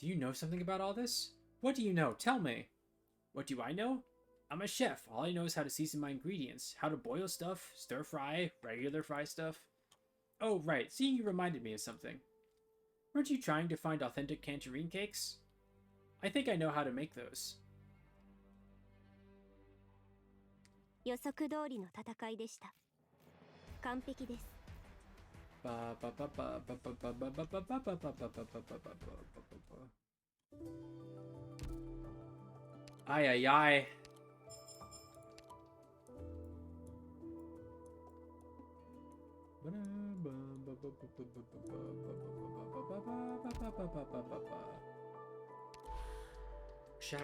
A: you know something about all this? What do you know? Tell me. What do I know? I'm a chef. All I know is how to season my ingredients, how to boil stuff, stir fry, regular fry stuff. Oh, right. Seeing you reminded me of something. Weren't you trying to find authentic tangerine cakes? I think I know how to make those.
G: 予測通りの戦いでした。完璧です。
A: Ay, ay, ay. Sha.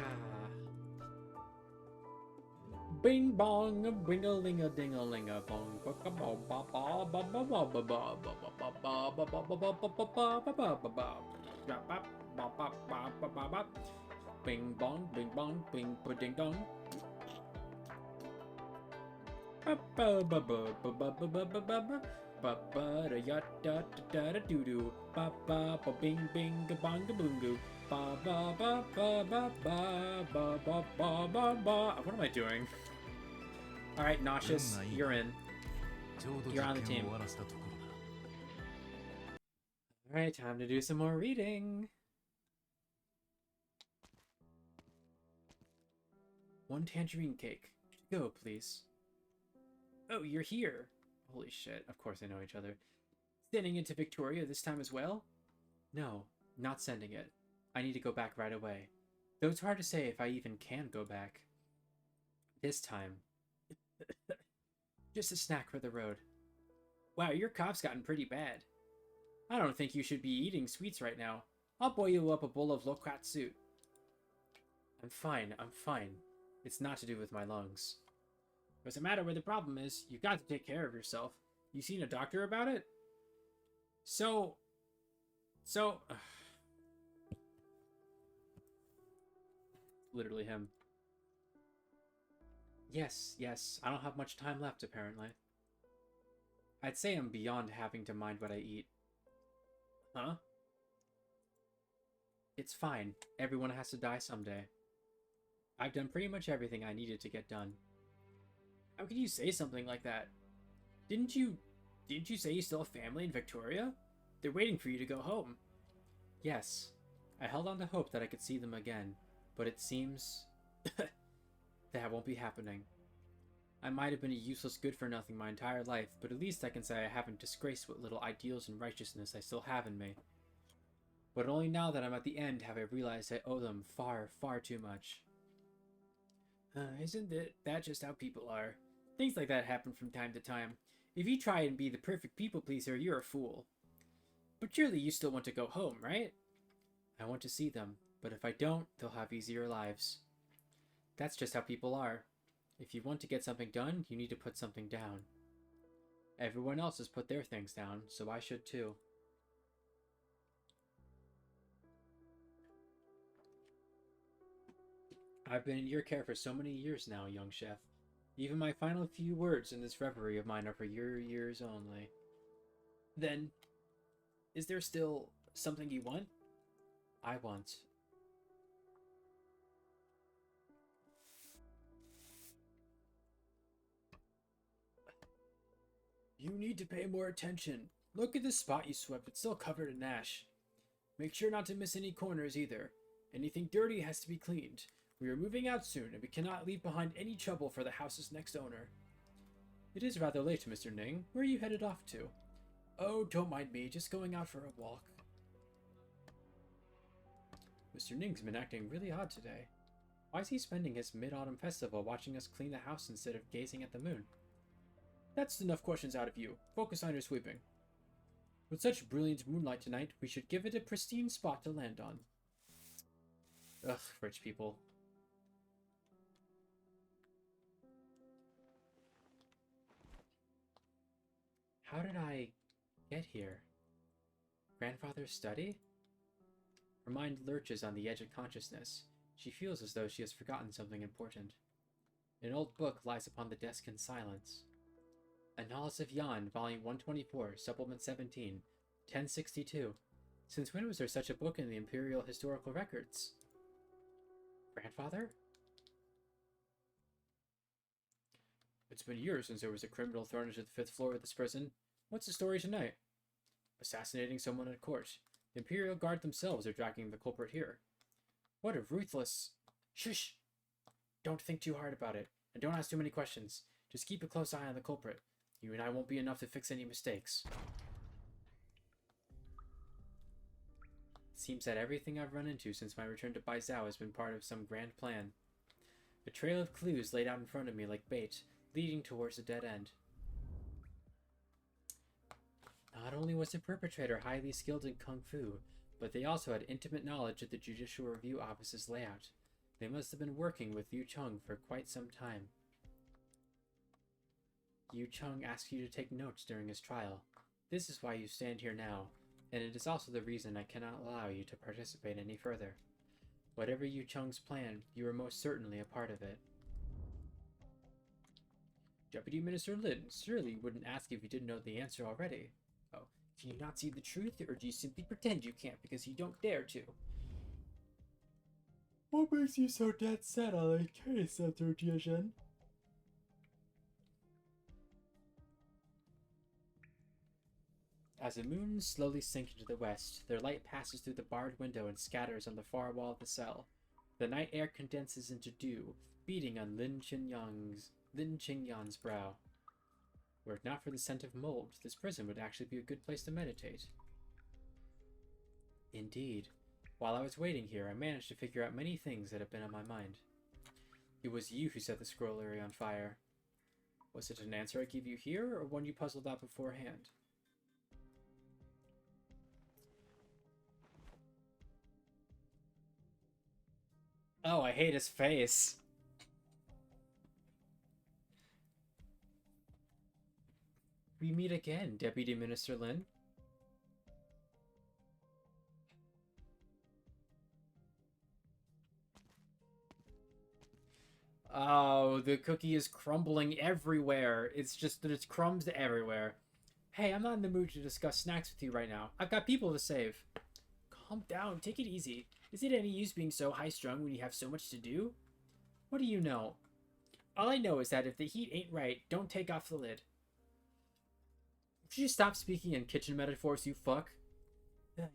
A: Bing bong, bing-a-ling a ding-a-ling a bong, bing bong, bing bong, bing ding dong. Bing bing bong boongo. What am I doing? Alright, Nauseous, you're in. You're on the team. Alright, time to do some more reading. 1 tangerine cake. Go, please. Oh, you're here. Holy shit, of course they know each other. Sending it to Victoria this time as well? No, not sending it. I need to go back right away. Though it's hard to say if I even can go back. This time. Just a snack for the road. Wow, your cough's gotten pretty bad. I don't think you should be eating sweets right now. I'll boil you up a bowl of lokatsu. I'm fine. It's not to do with my lungs. Doesn't matter what the problem is. You got to take care of yourself. You seen a doctor about it? So... Literally him. Yes. I don't have much time left, apparently. I'd say I'm beyond having to mind what I eat. Huh? It's fine. Everyone has to die someday. I've done pretty much everything I needed to get done. How could you say something like that? Didn't you say you still have family in Victoria? They're waiting for you to go home. Yes. I held on to hope that I could see them again, but it seems that won't be happening. I might have been a useless good-for-nothing my entire life, but at least I can say I haven't disgraced what little ideals and righteousness I still have in me. But only now that I'm at the end have I realized I owe them far, far too much. Isn't that just how people are? Things like that happen from time to time. If you try and be the perfect people-pleaser, you're a fool. But surely you still want to go home, right? I want to see them, but if I don't, they'll have easier lives. That's just how people are. If you want to get something done, you need to put something down. Everyone else has put their things down, so I should too. I've been in your care for so many years now, young chef. Even my final few words in this reverie of mine are for your ears only. Then, is there still something you want? I want... You need to pay more attention. Look at the spot you swept. It's still covered in ash. Make sure not to miss any corners either. Anything dirty has to be cleaned. We are moving out soon, and we cannot leave behind any trouble for the house's next owner. It is rather late, Mr. Ning. Where are you headed off to? Oh, don't mind me. Just going out for a walk. Mr. Ning's been acting really odd today. Why is he spending his mid-autumn festival watching us clean the house instead of gazing at the moon? That's enough questions out of you. Focus on your sweeping. With such brilliant moonlight tonight, we should give it a pristine spot to land on. Ugh, rich people. How did I get here? Grandfather's study? Her mind lurches on the edge of consciousness. She feels as though she has forgotten something important. An old book lies upon the desk in silence. Annals of Yan, Volume 124, Supplement 17, 1062. Since when was there such a book in the Imperial Historical Records? Grandfather? It's been years since there was a criminal thrown into the 5th floor of this prison. What's the story tonight? Assassinating someone at court. The Imperial Guard themselves are dragging the culprit here. What a ruthless... Shush! Don't think too hard about it, and don't ask too many questions. Just keep a close eye on the culprit. You and I won't be enough to fix any mistakes. Seems that everything I've run into since my return to Baizhou has been part of some grand plan. A trail of clues laid out in front of me like bait, leading towards a dead end. Not only was the perpetrator highly skilled in kung fu, but they also had intimate knowledge of the Judicial Review Office's layout. They must have been working with Yu Chung for quite some time. Yu Chung asked you to take notes during his trial. This is why you stand here now, and it is also the reason I cannot allow you to participate any further. Whatever Yu Chung's plan, you are most certainly a part of it. Deputy Minister Lin surely wouldn't ask if you didn't know the answer already. Oh, can you not see the truth, or do you simply pretend you can't because you don't dare to? What makes you so dead set on the case, Senator Jiazhen? As the moon slowly sinks into the west, their light passes through the barred window and scatters on the far wall of the cell. The night air condenses into dew, beating on Lin Qingyan's brow. Were it not for the scent of mold, this prison would actually be a good place to meditate. Indeed. While I was waiting here, I managed to figure out many things that have been on my mind. It was you who set the scroll area on fire. Was it an answer I gave you here, or one you puzzled out beforehand? Oh, I hate his face. We meet again, Deputy Minister Lin. Oh, the cookie is crumbling everywhere. It's just that it's crumbs everywhere. Hey, I'm not in the mood to discuss snacks with you right now. I've got people to save. Calm down, take it easy. Is it any use being so high-strung when you have so much to do? What do you know? All I know is that if the heat ain't right, don't take off the lid. Would you stop speaking in kitchen metaphors, you fuck?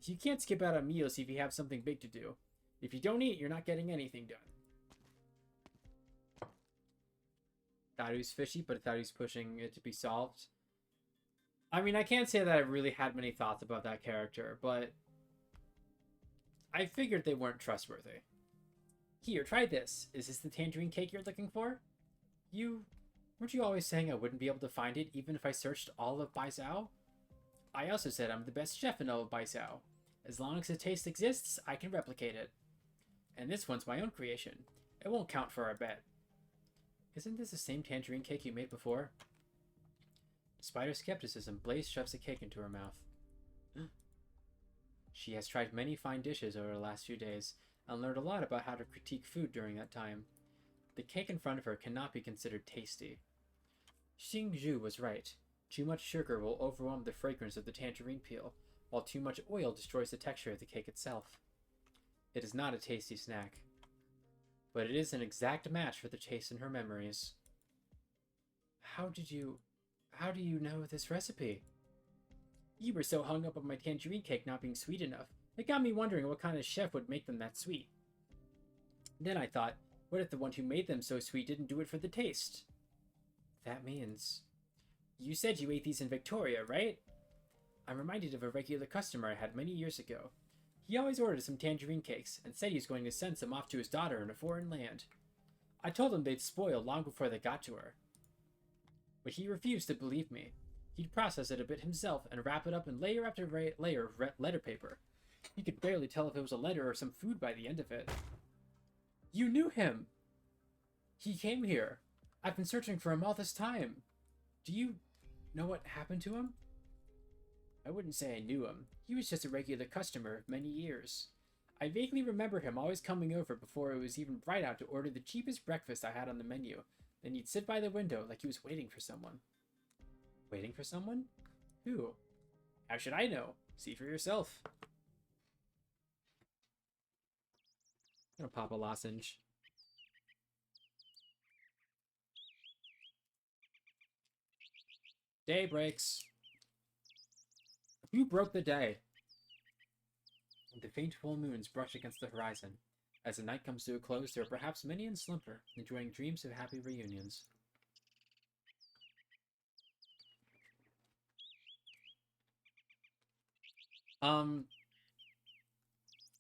A: You can't skip out on meals if you have something big to do. If you don't eat, you're not getting anything done. Thought he was fishy, but I thought he was pushing it to be solved. I mean, I can't say that I really had many thoughts about that character, but I figured they weren't trustworthy. Here, try this. Is this the tangerine cake you're looking for? Weren't you always saying I wouldn't be able to find it even if I searched all of Baizhou? I also said I'm the best chef in all of Baizhou. As long as the taste exists, I can replicate it. And this one's my own creation. It won't count for our bet. Isn't this the same tangerine cake you made before? Despite her skepticism, Blaze shoves a cake into her mouth. She has tried many fine dishes over the last few days, and learned a lot about how to critique food during that time. The cake in front of her cannot be considered tasty. Xing Zhu was right. Too much sugar will overwhelm the fragrance of the tangerine peel, while too much oil destroys the texture of the cake itself. It is not a tasty snack, but it is an exact match for the taste in her memories. How do you know this recipe? You were so hung up on my tangerine cake not being sweet enough, it got me wondering what kind of chef would make them that sweet. Then I thought, what if the one who made them so sweet didn't do it for the taste? That means... You said you ate these in Victoria, right? I'm reminded of a regular customer I had many years ago. He always ordered some tangerine cakes, and said he was going to send some off to his daughter in a foreign land. I told him they'd spoil long before they got to her. But he refused to believe me. He'd process it a bit himself and wrap it up in layer after layer of letter paper. You could barely tell if it was a letter or some food by the end of it. You knew him! He came here. I've been searching for him all this time. Do you know what happened to him? I wouldn't say I knew him. He was just a regular customer of many years. I vaguely remember him always coming over before it was even bright out to order the cheapest breakfast I had on the menu. Then he'd sit by the window like he was waiting for someone. Waiting for someone? Who? How should I know? See for yourself. I'm gonna pop a lozenge. Day breaks. You broke the day. The faint full moons brush against the horizon. As the night comes to a close, there are perhaps many in slumber, enjoying dreams of happy reunions.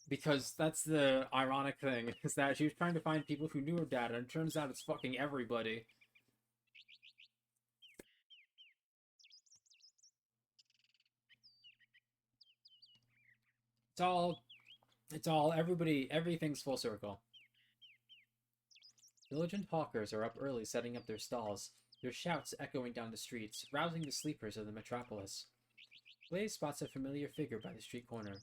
A: Because that's the ironic thing, is that she was trying to find people who knew her dad, and it turns out it's fucking everybody. Everything's full circle. Diligent hawkers are up early setting up their stalls, their shouts echoing down the streets, rousing the sleepers of the metropolis. Blaze spots a familiar figure by the street corner.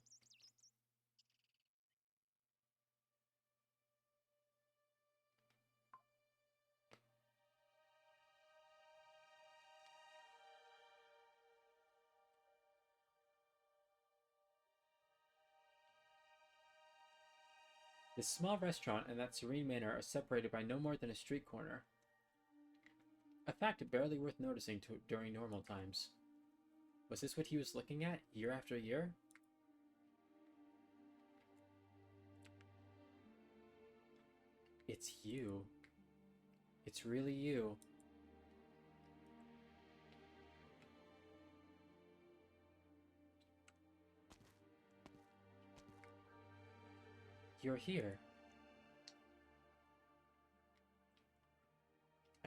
A: This small restaurant and that serene manor are separated by no more than a street corner. A fact barely worth noticing during normal times. Was this what he was looking at, year after year? It's you. It's really you. You're here.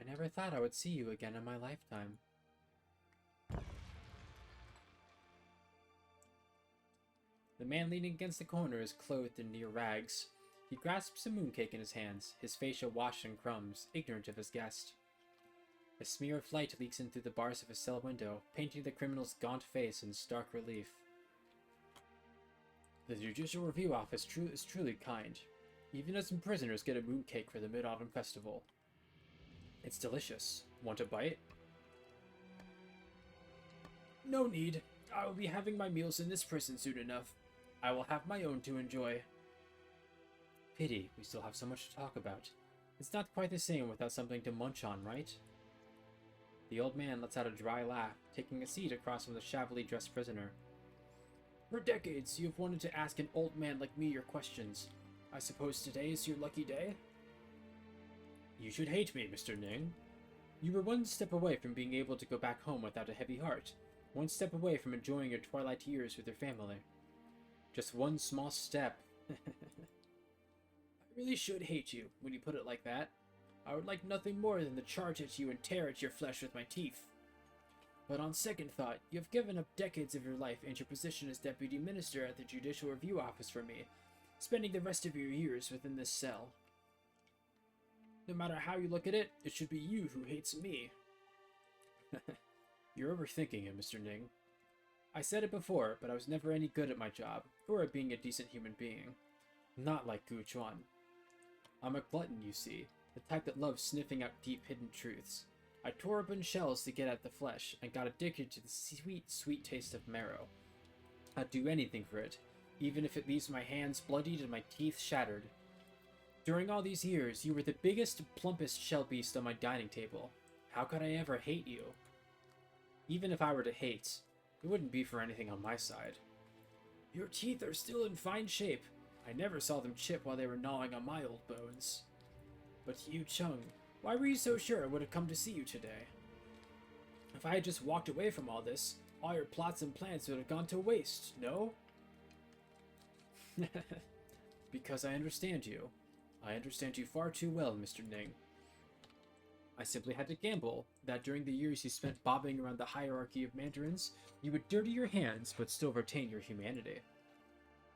A: I never thought I would see you again in my lifetime. The man leaning against the corner is clothed in near rags. He grasps a mooncake in his hands, his face awash in crumbs, ignorant of his guest. A smear of light leaks in through the bars of his cell window, painting the criminal's gaunt face in stark relief. The Judicial Review Office is truly kind. Even as some prisoners get a mooncake for the Mid-Autumn Festival. It's delicious. Want a bite? No need. I will be having my meals in this prison soon enough. I will have my own to enjoy. Pity, we still have so much to talk about. It's not quite the same without something to munch on, right? The old man lets out a dry laugh, taking a seat across from the shabbily dressed prisoner. For decades, you have wanted to ask an old man like me your questions. I suppose today is your lucky day? You should hate me, Mr. Ning. You were one step away from being able to go back home without a heavy heart. One step away from enjoying your twilight years with your family. Just one small step. I really should hate you, when you put it like that. I would like nothing more than to charge at you and tear at your flesh with my teeth. But on second thought, you have given up decades of your life and your position as Deputy Minister at the Judicial Review Office for me, spending the rest of your years within this cell. No matter how you look at it, it should be you who hates me. You're overthinking it, Mr. Ning. I said it before, but I was never any good at my job, or at being a decent human being. Not like Gu Chuan. I'm a glutton, you see, the type that loves sniffing out deep hidden truths. I tore open shells to get at the flesh, and got addicted to the sweet, sweet taste of marrow. I'd do anything for it, even if it leaves my hands bloodied and my teeth shattered. During all these years, you were the biggest, plumpest shell beast on my dining table. How could I ever hate you? Even if I were to hate, it wouldn't be for anything on my side. Your teeth are still in fine shape. I never saw them chip while they were gnawing on my old bones. But Yu Chung, why were you so sure I would have come to see you today? If I had just walked away from all this, all your plots and plans would have gone to waste, no? Because I understand you. I understand you far too well, Mr. Ning. I simply had to gamble that during the years you spent bobbing around the hierarchy of mandarins, you would dirty your hands but still retain your humanity.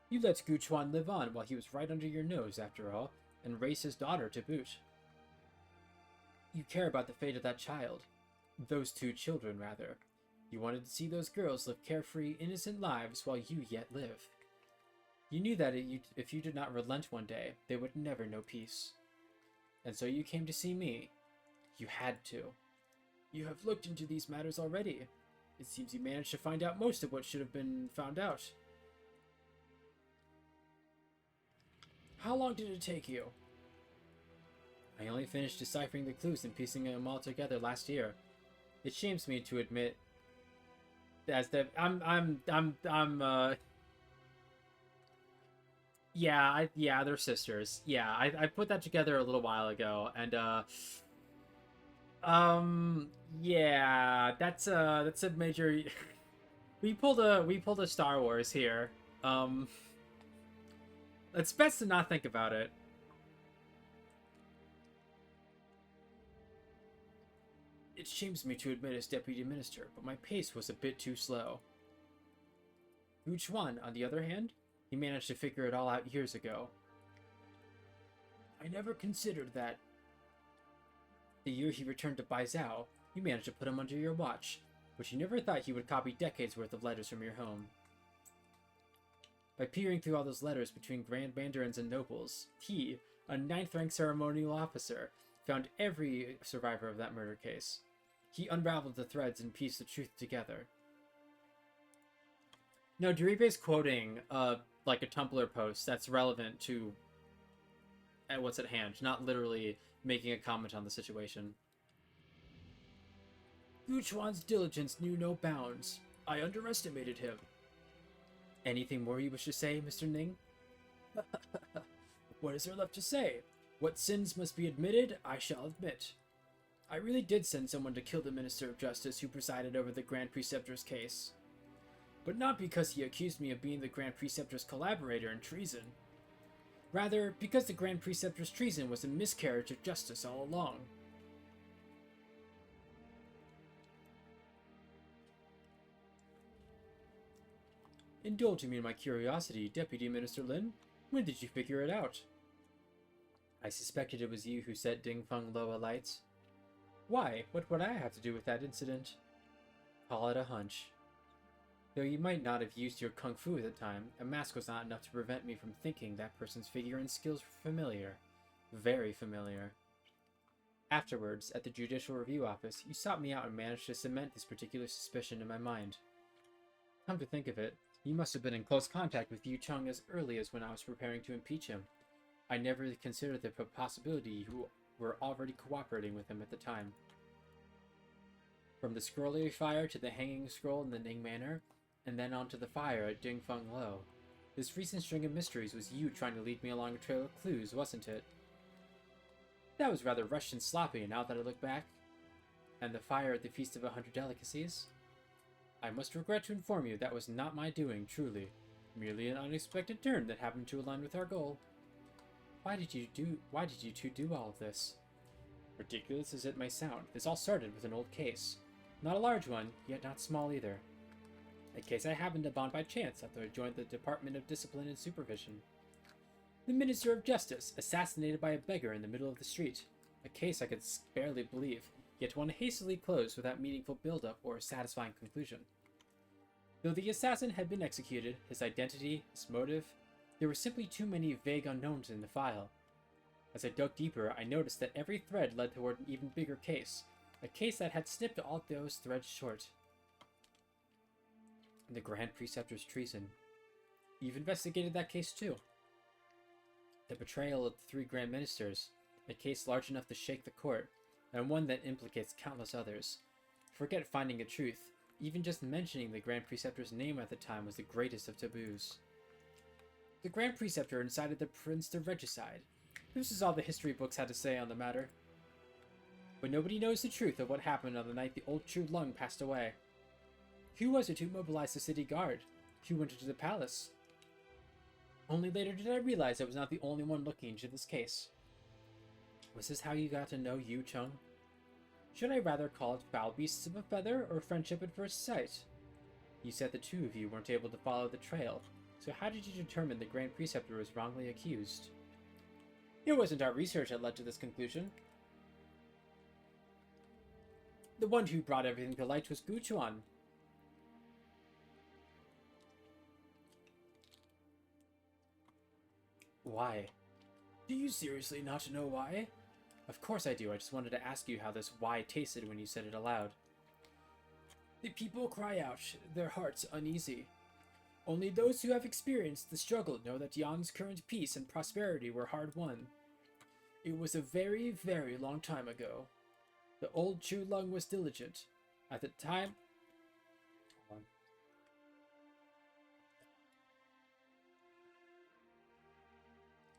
A: You let Gu Chuan live on while he was right under your nose, after all, and raise his daughter to boot. You care about the fate of that child. Those two children, rather. You wanted to see those girls live carefree, innocent lives while you yet live. You knew that if you did not relent one day, they would never know peace. And so you came to see me. You had to. You have looked into these matters already. It seems you managed to find out most of what should have been found out. How long did it take you? I only finished deciphering the clues and piecing them all together last year. It shames me to admit as that yeah, they're sisters. Yeah, I put that together a little while ago, and yeah, that's a major. we pulled a Star Wars here. It's best to not think about it. It shames me to admit as Deputy Minister, but my pace was a bit too slow. Gu Chuan, on the other hand, he managed to figure it all out years ago. I never considered that. The year he returned to Baizhou, you managed to put him under your watch, but you never thought he would copy decades worth of letters from your home. By peering through all those letters between Grand Mandarins and nobles, he, a 9th-rank ceremonial officer, found every survivor of that murder case. He unraveled the threads and pieced the truth together. No, Deribe's quoting, like a Tumblr post that's relevant to what's at hand, not literally making a comment on the situation. Gu Chuan's diligence knew no bounds. I underestimated him. Anything more you wish to say, Mr. Ning? What is there left to say? What sins must be admitted, I shall admit. I really did send someone to kill the Minister of Justice who presided over the Grand Preceptor's case. But not because he accused me of being the Grand Preceptor's collaborator in treason. Rather, because the Grand Preceptor's treason was a miscarriage of justice all along. Indulge me in my curiosity, Deputy Minister Lin. When did you figure it out? I suspected it was you who set Dingfeng low alight. Why? What would I have to do with that incident? Call it a hunch. Though you might not have used your kung fu at the time, a mask was not enough to prevent me from thinking that person's figure and skills were familiar. Very familiar. Afterwards, at the Judicial Review Office, you sought me out and managed to cement this particular suspicion in my mind. Come to think of it, you must have been in close contact with Yu Chung as early as when I was preparing to impeach him. I never considered the possibility you were already cooperating with him at the time. From the scrollery fire to the hanging scroll in the Ning Manor, and then onto the fire at Dingfeng Lo. This recent string of mysteries was you trying to lead me along a trail of clues, wasn't it? That was rather rushed and sloppy now that I look back. And the fire at the Feast of 100 Delicacies? I must regret to inform you that was not my doing, truly. Merely an unexpected turn that happened to align with our goal. Why did you two do all of this? Ridiculous as it may sound, this all started with an old case. Not a large one, yet not small either. A case I happened upon by chance after I joined the Department of Discipline and Supervision. The Minister of Justice, assassinated by a beggar in the middle of the street. A case I could barely believe, yet one hastily closed without meaningful build-up or a satisfying conclusion. Though the assassin had been executed, his identity, his motive, there were simply too many vague unknowns in the file. As I dug deeper, I noticed that every thread led toward an even bigger case, a case that had snipped all those threads short. The Grand Preceptor's treason. You've investigated that case too. The betrayal of the 3 Grand Ministers, a case large enough to shake the court, and one that implicates countless others. Forget finding the truth. Even just mentioning the Grand Preceptor's name at the time was the greatest of taboos. The Grand Preceptor incited the Prince to regicide. This is all the history books had to say on the matter. But nobody knows the truth of what happened on the night the old Chu Lung passed away. Who was it who mobilized the city guard? Who went into the palace? Only later did I realize I was not the only one looking into this case. Was this how you got to know Yu Chung? Should I rather call it foul beasts of a feather or friendship at first sight? You said the two of you weren't able to follow the trail, so how did you determine the Grand Preceptor was wrongly accused? It wasn't our research that led to this conclusion. The one who brought everything to light was Gu Chuan. Why? Do you seriously not know why? Of course I do, I just wanted to ask you how this why tasted when you said it aloud. The people cry out, their hearts uneasy. Only those who have experienced the struggle know that Yan's current peace and prosperity were hard won. It was a very, very long time ago. The old Chu Lung was diligent. At the time...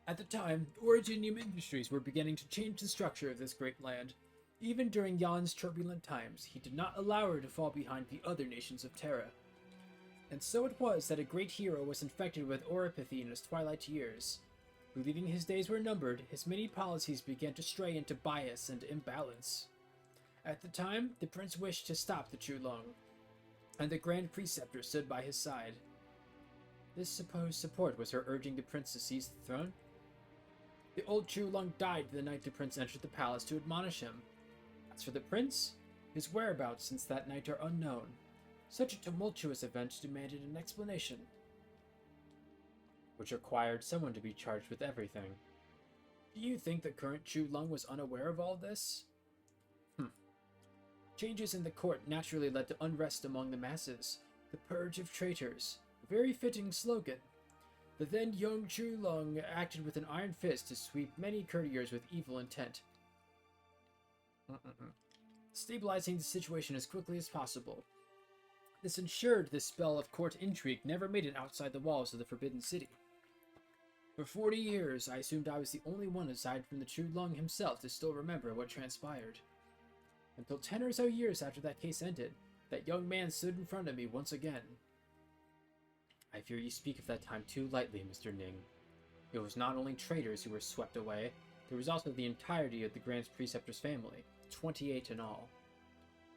A: At the time, originium industries were beginning to change the structure of this great land. Even during Yan's turbulent times, he did not allow her to fall behind the other nations of Terra. And so it was that a great hero was infected with oropathy in his twilight years. Believing his days were numbered, his many policies began to stray into bias and imbalance. At the time, the prince wished to stop the Chu Lung, and the Grand Preceptor stood by his side. This supposed support was her urging the prince to seize the throne? The old Chu Lung died the night the prince entered the palace to admonish him. As for the prince, his whereabouts since that night are unknown. Such a tumultuous event demanded an explanation, which required someone to be charged with everything. Do you think the current Chu Lung was unaware of all this? Changes in the court naturally led to unrest among the masses. The purge of traitors. A very fitting slogan. The then young Chu Lung acted with an iron fist to sweep many courtiers with evil intent. Stabilizing the situation as quickly as possible. This ensured the spell of court intrigue never made it outside the walls of the Forbidden City. For 40 years, I assumed I was the only one aside from the Chu Lung himself to still remember what transpired. until 10 or so years after that case ended, that young man stood in front of me once again. I fear you speak of that time too lightly, Mr. Ning. It was not only traitors who were swept away, there was also the entirety of the Grand Preceptor's family, 28 in all.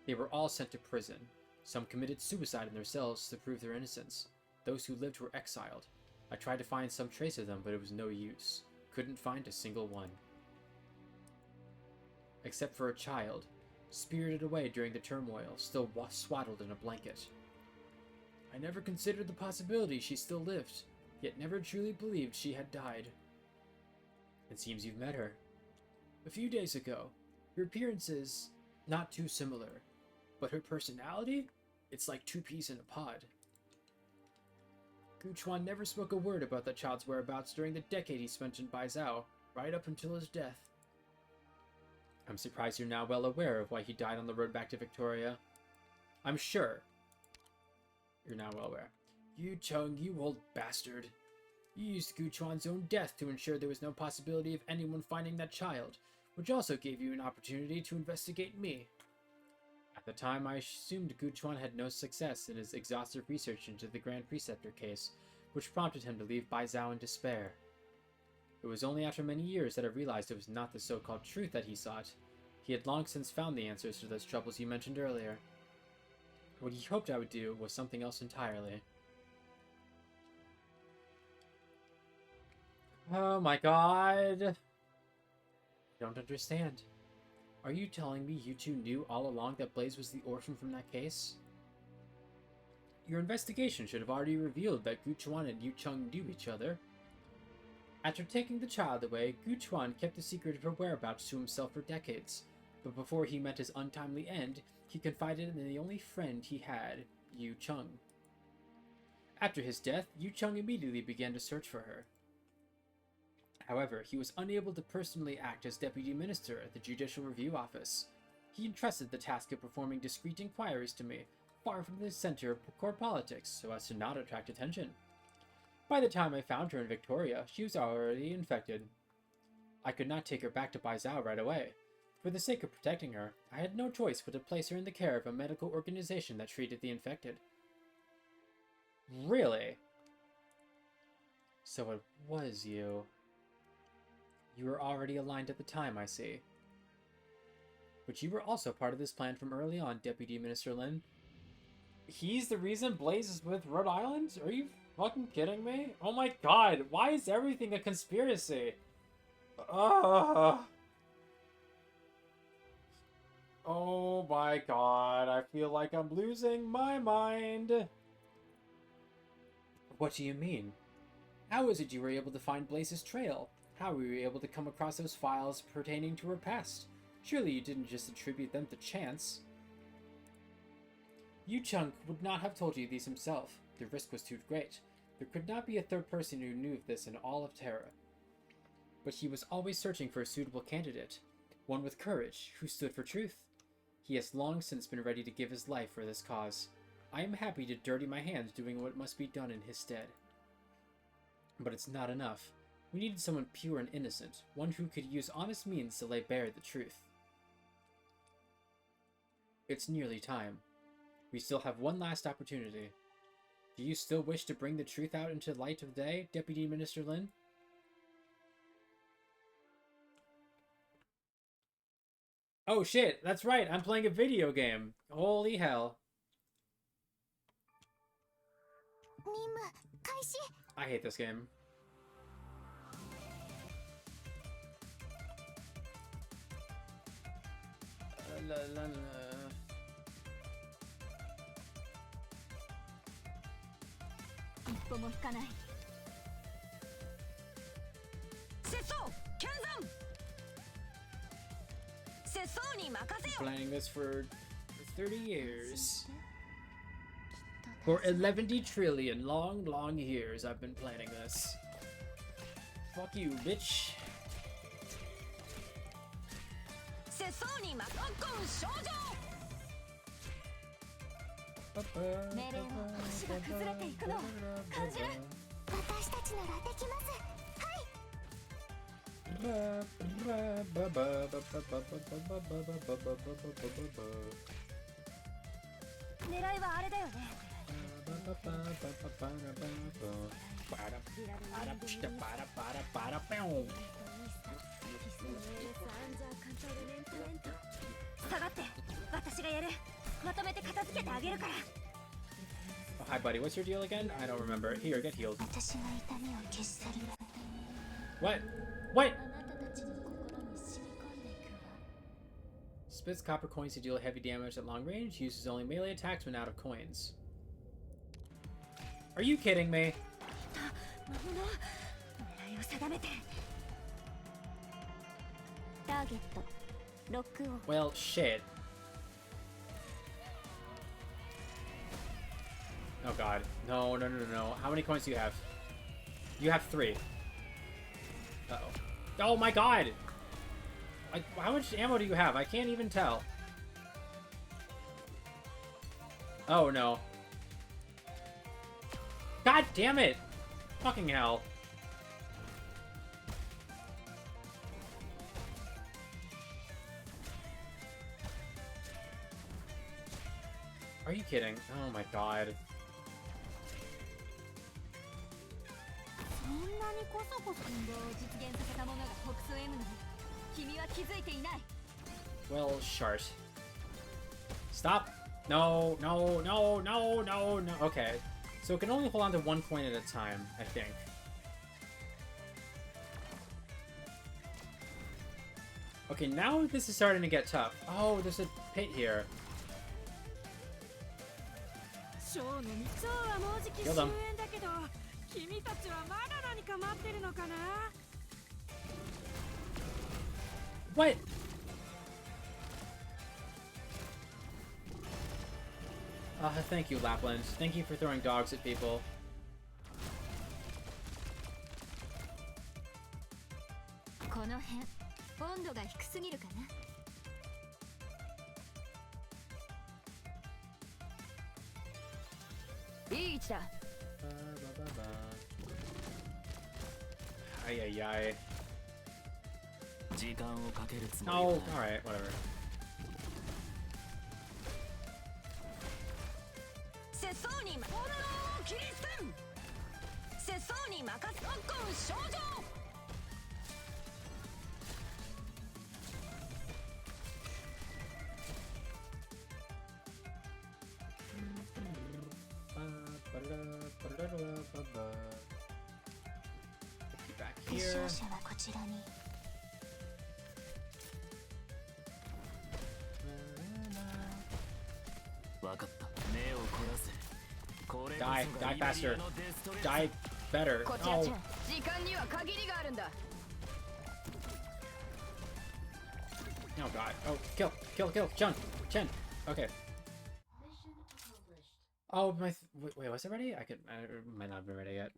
A: They were all sent to prison. Some committed suicide in their cells to prove their innocence. Those who lived were exiled. I tried to find some trace of them, but it was no use. Couldn't find a single one. Except for a child, spirited away during the turmoil, still swaddled in a blanket. I never considered the possibility she still lived, yet never truly believed she had died. It seems you've met her. A few days ago, her appearance is not too similar, but her personality? It's like two peas in a pod. Gu Chuan never spoke a word about the child's whereabouts during the decade he spent in Baizhou, right up until his death. I'm surprised you're now well aware of why he died on the road back to Victoria. I'm sure you're now well aware. Yu Chung, you old bastard. You used Gu Chuan's own death to ensure there was no possibility of anyone finding that child, which also gave you an opportunity to investigate me. At the time, I assumed Gu Chuan had no success in his exhaustive research into the Grand Preceptor case, which prompted him to leave Baizhou in despair. It was only after many years that I realized it was not the so-called truth that he sought. He had long since found the answers to those troubles you mentioned earlier. What he hoped I would do was something else entirely. Oh my god. I don't understand. Are you telling me you two knew all along that Blaze was the orphan from that case? Your investigation should have already revealed that Gu Chuan and Yu Chung knew each other. After taking the child away, Gu Chuan kept the secret of her whereabouts to himself for decades, but before he met his untimely end, he confided in the only friend he had, Yu Chung. After his death, Yu Chung immediately began to search for her. However, he was unable to personally act as deputy minister at the Judicial Review Office. He entrusted the task of performing discreet inquiries to me, far from the center of court politics, so as to not attract attention. By the time I found her in Victoria, she was already infected. I could not take her back to Baizhou right away. For the sake of protecting her, I had no choice but to place her in the care of a medical organization that treated the infected. Really? So it was you. You were already aligned at the time, I see. But you were also part of this plan from early on, Deputy Minister Lin. He's the reason Blaze is with Rhode Island? Are you fucking kidding me? Oh my god, why is everything a conspiracy? Oh my god, I feel like I'm losing my mind. What do you mean? How is it you were able to find Blaze's trail? How were you able to come across those files pertaining to her past? Surely you didn't just attribute them to chance. Yu Chung would not have told you these himself. The risk was too great. There could not be a third person who knew of this in all of Terra. But he was always searching for a suitable candidate, one with courage, who stood for truth. He has long since been ready to give his life for this cause. I am happy to dirty my hands doing what must be done in his stead. But it's not enough. We needed someone pure and innocent, one who could use honest means to lay bare the truth. It's nearly time. We still have one last opportunity. Do you still wish to bring the truth out into the light of day, Deputy Minister Lin? Oh shit, that's right, I'm playing a video game. Holy hell. I hate this game. Playing this for 30 years. For 11 trillion long years I've been planning this. Fuck you, bitch.
G: 狙いはあれだよね。下がって、私がやる。まとめて片付けてあげるから。
A: Oh, hi, buddy. What's your deal again? I don't remember. Here, get healed.
C: 私が痛みを消し去り
A: What? What?
C: あなたたちの心に染み込んでいくわ
A: Spits copper coins to deal heavy damage at long range. Uses only melee attacks when out of coins. Are you kidding me?
G: 魔物、狙いを定めて。ターゲット、ロックオン。
A: Well, shit. Oh god. No, no, no, no, no. How many coins do you have? You have 3. Uh-oh. Oh my god! Like, how much ammo do you have? I can't even tell. Oh no. God damn it! Fucking hell. Are you kidding? Oh my god.
H: そんなにこそこそ運動を実現させたものが北総 M なの君は気づいていない
A: Well, shart. Stop! No, no, no, no, no, no. Okay. So it can only hold on to 1 coin at a time, I think. Okay, now this is starting to get tough. Oh, there's a pit here.
G: ショーの道はもうじき終焉だけど、君たちはまだ何か待ってるのかな。
A: What? Thank you, Lapland. Thank you for throwing dogs at people.
H: この辺温度が低すぎるかな いい位置だ
A: Ay, ay, ay.
F: 時間をかけるつも
A: Oh,
F: りはない
A: alright, whatever.
I: 世相に炎を切り捨てん。世相に任す。特攻少女。
A: Back
C: 負
A: here.
C: 傷者はこちらに
F: 分かった目を凝らせこれこそ
A: Die,
F: が
A: die
F: イベリア
A: faster.
F: のデストレス
A: Die better.
G: こちら
A: Oh,
G: ちゃん、時間には限りがあるんだ。
A: oh god. Oh, kill, kill, kill. Chen. Okay.
B: Mission accomplished.
A: Oh, wait, was it ready? I might not have been ready yet.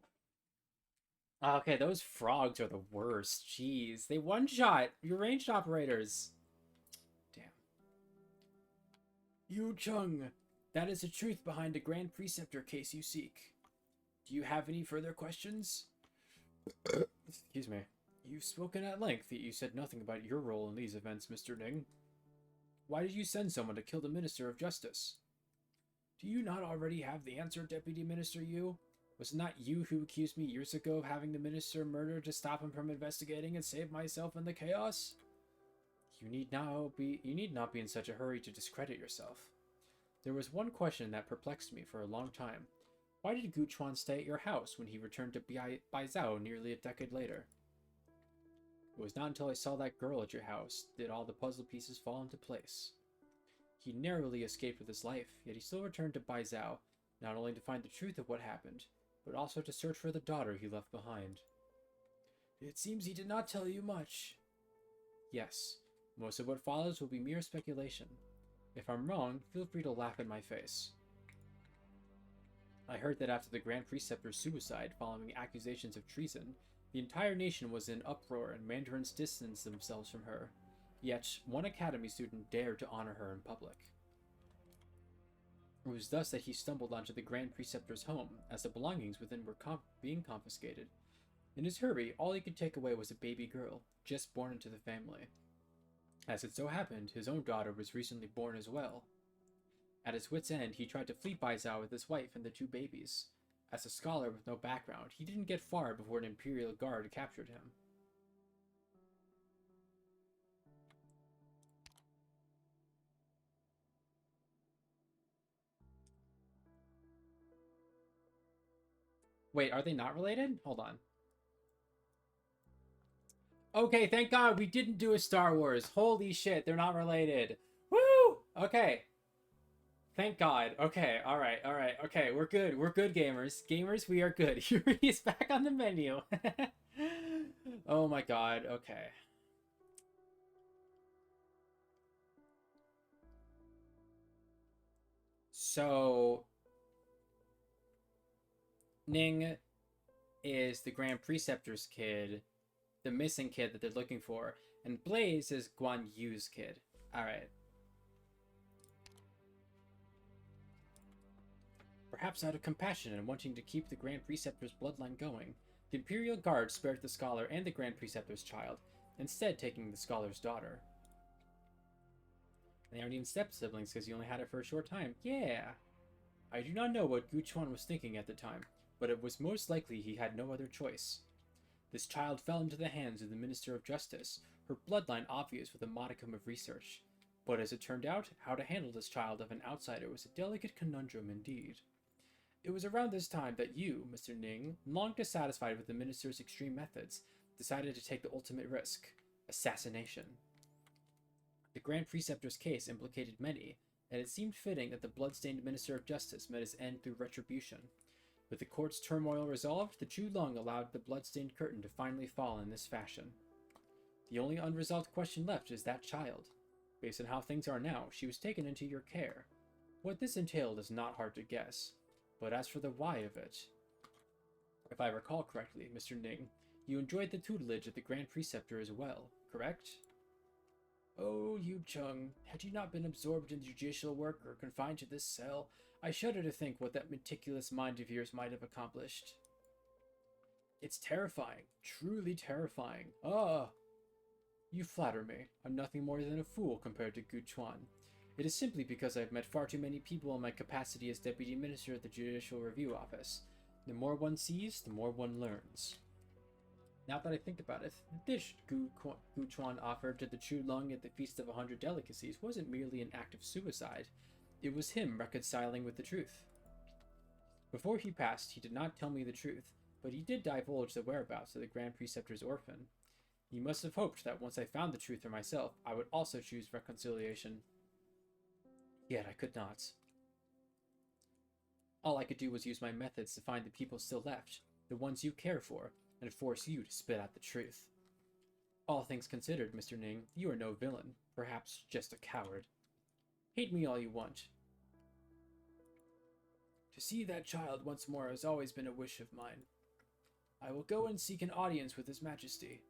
A: Okay, those frogs are the worst. Jeez, they one-shot. You're ranged operators. Damn. Yu Chung, that is the truth behind the Grand Preceptor case you seek. Do you have any further questions? Excuse me. You've spoken at length, yet you said nothing about your role in these events, Mr. Ning. Why did you send someone to kill the Minister of Justice? Do you not already have the answer, Deputy Minister Yu? Was it not you who accused me years ago of having the Minister murdered to stop him from investigating and save myself in the chaos? You need not be in such a hurry to discredit yourself. There was one question that perplexed me for a long time. Why did Gu Chuan stay at your house when he returned to Baizhou nearly a decade later? It was not until I saw that girl at your house did all the puzzle pieces fall into place. He narrowly escaped with his life, yet he still returned to Baizhou, not only to find the truth of what happened, but also to search for the daughter he left behind. It seems he did not tell you much. Yes, most of what follows will be mere speculation. If I'm wrong, feel free to laugh in my face. I heard that after the Grand Preceptor's suicide following accusations of treason, the entire nation was in uproar and mandarins distanced themselves from her. Yet, one academy student dared to honor her in public. It was thus that he stumbled onto the Grand Preceptor's home, as the belongings within were being confiscated. In his hurry, all he could take away was a baby girl, just born into the family. As it so happened, his own daughter was recently born as well. At his wit's end, he tried to flee Baizhou with his wife and the 2 babies. As a scholar with no background, he didn't get far before an Imperial Guard captured him. Wait, are they not related? Hold on. Okay, thank God we didn't do a Star Wars. Holy shit, they're not related. Woo! Okay. Thank God. Okay, alright. Okay, we're good. We're good, gamers. Gamers, we are good. Yuri is back on the menu. Oh my God, okay. So... Ning is the Grand Preceptor's kid, the missing kid that they're looking for, and Blaze is Guan Yu's kid. Alright. Perhaps out of compassion and wanting to keep the Grand Preceptor's bloodline going, the Imperial Guard spared the Scholar and the Grand Preceptor's child, instead taking the Scholar's daughter. They aren't even step-siblings because he only had her for a short time. Yeah! I do not know what Gu Chuan was thinking at the time, but it was most likely he had no other choice. This child fell into the hands of the Minister of Justice, her bloodline obvious with a modicum of research. But as it turned out, how to handle this child of an outsider was a delicate conundrum indeed. It was around this time that you, Mr. Ning, long dissatisfied with the Minister's extreme methods, decided to take the ultimate risk: assassination. The Grand Preceptor's case implicated many, and it seemed fitting that the blood-stained Minister of Justice met his end through retribution. With the court's turmoil resolved, the Chu-Lung allowed the blood-stained curtain to finally fall in this fashion. The only unresolved question left is that child. Based on how things are now, she was taken into your care. What this entailed is not hard to guess. But as for the why of it... If I recall correctly, Mr. Ning, you enjoyed the tutelage of the Grand Preceptor as well, correct? Oh, Yu Chung, had you not been absorbed in judicial work or confined to this cell, I shudder to think what that meticulous mind of yours might have accomplished. It's terrifying, truly terrifying. Ah! You flatter me. I'm nothing more than a fool compared to Gu Chuan. It is simply because I've met far too many people in my capacity as Deputy Minister at the Judicial Review Office. The more one sees, the more one learns. Now that I think about it, the dish Gu Chuan offered to the Chu-Lung at the Feast of 100 Delicacies wasn't merely an act of suicide. It was him reconciling with the truth. Before he passed, he did not tell me the truth, but he did divulge the whereabouts of the Grand Preceptor's orphan. He must have hoped that once I found the truth for myself, I would also choose reconciliation. Yet I could not. All I could do was use my methods to find the people still left, the ones you care for, and force you to spit out the truth. All things considered, Mr. Ning, you are no villain, perhaps just a coward. Hate me all you want. To see that child once more has always been a wish of mine. I will go and seek an audience with His Majesty.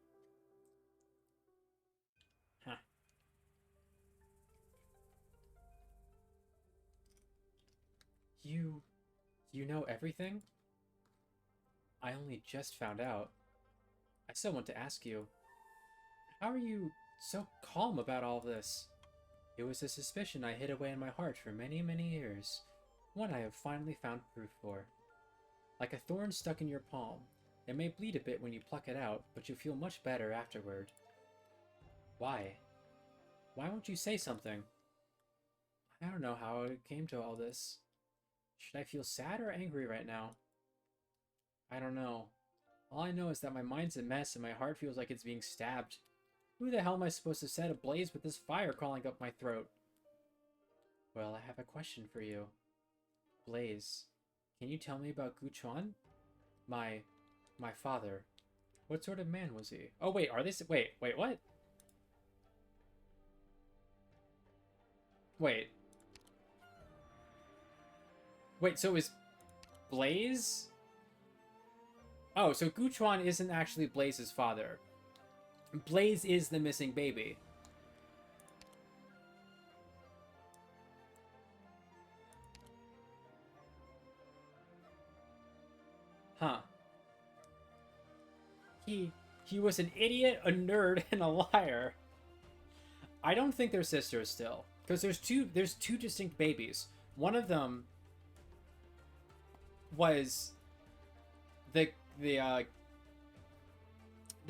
A: Huh. You know everything? I only just found out. I still want to ask you, how are you so calm about all this? It was a suspicion I hid away in my heart for many, many years. One I have finally found proof for. Like a thorn stuck in your palm. It may bleed a bit when you pluck it out, but you feel much better afterward. Why? Why won't you say something? I don't know how it came to all this. Should I feel sad or angry right now? I don't know. All I know is that my mind's a mess and my heart feels like it's being stabbed. Who the hell am I supposed to set ablaze with this fire crawling up my throat? Well, I have a question for you. Blaze, can you tell me about Gu Chuan? My father. What sort of man was he? Oh wait, are they... Wait, what? Wait, so is Blaze... Oh, so Gu Chuan isn't actually Blaze's father. Blaze is the missing baby. Huh. He was an idiot, a nerd, and a liar. I don't think they're sisters still, because there's two distinct babies. One of them was the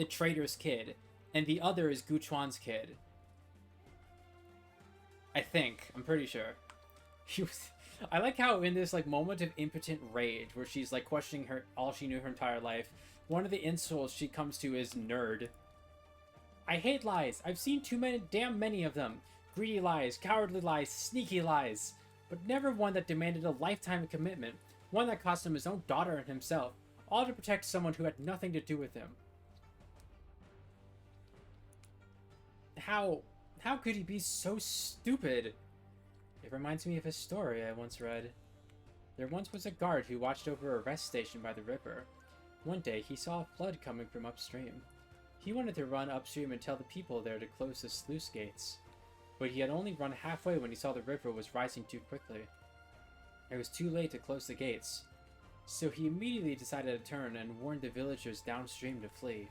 A: trader's kid, and the other is Guchuan's kid. I think. I'm pretty sure. I like how in this like moment of impotent rage where she's like questioning her all she knew her entire life, one of the insults she comes to is nerd. I hate lies. I've seen too many of them. Greedy lies, cowardly lies, sneaky lies, but never one that demanded a lifetime of commitment, one that cost him his own daughter and himself, all to protect someone who had nothing to do with him. How could he be so stupid? It reminds me of a story I once read. There once was a guard who watched over a rest station by the river. One day, he saw a flood coming from upstream. He wanted to run upstream and tell the people there to close the sluice gates. But he had only run halfway when he saw the river was rising too quickly. It was too late to close the gates. So he immediately decided to turn and warned the villagers downstream to flee.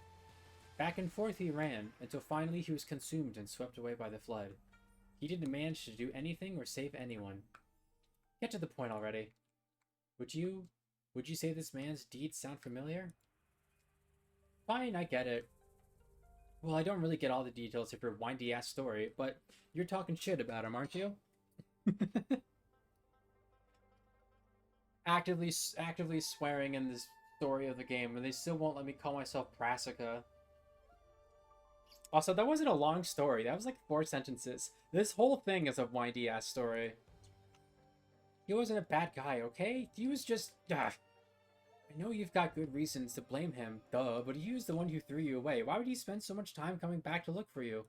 A: Back and forth he ran, until finally he was consumed and swept away by the flood. He didn't manage to do anything or save anyone. Get to the point already. Would you say this man's deeds sound familiar? Fine, I get it. Well, I don't really get all the details of your windy-ass story, but you're talking shit about him, aren't you? actively swearing in this story of the game, and they still won't let me call myself Brassica. Also, that wasn't a long story. That was like 4 sentences. This whole thing is a windy-ass story. He wasn't a bad guy, okay? He was just... I know you've got good reasons to blame him, duh, but he was the one who threw you away. Why would he spend so much time coming back to look for you?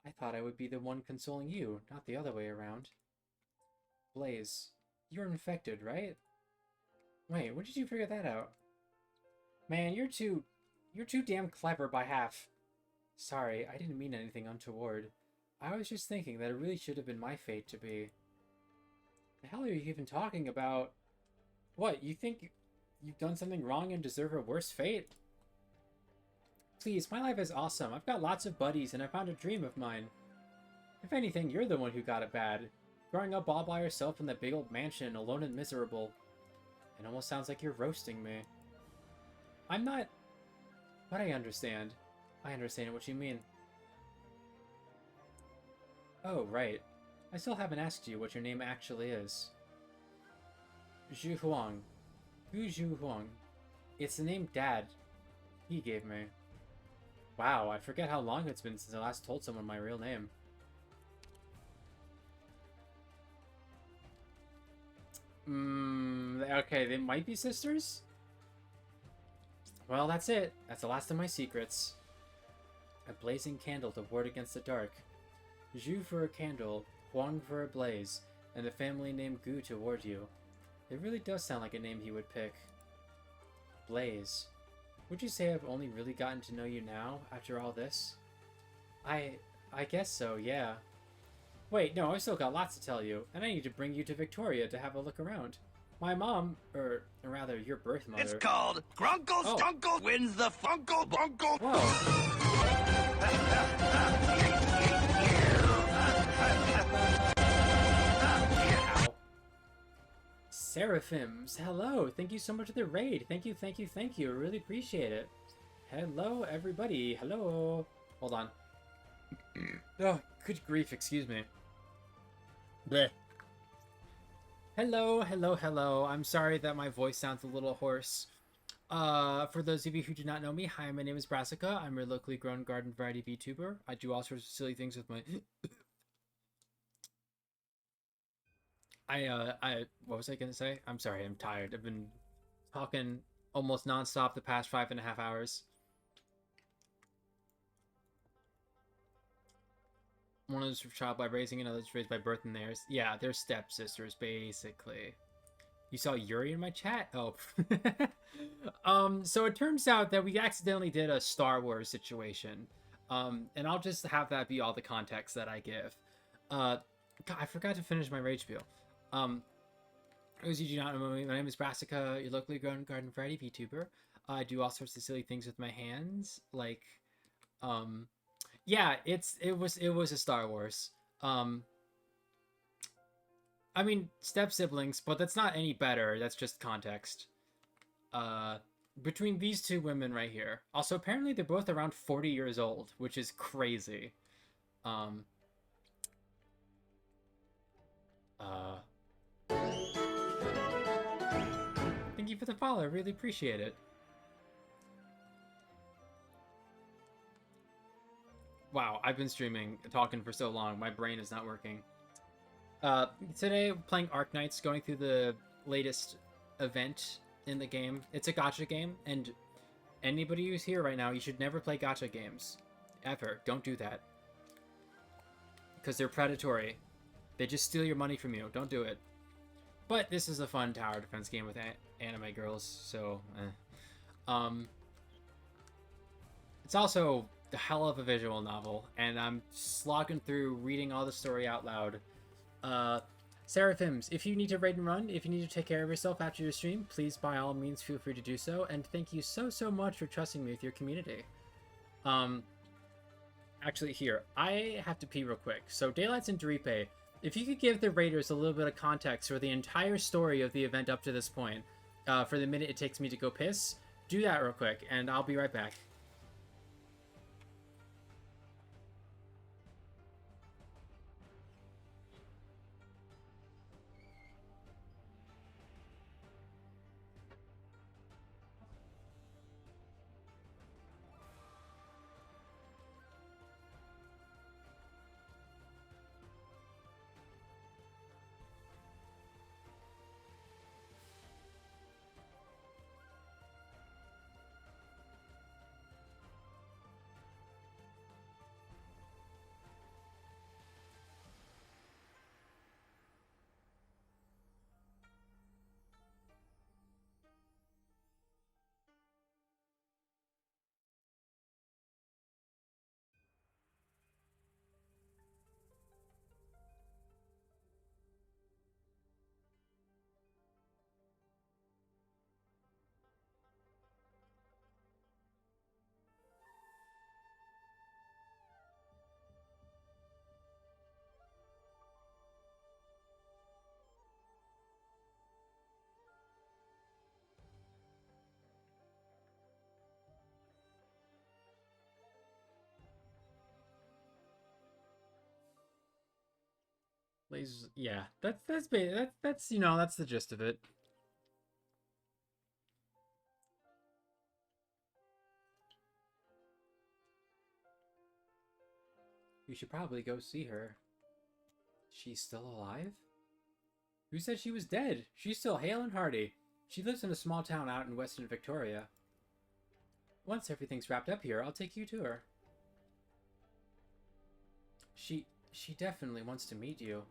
A: I thought I would be the one consoling you, not the other way around. Blaze, you're infected, right? Wait, when did you figure that out? Man, you're too damn clever by half. Sorry, I didn't mean anything untoward. I was just thinking that it really should have been my fate to be... The hell are you even talking about? What, you think you've done something wrong and deserve a worse fate? Please, my life is awesome. I've got lots of buddies and I found a dream of mine. If anything, you're the one who got it bad. Growing up all by yourself in that big old mansion, alone and miserable. It almost sounds like you're roasting me. I'm not... But I understand. I understand what you mean. Oh, right. I still haven't asked you what your name actually is. Zhu Huang. Gu Zhu Huang. It's the name Dad he gave me. Wow, I forget how long it's been since I last told someone my real name. Okay, they might be sisters? Well, that's it. That's the last of my secrets. A blazing candle to ward against the dark. Zhu for a candle, Huang for a blaze, and the family name Gu to ward you. It really does sound like a name he would pick. Blaze. Would you say I've only really gotten to know you now, after all this? I guess so, yeah. Wait, no, I've still got lots to tell you, and I need to bring you to Victoria to have a look around. My mom, or rather, your birth mother...
L: It's called Grunkle Skunkle wins the Funkle Bunkle.
A: Seraphims, hello! Thank you so much for the raid. Thank you, thank you, thank you. I really appreciate it. Hello, everybody. Hello. Hold on. Oh, good grief, excuse me. Bleh. Hello, hello, hello. I'm sorry that my voice sounds a little hoarse. For those of you who do not know me, hi, my name is Brassica. I'm a locally grown garden variety VTuber. I do all sorts of silly things with my... what was I gonna say? I'm sorry, I'm tired. I've been talking almost non-stop the past 5.5 hours. One is child by raising, another is raised by birth, and theirs. Yeah, they're stepsisters, basically. You saw Yuri in my chat? Oh. So it turns out that we accidentally did a Star Wars situation. And I'll just have that be all the context that I give. God, I forgot to finish my rage spiel. Those of you do not know me, my name is Brassica, your locally grown garden variety VTuber. I do all sorts of silly things with my hands, like, Yeah, it was a Star Wars. I mean, step siblings, but that's not any better. That's just context. Between these two women right here. Also, apparently they're both around 40 years old, which is crazy. Um. Thank you for the follow. I really appreciate it. Wow, I've been streaming, talking for so long. My brain is not working. Today, playing Arknights, going through the latest event in the game. It's a gacha game, and anybody who's here right now, you should never play gacha games. Ever. Don't do that. Because they're predatory. They just steal your money from you. Don't do it. But this is a fun tower defense game with anime girls, so... It's also a hell of a visual novel, and I'm slogging through reading all the story out loud. Seraphims, if you need to raid and run, if you need to take care of yourself after your stream, please by all means feel free to do so, and thank you so much for trusting me with your community. Actually here, I have to pee real quick. So Daylights and Daripe, if you could give the raiders a little bit of context for the entire story of the event up to this point, for the minute it takes me to go piss, do that real quick, and I'll be right back. Yeah, that's you know, that's the gist of it. You should probably go see her. She's still alive? Who said she was dead? She's still hale and hearty. She lives in a small town out in Western Victoria. Once everything's wrapped up here, I'll take you to her. She definitely wants to meet you.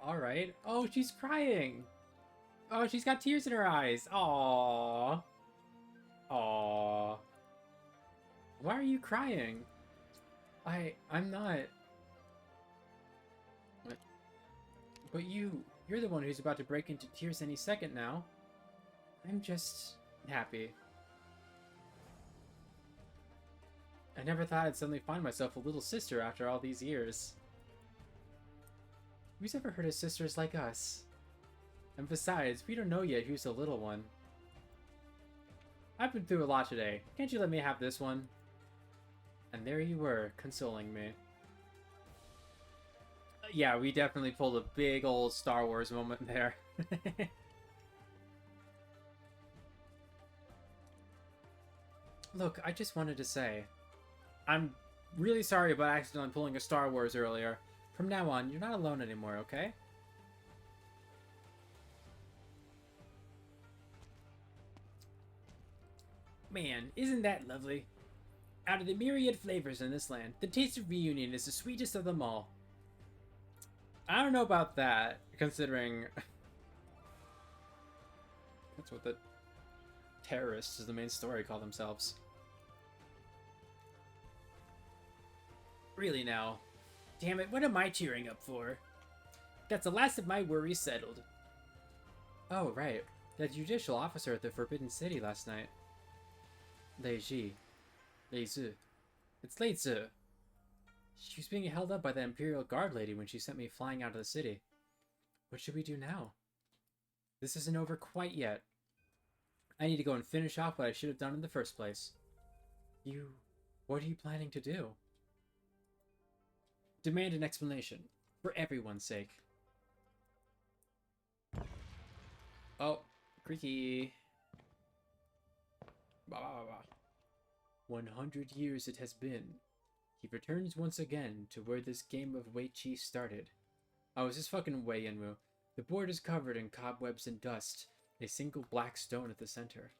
A: Alright. Oh, she's crying! Oh, she's got tears in her eyes. Aww. Aww. Why are you crying? I'm not... But you're the one who's about to break into tears any second now. I'm just happy. I never thought I'd suddenly find myself a little sister after all these years. Who's ever heard of sisters like us? And besides, we don't know yet who's the little one. I've been through a lot today. Can't you let me have this one? And there you were, consoling me. Yeah, we definitely pulled a big old Star Wars moment there. Look, I just wanted to say, I'm really sorry about accidentally pulling a Star Wars earlier. From now on, you're not alone anymore, okay? Man, isn't that lovely? Out of the myriad flavors in this land, the taste of reunion is the sweetest of them all. I don't know about that, considering... That's what the terrorists is the main story call themselves. Really now. Damn it, what am I cheering up for? That's the last of my worries settled. Oh, right. That judicial officer at the Forbidden City last night. Lei Ji. Lei Zu. It's late, sir. She was being held up by the Imperial Guard lady when she sent me flying out of the city. What should we do now? This isn't over quite yet. I need to go and finish off what I should have done in the first place. What are you planning to do? Demand an explanation, for everyone's sake. Oh, creaky. 100 years it has been. He returns once again to where this game of Wei Chi started. Oh, it's just fucking Wei Yanwu. The board is covered in cobwebs and dust, a single black stone at the center.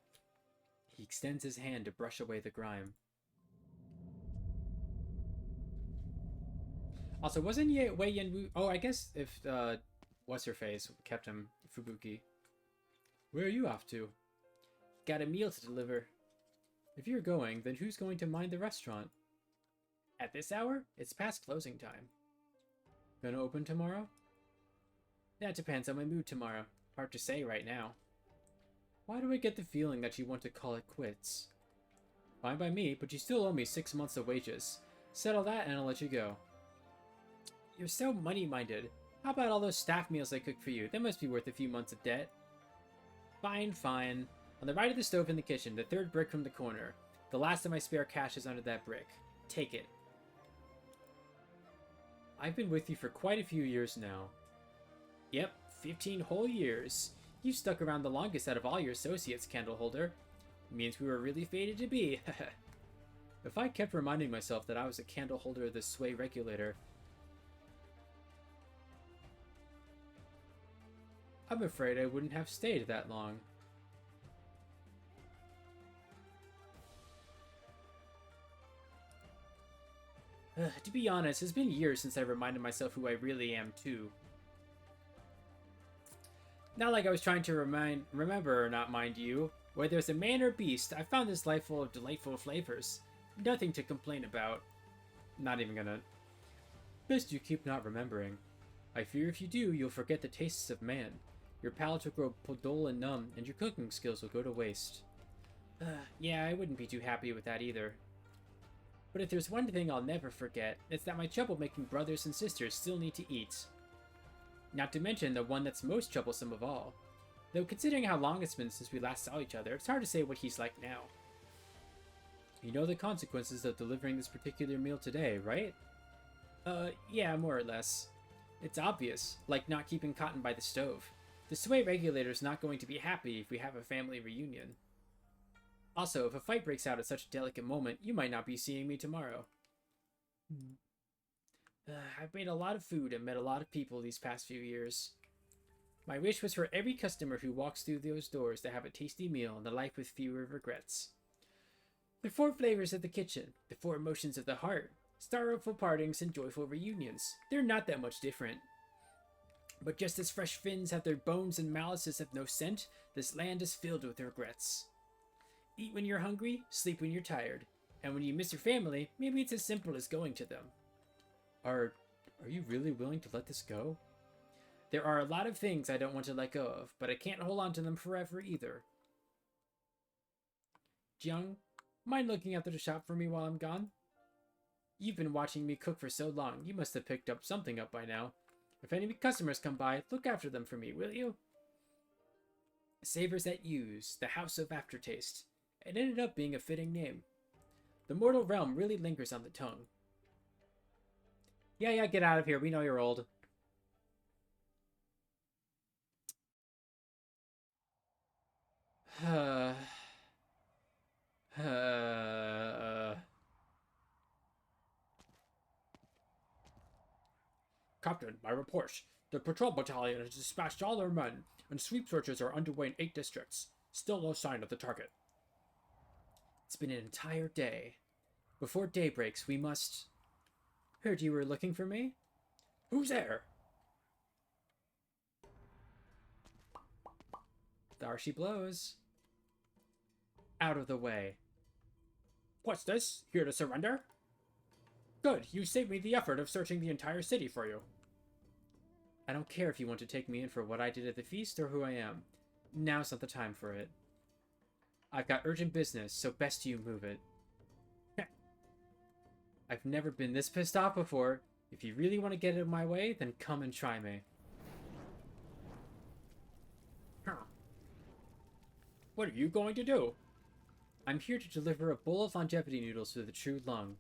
A: He extends his hand to brush away the grime. Also, wasn't Wei Yanwu... Oh, I guess if, what's-her-face kept him, Fubuki. Where are you off to? Got a meal to deliver. If you're going, then who's going to mind the restaurant? At this hour, it's past closing time. Gonna open tomorrow? That depends on my mood tomorrow. Hard to say right now. Why do I get the feeling that you want to call it quits? Fine by me, but you still owe me 6 months of wages. Settle that and I'll let you go. You're so money-minded. How about all those staff meals I cooked for you? They must be worth a few months of debt. Fine, fine. On the right of the stove in the kitchen, the third brick from the corner. The last of my spare cash is under that brick. Take it. I've been with you for quite a few years now. Yep, 15 whole years. You stuck around the longest out of all your associates, Candleholder. Means we were really fated to be. If I kept reminding myself that I was a Candleholder of the Sway Regulator, I'm afraid I wouldn't have stayed that long. To be honest, it's been years since I reminded myself who I really am, too. Not like I was trying to remember or not, mind you. Whether it's a man or beast, I found this life full of delightful flavors. Nothing to complain about. Not even gonna... Best you keep not remembering. I fear if you do, you'll forget the tastes of man. Your palate will grow dull and numb, and your cooking skills will go to waste. Yeah, I wouldn't be too happy with that either. But if there's one thing I'll never forget, it's that my troublemaking brothers and sisters still need to eat. Not to mention the one that's most troublesome of all. Though considering how long it's been since we last saw each other, it's hard to say what he's like now. You know the consequences of delivering this particular meal today, right? Yeah, more or less. It's obvious, like not keeping cotton by the stove. The Sway Regulator's not going to be happy if we have a family reunion. Also, if a fight breaks out at such a delicate moment, you might not be seeing me tomorrow. I've made a lot of food and met a lot of people these past few years. My wish was for every customer who walks through those doors to have a tasty meal and a life with fewer regrets. The 4 flavors of the kitchen, the 4 emotions of the heart, sorrowful partings and joyful reunions. They're not that much different. But just as fresh fins have their bones and malices have no scent, this land is filled with regrets. Eat when you're hungry, sleep when you're tired. And when you miss your family, maybe it's as simple as going to them. Are you really willing to let this go? There are a lot of things I don't want to let go of, but I can't hold on to them forever either. Jiang, mind looking after the shop for me while I'm gone? You've been watching me cook for so long, you must have picked up something up by now. If any customers come by, look after them for me, will you? Savors at Use, the House of Aftertaste. It ended up being a fitting name. The mortal realm really lingers on the tongue. Yeah, get out of here. We know you're old. Captain, my report. The patrol battalion has dispatched all their men, and sweep searches are underway in 8 districts. Still no sign of the target. It's been an entire day. Before day breaks, we must... Heard you were looking for me? Who's there? There she blows. Out of the way. What's this? Here to surrender? Good, you saved me the effort of searching the entire city for you. I don't care if you want to take me in for what I did at the feast or who I am. Now's not the time for it. I've got urgent business, so best you move it. I've never been this pissed off before. If you really want to get in my way, then come and try me. Huh. What are you going to do? I'm here to deliver a bowl of longevity noodles to the true lung.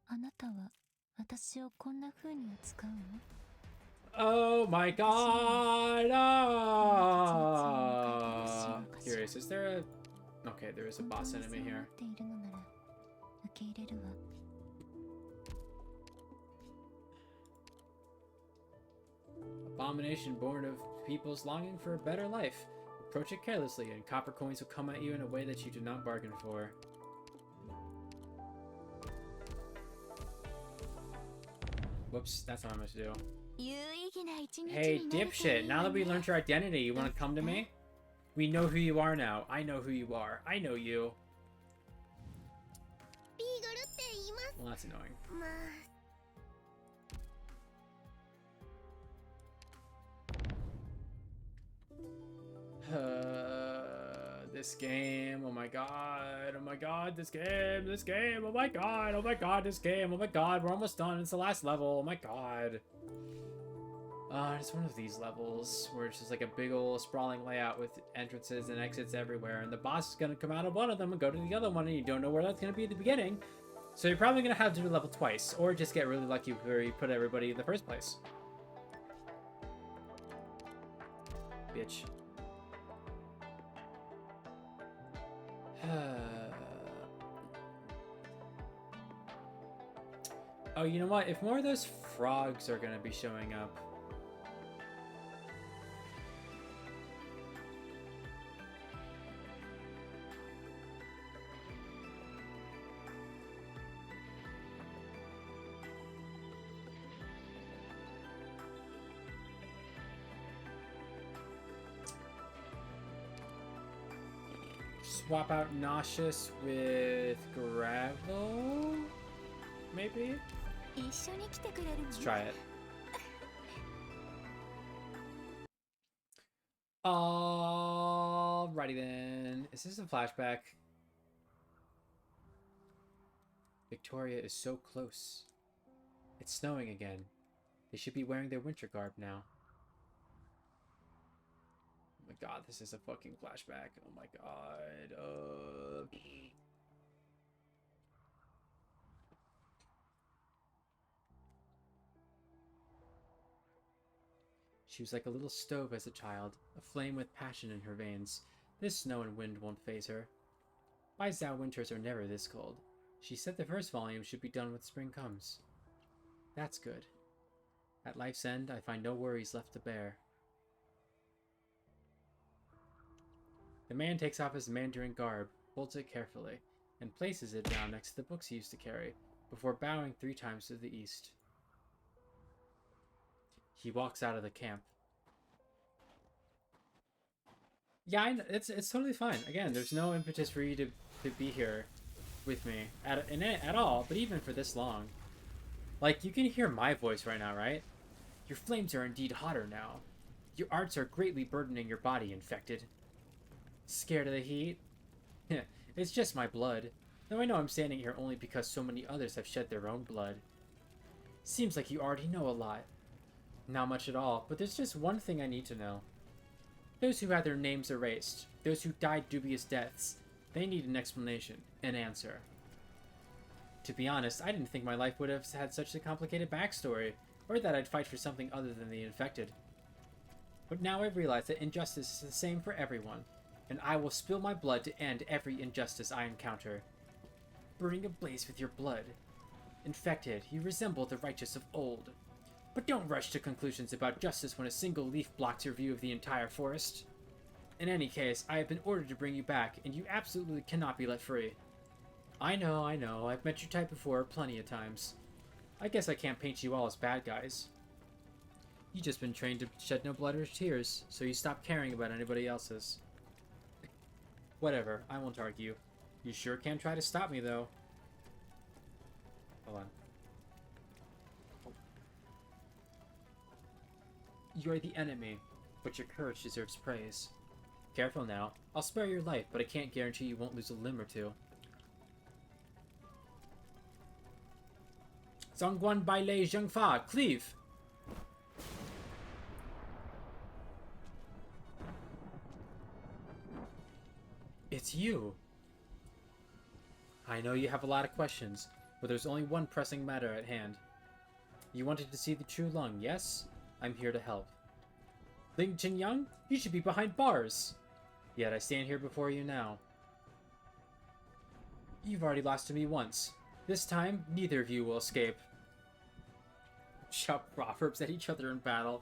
H: あなたは私をこんな風に扱うの
A: Oh my god! Curious, is there a... Okay, there is a boss enemy here. Abomination born of people's longing for a better life. Approach it carelessly, and copper coins will come at you in a way that you did not bargain for. Whoops, that's not what I'm supposed to do. Hey, dipshit, now that we learned your identity, you want to come to me? We know who you are now. I know who you are. I know you. Well, that's annoying. This game, oh my god, this game, oh my god, this game, oh my god, we're almost done, it's the last level, oh my god. It's one of these levels where it's just like a big old sprawling layout with entrances and exits everywhere, and the boss is gonna come out of one of them and go to the other one, and you don't know where that's gonna be at the beginning. So you're probably gonna have to do the level twice, or just get really lucky where you put everybody in the first place. Bitch. Oh, you know what? If more of those frogs are gonna be showing up... Swap out Nauseous with Gravel? Maybe? Let's try it. Alrighty then. Is this a flashback? Victoria is so close. It's snowing again. They should be wearing their winter garb now. Oh my god, this is a fucking flashback. Oh my god. She was like a little stove as a child, aflame with passion in her veins. This snow and wind won't faze her. Bai Zhao winters are never this cold. She said the first volume should be done when spring comes. That's good. At life's end, I find no worries left to bear. The man takes off his Mandarin garb, folds it carefully, and places it down next to the books he used to carry, before bowing 3 times to the east. He walks out of the camp. Yeah, it's totally fine. Again, there's no impetus for you to be here with me at all, but even for this long. Like, you can hear my voice right now, right? Your flames are indeed hotter now. Your arts are greatly burdening your body, infected. Scared of the heat? It's just my blood. Though I know I'm standing here only because so many others have shed their own blood. Seems like you already know a lot. Not much at all, but there's just one thing I need to know. Those who had their names erased, those who died dubious deaths, they need an explanation, an answer. To be honest, I didn't think my life would have had such a complicated backstory, or that I'd fight for something other than the infected. But now I realize that injustice is the same for everyone, and I will spill my blood to end every injustice I encounter. Burning ablaze with your blood. Infected, you resemble the righteous of old. But don't rush to conclusions about justice when a single leaf blocks your view of the entire forest. In any case, I have been ordered to bring you back, and you absolutely cannot be let free. I know, I've met your type before plenty of times. I guess I can't paint you all as bad guys. You've just been trained to shed no blood or tears, so you stop caring about anybody else's. Whatever, I won't argue. You sure can try to stop me, though. Hold on. You're the enemy, but your courage deserves praise. Careful now. I'll spare your life, but I can't guarantee you won't lose a limb or two. Zhongguan Bailei Zhengfa, cleave! It's you. I know you have a lot of questions, but there's only one pressing matter at hand. You wanted to see the true Lung, yes? I'm here to help. Ling Qinyang, you should be behind bars! Yet I stand here before you now. You've already lost to me once. This time, neither of you will escape. Shout proverbs at each other in battle.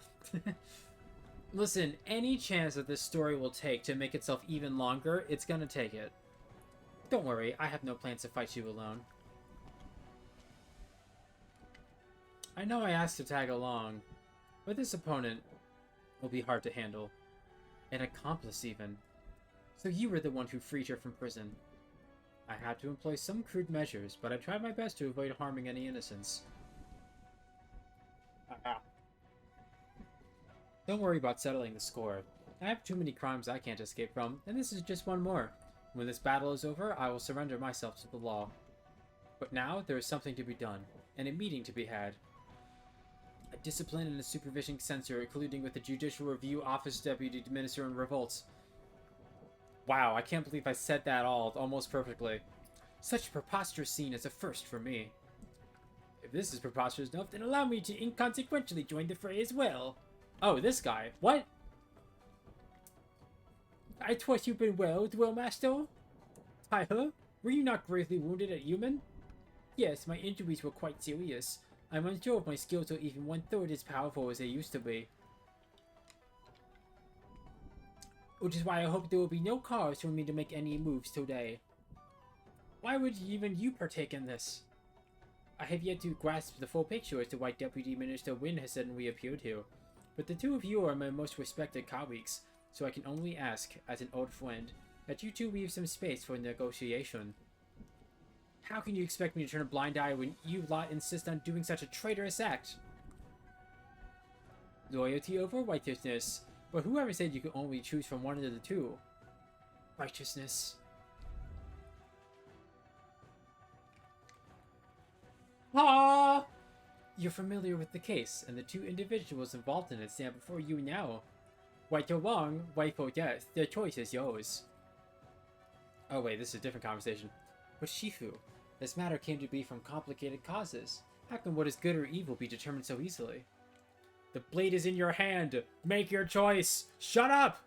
A: Listen, any chance that this story will take to make itself even longer, it's gonna take it. Don't worry, I have no plans to fight you alone. I know I asked to tag along, but this opponent will be hard to handle. An accomplice, even. So you were the one who freed her from prison. I had to employ some crude measures, but I tried my best to avoid harming any innocents. Don't worry about settling the score. I have too many crimes I can't escape from, and this is just one more. When this battle is over, I will surrender myself to the law. But now, there is something to be done, and a meeting to be had. A discipline and a supervision censor, colluding with the Judicial Review Office Deputy to minister in revolts. Wow, I can't believe I said that all almost perfectly. Such a preposterous scene is a first for me. If this is preposterous enough, then allow me to inconsequentially join the fray as well. Oh, this guy. What? I trust you've been well, Master? Hi-huh? Were you not gravely wounded at Yumen? Yes, my injuries were quite serious. I'm unsure if my skills are even one-third as powerful as they used to be. Which is why I hope there will be no cause for me to make any moves today. Why would even you partake in this? I have yet to grasp the full picture as to why Deputy Minister Wynn has suddenly appeared here. But the two of you are my most respected colleagues, so I can only ask, as an old friend, that you two leave some space for negotiation. How can you expect me to turn a blind eye when you lot insist on doing such a traitorous act? Loyalty over righteousness. But whoever said you could only choose from one of the two? Righteousness. Ah! You're familiar with the case, and the two individuals involved in it stand before you now. Right or wrong, right or death, the choice is yours. Oh wait, this is a different conversation. But Shifu, this matter came to be from complicated causes. How can what is good or evil be determined so easily? The blade is in your hand. Make your choice. Shut up!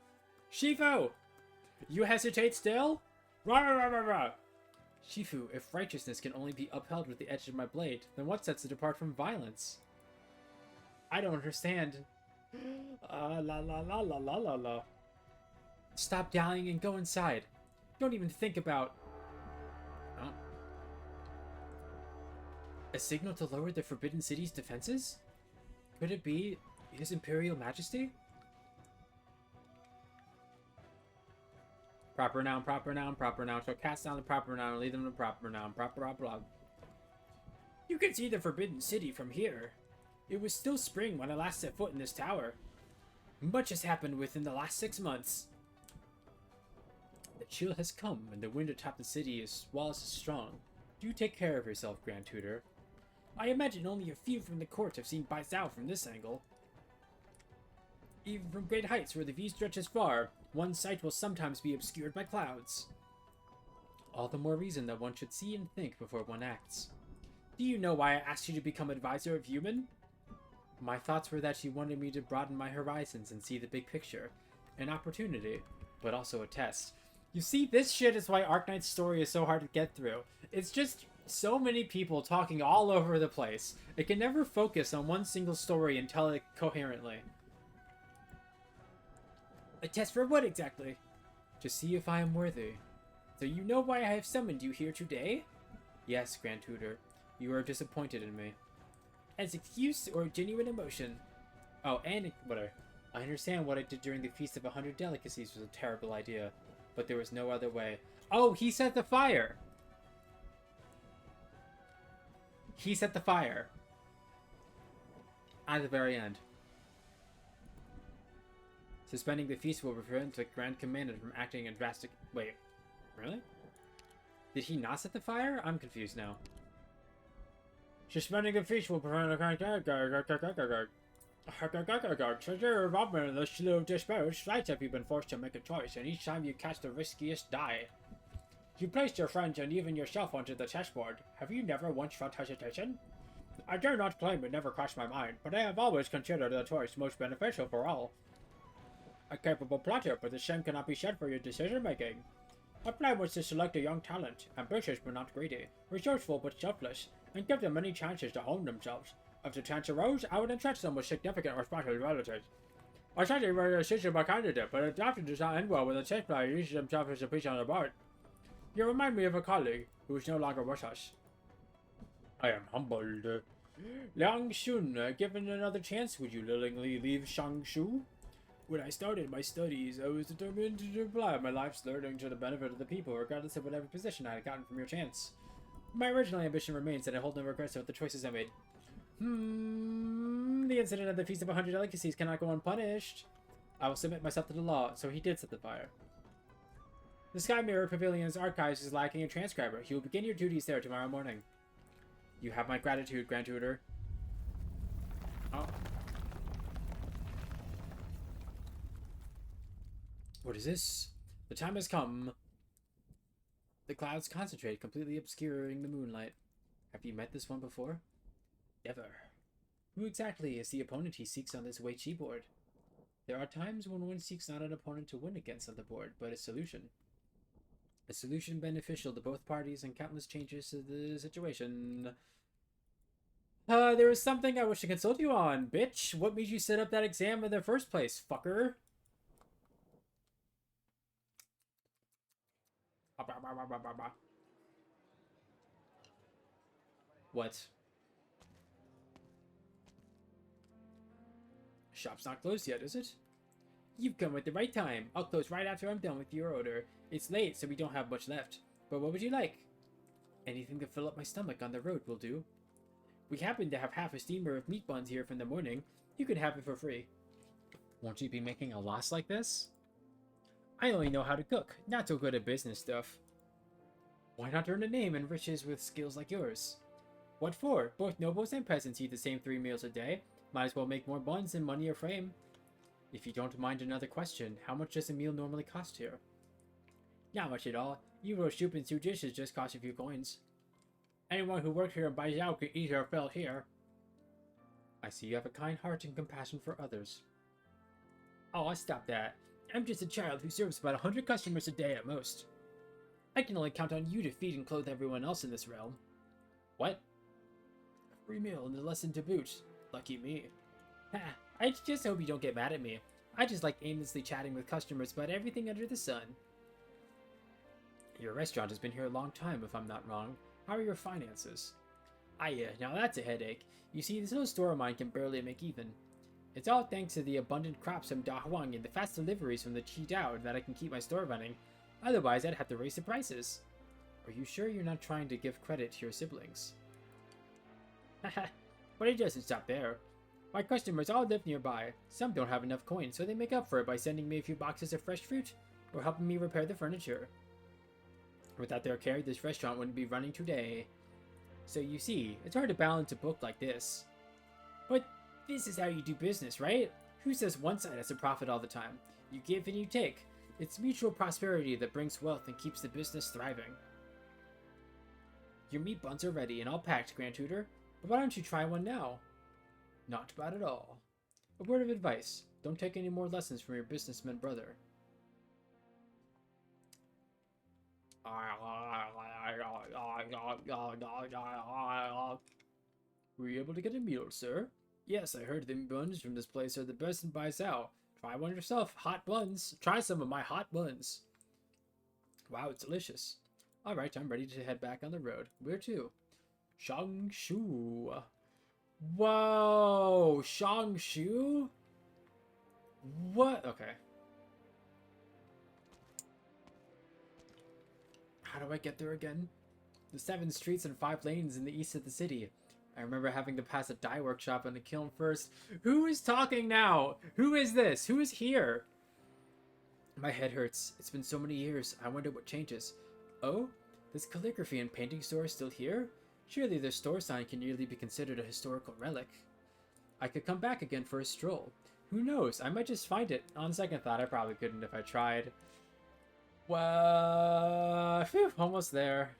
A: Shifu! You hesitate still? Rah, rah, rah, rah. Shifu, if righteousness can only be upheld with the edge of my blade, then what sets it apart from violence? I don't understand. La la la la la la la. Stop dallying and go inside. Don't even think about... Oh. A signal to lower the Forbidden City's defenses? Could it be His Imperial Majesty? Proper noun, proper noun, proper noun. So cast down the proper noun, lead them to proper noun, proper blah blah. You can see the Forbidden City from here. It was still spring when I last set foot in this tower. Much has happened within the last 6 months. The chill has come, and the wind atop the city is walls is strong. Do take care of yourself, Grand Tutor. I imagine only a few from the court have seen Bai Zhao from this angle. Even from great heights where the view stretches far, one's sight will sometimes be obscured by clouds. All the more reason that one should see and think before one acts. Do you know why I asked you to become advisor of Yumen? My thoughts were that you wanted me to broaden my horizons and see the big picture. An opportunity, but also a test. You see, this shit is why Arknights' story is so hard to get through. It's just so many people talking all over the place. It can never focus on one single story and tell it coherently. A test for what exactly? To see if I am worthy. So you know why I have summoned you here today? Yes, Grand Tutor. You are disappointed in me. As excuse or genuine emotion? Oh, and whatever. I understand what I did during the Feast of 100 Delicacies was a terrible idea, but there was no other way. Oh, he set the fire! He set the fire. At the very end. Suspending the feast will prevent the Grand Commander from acting in drastic... Wait, really? Did he not set the fire? I'm confused now. Suspending a feast will prevent a since your involvement in the slew of disparate flights have you been forced to make a choice, and each time you cast the riskiest die. You placed your friends and even yourself onto the chessboard. Have you never once felt hesitation? I dare not claim it never crossed my mind, but I have always considered the choice most beneficial for all. A capable plotter, but the same cannot be said for your decision-making. My plan was to select a young talent, ambitious but not greedy, resourceful but selfless, and give them many chances to hone themselves. If the chance arose, I would entrust them with significant responsibilities. I tried to make a decision by candidate, but it often does not end well when the chess player uses himself as a piece on the board. You remind me of a colleague who is no longer with us. I am humbled. Liang Xun, given another chance, would you willingly leave Shangshu? When I started my studies, I was determined to apply my life's learning to the benefit of the people, regardless of whatever position I had gotten from your chance. My original ambition remains, and I hold no regrets about the choices I made. The incident at the Feast of 100 Delicacies cannot go unpunished. I will submit myself to the law, so he did set the fire. The Sky Mirror Pavilion's archives is lacking a transcriber. You will begin your duties there tomorrow morning. You have my gratitude, Grand Tutor. Oh. What is this? The time has come. The clouds concentrate, completely obscuring the moonlight. Have you met this one before? Never. Who exactly is the opponent he seeks on this Wei Chi board? There are times when one seeks not an opponent to win against on the board, but a solution. A solution beneficial to both parties and countless changes to the situation. There was something I wish to consult you on, bitch. What made you set up that exam in the first place, fucker? What? Shop's not closed yet, is it? You've come at the right time. I'll close right after I'm done with your order. It's late, so we don't have much left. But what would you like? Anything to fill up my stomach on the road will do. We happen to have half a steamer of meat buns here from the morning. You could have it for free. Won't you be making a loss like this? I only know how to cook, not so good at business stuff. Why not earn a name and riches with skills like yours? What for? Both nobles and peasants eat the same 3 meals a day. Might as well make more buns than money or fame. If you don't mind another question, how much does a meal normally cost here? Not much at all. You roast soup and 2 dishes just cost a few coins. Anyone who works here and buys out can eat or fill here. I see you have a kind heart and compassion for others. Oh, stop that. I'm just a child who serves about 100 customers a day at most. I can only count on you to feed and clothe everyone else in this realm. What? A free meal and a lesson to boot. Lucky me. Ha, I just hope you don't get mad at me. I just like aimlessly chatting with customers about everything under the sun. Your restaurant has been here a long time, if I'm not wrong. How are your finances? Now that's a headache. You see, this little store of mine can barely make even. It's all thanks to the abundant crops from Da Huang and the fast deliveries from the Qi Dao that I can keep my store running. Otherwise, I'd have to raise the prices. Are you sure you're not trying to give credit to your siblings? Haha, but it doesn't stop there. My customers all live nearby. Some don't have enough coins, so they make up for it by sending me a few boxes of fresh fruit or helping me repair the furniture. Without their care, this restaurant wouldn't be running today. So you see, it's hard to balance a book like this. But this is how you do business, right? Who says one side has a profit all the time? You give and you take. It's mutual prosperity that brings wealth and keeps the business thriving. Your meat buns are ready and all packed, Grand Tutor. But why don't you try one now? Not bad at all. A word of advice. Don't take any more lessons from your businessman brother. Were you able to get a meal, sir? Yes, I heard the buns from this place are the best in Baizhou. Try one yourself. Hot buns. Try some of my hot buns. Wow, it's delicious. Alright, I'm ready to head back on the road. Where to? Shangshu. Whoa! Shangshu? What? Okay. How do I get there again? The 7 streets and 5 lanes in the east of the city. I remember having to pass a dye workshop and a kiln first. Who is talking now? Who is this? Who is here? My head hurts. It's been so many years. I wonder what changes. Oh? This calligraphy and painting store is still here? Surely their store sign can nearly be considered a historical relic. I could come back again for a stroll. Who knows? I might just find it. On second thought, I probably couldn't if I tried. Well, phew, almost there.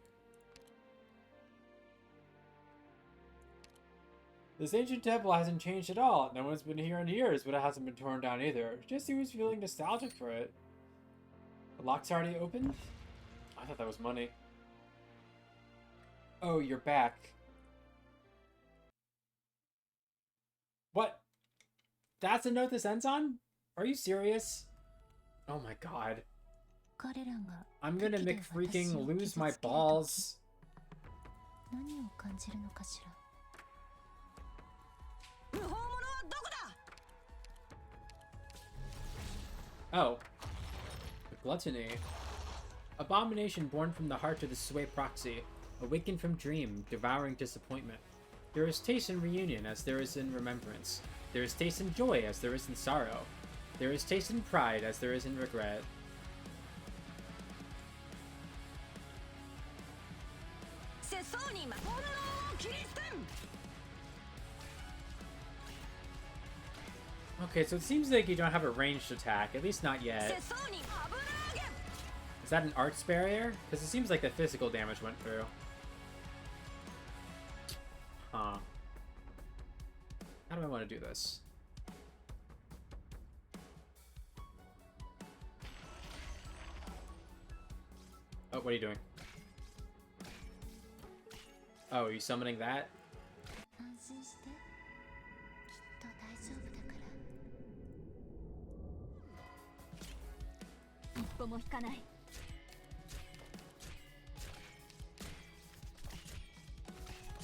A: This ancient temple hasn't changed at all. No one's been here in years, but it hasn't been torn down either. Just was feeling nostalgic for it. The lock's already opened? I thought that was money. Oh, you're back. What? That's the note this ends on? Are you serious? Oh my god. I'm gonna make freaking lose my balls. Oh. The gluttony. Abomination born from the heart of the Sway proxy. Awakened from dream, devouring disappointment. There is taste in reunion as there is in remembrance. There is taste in joy as there is in sorrow. There is taste in pride as there is in regret. Okay, so it seems like you don't have a ranged attack, at least not yet. Is that an arts barrier? Because it seems like the physical damage went through. Huh. How do I want to do this? Oh, what are you doing? Oh, are you summoning that?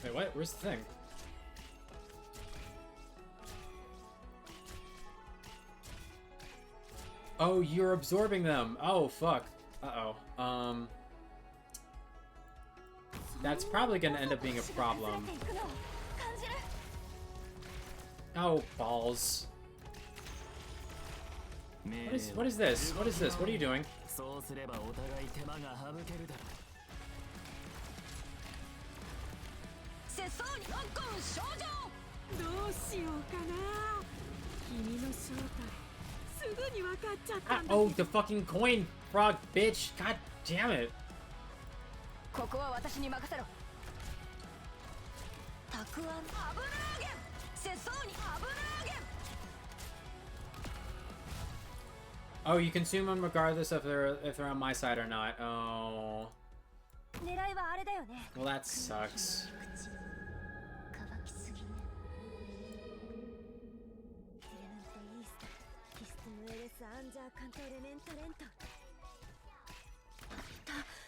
A: Wait, what? Where's the thing? Oh, you're absorbing them. Oh, fuck. Uh-oh. That's probably gonna end up being a problem. Oh, balls. What is this? What is this? What are you doing? Oh, the fucking coin frog, bitch! God damn it! Oh, you consume them regardless if they're on my side or not. Oh. Well, that sucks.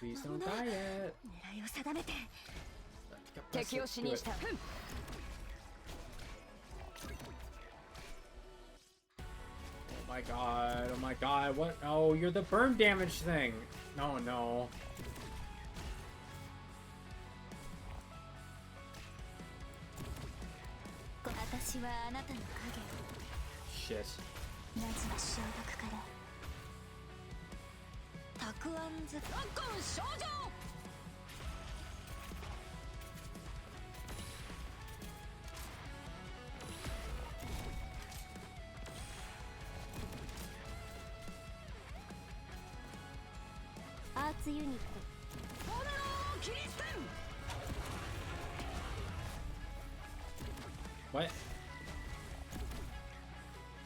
A: Please don't die yet. Oh my god, oh my god, what? Oh, you're the burn damage thing. No, no. Shit. What?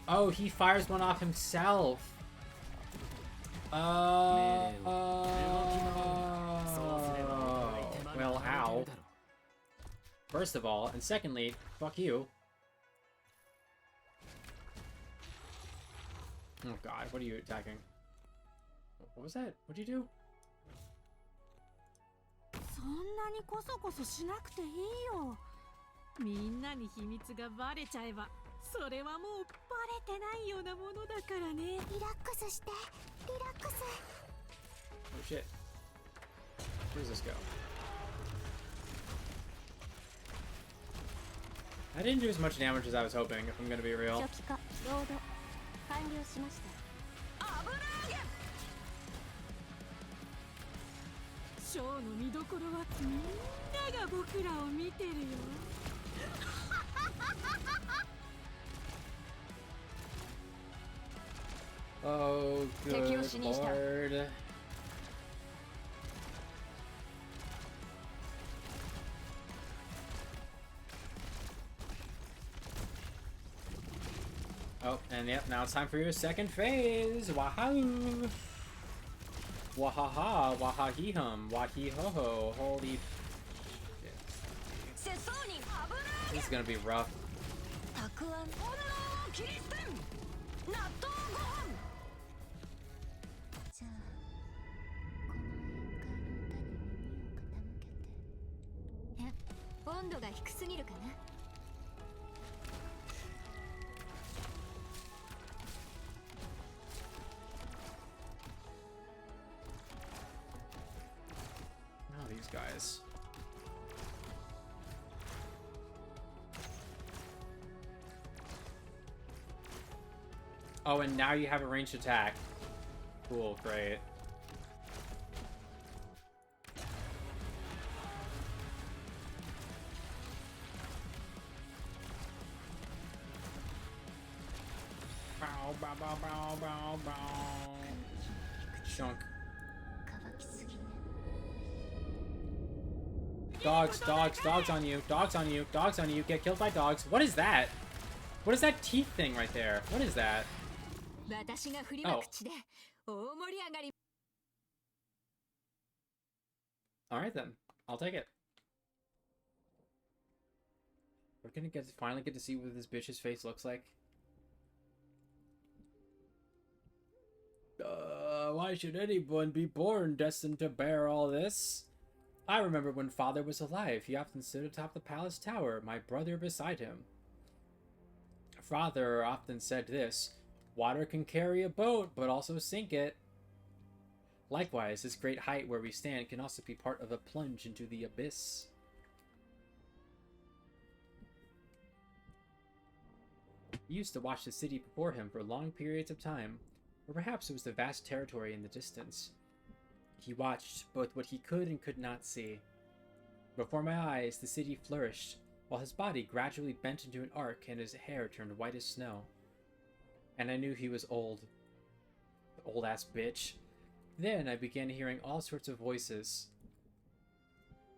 A: Oh, he fires one off himself. Well, ow. First of all, and secondly, fuck you. Oh god, what are you attacking? What was that? What'd you do? Oh shit. Where does this go? I didn't do as much damage as I was hoping, if I'm gonna be real.
G: が僕らを見てるよ。
A: Oh, good lord. Oh, and yep, now it's time for your second phase. Wahoo! Wahaha, wahahee-hum, wahee-ho-ho. Holy shit. This is gonna be rough. Oh, these guys. Oh, and now you have a ranged attack. Cool, great. Bow, bow, bow, bow, bow, bow. Chunk. Dogs, dogs, dogs on you, dogs on you, dogs on you. Get killed by dogs. What is that? What is that teeth thing right there? What is that? Oh. Alright then. I'll take it. We're gonna finally get to see what this bitch's face looks like. Why should anyone be born destined to bear all this? I remember when father was alive, he often stood atop the palace tower, my brother beside him. Father often said this, water can carry a boat, but also sink it. Likewise, this great height where we stand can also be part of a plunge into the abyss. He used to watch the city before him for long periods of time, or perhaps it was the vast territory in the distance. He watched both what he could and could not see. Before my eyes, the city flourished, while his body gradually bent into an arc and his hair turned white as snow. And I knew he was old. The old-ass bitch. Then I began hearing all sorts of voices.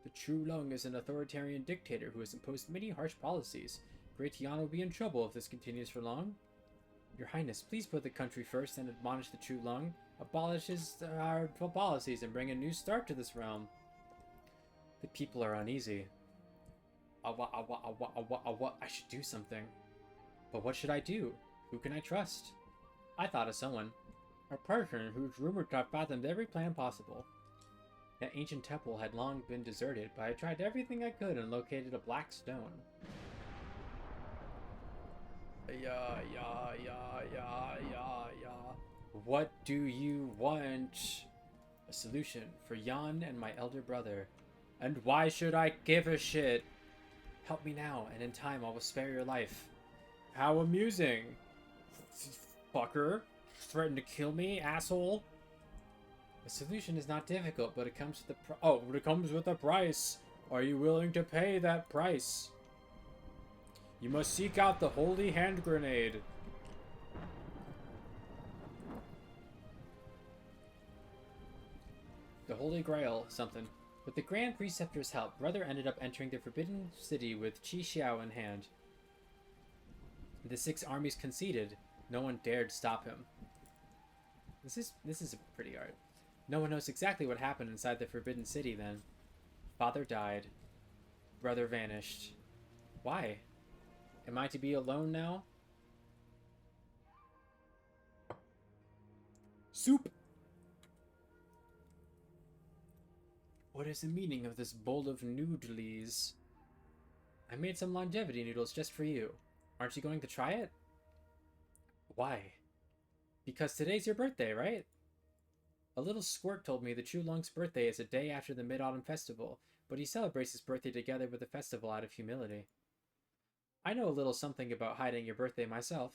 A: The True Lung is an authoritarian dictator who has imposed many harsh policies. Great Tian will be in trouble if this continues for long. Your Highness, please put the country first and admonish the True Lung, abolish his harmful policies, and bring a new start to this realm. The people are uneasy. I should do something. But what should I do? Who can I trust? I thought of someone. A person who's rumored to have fathomed every plan possible. That ancient temple had long been deserted, but I tried everything I could and located a black stone. Yeah. What do you want? A solution for Jan and my elder brother. And why should I give a shit? Help me now, and in time I will spare your life. How amusing. Fucker. Threaten to kill me, asshole? The solution is not difficult, but it comes with a price. Are you willing to pay that price? You must seek out the holy hand grenade. The Holy Grail, something. With the Grand Preceptor's help, Brother ended up entering the Forbidden City with Qi Xiao in hand. The 6 armies conceded. No one dared stop him. This is a pretty art. No one knows exactly what happened inside the Forbidden City then. Father died. Brother vanished. Why? Am I to be alone now? Soup! What is the meaning of this bowl of noodlies? I made some longevity noodles just for you. Aren't you going to try it? Why? Because today's your birthday, right? A little squirt told me the True Lung's birthday is a day after the Mid-Autumn Festival, but he celebrates his birthday together with the festival out of humility. I know a little something about hiding your birthday myself.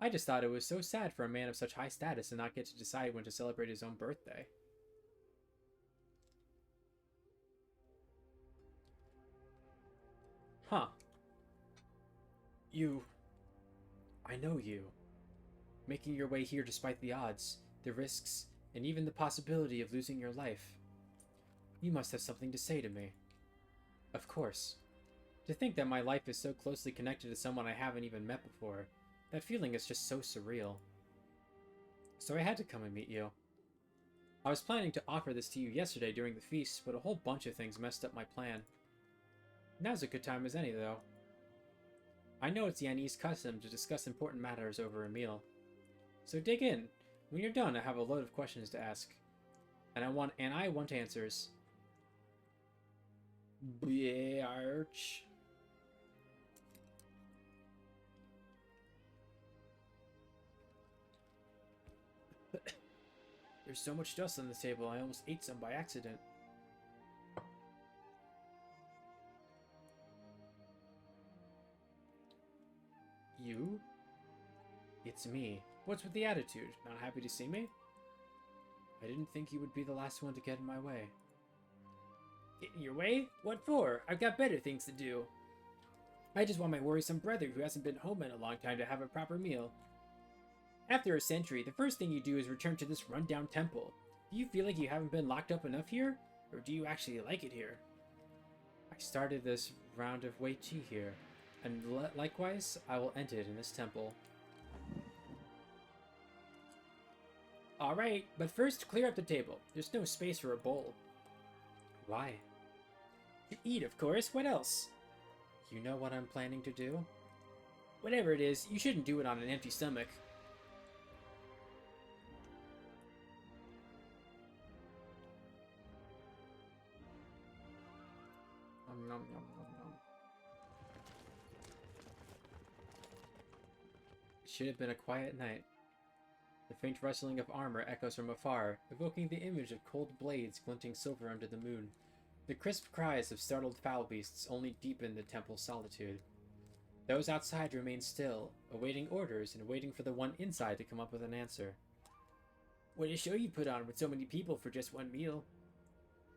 A: I just thought it was so sad for a man of such high status to not get to decide when to celebrate his own birthday. Huh. You... I know you. Making your way here despite the odds, the risks, and even the possibility of losing your life. You must have something to say to me. Of course. To think that my life is so closely connected to someone I haven't even met before, that feeling is just so surreal. So I had to come and meet you. I was planning to offer this to you yesterday during the feast, but a whole bunch of things messed up my plan. Now's a good time as any, though. I know it's Yanese custom to discuss important matters over a meal. So dig in. When you're done, I have a load of questions to ask. And I want answers. Arch. There's so much dust on the table, I almost ate some by accident. You? It's me. What's with the attitude? Not happy to see me? I didn't think you would be the last one to get in my way. Get in your way? What for? I've got better things to do. I just want my worrisome brother who hasn't been home in a long time to have a proper meal. After a century, the first thing you do is return to this rundown temple. Do you feel like you haven't been locked up enough here? Or do you actually like it here? I started this round of Wei Chi here, and likewise, I will end it in this temple. Alright, but first clear up the table. There's no space for a bowl. Why? To eat, of course. What else? You know what I'm planning to do? Whatever it is, you shouldn't do it on an empty stomach. Nom, nom, nom, nom. It should have been a quiet night. The faint rustling of armor echoes from afar, evoking the image of cold blades glinting silver under the moon. The crisp cries of startled foul beasts only deepen the temple's solitude. Those outside remain still, awaiting orders and waiting for the one inside to come up with an answer. What a show you put on with so many people for just one meal.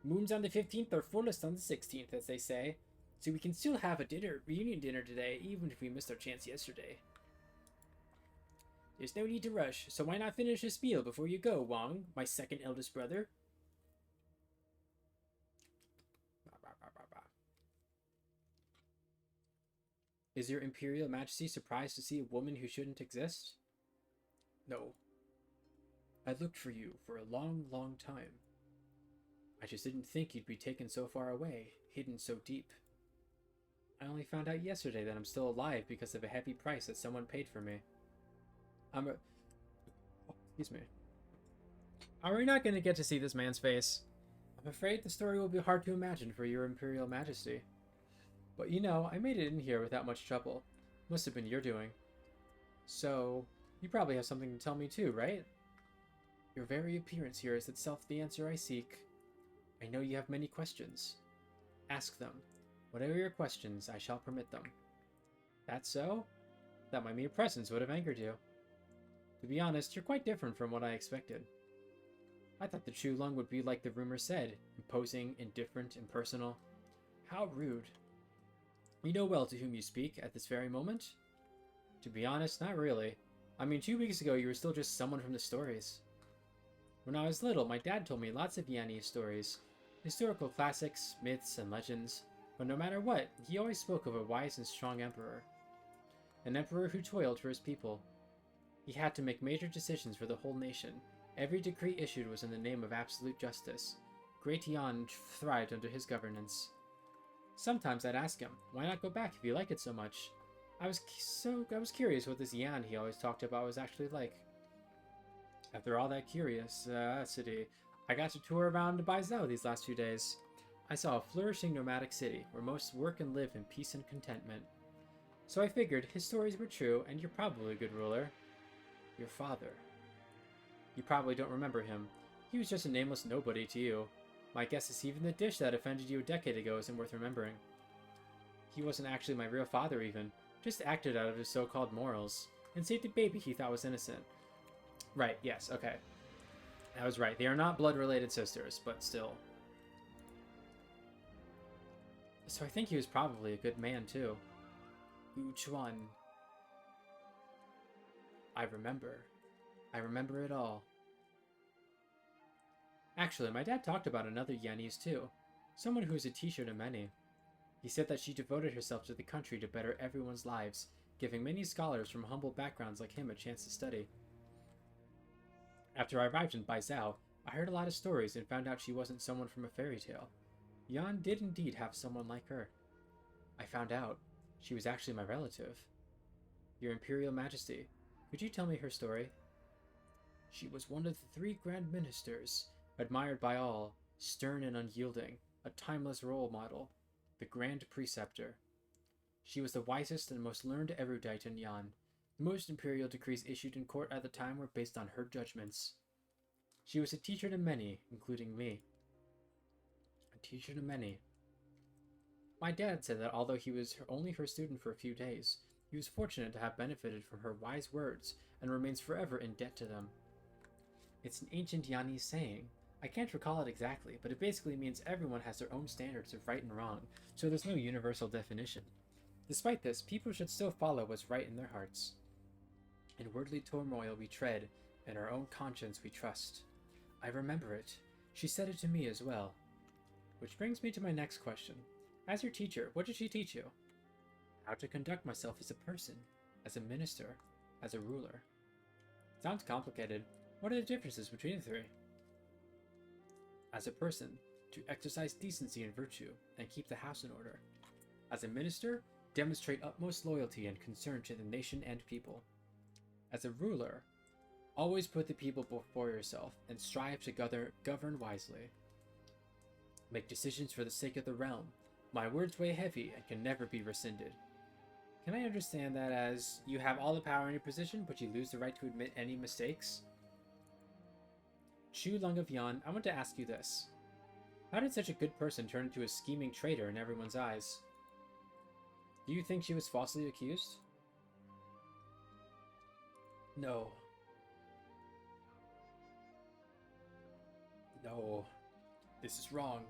A: Moons on the 15th are fullest on the 16th, as they say, so we can still have a reunion dinner today, even if we missed our chance yesterday. There's no need to rush, so why not finish this meal before you go, Wang, my second eldest brother? Is your Imperial Majesty surprised to see a woman who shouldn't exist? No. I looked for you for a long, long time. I just didn't think you'd be taken so far away, hidden so deep. I only found out yesterday that I'm still alive because of a heavy price that someone paid for me. Excuse me. Are we not going to get to see this man's face? I'm afraid the story will be hard to imagine for your Imperial Majesty. But you know, I made it in here without much trouble. Must have been your doing. So, you probably have something to tell me too, right? Your very appearance here is itself the answer I seek. I know you have many questions. Ask them. Whatever your questions, I shall permit them. That so? That my mere presence would have angered you. To be honest, you're quite different from what I expected. I thought the Chu Lung would be like the rumor said, imposing, indifferent, impersonal. How rude. You know well to whom you speak at this very moment? To be honest, not really. I mean, 2 weeks ago you were still just someone from the stories. When I was little, my dad told me lots of Yanese stories. Historical classics, myths, and legends. But no matter what, he always spoke of a wise and strong emperor. An emperor who toiled for his people. He had to make major decisions for the whole nation. Every decree issued was in the name of absolute justice. Great Yan thrived under his governance. Sometimes I'd ask him, why not go back if you like it so much? I was curious what this Yan he always talked about was actually like. After all that curiosity, I got to tour around Baizhou these last 2 days. I saw a flourishing nomadic city where most work and live in peace and contentment. So I figured his stories were true, and you're probably a good ruler. Your father. You probably don't remember him. He was just a nameless nobody to you. My guess is even the dish that offended you a decade ago isn't worth remembering. He wasn't actually my real father even, just acted out of his so-called morals, and saved a baby he thought was innocent. Right, yes, okay. I was right, they are not blood-related sisters, but still. So I think he was probably a good man, too. Wu Chuan. I remember. I remember it all. Actually, my dad talked about another Yanese, too. Someone who is a teacher to many. He said that she devoted herself to the country to better everyone's lives, giving many scholars from humble backgrounds like him a chance to study. After I arrived in Baizhou, I heard a lot of stories and found out she wasn't someone from a fairy tale. Yan did indeed have someone like her. I found out she was actually my relative. Your Imperial Majesty, could you tell me her story? She was one of the 3 Grand Ministers, admired by all, stern and unyielding, a timeless role model, the Grand Preceptor. She was the wisest and most learned erudite in Yan. Most imperial decrees issued in court at the time were based on her judgments. She was a teacher to many, including me. A teacher to many. My dad said that although he was only her student for a few days, he was fortunate to have benefited from her wise words and remains forever in debt to them. It's an ancient Yanese saying. I can't recall it exactly, but it basically means everyone has their own standards of right and wrong, so there's no universal definition. Despite this, people should still follow what's right in their hearts. In worldly turmoil we tread, in our own conscience we trust. I remember it. She said it to me as well. Which brings me to my next question. As your teacher, what did she teach you? How to conduct myself as a person, as a minister, as a ruler. Sounds complicated. What are the differences between the 3? As a person, to exercise decency and virtue, and keep the house in order. As a minister, demonstrate utmost loyalty and concern to the nation and people. As a ruler, always put the people before yourself, and strive to govern wisely. Make decisions for the sake of the realm. My words weigh heavy and can never be rescinded. Can I understand that as you have all the power in your position, but you lose the right to admit any mistakes? Chu Lung of Yan, I want to ask you this. How did such a good person turn into a scheming traitor in everyone's eyes? Do you think she was falsely accused? No. No. This is wrong.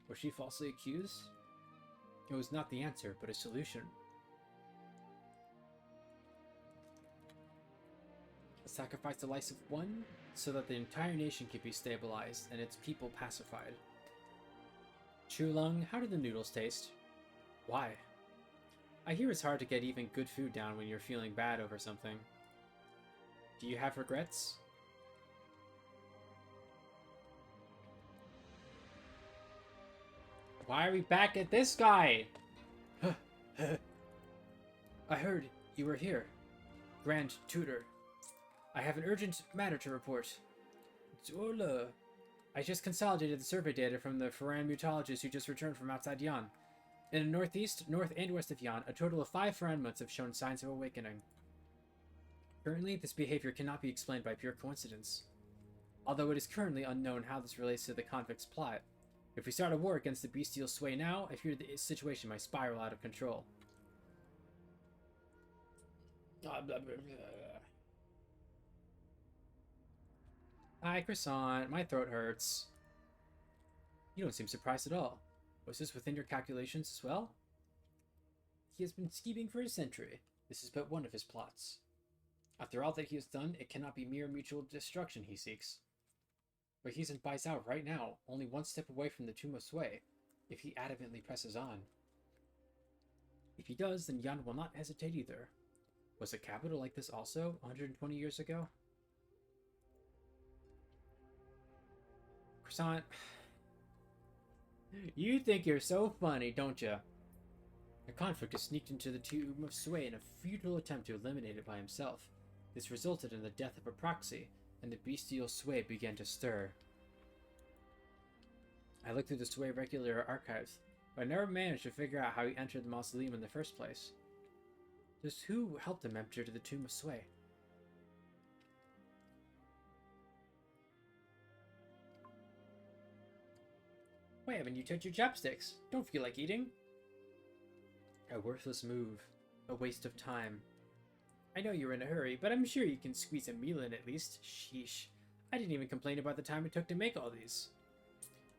A: Was she falsely accused? It was not the answer, but a solution. Sacrifice the life of one, so that the entire nation could be stabilized and its people pacified. Chu Lung, how do the noodles taste? Why? I hear it's hard to get even good food down when you're feeling bad over something. Do you have regrets? Why are we back at this guy? I heard you were here, Grand Tutor. I have an urgent matter to report. Zola. I just consolidated the survey data from the Faran mutologists who just returned from outside Yan. In the northeast, north, and west of Yan, a total of 5 Faran months have shown signs of awakening. Currently, this behavior cannot be explained by pure coincidence. Although it is currently unknown how this relates to the convict's plot. If we start a war against the bestial sway now, I fear the situation might spiral out of control. Hi, Croissant. My throat hurts. You don't seem surprised at all. Was this within your calculations as well? He has been scheming for a century. This is but one of his plots. After all that he has done, it cannot be mere mutual destruction he seeks. But he's in Baizhou right now, only one step away from the Tomb of Sway, if he adamantly presses on. If he does, then Yan will not hesitate either. Was the capital like this also, 120 years ago? Croissant, you think you're so funny, don't you? A conflict has sneaked into the Tomb of Sway in a futile attempt to eliminate it by himself. This resulted in the death of a proxy, and the bestial Sway began to stir. I looked through the Sway regular archives, but I never managed to figure out how he entered the mausoleum in the first place. Just who helped him enter to the Tomb of Sway? Why haven't you touched your chopsticks? Don't feel like eating? A worthless move. A waste of time. I know you're in a hurry, but I'm sure you can squeeze a meal in at least. Sheesh. I didn't even complain about the time it took to make all these.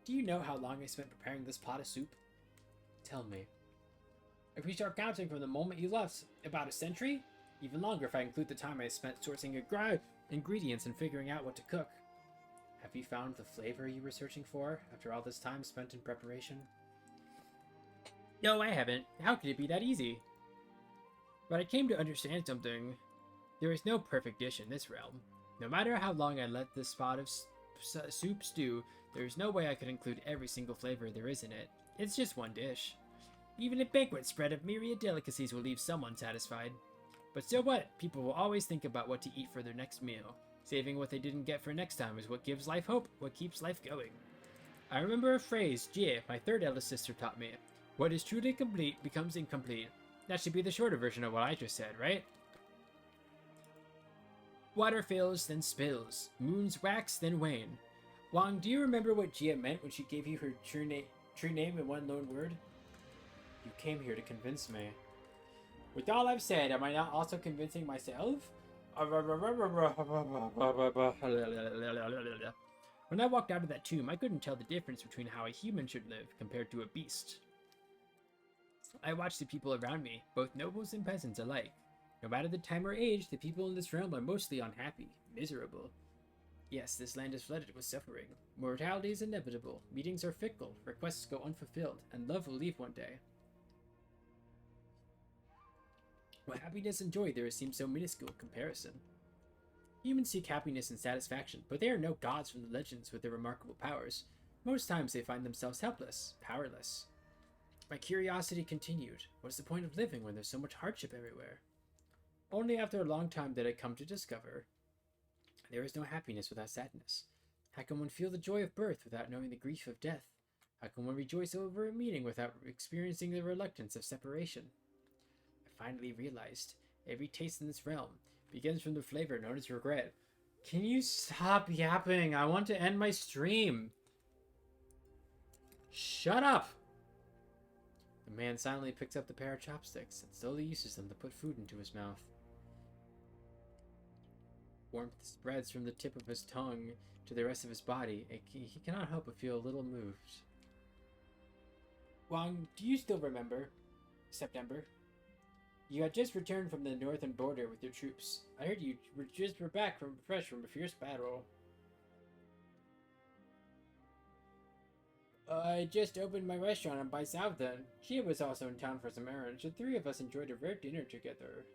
A: Do you know how long I spent preparing this pot of soup? tell me. If we start counting from the moment you left, about a century? Even longer if I include the time I spent sourcing ingredients and figuring out what to cook. Have you found the flavor you were searching for after all this time spent in preparation? No, I haven't. How could it be that easy? But I came to understand something. There is no perfect dish in this realm. No matter how long I let this spot of soup stew, there is no way I could include every single flavor there is in it. It's just one dish. Even a banquet spread of myriad delicacies will leave someone satisfied. But so what? People will always think about what to eat for their next meal. Saving what they didn't get for next time is what gives life hope, what keeps life going. I remember a phrase Jie, my third eldest sister, taught me. What is truly complete becomes incomplete. That should be the shorter version of what I just said, right? Water fills, then spills. Moons wax, then wane. Wang, do you remember what Jia meant when she gave you her true name in one lone word? You came here to convince me. With all I've said, am I not also convincing myself? When I walked out of that tomb, I couldn't tell the difference between how a human should live compared to a beast. I watched the people around me, both nobles and peasants alike. No matter the time or age, the people in this realm are mostly unhappy, miserable. Yes, this land is flooded with suffering. Mortality is inevitable, meetings are fickle, requests go unfulfilled, and love will leave one day. What happiness and joy there seems so minuscule in comparison. Humans seek happiness and satisfaction, but they are no gods from the legends with their remarkable powers. Most times they find themselves helpless, powerless. My curiosity continued. What's the point of living when there's so much hardship everywhere? Only after a long time did I come to discover there is no happiness without sadness. How can one feel the joy of birth without knowing the grief of death? How can one rejoice over a meeting without experiencing the reluctance of separation? I finally realized every taste in this realm begins from the flavor known as regret. Can you stop yapping? I want to end my stream. Shut up! The man silently picks up the pair of chopsticks and slowly uses them to put food into his mouth. Warmth spreads from the tip of his tongue to the rest of his body. He cannot help but feel a little moved. Wang, do you still remember September? You had just returned from the northern border with your troops. I heard you were back fresh from a fierce battle. I just opened my restaurant on Bai South then. She was also in town for some errands. The three of us enjoyed a rare dinner together.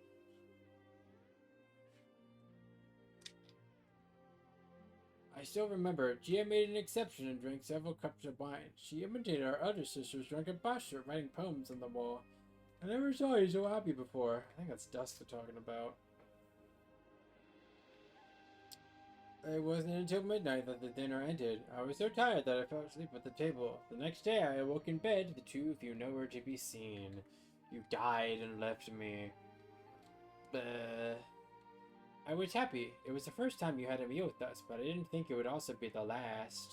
A: I still remember, Gia made an exception and drank several cups of wine. She imitated our other sister's drunken posture, writing poems on the wall. I never saw you so happy before. I think that's Dust we're talking about. It wasn't until midnight that the dinner ended. I was so tired that I fell asleep at the table. The next day I awoke in bed, the two of you nowhere to be seen. You died and left me. I was happy. It was the first time you had a meal with us, but I didn't think it would also be the last.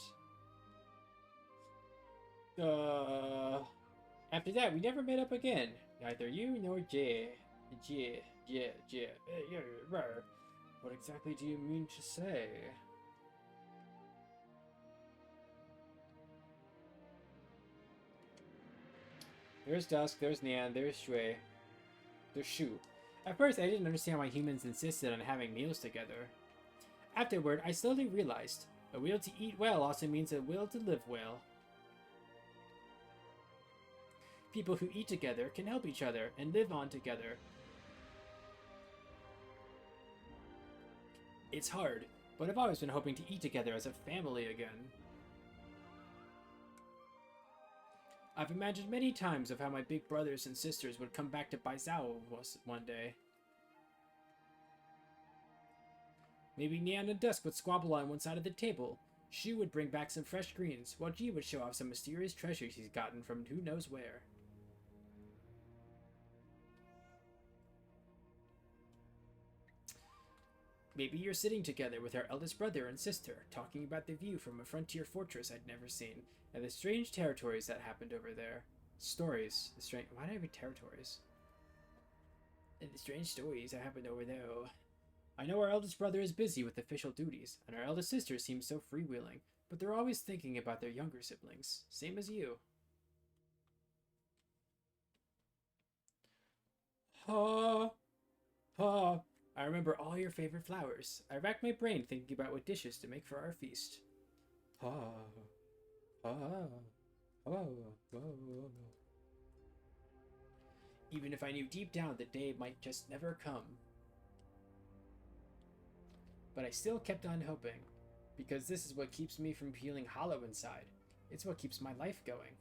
A: After that, we never met up again. Neither you nor Jay. What exactly do you mean to say? There's Dusk, there's Nian, there's Shui, there's Shu. At first, I didn't understand why humans insisted on having meals together. Afterward, I slowly realized, a will to eat well also means a will to live well. People who eat together can help each other and live on together. It's hard, but I've always been hoping to eat together as a family again. I've imagined many times of how my big brothers and sisters would come back to Baizhou one day. Maybe Nian and Dusk would squabble on one side of the table. Shu would bring back some fresh greens, while Ji would show off some mysterious treasures he's gotten from who knows where. Maybe you're sitting together with our eldest brother and sister, talking about the view from a frontier fortress I'd never seen, and the strange territories that happened over there. Stories. Why did I read territories? And the strange stories that happened over there. I know our eldest brother is busy with official duties, and our eldest sister seems so freewheeling, but they're always thinking about their younger siblings, same as you. Pa, Pa, I remember all your favorite flowers. I racked my brain thinking about what dishes to make for our feast. Pa, Pa, Pa. Even if I knew deep down the day might just never come. But I still kept on hoping, because this is what keeps me from feeling hollow inside. It's what keeps my life going.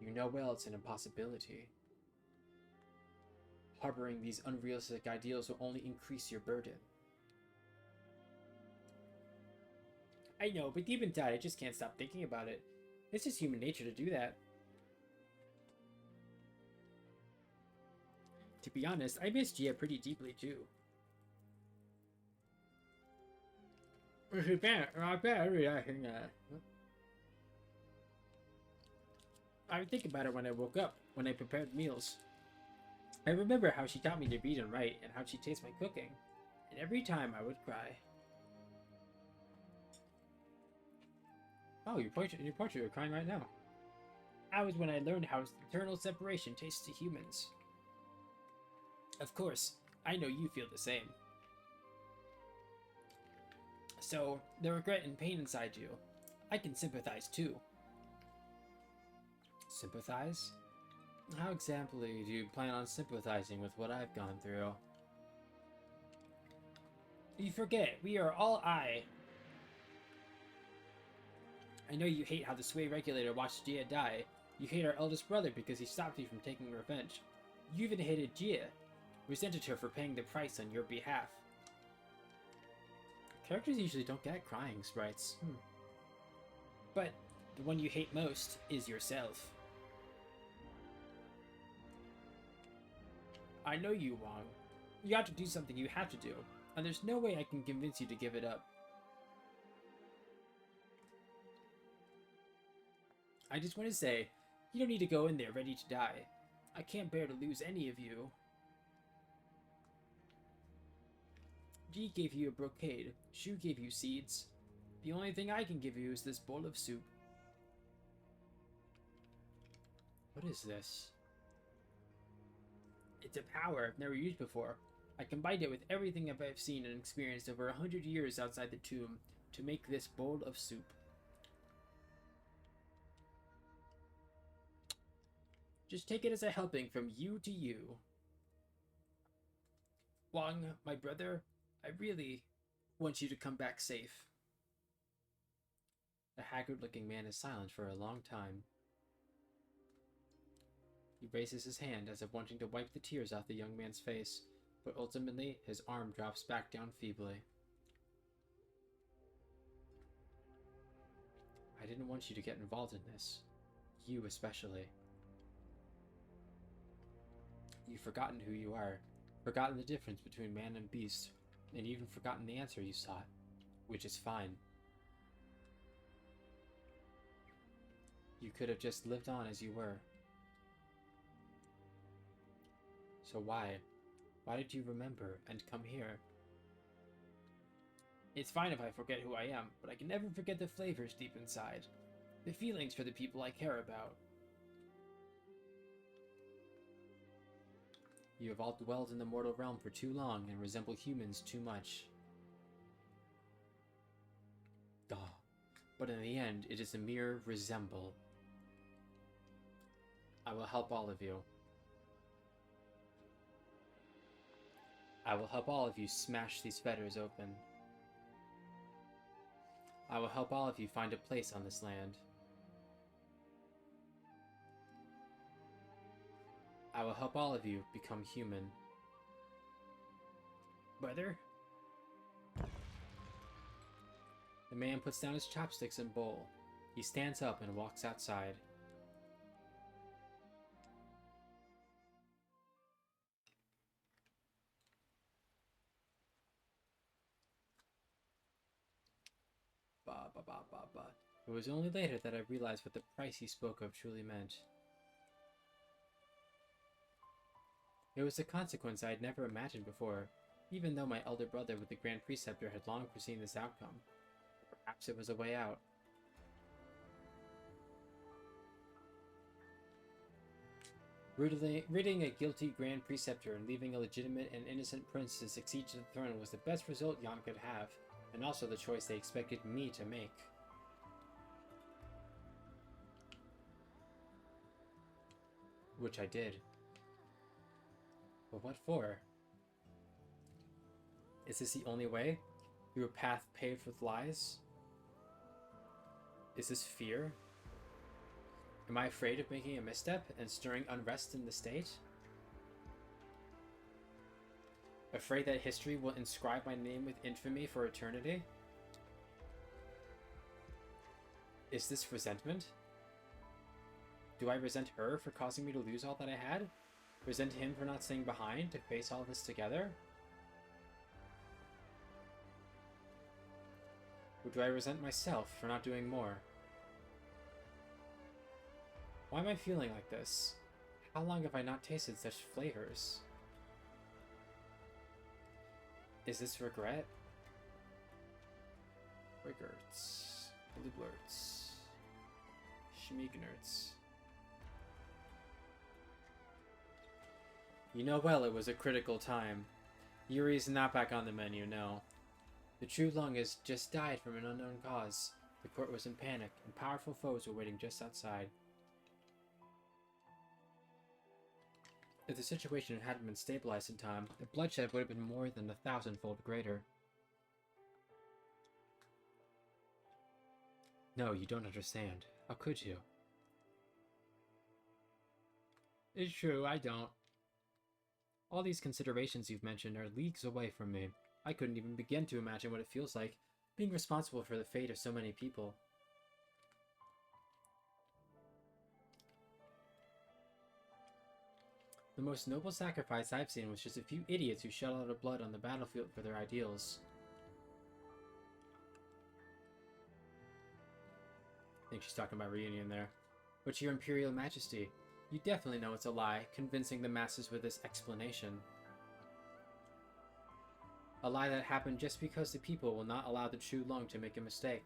A: You know well it's an impossibility. Harboring these unrealistic ideals will only increase your burden. I know, but deep inside I just can't stop thinking about it. It's just human nature to do that. To be honest, I miss Gia pretty deeply too. I would think about it when I woke up, when I prepared meals. I remember how she taught me to read and write, and how she tastes my cooking. And every time I would cry. Oh, your portrait, you're crying right now. That was when I learned how eternal separation tastes to humans. Of course, I know you feel the same. So, the regret and pain inside you, I can sympathize too. Sympathize? How exactly do you plan on sympathizing with what I've gone through? You forget, we are all I know you hate how the sway regulator watched Gia die. You hate our eldest brother because he stopped you from taking revenge. You even hated Gia, resented her for paying the price on your behalf. Characters usually don't get crying sprites. But the one you hate most is yourself. I know you, Wong. You have to do something you have to do, and there's no way I can convince you to give it up. I just want to say, you don't need to go in there ready to die. I can't bear to lose any of you. G gave you a brocade, Shu gave you seeds. The only thing I can give you is this bowl of soup. What is this? It's a power I've never used before. I combined it with everything I've seen and experienced over 100 years outside the tomb to make this bowl of soup. Just take it as a helping from you to you. Wang, my brother, I really want you to come back safe. The haggard-looking man is silent for a long time. He raises his hand as if wanting to wipe the tears off the young man's face, but ultimately his arm drops back down feebly. I didn't want you to get involved in this. You especially. You've forgotten who you are, forgotten the difference between man and beast, and even forgotten the answer you sought, which is fine. You could have just lived on as you were. So why? Why did you remember and come here? It's fine if I forget who I am, but I can never forget the flavors deep inside. The feelings for the people I care about. You have all dwelled in the mortal realm for too long and resemble humans too much. Duh. But in the end, it is a mere resemble. I will help all of you. I will help all of you smash these fetters open. I will help all of you find a place on this land. I will help all of you become human. Brother? The man puts down his chopsticks and bowl. He stands up and walks outside. It was only later that I realized what the price he spoke of truly meant. It was a consequence I had never imagined before, even though my elder brother with the Grand Preceptor had long foreseen this outcome. Perhaps it was a way out. Ridding a guilty Grand Preceptor and leaving a legitimate and innocent prince to succeed to the throne was the best result Yan could have, and also the choice they expected me to make. Which I did. But what for? Is this the only way? Through a path paved with lies? Is this fear? Am I afraid of making a misstep and stirring unrest in the state? Afraid that history will inscribe my name with infamy for eternity? Is this resentment? Do I resent her for causing me to lose all that I had? Resent him for not staying behind to face all this together? Or do I resent myself for not doing more? Why am I feeling like this? How long have I not tasted such flavors? Is this regret? Riggerts. Blublerts. Schmeegnerts. You know well it was a critical time. Yuri's not back on the menu, no. The True Lung has just died from an unknown cause. The court was in panic, and powerful foes were waiting just outside. If the situation hadn't been stabilized in time, the bloodshed would have been more than 1,000-fold greater. No, you don't understand. How could you? It's true, I don't. All these considerations you've mentioned are leagues away from me. I couldn't even begin to imagine what it feels like, being responsible for the fate of so many people. The most noble sacrifice I've seen was just a few idiots who shed a lot of blood on the battlefield for their ideals. I think she's talking about reunion there. But your Imperial Majesty, you definitely know it's a lie, convincing the masses with this explanation. A lie that happened just because the people will not allow the True Lung to make a mistake.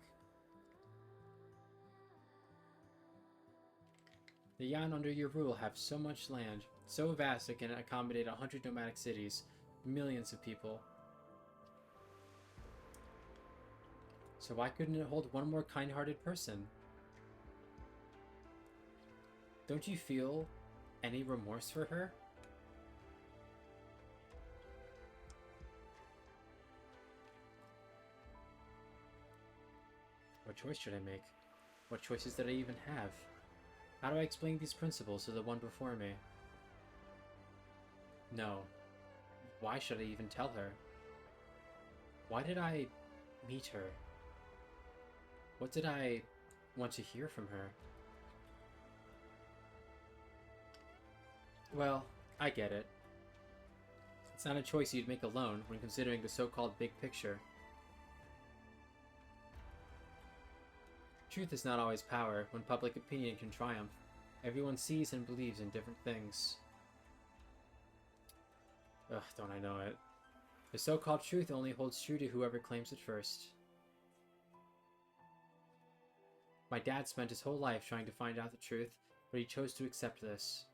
A: The Yan under your rule have so much land, so vast it can accommodate 100 nomadic cities, millions of people. So why couldn't it hold one more kind-hearted person? Don't you feel any remorse for her? What choice should I make? What choices did I even have? How do I explain these principles to the one before me? No. Why should I even tell her? Why did I meet her? What did I want to hear from her? Well, I get it. It's not a choice you'd make alone when considering the so-called big picture. Truth is not always power when public opinion can triumph. Everyone sees and believes in different things. Ugh, don't I know it. The so-called truth only holds true to whoever claims it first. My dad spent his whole life trying to find out the truth, but he chose to accept this.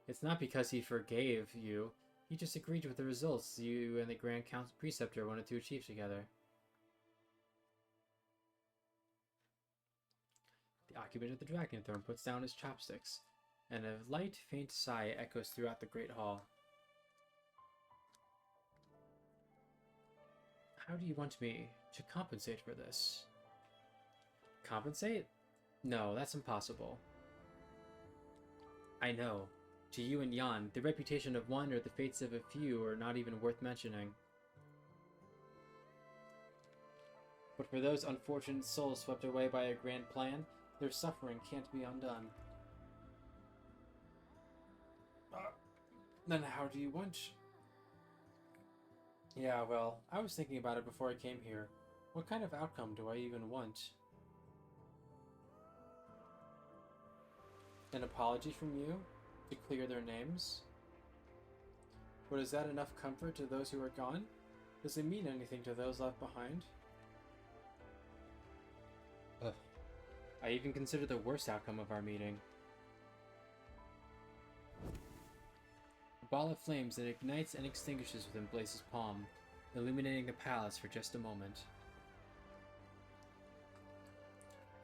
A: It's not because he forgave you, he just agreed with the results you and the Grand Preceptor wanted to achieve together. The occupant of the Dragon Throne puts down his chopsticks, and a light, faint sigh echoes throughout the Great Hall. How do you want me to compensate for this? Compensate? No, that's impossible. I know. To you and Yan, the reputation of one or the fates of a few are not even worth mentioning. But for those unfortunate souls swept away by a grand plan, their suffering can't be undone. Then how do you want? Yeah, well, I was thinking about it before I came here. What kind of outcome do I even want? An apology from you? To clear their names? But is that enough comfort to those who are gone? Does it mean anything to those left behind? Ugh. I even consider the worst outcome of our meeting. A ball of flames that ignites and extinguishes within Blaze's palm, illuminating the palace for just a moment.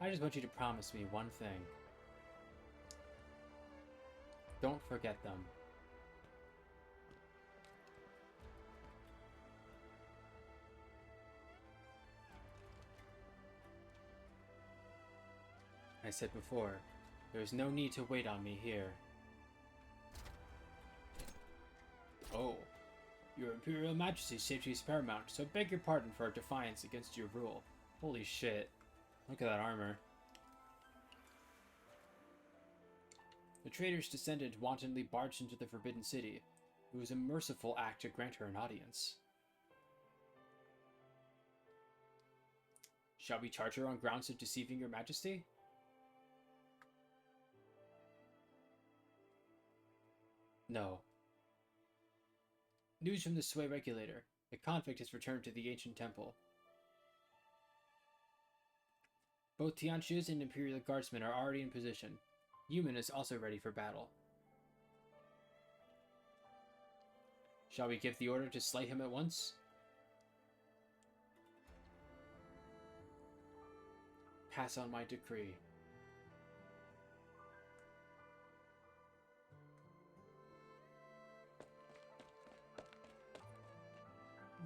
A: I just want you to promise me one thing. Don't forget them. I said before, there is no need to wait on me here. Oh, your Imperial Majesty's safety is paramount, so beg your pardon for our defiance against your rule. Holy shit. Look at that armor. The traitor's descendant wantonly barged into the Forbidden City. It was a merciful act to grant her an audience. Shall we charge her on grounds of deceiving your majesty? No. News from the Sway Regulator. The convict has returned to the ancient temple. Both Tianqi's and Imperial Guardsmen are already in position. Yuman is also ready for battle. Shall we give the order to slay him at once? Pass on my decree.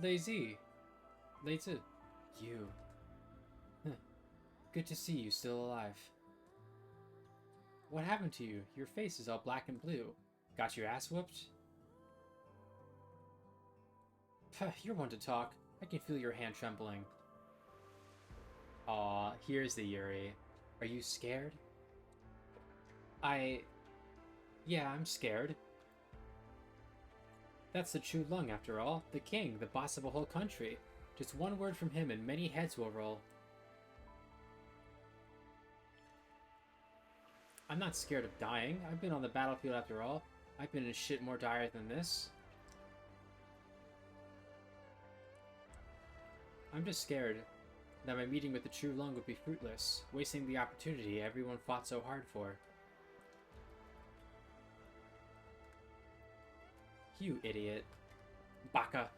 A: Lazy. Lazy. You. Huh. Good to see you still alive. What happened to you? Your face is all black and blue. Got your ass whooped? Puh, you're one to talk. I can feel your hand trembling. Aw, here's the Yuri. Are you scared? Yeah, I'm scared. That's the true Lung, after all. The king, the boss of a whole country. Just one word from him and many heads will roll. I'm not scared of dying. I've been on the battlefield after all. I've been in shit more dire than this. I'm just scared that my meeting with the true Lung would be fruitless, wasting the opportunity everyone fought so hard for. You idiot. Baka.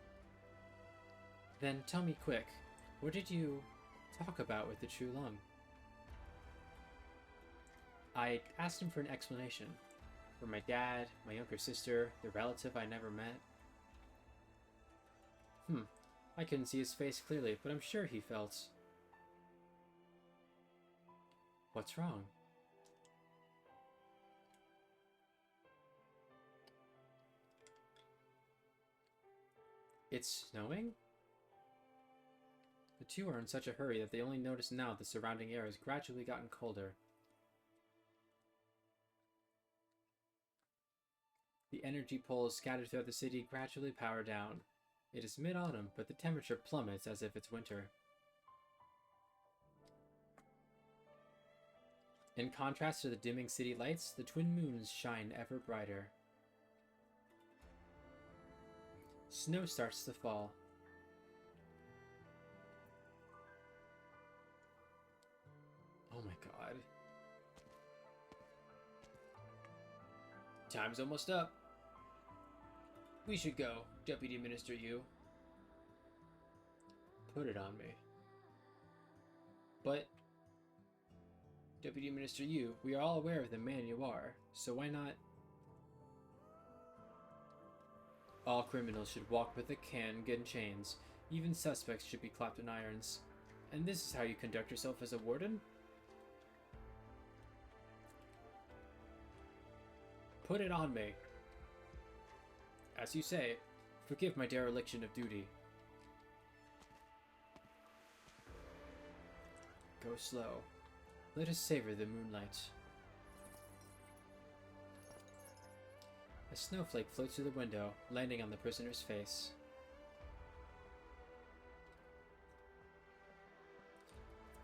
A: Then tell me quick, what did you talk about with the true Lung? I asked him for an explanation. For my dad, my younger sister, the relative I never met. I couldn't see his face clearly, but I'm sure he felt... What's wrong? It's snowing? The two are in such a hurry that they only notice now the surrounding air has gradually gotten colder. The energy poles scattered throughout the city gradually power down. It is mid-autumn, but the temperature plummets as if it's winter. In contrast to the dimming city lights, the twin moons shine ever brighter. Snow starts to fall. Oh my god. Time's almost up. We should go, Deputy Minister Yu. Put it on me. But, Deputy Minister Yu, we are all aware of the man you are, so why not... All criminals should walk with a can in chains. Even suspects should be clapped in irons. And this is how you conduct yourself as a warden? Put it on me. As you say, forgive my dereliction of duty. Go slow. Let us savor the moonlight. A snowflake floats through the window, landing on the prisoner's face.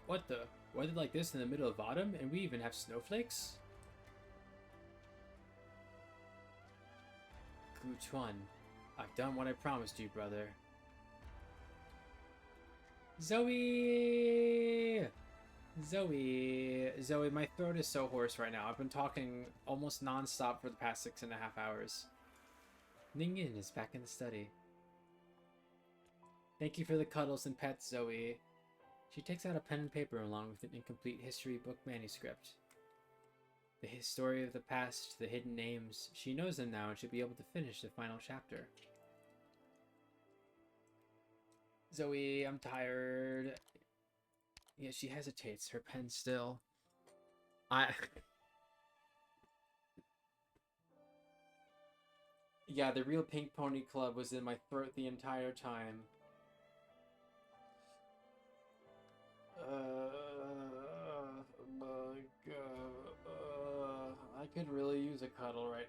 A: What the? Weather like this in the middle of autumn, and we even have snowflakes? Gu Chuan, I've done what I promised you, brother. Zoe! Zoe, my throat is so hoarse right now. I've been talking almost non-stop for the past 6.5 hours. Ningyin is back in the study. Thank you for the cuddles and pets, Zoe. She takes out a pen and paper along with an incomplete history book manuscript. The story of the past, the hidden names. She knows them now and should be able to finish the final chapter. Zoe, I'm tired. Yeah, she hesitates. Her pen still. Yeah, the real Pink Pony Club was in my throat the entire time. I could really use a cuddle right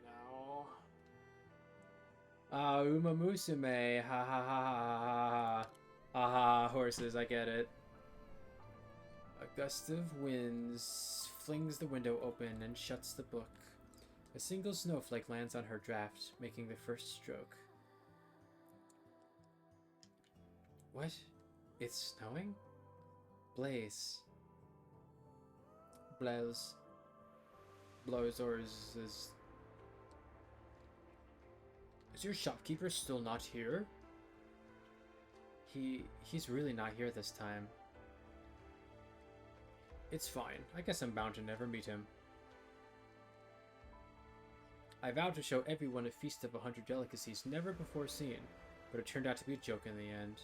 A: now. Uma Musume. Ha ha ha ha ha ha. Ha horses, I get it. A gust of winds flings the window open and shuts the book. A single snowflake lands on her draft, making the first stroke. What? It's snowing? Blaze. Blaze. Blows or is... Is your shopkeeper still not here? He's really not here this time. It's fine. I guess I'm bound to never meet him. I vowed to show everyone a feast of 100 delicacies never before seen, but it turned out to be a joke in the end.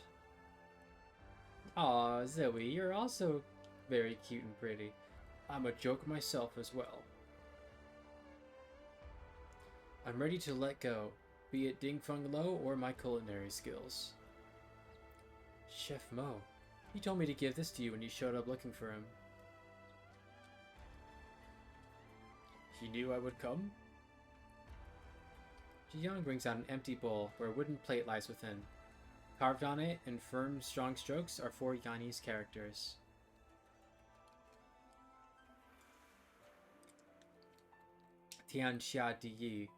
A: Aw, Zoe, you're also very cute and pretty. I'm a joke myself as well. I'm ready to let go, be it Ding Feng Lo or my culinary skills. Chef Mo, he told me to give this to you when you showed up looking for him. He knew I would come? Ji-young brings out an empty bowl where a wooden plate lies within. Carved on it in firm, strong strokes are 4 Yanese characters. Tian Xia Di Yi,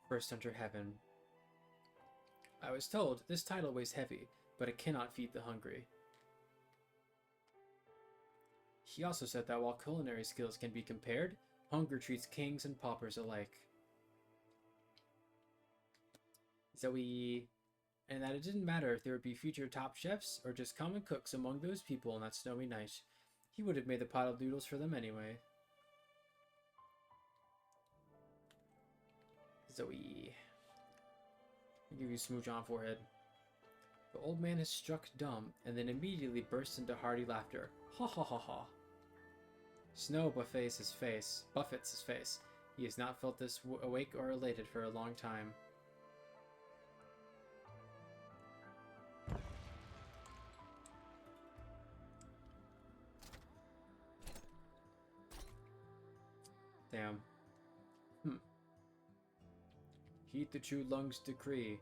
A: first under heaven. I was told this title weighs heavy, but it cannot feed the hungry. He also said that while culinary skills can be compared, hunger treats kings and paupers alike. Zoe, and that it didn't matter if there would be future top chefs or just common cooks among those people on that snowy night. He would have made the pot of noodles for them anyway. Zoe. I'll give you a smooch on forehead. The old man is struck dumb and then immediately bursts into hearty laughter. Ha ha ha ha. Snow buffets his face. He has not felt this awake or elated for a long time. Damn. Heed the true lungs decree.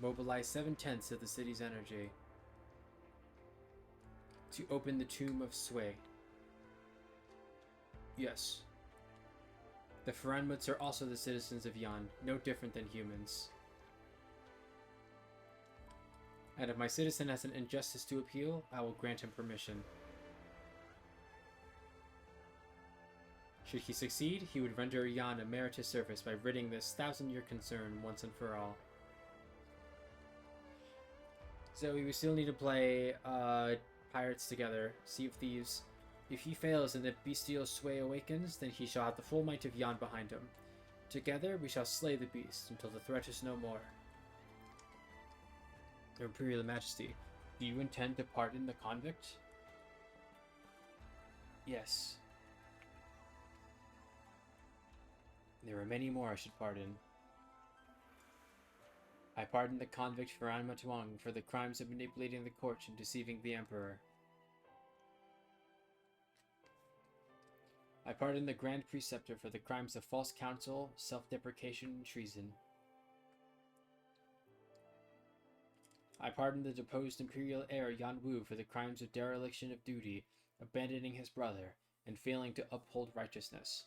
A: Mobilize 7/10 of the city's energy to open the tomb of Sui. Yes. The Faranmuts are also the citizens of Yan, no different than humans. And if my citizen has an injustice to appeal, I will grant him permission. Should he succeed, he would render Yan a meritorious service by ridding this 1,000-year concern once and for all. So we still need to play Pirates together, Sea of Thieves. If he fails and the bestial Sui awakens, then he shall have the full might of Yan behind him. Together we shall slay the beast until the threat is no more. Your Imperial Majesty, do you intend to pardon the convict? Yes. There are many more I should pardon. I pardon the convict Faran Matuang for the crimes of manipulating the court and deceiving the Emperor. I pardon the Grand Preceptor for the crimes of false counsel, self-deprecation, and treason. I pardon the deposed Imperial heir Yan Wu for the crimes of dereliction of duty, abandoning his brother, and failing to uphold righteousness.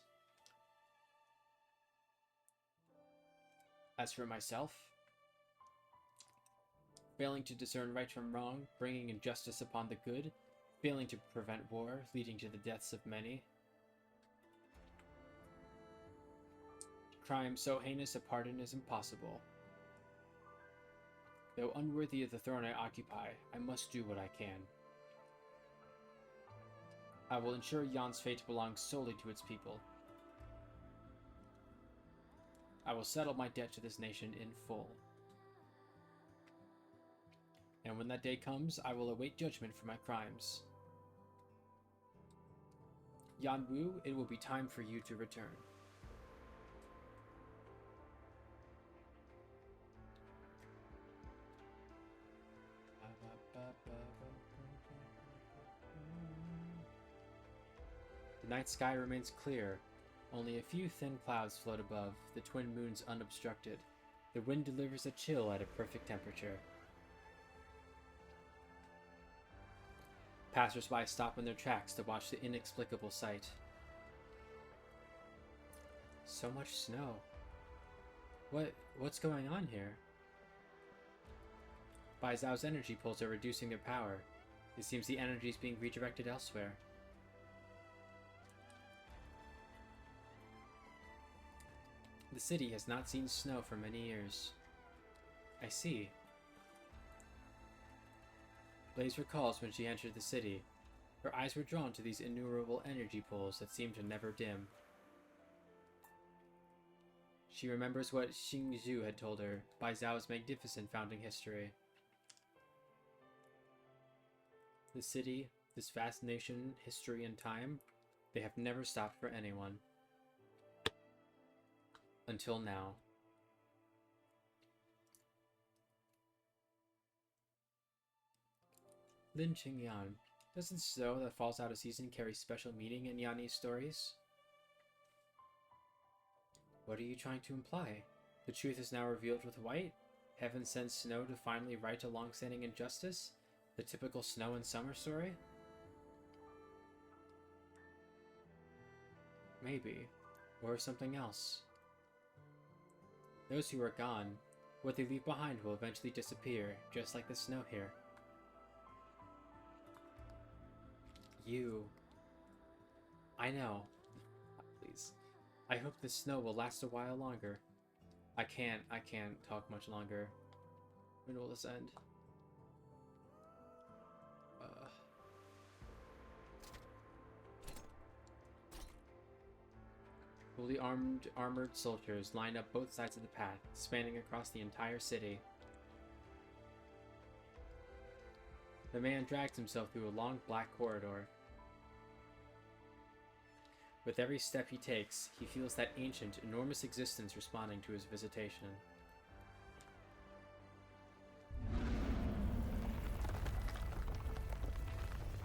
A: As for myself, failing to discern right from wrong, bringing injustice upon the good, failing to prevent war, leading to the deaths of many. Crime so heinous a pardon is impossible. Though unworthy of the throne I occupy, I must do what I can. I will ensure Yan's fate belongs solely to its people. I will settle my debt to this nation in full. And when that day comes, I will await judgment for my crimes. Yan Wu, it will be time for you to return. The night sky remains clear. Only a few thin clouds float above, the twin moons unobstructed. The wind delivers a chill at a perfect temperature. Passers-by stop in their tracks to watch the inexplicable sight. So much snow. What's going on here? Bai Zhao's energy pulls are reducing their power. It seems the energy is being redirected elsewhere. The city has not seen snow for many years. I see. Blaze recalls when she entered the city. Her eyes were drawn to these innumerable energy pools that seemed to never dim. She remembers what Xing Zhu had told her, Bai Zhao's magnificent founding history. The city, this vast nation, history and time, they have never stopped for anyone. Until now. Lin Qingyan. Doesn't snow that falls out of season carry special meaning in Yanni's stories? What are you trying to imply? The truth is now revealed with white? Heaven sends snow to finally right a long-standing injustice? The typical snow and summer story? Maybe. Or something else. Those who are gone, what they leave behind will eventually disappear, just like the snow here. You... I know. Please. I hope this snow will last a while longer. I can't talk much longer. When will this end? Fully armored soldiers line up both sides of the path, spanning across the entire city. The man drags himself through a long black corridor. With every step he takes, he feels that ancient, enormous existence responding to his visitation.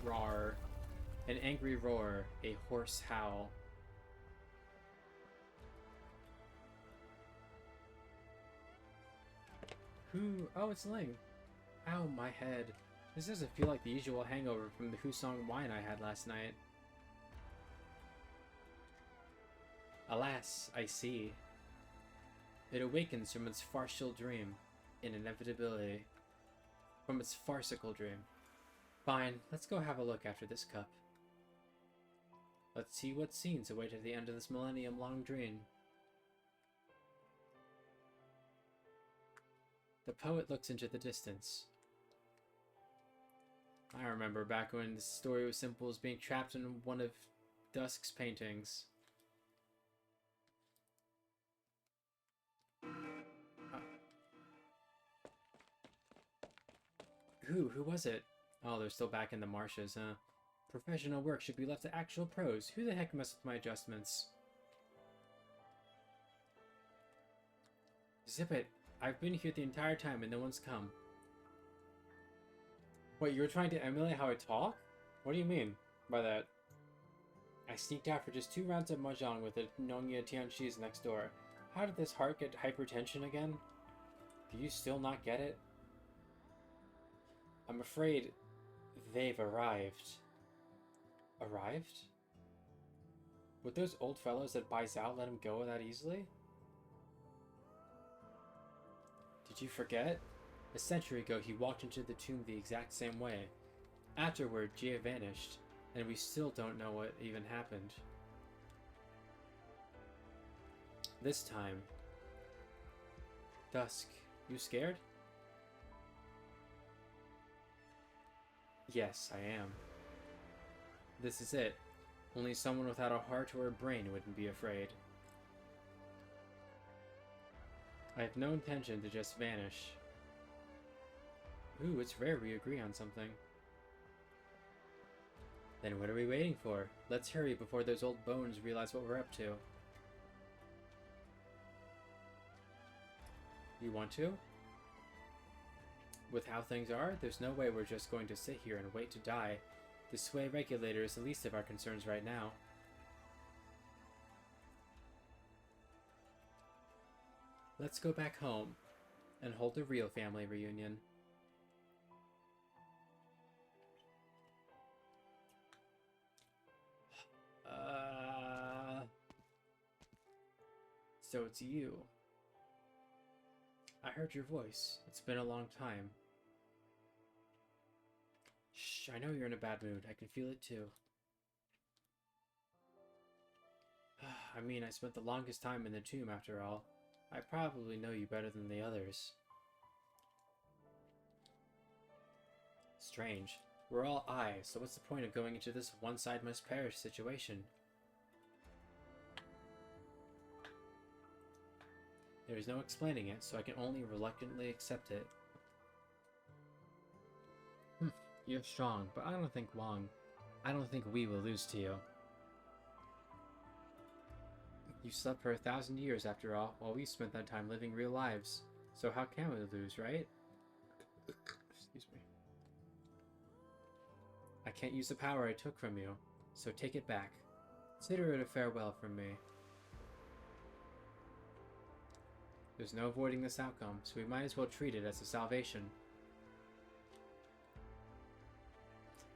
A: Roar. An angry roar, a hoarse howl. Who? Oh, it's Ling. Ow, my head. This doesn't feel like the usual hangover from the Husong wine I had last night. Alas, I see. It awakens from its farcical dream, in inevitability. From its farcical dream. Fine, let's go have a look after this cup. Let's see what scenes await at the end of this millennium-long dream. The poet looks into the distance. I remember back when the story was simple as being trapped in one of Dusk's paintings. Who was it? Oh, they're still back in the marshes, huh? Professional work should be left to actual pros. Who the heck messed with my adjustments? Zip it. I've been here the entire time and no one's come. Wait, you're trying to emulate how I talk? What do you mean by that? I sneaked out for just 2 rounds of mahjong with the Nongya Tianxi's next door. How did this heart get hypertension again? Do you still not get it? I'm afraid they've arrived. Arrived? Would those old fellows that Bai Zhao let him go that easily? Did you forget? A century ago, he walked into the tomb the exact same way. Afterward, Jia vanished, and we still don't know what even happened. This time... Dusk, you scared? Yes, I am. This is it. Only someone without a heart or a brain wouldn't be afraid. I have no intention to just vanish. Ooh, it's rare we agree on something. Then what are we waiting for? Let's hurry before those old bones realize what we're up to. You want to? With how things are, there's no way we're just going to sit here and wait to die. The sway regulator is the least of our concerns right now. Let's go back home and hold a real family reunion. So it's you. I heard your voice. It's been a long time. Shh, I know you're in a bad mood. I can feel it too. I mean, I spent the longest time in the tomb after all. I probably know you better than the others. Strange. We're all eyes, so what's the point of going into this one side must perish situation? There is no explaining it, so I can only reluctantly accept it. You're strong, but I don't think we will lose to you. You slept for 1,000 years after all, while we spent that time living real lives. So how can we lose, right? Excuse me. I can't use the power I took from you, so take it back. Consider it a farewell from me. There's no avoiding this outcome, so we might as well treat it as a salvation.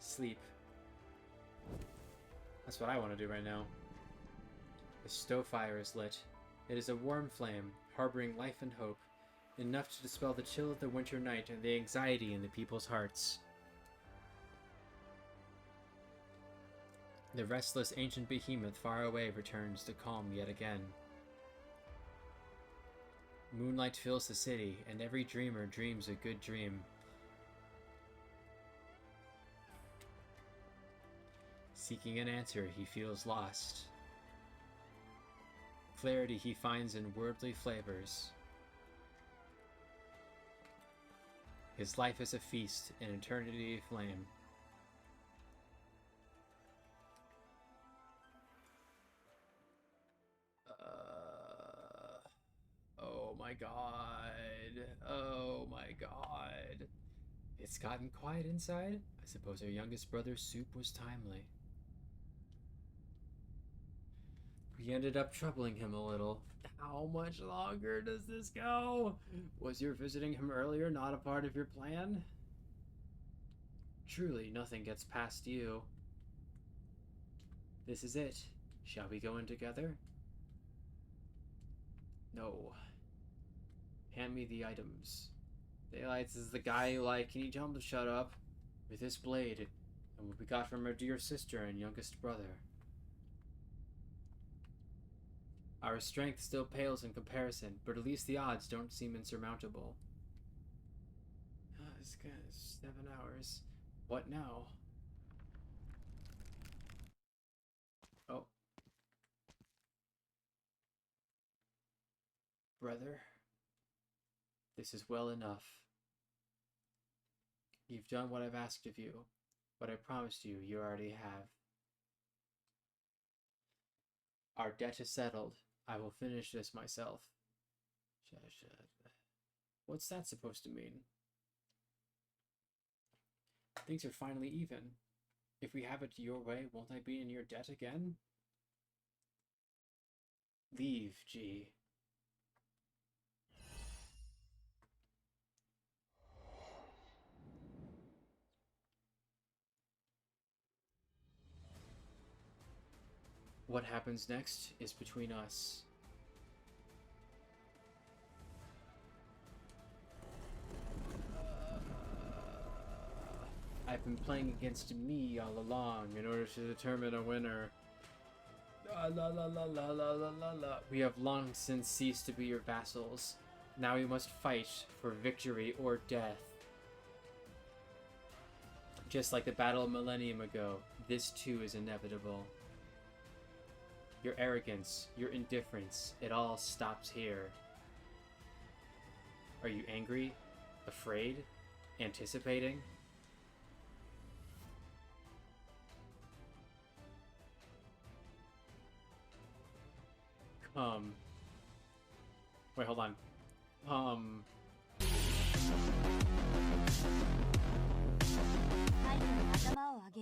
A: Sleep. That's what I want to do right now. The stove fire is lit. It is a warm flame, harboring life and hope, enough to dispel the chill of the winter night and the anxiety in the people's hearts. The restless ancient behemoth far away returns to calm yet again. Moonlight fills the city, and every dreamer dreams a good dream. Seeking an answer, he feels lost. Clarity he finds in worldly flavors. His life is a feast, an eternity flame. Oh my god. Oh my god. It's gotten quiet inside? I suppose our youngest brother's soup was timely. We ended up troubling him a little. How much longer does this go? Was your visiting him earlier not a part of your plan? Truly, nothing gets past you. This is it. Shall we go in together? No. Hand me the items. Daylights is the guy you like. Can you tell him to shut up? With this blade, and what we got from our dear sister and youngest brother. Our strength still pales in comparison, but at least the odds don't seem insurmountable. It's 7 hours. What now? Oh. Brother, this is well enough. You've done what I've asked of you. What I promised you, you already have. Our debt is settled. I will finish this myself. What's that supposed to mean? Things are finally even. If we have it your way, won't I be in your debt again? Leave, G. What happens next is between us. have been playing against me all along in order to determine a winner. La la la la la la la la la. We have long since ceased to be your vassals. Now we must fight for victory or death. Just like the battle a millennium ago, this too is inevitable. Your arrogance, your indifference, it all stops here. Are you angry? Afraid? Anticipating? Wait, hold on.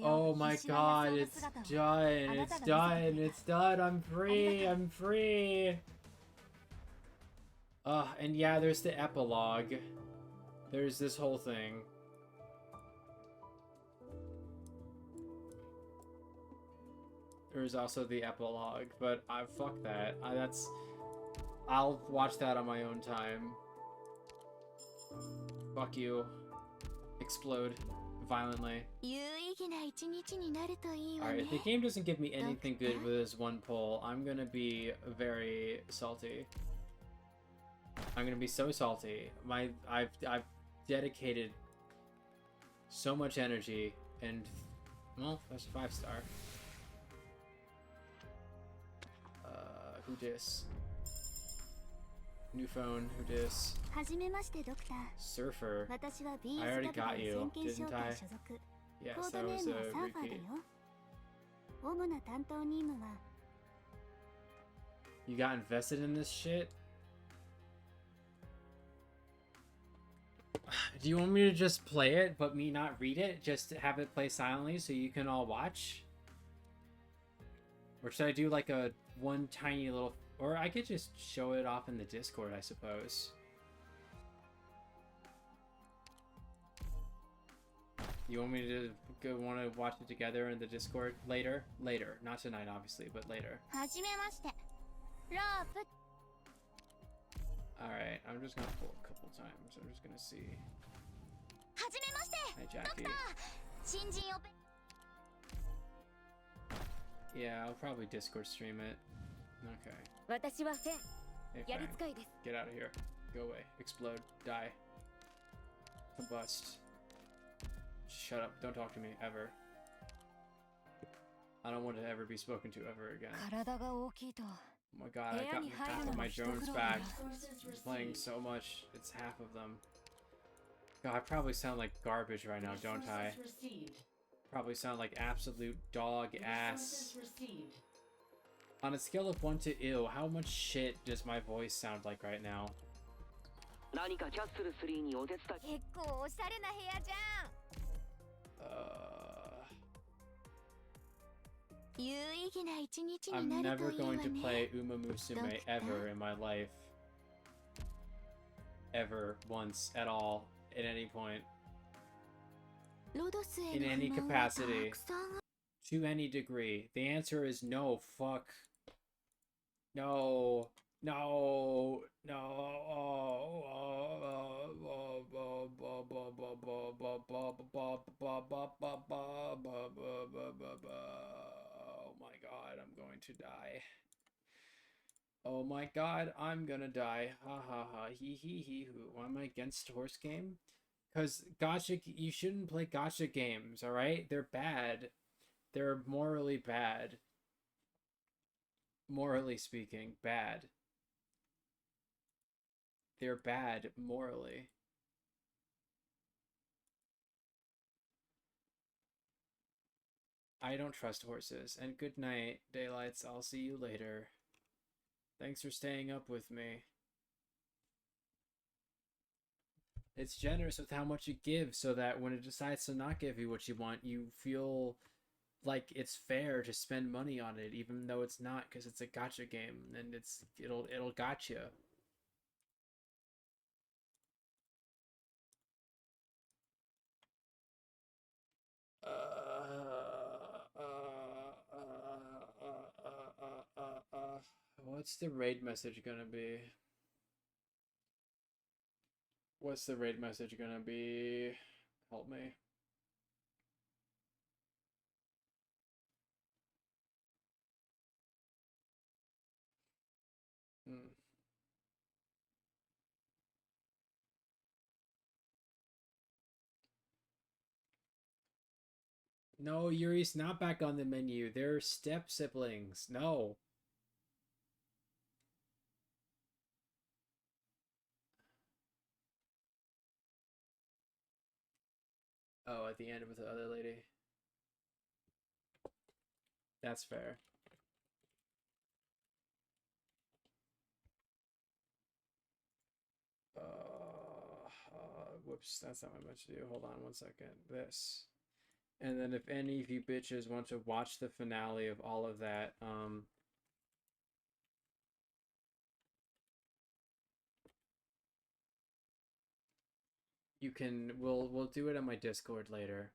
A: Oh my god, it's done. It's done. It's done. I'm free. I'm free. And yeah, there's the epilogue. There's this whole thing. There's also the epilogue, but fuck that. I'll watch that on my own time. Fuck you. Explode violently. Alright, if the game doesn't give me anything good with this one pull, I'm gonna be very salty. I'm gonna be so salty. I've dedicated so much energy, and well, that's a 5-star. Who dis? New phone, who dis? Surfer. I already got you, didn't I? Yes, that was a repeat. You got invested in this shit? Do you want me to just play it, but me not read it? Just to have it play silently so you can all watch? Or should I do like a one tiny little... Or I could just show it off in the Discord, I suppose. You want me to want to watch it together in the Discord later? Later. Not tonight, obviously, but later. Alright, I'm just gonna pull a couple times. I'm just gonna see. Hi, Jackie. Yeah, I'll probably Discord stream it. Okay. Hey, Fang. Get out of here. Go away. Explode. Die. Combust. Shut up. Don't talk to me. Ever. I don't want to ever be spoken to ever again. Oh my god, I got half of my drones back. I'm playing so much. It's half of them. God, I probably sound like garbage right now, don't I? Probably sound like absolute dog ass. On a scale of 1 to ew, how much shit does my voice sound like right now? I'm never going to play Uma Musume ever in my life. Ever, once, at all, at any point. In any capacity. To any degree. The answer is no, fuck. No. No. No. Oh my god, I'm going to die. Oh my god, I'm gonna die. Ha ha ha. Hee hee hee hoo. Am I against horse game? Because gacha, you shouldn't play gacha games, alright? They're bad. They're morally bad. Morally speaking, bad. They're bad morally. I don't trust horses. And good night, Daylights. I'll see you later. Thanks for staying up with me. It's generous with how much you give so that when it decides to not give you what you want, you feel like it's fair to spend money on it, even though it's not, because it's a gacha game and it'll gotcha. What's the raid message gonna be? What's the raid message gonna be? Help me. No, Yuri's not back on the menu. They're step siblings. No. Oh, at the end with the other lady. That's fair. Whoops, that's not what I meant to do. Hold on one second. This. And then if any of you bitches want to watch the finale of all of that, you can, we'll do it on my Discord later.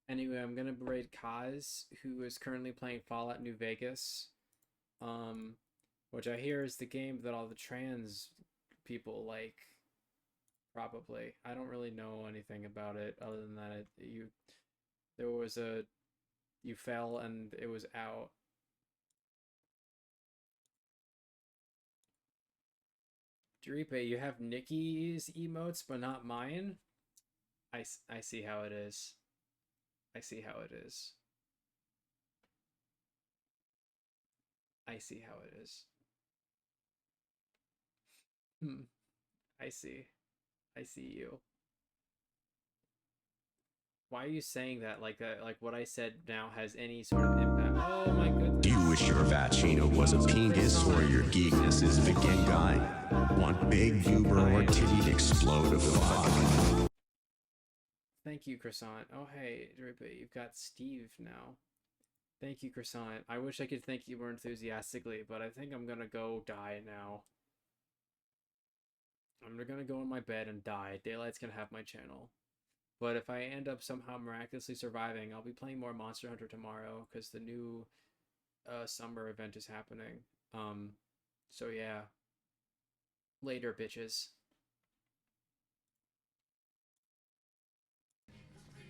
A: Anyway, I'm gonna raid Kaz, who is currently playing Fallout New Vegas, which I hear is the game that all the trans people like. Probably. I don't really know anything about it other than that you fell and it was out. Deripe, you have Nikki's emotes but not mine? I see how it is. I see how it is. I see how it is. I see. I see you. Why are you saying that like that? Like what I said now has any sort of impact? Oh my goodness.
M: Do you wish your vagina was a penis or your geekness is Vikingai? Want big goober or titty to explode a fuck?
A: Thank you, Croissant. Oh hey, Deripe, you've got Steve now. Thank you, Croissant. I wish I could thank you more enthusiastically, but I think I'm gonna go die now. I'm gonna go in my bed and die. Daylight's gonna have my channel. But if I end up somehow miraculously surviving, I'll be playing more Monster Hunter tomorrow because the new summer event is happening. So yeah. Later, bitches.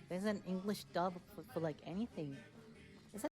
N: There's an English dub for like anything.